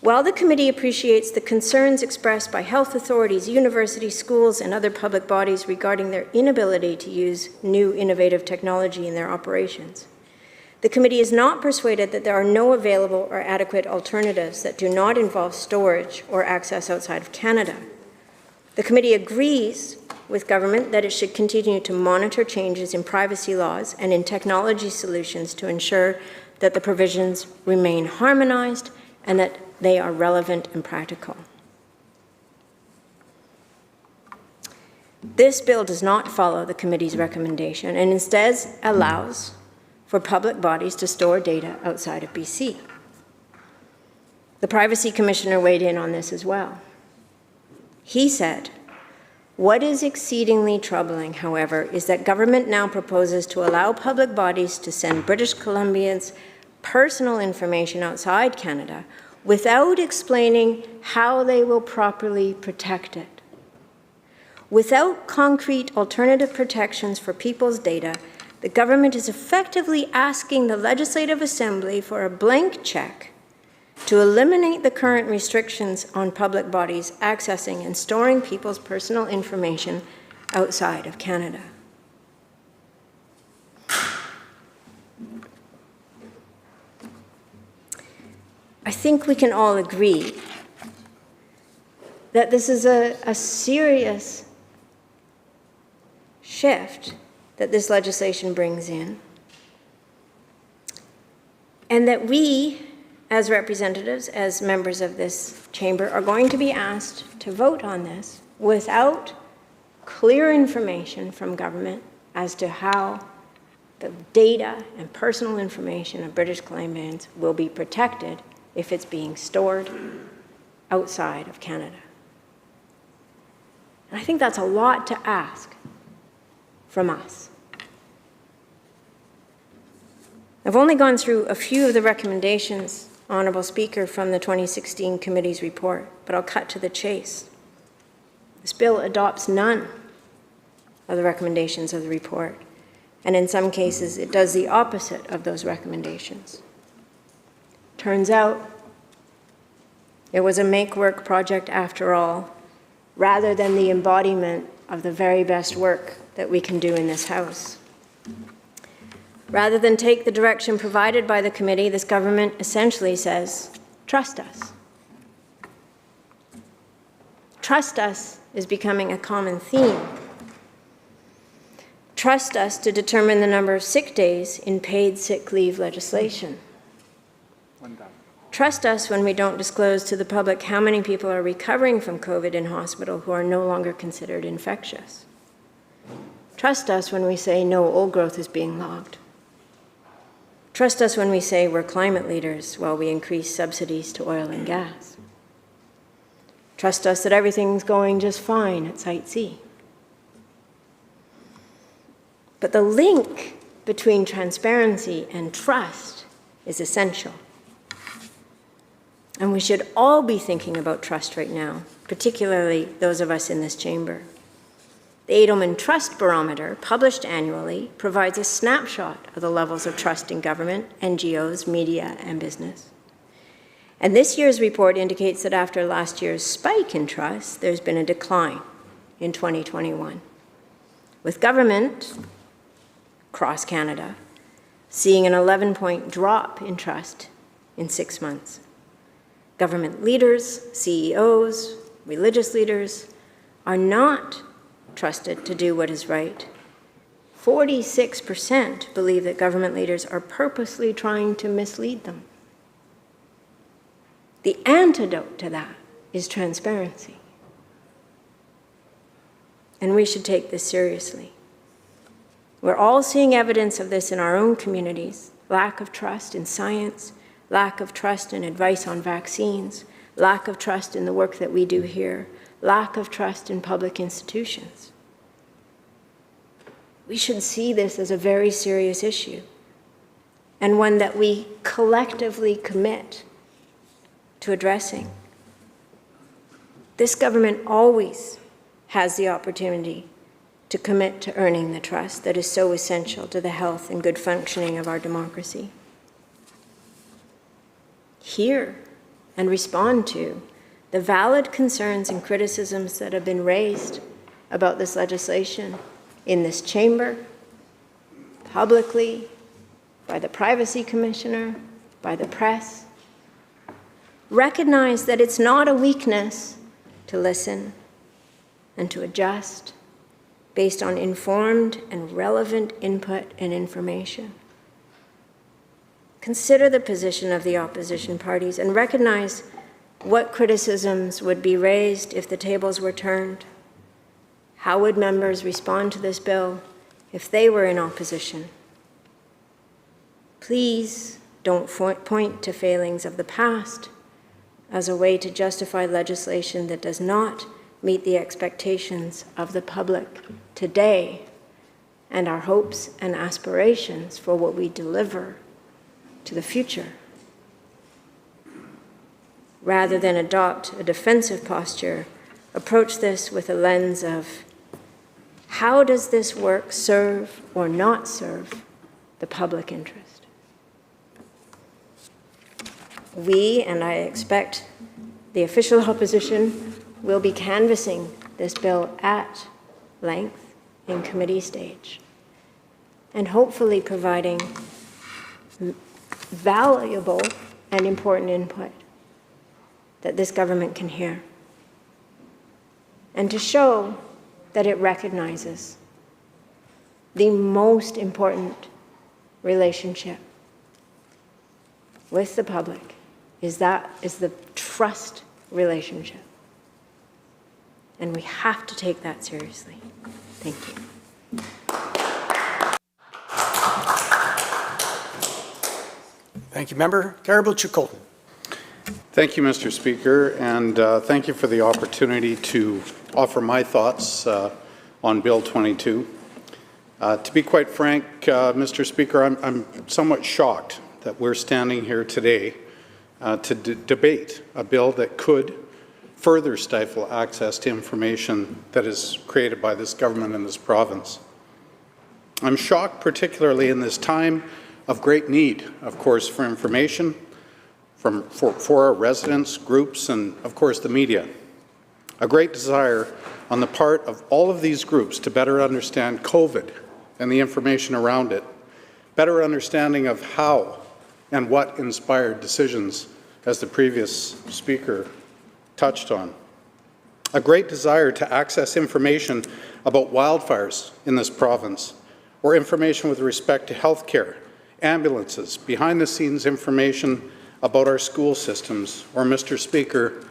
while the committee appreciates the concerns expressed by health authorities, universities, schools, and other public bodies regarding their inability to use new innovative technology in their operations, the committee is not persuaded that there are no available or adequate alternatives that do not involve storage or access outside of Canada. The committee agrees with government that it should continue to monitor changes in privacy laws and in technology solutions to ensure that the provisions remain harmonized and that they are relevant and practical. This bill does not follow the committee's recommendation and instead allows for public bodies to store data outside of BC. The Privacy Commissioner weighed in on this as well. He said, what is exceedingly troubling, however, is that government now proposes to allow public bodies to send British Columbians personal information outside Canada without explaining how they will properly protect it. Without concrete alternative protections for people's data, the government is effectively asking the Legislative Assembly for a blank check to eliminate the current restrictions on public bodies accessing and storing people's personal information outside of Canada. I think we can all agree that this is a serious shift that this legislation brings in, and that we, as representatives, as members of this chamber, are going to be asked to vote on this without clear information from government as to how the data and personal information of British Columbians will be protected if it's being stored outside of Canada. And I think that's a lot to ask from us. I've only gone through a few of the recommendations, Honourable Speaker, from the 2016 committee's report, but I'll cut to the chase. This bill adopts none of the recommendations of the report, and in some cases it does the opposite of those recommendations. Turns out it was a make-work project after all, rather than the embodiment of the very best work that we can do in this House. Rather than take the direction provided by the committee, this government essentially says, trust us. Trust us is becoming a common theme. Trust us to determine the number of sick days in paid sick leave legislation. Trust us when we don't disclose to the public how many people are recovering from COVID in hospital who are no longer considered infectious. Trust us when we say no old growth is being logged. Trust us when we say we're climate leaders while we increase subsidies to oil and gas. Trust us that everything's going just fine at Site C. But the link between transparency and trust is essential. And we should all be thinking about trust right now, particularly those of us in this chamber. The Edelman Trust Barometer, published annually, provides a snapshot of the levels of trust in government, NGOs, media, and business. And this year's report indicates that after last year's spike in trust, there's been a decline in 2021, with government across Canada seeing an 11-point drop in trust in 6 months. Government leaders, CEOs, religious leaders are not trusted to do what is right. 46% believe that government leaders are purposely trying to mislead them. The antidote to that is transparency. And we should take this seriously. We're all seeing evidence of this in our own communities: lack of trust in science, lack of trust in advice on vaccines, lack of trust in the work that we do here, lack of trust in public institutions. We should see this as a very serious issue, and one that we collectively commit to addressing. This government always has the opportunity to commit to earning the trust that is so essential to the health and good functioning of our democracy. Hear and respond to the valid concerns and criticisms that have been raised about this legislation in this chamber, publicly, by the Privacy Commissioner, by the press. Recognize that it's not a weakness to listen and to adjust based on informed and relevant input and information. Consider the position of the opposition parties and recognize what criticisms would be raised if the tables were turned. How would members respond to this bill if they were in opposition? Please don't point to failings of the past as a way to justify legislation that does not meet the expectations of the public today and our hopes and aspirations for what we deliver to the future. Rather than adopt a defensive posture, approach this with a lens of how does this work serve or not serve the public interest? we, and I expect the official opposition, will be canvassing this bill at length in committee stage and hopefully providing valuable and important input that this government can hear, and to show that it recognizes the most important relationship with the public is the trust relationship. And we have to take that seriously. Thank you. Thank you, Member. Carrible-Chilcotin. Thank you, Mr. Speaker, and thank you for the opportunity to offer my thoughts on Bill 22. To be quite frank, Mr. Speaker, I'm somewhat shocked that we're standing here today to debate a bill that could further stifle access to information that is created by this government in this province. I'm shocked particularly in this time of great need, of course, for information for our residents, groups, and of course the media. A great desire on the part of all of these groups to better understand COVID and the information around it, better understanding of how and what inspired decisions, as the previous speaker touched on. A great desire to access information about wildfires in this province, or information with respect to health care, ambulances, behind-the-scenes information about our school systems, or, Mr. Speaker,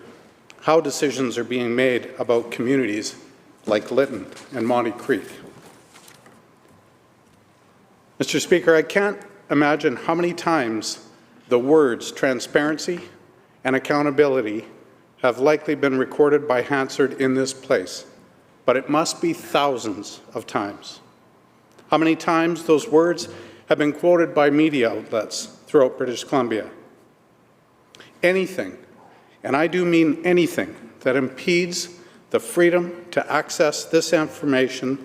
how decisions are being made about communities like Lytton and Monty Creek. Mr. Speaker, I can't imagine how many times the words transparency and accountability have likely been recorded by Hansard in this place, but it must be thousands of times. How many times those words have been quoted by media outlets throughout British Columbia. Anything, and I do mean anything, that impedes the freedom to access this information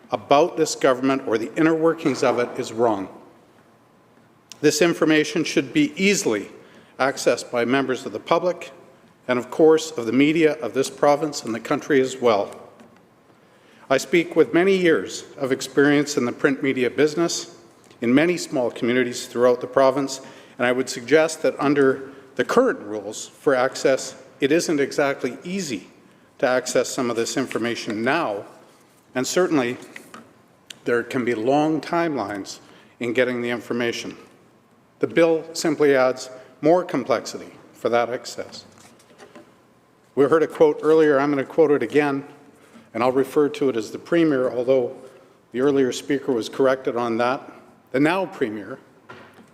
about this government or the inner workings of it is wrong. This information should be easily accessed by members of the public and, of course, of the media of this province and the country as well. I speak with many years of experience in the print media business in many small communities throughout the province, and I would suggest that under the current rules for access, it isn't exactly easy to access some of this information now, and certainly there can be long timelines in getting the information. The bill simply adds more complexity for that access. We heard a quote earlier, I'm going to quote it again, and I'll refer to it as the Premier, although the earlier speaker was corrected on that. The now Premier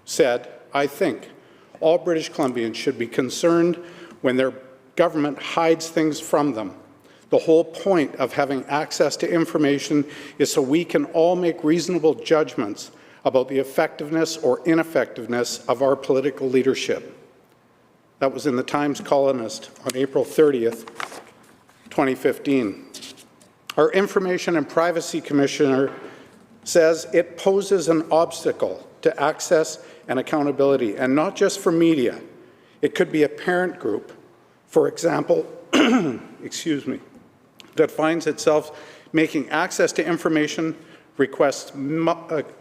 said, I think all British Columbians should be concerned when their government hides things from them. The whole point of having access to information is so we can all make reasonable judgments about the effectiveness or ineffectiveness of our political leadership. That was in the Times Colonist on April 30th, 2015. Our Information and Privacy Commissioner says it poses an obstacle to access and accountability, and not just for media. It could be a parent group, for example, excuse me, that finds itself making access to information requests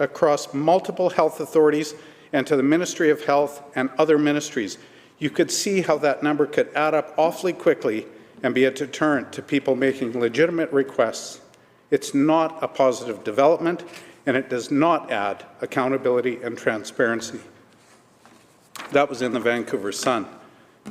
across multiple health authorities and to the Ministry of Health and other ministries. You could see how that number could add up awfully quickly and be a deterrent to people making legitimate requests. It's not a positive development, and it does not add accountability and transparency. That was in the Vancouver Sun,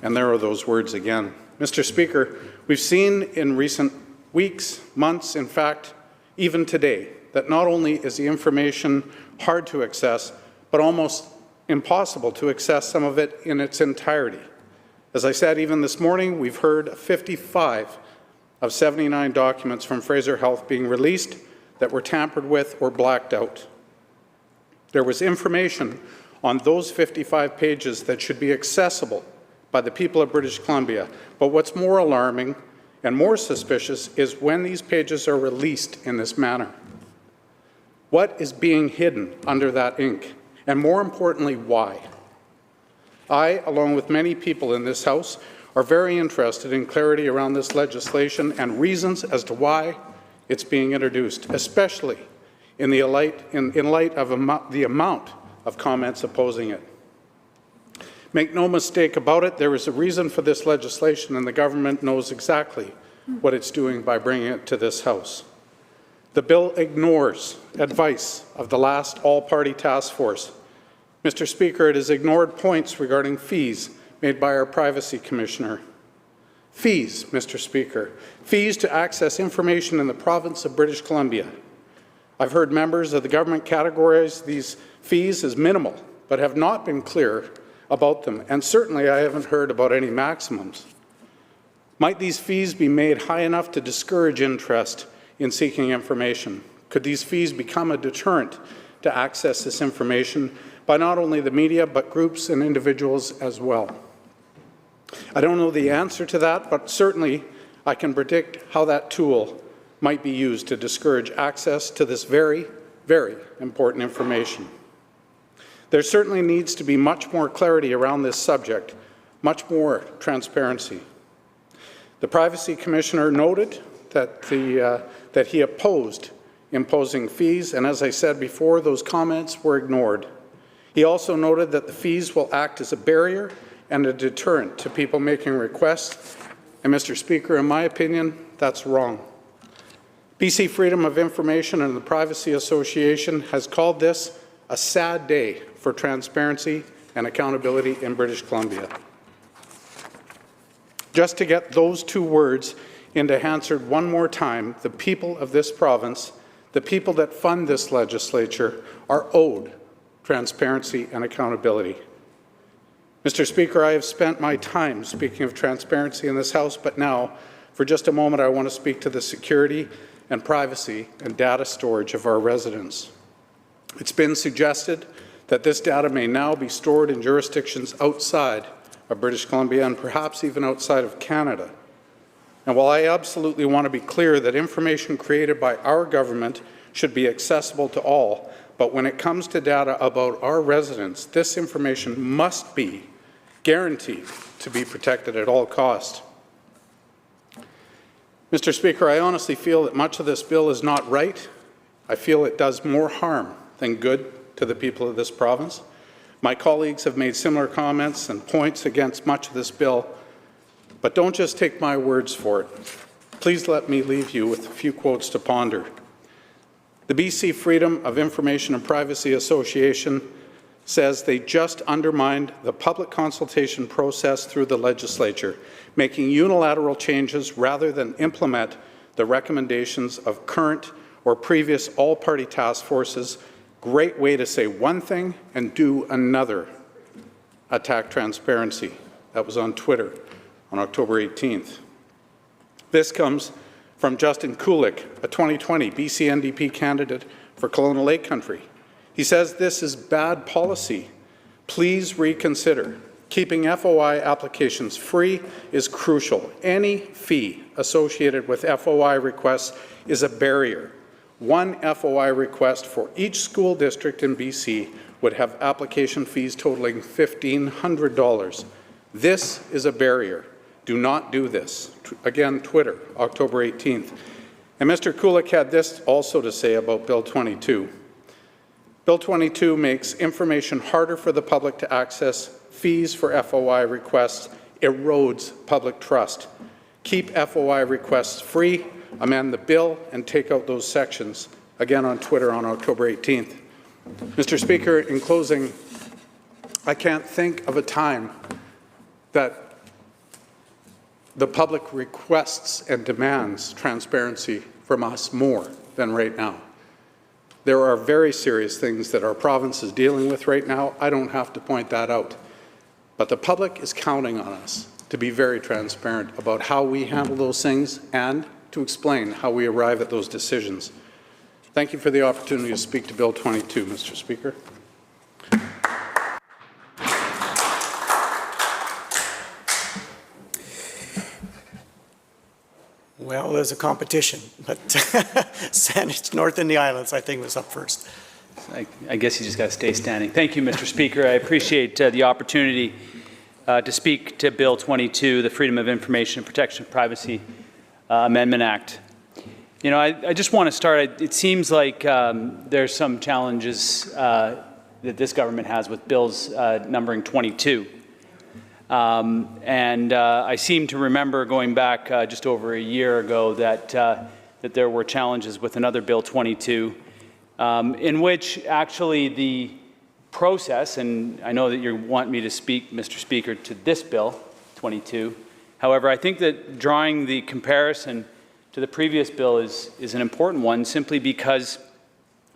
and there are those words again. Mr. Speaker, we've seen in recent weeks, months, in fact, even today, that not only is the information hard to access, but almost impossible to access some of it in its entirety. As I said, even this morning, we've heard 55 of 79 documents from Fraser Health being released that were tampered with or blacked out. There was information on those 55 pages that should be accessible by the people of British Columbia. But what's more alarming and more suspicious is when these pages are released in this manner. What is being hidden under that ink? And more importantly, why? I, along with many people in this House, are very interested in clarity around this legislation and reasons as to why it's being introduced, especially in light of the amount of comments opposing it. Make no mistake about it, there is a reason for this legislation, and the government knows exactly what it's doing by bringing it to this House. The bill ignores advice of the last all-party task force. Mr. Speaker, it has ignored points regarding fees made by our Privacy Commissioner. Fees, Mr. Speaker, fees to access information in the province of British Columbia. I've heard members of the government categorize these fees as minimal, but have not been clear about them, and certainly I haven't heard about any maximums. Might these fees be made high enough to discourage interest in seeking information? Could these fees become a deterrent to access this information by not only the media, but groups and individuals as well? I don't know the answer to that, but certainly I can predict how that tool might be used to discourage access to this very, very important information. There certainly needs to be much more clarity around this subject, much more transparency. The Privacy Commissioner noted that he opposed imposing fees, and as I said before, those comments were ignored. He also noted that the fees will act as a barrier and a deterrent to people making requests, and Mr. Speaker, in my opinion, that's wrong. BC Freedom of Information and the Privacy Association has called this a sad day for transparency and accountability in British Columbia. Just to get those two words into Hansard one more time, the people of this province, the people that fund this legislature, are owed transparency and accountability. Mr. Speaker, I have spent my time speaking of transparency in this House, but now, for just a moment, I want to speak to the security and privacy and data storage of our residents. It's been suggested that this data may now be stored in jurisdictions outside of British Columbia and perhaps even outside of Canada. And while I absolutely want to be clear that information created by our government should be accessible to all, but when it comes to data about our residents, this information must be guaranteed to be protected at all costs. Mr. Speaker, I honestly feel that much of this bill is not right. I feel it does more harm than good to the people of this province. My colleagues have made similar comments and points against much of this bill, but don't just take my words for it. Please let me leave you with a few quotes to ponder. The BC Freedom of Information and Privacy Association says they just undermined the public consultation process through the legislature, making unilateral changes rather than implement the recommendations of current or previous all-party task forces. Great way to say one thing and do another. Attack transparency. That was on Twitter on October 18th. This comes from Justin Kulik, a 2020 BC NDP candidate for Kelowna Lake Country. He says this is bad policy. Please reconsider. Keeping FOI applications free is crucial. Any fee associated with FOI requests is a barrier. One FOI request for each school district in BC would have application fees totaling $1,500. This is a barrier. Do not do this. Again, Twitter, October 18th. And Mr. Kulik had this also to say about Bill 22. Bill 22 makes information harder for the public to access. Fees for FOI requests erodes public trust. Keep FOI requests free, amend the bill, and take out those sections. Again on Twitter on October 18th. Mr. Speaker, in closing, I can't think of a time that the public requests and demands transparency from us more than right now. There are very serious things that our province is dealing with right now. I don't have to point that out. But the public is counting on us to be very transparent about how we handle those things and to explain how we arrive at those decisions. Thank you for the opportunity to speak to Bill 22, Mr. Speaker. Well, there's a competition, but Saanich North in the Islands, I think, was up first. I guess you just got to stay standing. Thank you, Mr. Speaker. I appreciate the opportunity to speak to Bill 22, the Freedom of Information and Protection of Privacy Amendment Act. You know, I just want to start, it seems like there's some challenges that this government has with bills numbering 22. I seem to remember going back just over a year ago that there were challenges with another Bill 22, in which actually the process, and I know that you want me to speak, Mr. Speaker, to this Bill 22. However, I think that drawing the comparison to the previous bill is an important one, simply because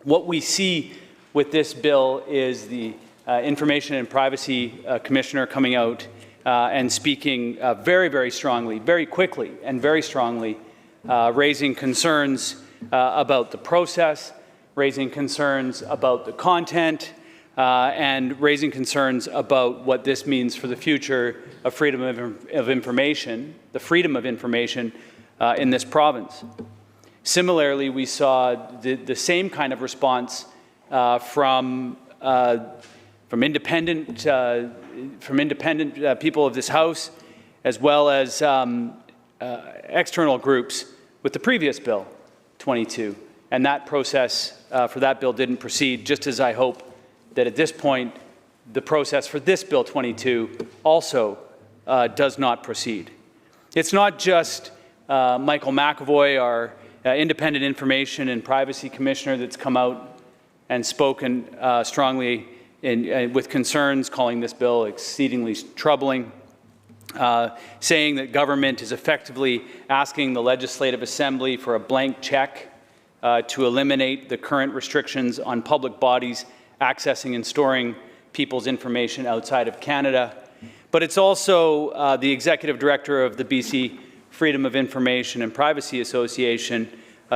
what we see with this bill is the Information and Privacy Commissioner coming out and speaking very, very strongly, very quickly, and very strongly, raising concerns about the process, raising concerns about the content, and raising concerns about what this means for the future of freedom of information, the freedom of information in this province. Similarly, we saw the same kind of response from independent people of this House, as well as external groups with the previous Bill 22. And that process for that bill didn't proceed, just as I hope that at this point the process for this Bill 22 also does not proceed. It's not just Michael McAvoy, our Independent Information and Privacy Commissioner, that's come out and spoken strongly with concerns, calling this bill exceedingly troubling, saying that government is effectively asking the Legislative Assembly for a blank check to eliminate the current restrictions on public bodies accessing and storing people's information outside of Canada. But it's also the Executive Director of the BC Freedom of Information and Privacy Association,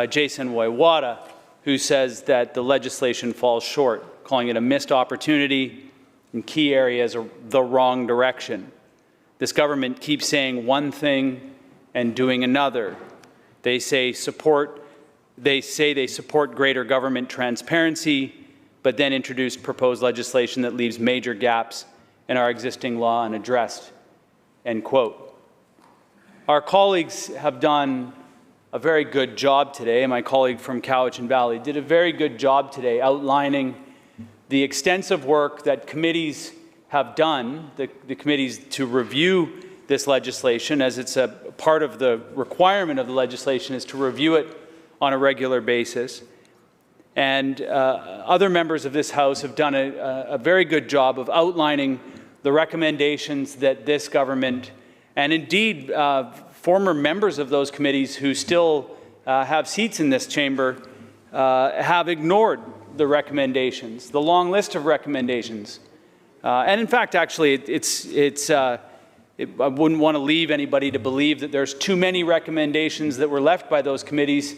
Jason Woiwada, who says that the legislation falls short, calling it a missed opportunity in key areas or the wrong direction. This government keeps saying one thing and doing another. They say they support greater government transparency, but then introduce proposed legislation that leaves major gaps in our existing law unaddressed, end quote. Our colleagues have done a very good job today, and my colleague from Cowichan Valley did a very good job today outlining the extensive work that committees have done, the committees to review this legislation, as it's a part of the requirement of the legislation is to review it on a regular basis. And other members of this House have done a very good job of outlining the recommendations that this government, and indeed former members of those committees who still have seats in this chamber, have ignored the recommendations, the long list of recommendations. And in fact, actually, I wouldn't want to leave anybody to believe that there's too many recommendations that were left by those committees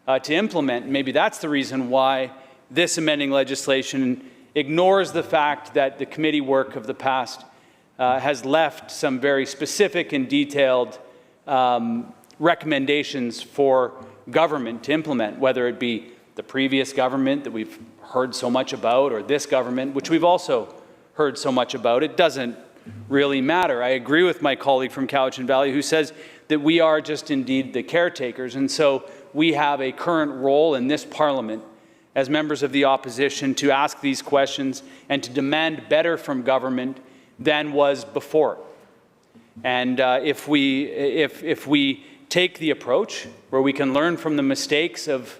to implement. Maybe that's the reason why this amending legislation ignores the fact that the committee work of the past has left some very specific and detailed recommendations for government to implement, whether it be the previous government that we've heard so much about, or this government, which we've also heard so much about. It doesn't really matter. I agree with my colleague from Cowichan Valley who says that we are just indeed the caretakers, and so we have a current role in this Parliament as members of the opposition to ask these questions and to demand better from government than was before. And if we take the approach where we can learn from the mistakes of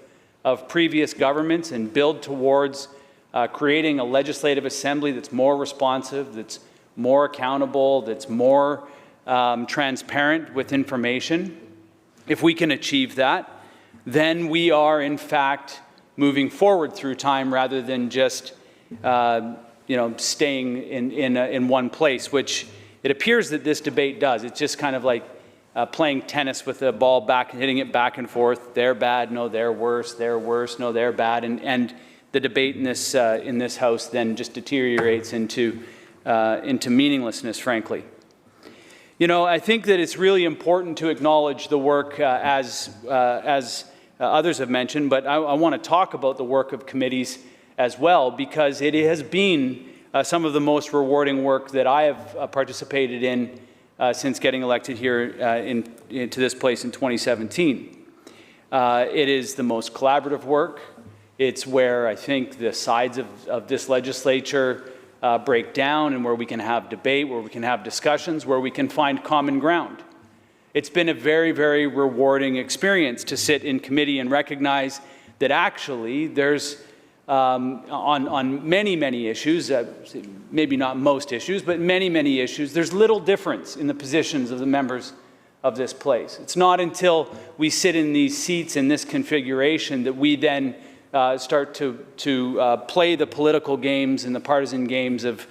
previous governments and build towards creating a legislative assembly that's more responsive, that's more accountable, that's more transparent with information, if we can achieve that, then we are in fact moving forward through time rather than just staying in one place, which it appears that this debate does. It's just kind of like playing tennis with a ball back and hitting it back and forth. They're bad, no, they're worse, no, they're bad, and the debate in this House then just deteriorates into meaninglessness, frankly. You know, I think that it's really important to acknowledge the work as others have mentioned, but I want to talk about the work of committees as well, because it has been some of the most rewarding work that I have participated in since getting elected here into this place in 2017. It is the most collaborative work. It's where I think the sides of this legislature break down, and where we can have debate, where we can have discussions, where we can find common ground. It's been a very, very rewarding experience to sit in committee and recognize that actually there's, on many, many issues, maybe not most issues, but many, many issues, there's little difference in the positions of the members of this place. It's not until we sit in these seats in this configuration that we then start to play the political games and the partisan games of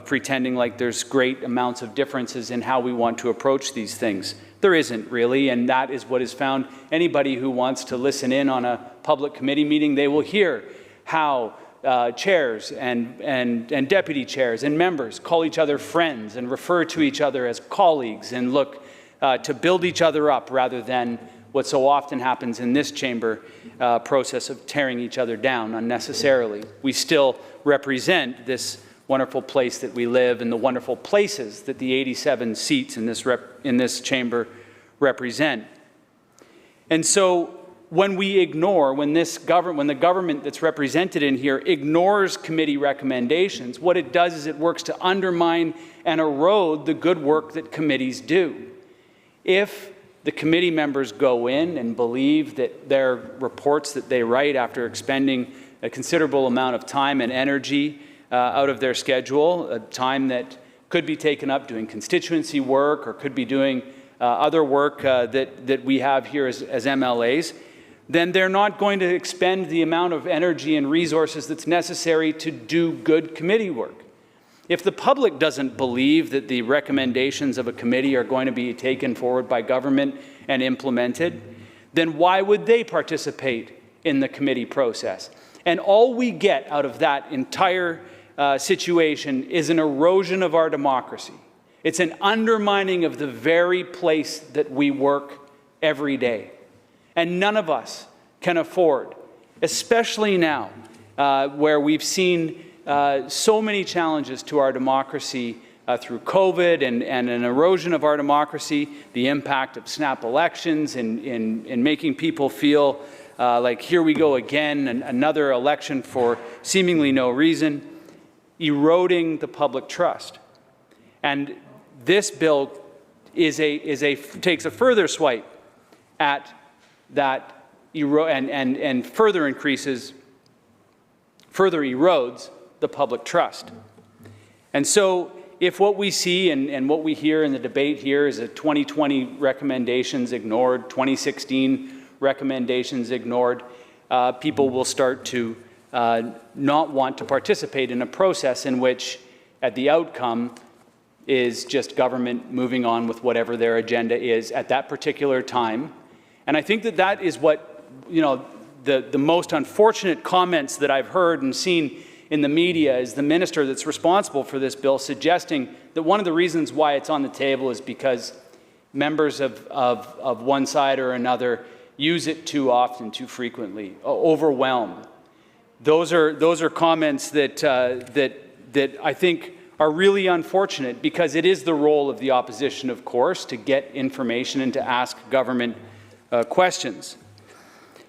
pretending like there's great amounts of differences in how we want to approach these things. There isn't really, and that is what is found. Anybody who wants to listen in on a public committee meeting, they will hear how chairs and deputy chairs and members call each other friends and refer to each other as colleagues and look to build each other up rather than what so often happens in this chamber process of tearing each other down unnecessarily. We still represent this wonderful place that we live and the wonderful places that the 87 seats in this chamber represent. And so when we ignore, when the government that's represented in here ignores committee recommendations, what it does is it works to undermine and erode the good work that committees do. If the committee members go in and believe that their reports that they write after expending a considerable amount of time and energy out of their schedule, a time that could be taken up doing constituency work or could be doing other work that we have here as MLAs, then they're not going to expend the amount of energy and resources that's necessary to do good committee work. If the public doesn't believe that the recommendations of a committee are going to be taken forward by government and implemented, then why would they participate in the committee process? And all we get out of that entire situation is an erosion of our democracy. It's an undermining of the very place that we work every day. And none of us can afford, especially now, where we've seen so many challenges to our democracy through COVID and an erosion of our democracy, the impact of snap elections in making people feel like here we go again, another election for seemingly no reason, eroding the public trust. And this bill takes a further swipe at that and further erodes the public trust. And so if what we see and what we hear in the debate here is a 2020 recommendations ignored, 2016 recommendations ignored, people will start to not want to participate in a process in which at the outcome is just government moving on with whatever their agenda is at that particular time. And I think that is what, the most unfortunate comments that I've heard and seen in the media is the minister that's responsible for this bill suggesting that one of the reasons why it's on the table is because members of one side or another use it too often, too frequently, overwhelm. Those are comments that I think are really unfortunate, because it is the role of the opposition, of course, to get information and to ask government questions.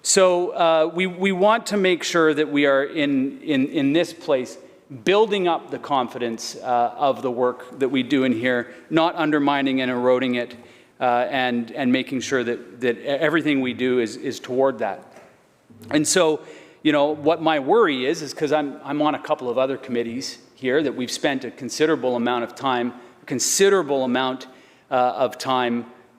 So we want to make sure that we are in this place building up the confidence of the work that we do in here, not undermining and eroding it, and making sure that everything we do is toward that. And so, what my worry is because I'm on a couple of other committees here that we've spent a considerable amount of time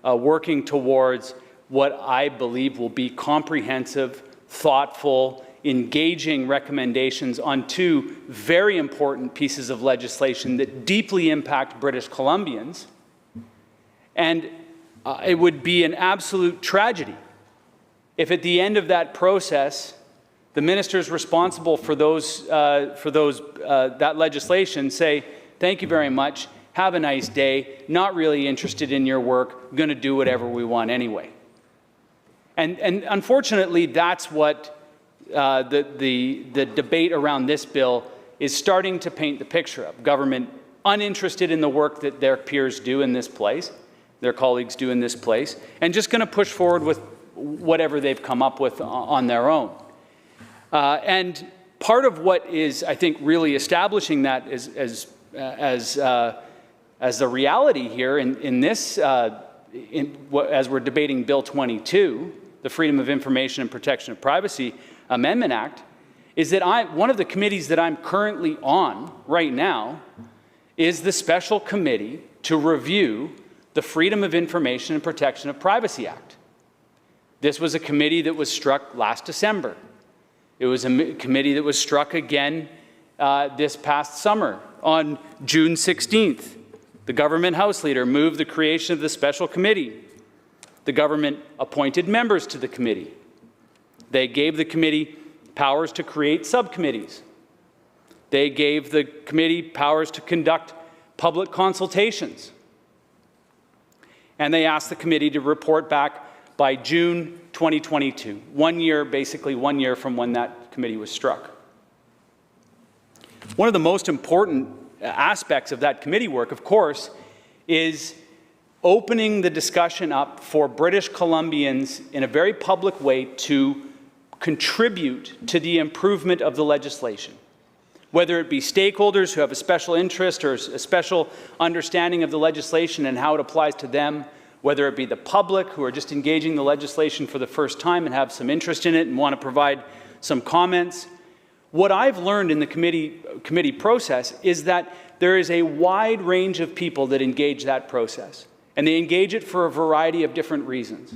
working towards what I believe will be comprehensive, thoughtful, engaging recommendations on two very important pieces of legislation that deeply impact British Columbians. And it would be an absolute tragedy if at the end of that process, the ministers responsible for that legislation say, thank you very much, have a nice day, not really interested in your work, going to do whatever we want anyway. And unfortunately, that's what the debate around this bill is starting to paint the picture of government uninterested in the work that their peers do in this place, their colleagues do in this place, and just going to push forward with whatever they've come up with on their own. And part of what is, I think, really establishing that as the reality here in this, as we're debating Bill 22, the Freedom of Information and Protection of Privacy Amendment Act, is that one of the committees that I'm currently on right now is the Special Committee to review the Freedom of Information and Protection of Privacy Act. This was a committee that was struck last December. It was a committee that was struck again this past summer on June 16th. The government House Leader moved the creation of the special committee. The government appointed members to the committee. They gave the committee powers to create subcommittees. They gave the committee powers to conduct public consultations. And they asked the committee to report back by June 2022, 1 year, basically 1 year from when that committee was struck. One of the most important aspects of that committee work, of course, is opening the discussion up for British Columbians in a very public way to contribute to the improvement of the legislation. Whether it be stakeholders who have a special interest or a special understanding of the legislation and how it applies to them, whether it be the public who are just engaging the legislation for the first time and have some interest in it and want to provide some comments. What I've learned in the committee process is that there is a wide range of people that engage that process, and they engage it for a variety of different reasons.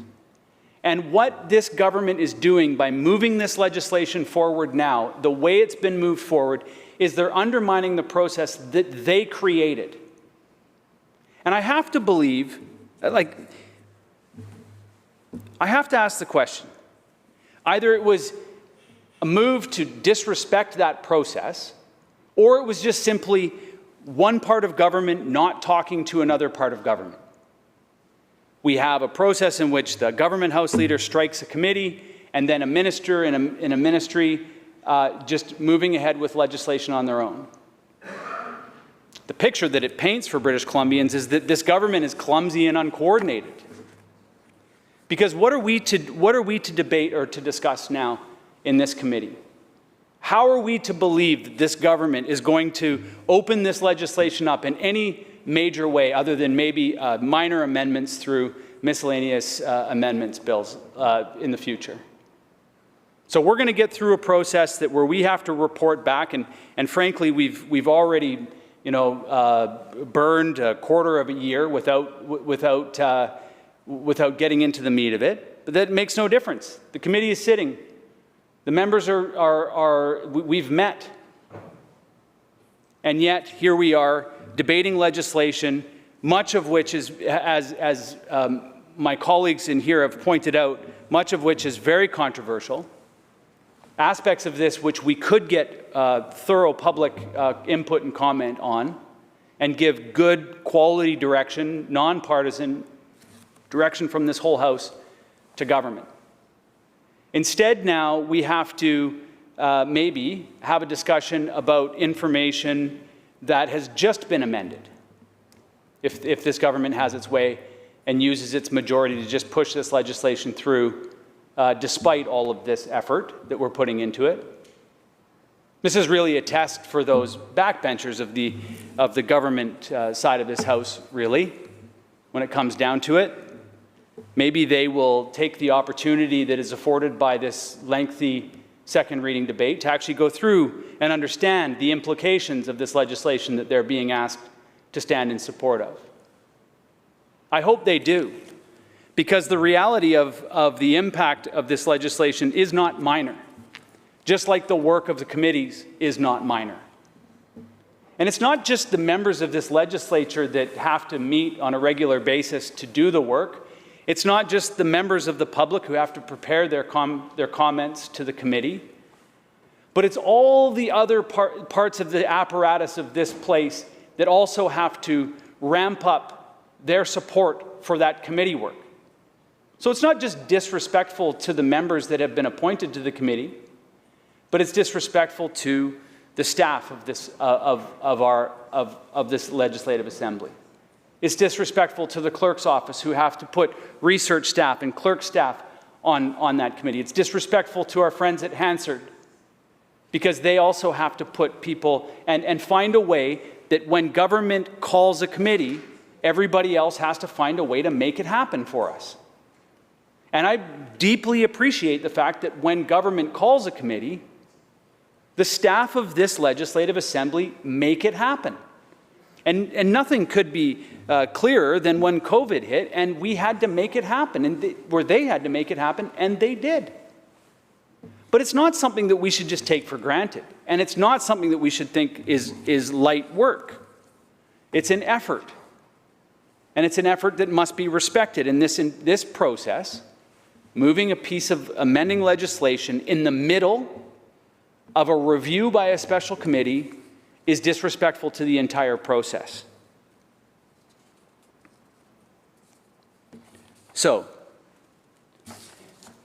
And what this government is doing by moving this legislation forward now, the way it's been moved forward, is they're undermining the process that they created. And I have to believe, I have to ask the question. Either it was a move to disrespect that process, or it was just simply one part of government not talking to another part of government. We have a process in which the government House Leader strikes a committee, and then a minister in a ministry just moving ahead with legislation on their own. The picture that it paints for British Columbians is that this government is clumsy and uncoordinated. Because what are we to debate or to discuss now in this committee? How are we to believe that this government is going to open this legislation up in any major way other than maybe minor amendments through miscellaneous amendments bills in the future? So we're going to get through a process where we have to report back, and frankly, we've already burned a quarter of a year without getting into the meat of it. But that makes no difference. The committee is sitting. The members we've met. And yet, here we are debating legislation, much of which is, as my colleagues in here have pointed out, much of which is very controversial. Aspects of this which we could get thorough public input and comment on, and give good quality direction, nonpartisan direction from this whole House to government. Instead, now we have to maybe have a discussion about information that has just been amended. If this government has its way and uses its majority to just push this legislation through, despite all of this effort that we're putting into it. This is really a test for those backbenchers of the government side of this House, really, when it comes down to it. Maybe they will take the opportunity that is afforded by this lengthy second reading debate to actually go through and understand the implications of this legislation that they're being asked to stand in support of. I hope they do, because the reality of the impact of this legislation is not minor, just like the work of the committees is not minor. And it's not just the members of this legislature that have to meet on a regular basis to do the work. It's not just the members of the public who have to prepare their comments to the committee, but it's all the other parts of the apparatus of this place that also have to ramp up their support for that committee work. So it's not just disrespectful to the members that have been appointed to the committee, but it's disrespectful to the staff of this legislative assembly. It's disrespectful to the clerk's office, who have to put research staff and clerk staff on that committee. It's disrespectful to our friends at Hansard, because they also have to put people and find a way that when government calls a committee, everybody else has to find a way to make it happen for us. And I deeply appreciate the fact that when government calls a committee, the staff of this legislative assembly make it happen. And nothing could be clearer than when COVID hit and we had to make it happen, and they had to make it happen, and they did. But it's not something that we should just take for granted, and it's not something that we should think is light work. It's an effort, and it's an effort that must be respected. In this process, moving a piece of amending legislation in the middle of a review by a special committee is disrespectful to the entire process. So,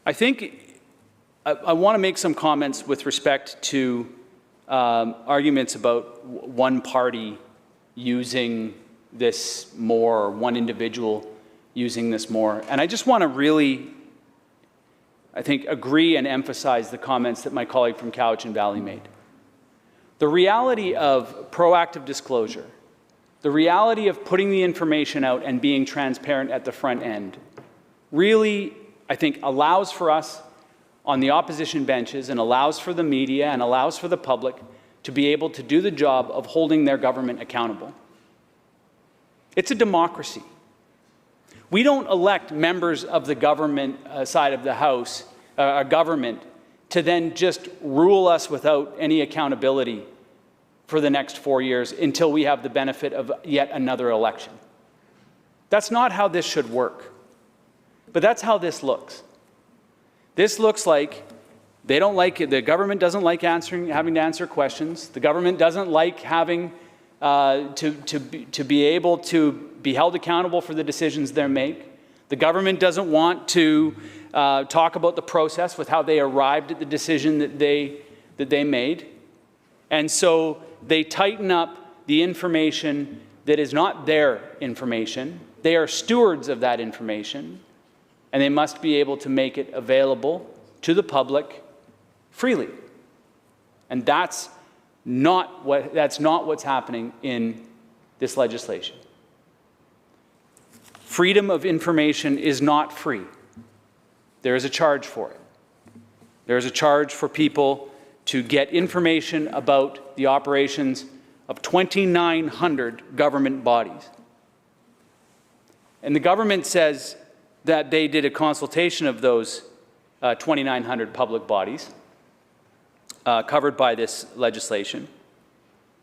I think I want to make some comments with respect to arguments about one party using this more, or one individual using this more. And I just want to really, I think, agree and emphasize the comments that my colleague from Cowichan Valley made. The reality of proactive disclosure, the reality of putting the information out and being transparent at the front end, really, I think, allows for us on the opposition benches, and allows for the media and allows for the public to be able to do the job of holding their government accountable. It's a democracy. We don't elect members of the government side of the House, government, to then just rule us without any accountability for the next 4 years until we have the benefit of yet another election. That's not how this should work. But that's how this looks. This looks like they don't like it. The government doesn't like having to answer questions. The government doesn't like having to be able to be held accountable for the decisions they make. The government doesn't want to talk about the process with how they arrived at the decision that they made. And so they tighten up the information that is not their information. They are stewards of that information, and they must be able to make it available to the public freely. And that's not what's happening in this legislation. Freedom of information is not free. There is a charge for it. There is a charge for people to get information about the operations of 2,900 government bodies. And the government says that they did a consultation of those 2,900 public bodies covered by this legislation,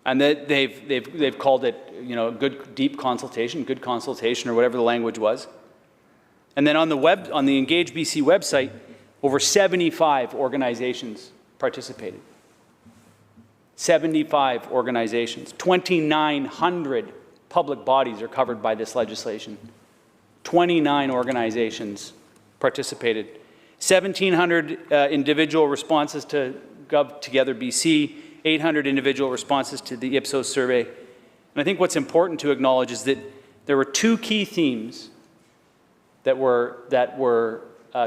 and that they've called it, a good deep consultation, good consultation, or whatever the language was. And then on the Engage BC website, over 75 organizations participated. 75 organizations, 2,900 public bodies are covered by this legislation. 29 organizations participated. 1,700 individual responses to Gov Together BC, 800 individual responses to the Ipsos survey. And I think what's important to acknowledge is that there were two key themes that were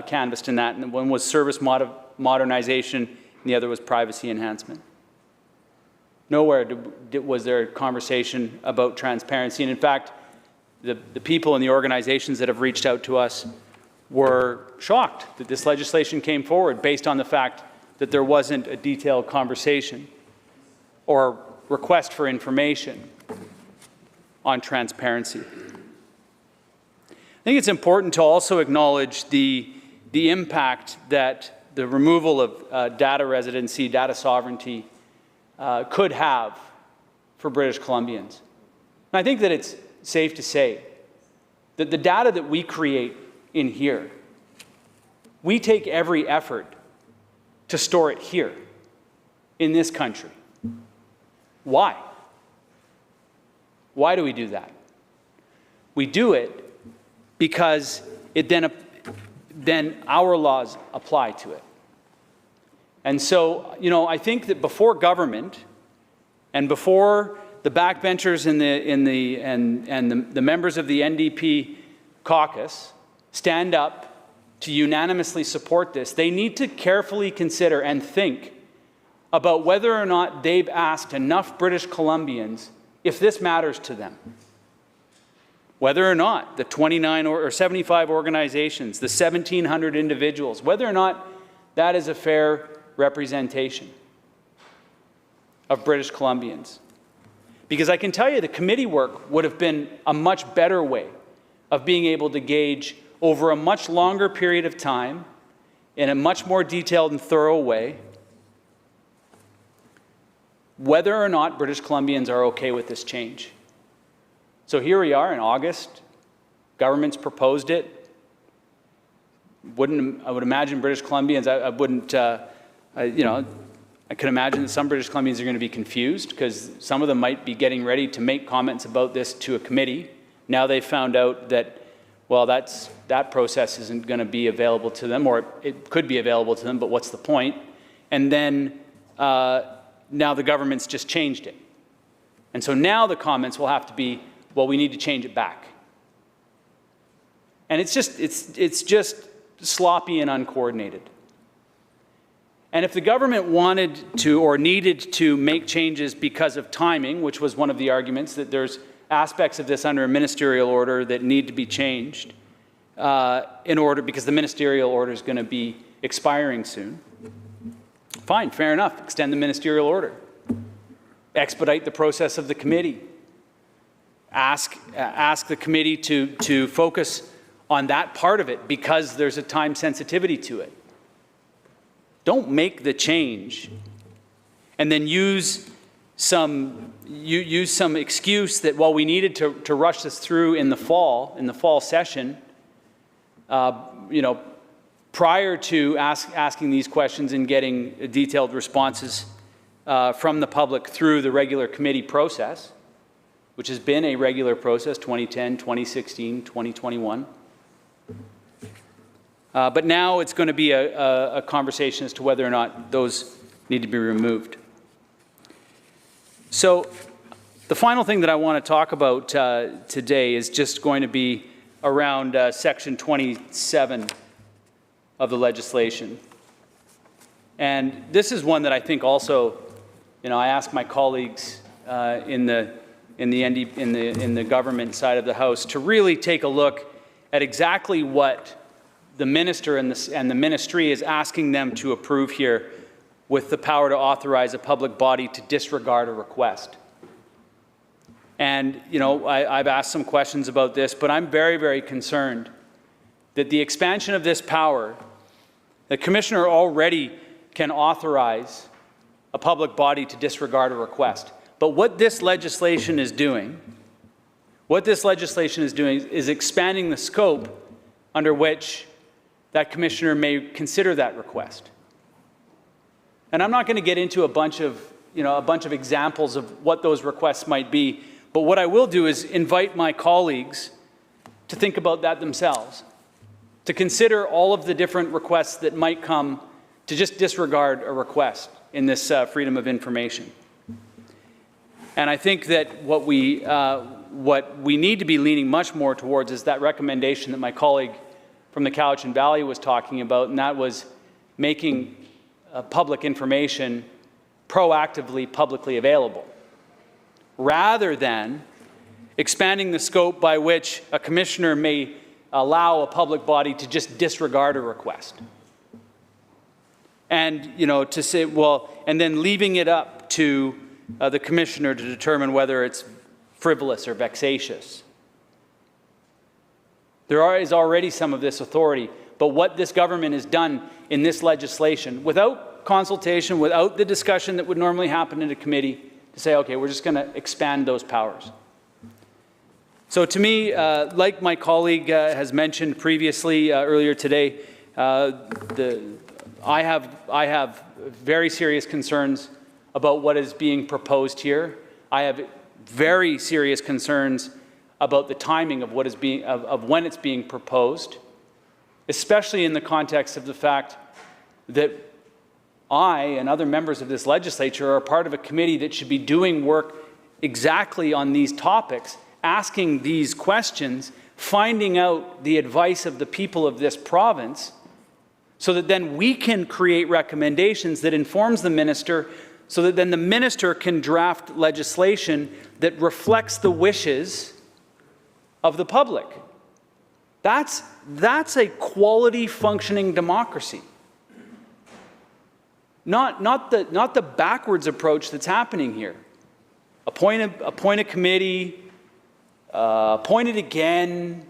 canvassed in that, and one was service modernization, and the other was privacy enhancement. Nowhere was there a conversation about transparency, and in fact, the people and the organizations that have reached out to us were shocked that this legislation came forward based on the fact that there wasn't a detailed conversation or request for information on transparency. I think it's important to also acknowledge the impact that the removal of data residency, data sovereignty could have for British Columbians. And I think that it's safe to say that the data that we create in here, we take every effort to store it here in this country. Why? Why do we do that? We do it because then our laws apply to it. And so, I think that before government and before the backbenchers and the members of the NDP caucus stand up to unanimously support this, they need to carefully consider and think about whether or not they've asked enough British Columbians if this matters to them. Whether or not the 29 or 75 organizations, the 1,700 individuals, whether or not that is a fair representation of British Columbians. Because I can tell you the committee work would have been a much better way of being able to gauge over a much longer period of time, in a much more detailed and thorough way, whether or not British Columbians are okay with this change. So here we are in August. Government's proposed it. I would imagine British Columbians, I could imagine that some British Columbians are going to be confused because some of them might be getting ready to make comments about this to a committee. Now they've found out that, well, that process isn't going to be available to them, or it could be available to them, but what's the point? And then now the government's just changed it. And so now the comments will have to be, well, we need to change it back. And it's just sloppy and uncoordinated. And if the government wanted to or needed to make changes because of timing, which was one of the arguments, that there's aspects of this under a ministerial order that need to be changed because the ministerial order is going to be expiring soon. Fine, fair enough, extend the ministerial order. Expedite the process of the committee. Ask the committee to focus on that part of it because there's a time sensitivity to it. Don't make the change and then use some excuse that, well, we needed to rush this through in the fall session, prior to asking these questions and getting detailed responses from the public through the regular committee process, which has been a regular process, 2010, 2016, 2021. But now it's going to be a conversation as to whether or not those need to be removed. So the final thing that I want to talk about today is just going to be around Section 27 of the legislation. And this is one that I think also, I asked my colleagues in the government side of the House to really take a look at exactly what the minister and the ministry is asking them to approve here with the power to authorize a public body to disregard a request. And, I've asked some questions about this, but I'm very, very concerned that the expansion of this power, the commissioner already can authorize a public body to disregard a request. But what this legislation is doing is expanding the scope under which that commissioner may consider that request. And I'm not going to get into a bunch of examples of what those requests might be, but what I will do is invite my colleagues to think about that themselves, to consider all of the different requests that might come to just disregard a request in this freedom of information. And I think that what we need to be leaning much more towards is that recommendation that my colleague from the Cowichan Valley was talking about, and that was making public information proactively publicly available, rather than expanding the scope by which a commissioner may allow a public body to just disregard a request. And, to say, well, and then leaving it up to the commissioner to determine whether it's frivolous or vexatious. There is already some of this authority, but what this government has done in this legislation, without consultation, without the discussion that would normally happen in a committee, to say, okay, we're just going to expand those powers. So to me, like my colleague has mentioned previously earlier today, I have very serious concerns about what is being proposed here. I have very serious concerns about the timing of when it's being proposed, especially in the context of the fact that I and other members of this legislature are part of a committee that should be doing work exactly on these topics, asking these questions, finding out the advice of the people of this province, so that then we can create recommendations that informs the minister, so that then the minister can draft legislation that reflects the wishes of the public. That's a quality functioning democracy. Not the backwards approach that's happening here. Appoint a committee, appoint it again,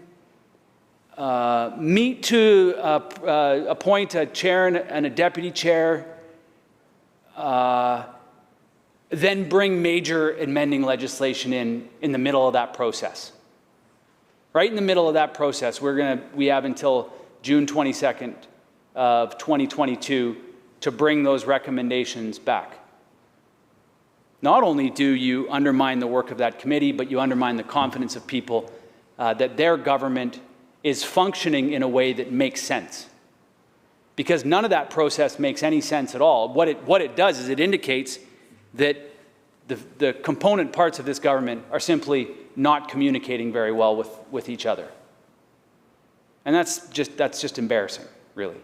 meet to appoint a chair and a deputy chair, then bring major amending legislation in the middle of that process. Right in the middle of that process, we have until June 22nd of 2022 to bring those recommendations back. Not only do you undermine the work of that committee, but you undermine the confidence of people that their government is functioning in a way that makes sense. Because none of that process makes any sense at all. What it does is it indicates that the component parts of this government are simply not communicating very well with each other. And that's just embarrassing, really.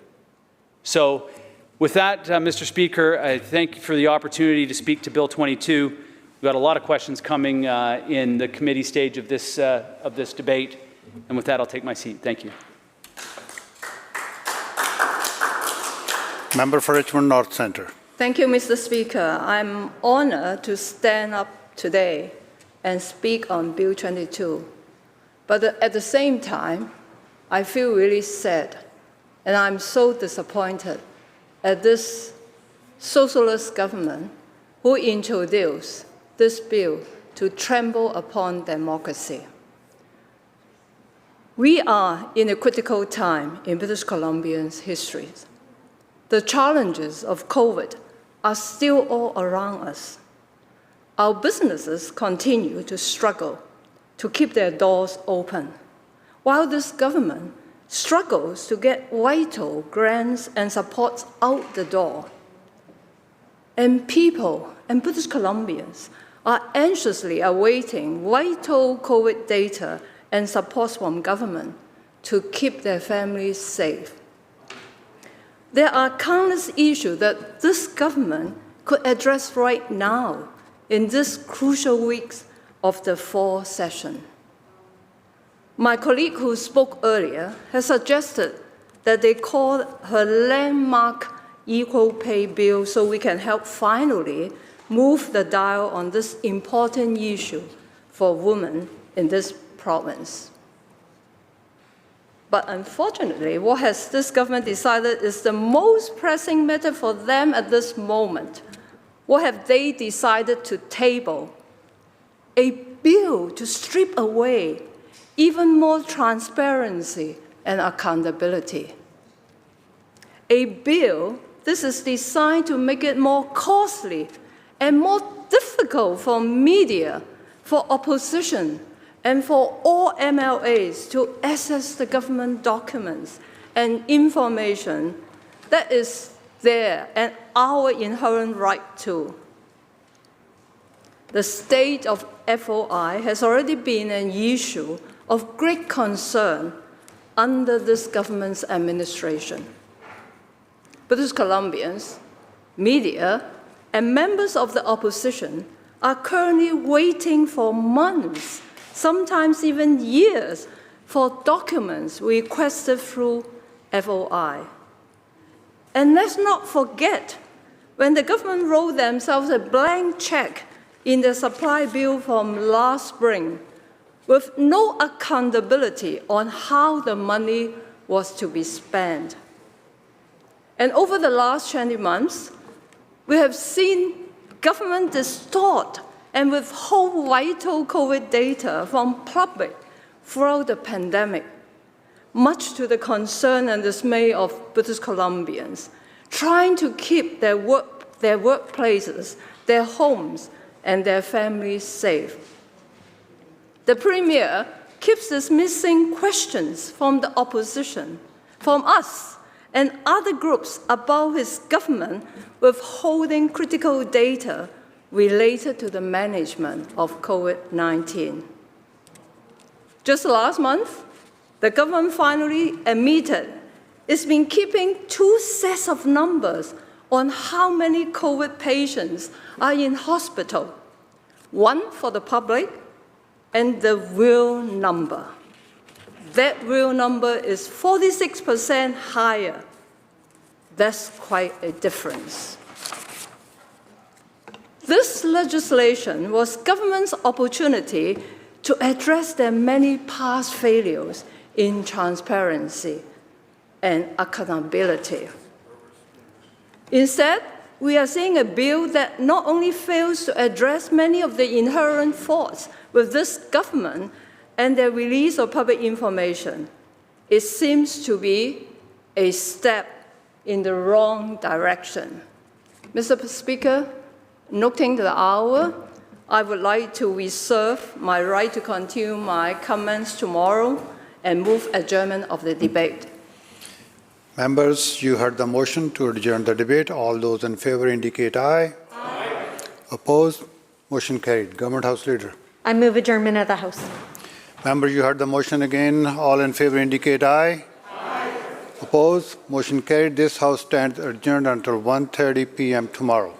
So with that, Mr. Speaker, I thank you for the opportunity to speak to Bill 22. We've got a lot of questions coming in the committee stage of this debate. And with that, I'll take my seat. Thank you. Member for Richmond North Centre. Thank you, Mr. Speaker. I'm honored to stand up today and speak on Bill 22. But at the same time, I feel really sad, and I'm so disappointed at this socialist government who introduced this bill to trample upon democracy. We are in a critical time in British Columbia's history. The challenges of COVID are still all around us. Our businesses continue to struggle to keep their doors open, while this government struggles to get vital grants and supports out the door. And people and British Columbians are anxiously awaiting vital COVID data and support from government to keep their families safe. There are countless issues that this government could address right now in these crucial weeks of the fall session. My colleague who spoke earlier has suggested that they call her landmark equal pay bill so we can help finally move the dial on this important issue for women in this province. But unfortunately, what has this government decided is the most pressing matter for them at this moment? What have they decided to table? A bill to strip away even more transparency and accountability. A bill, this is designed to make it more costly and more difficult for media, for opposition, and for all MLAs to access the government documents and information that is there and our inherent right to. The state of FOI has already been an issue of great concern under this government's administration. British Columbians, media, and members of the opposition are currently waiting for months, sometimes even years, for documents requested through FOI. And let's not forget, when the government wrote themselves a blank check in the supply bill from last spring, with no accountability on how the money was to be spent. And over the last 20 months, we have seen government distort and withhold vital COVID data from public throughout the pandemic, much to the concern and dismay of British Columbians, trying to keep their workplaces, their homes, and their families safe. The Premier keeps dismissing questions from the opposition, from us, and other groups about his government withholding critical data related to the management of COVID-19. Just last month, the government finally admitted it's been keeping two sets of numbers on how many COVID patients are in hospital, one for the public and the real number. That real number is 46% higher. That's quite a difference. This legislation was government's opportunity to address their many past failures in transparency and accountability. Instead, we are seeing a bill that not only fails to address many of the inherent faults with this government and their release of public information, it seems to be a step in the wrong direction. Mr. Speaker, noting the hour, I would like to reserve my right to continue my comments tomorrow and move adjournment of the debate. Members, you heard the motion to adjourn the debate. All those in favor indicate aye. Aye. Opposed? Motion carried. Government House Leader. I move adjournment of the House. Members, you heard the motion again. All in favor indicate aye. Aye. Opposed? Motion carried. This House stands adjourned until 1:30 p.m. tomorrow.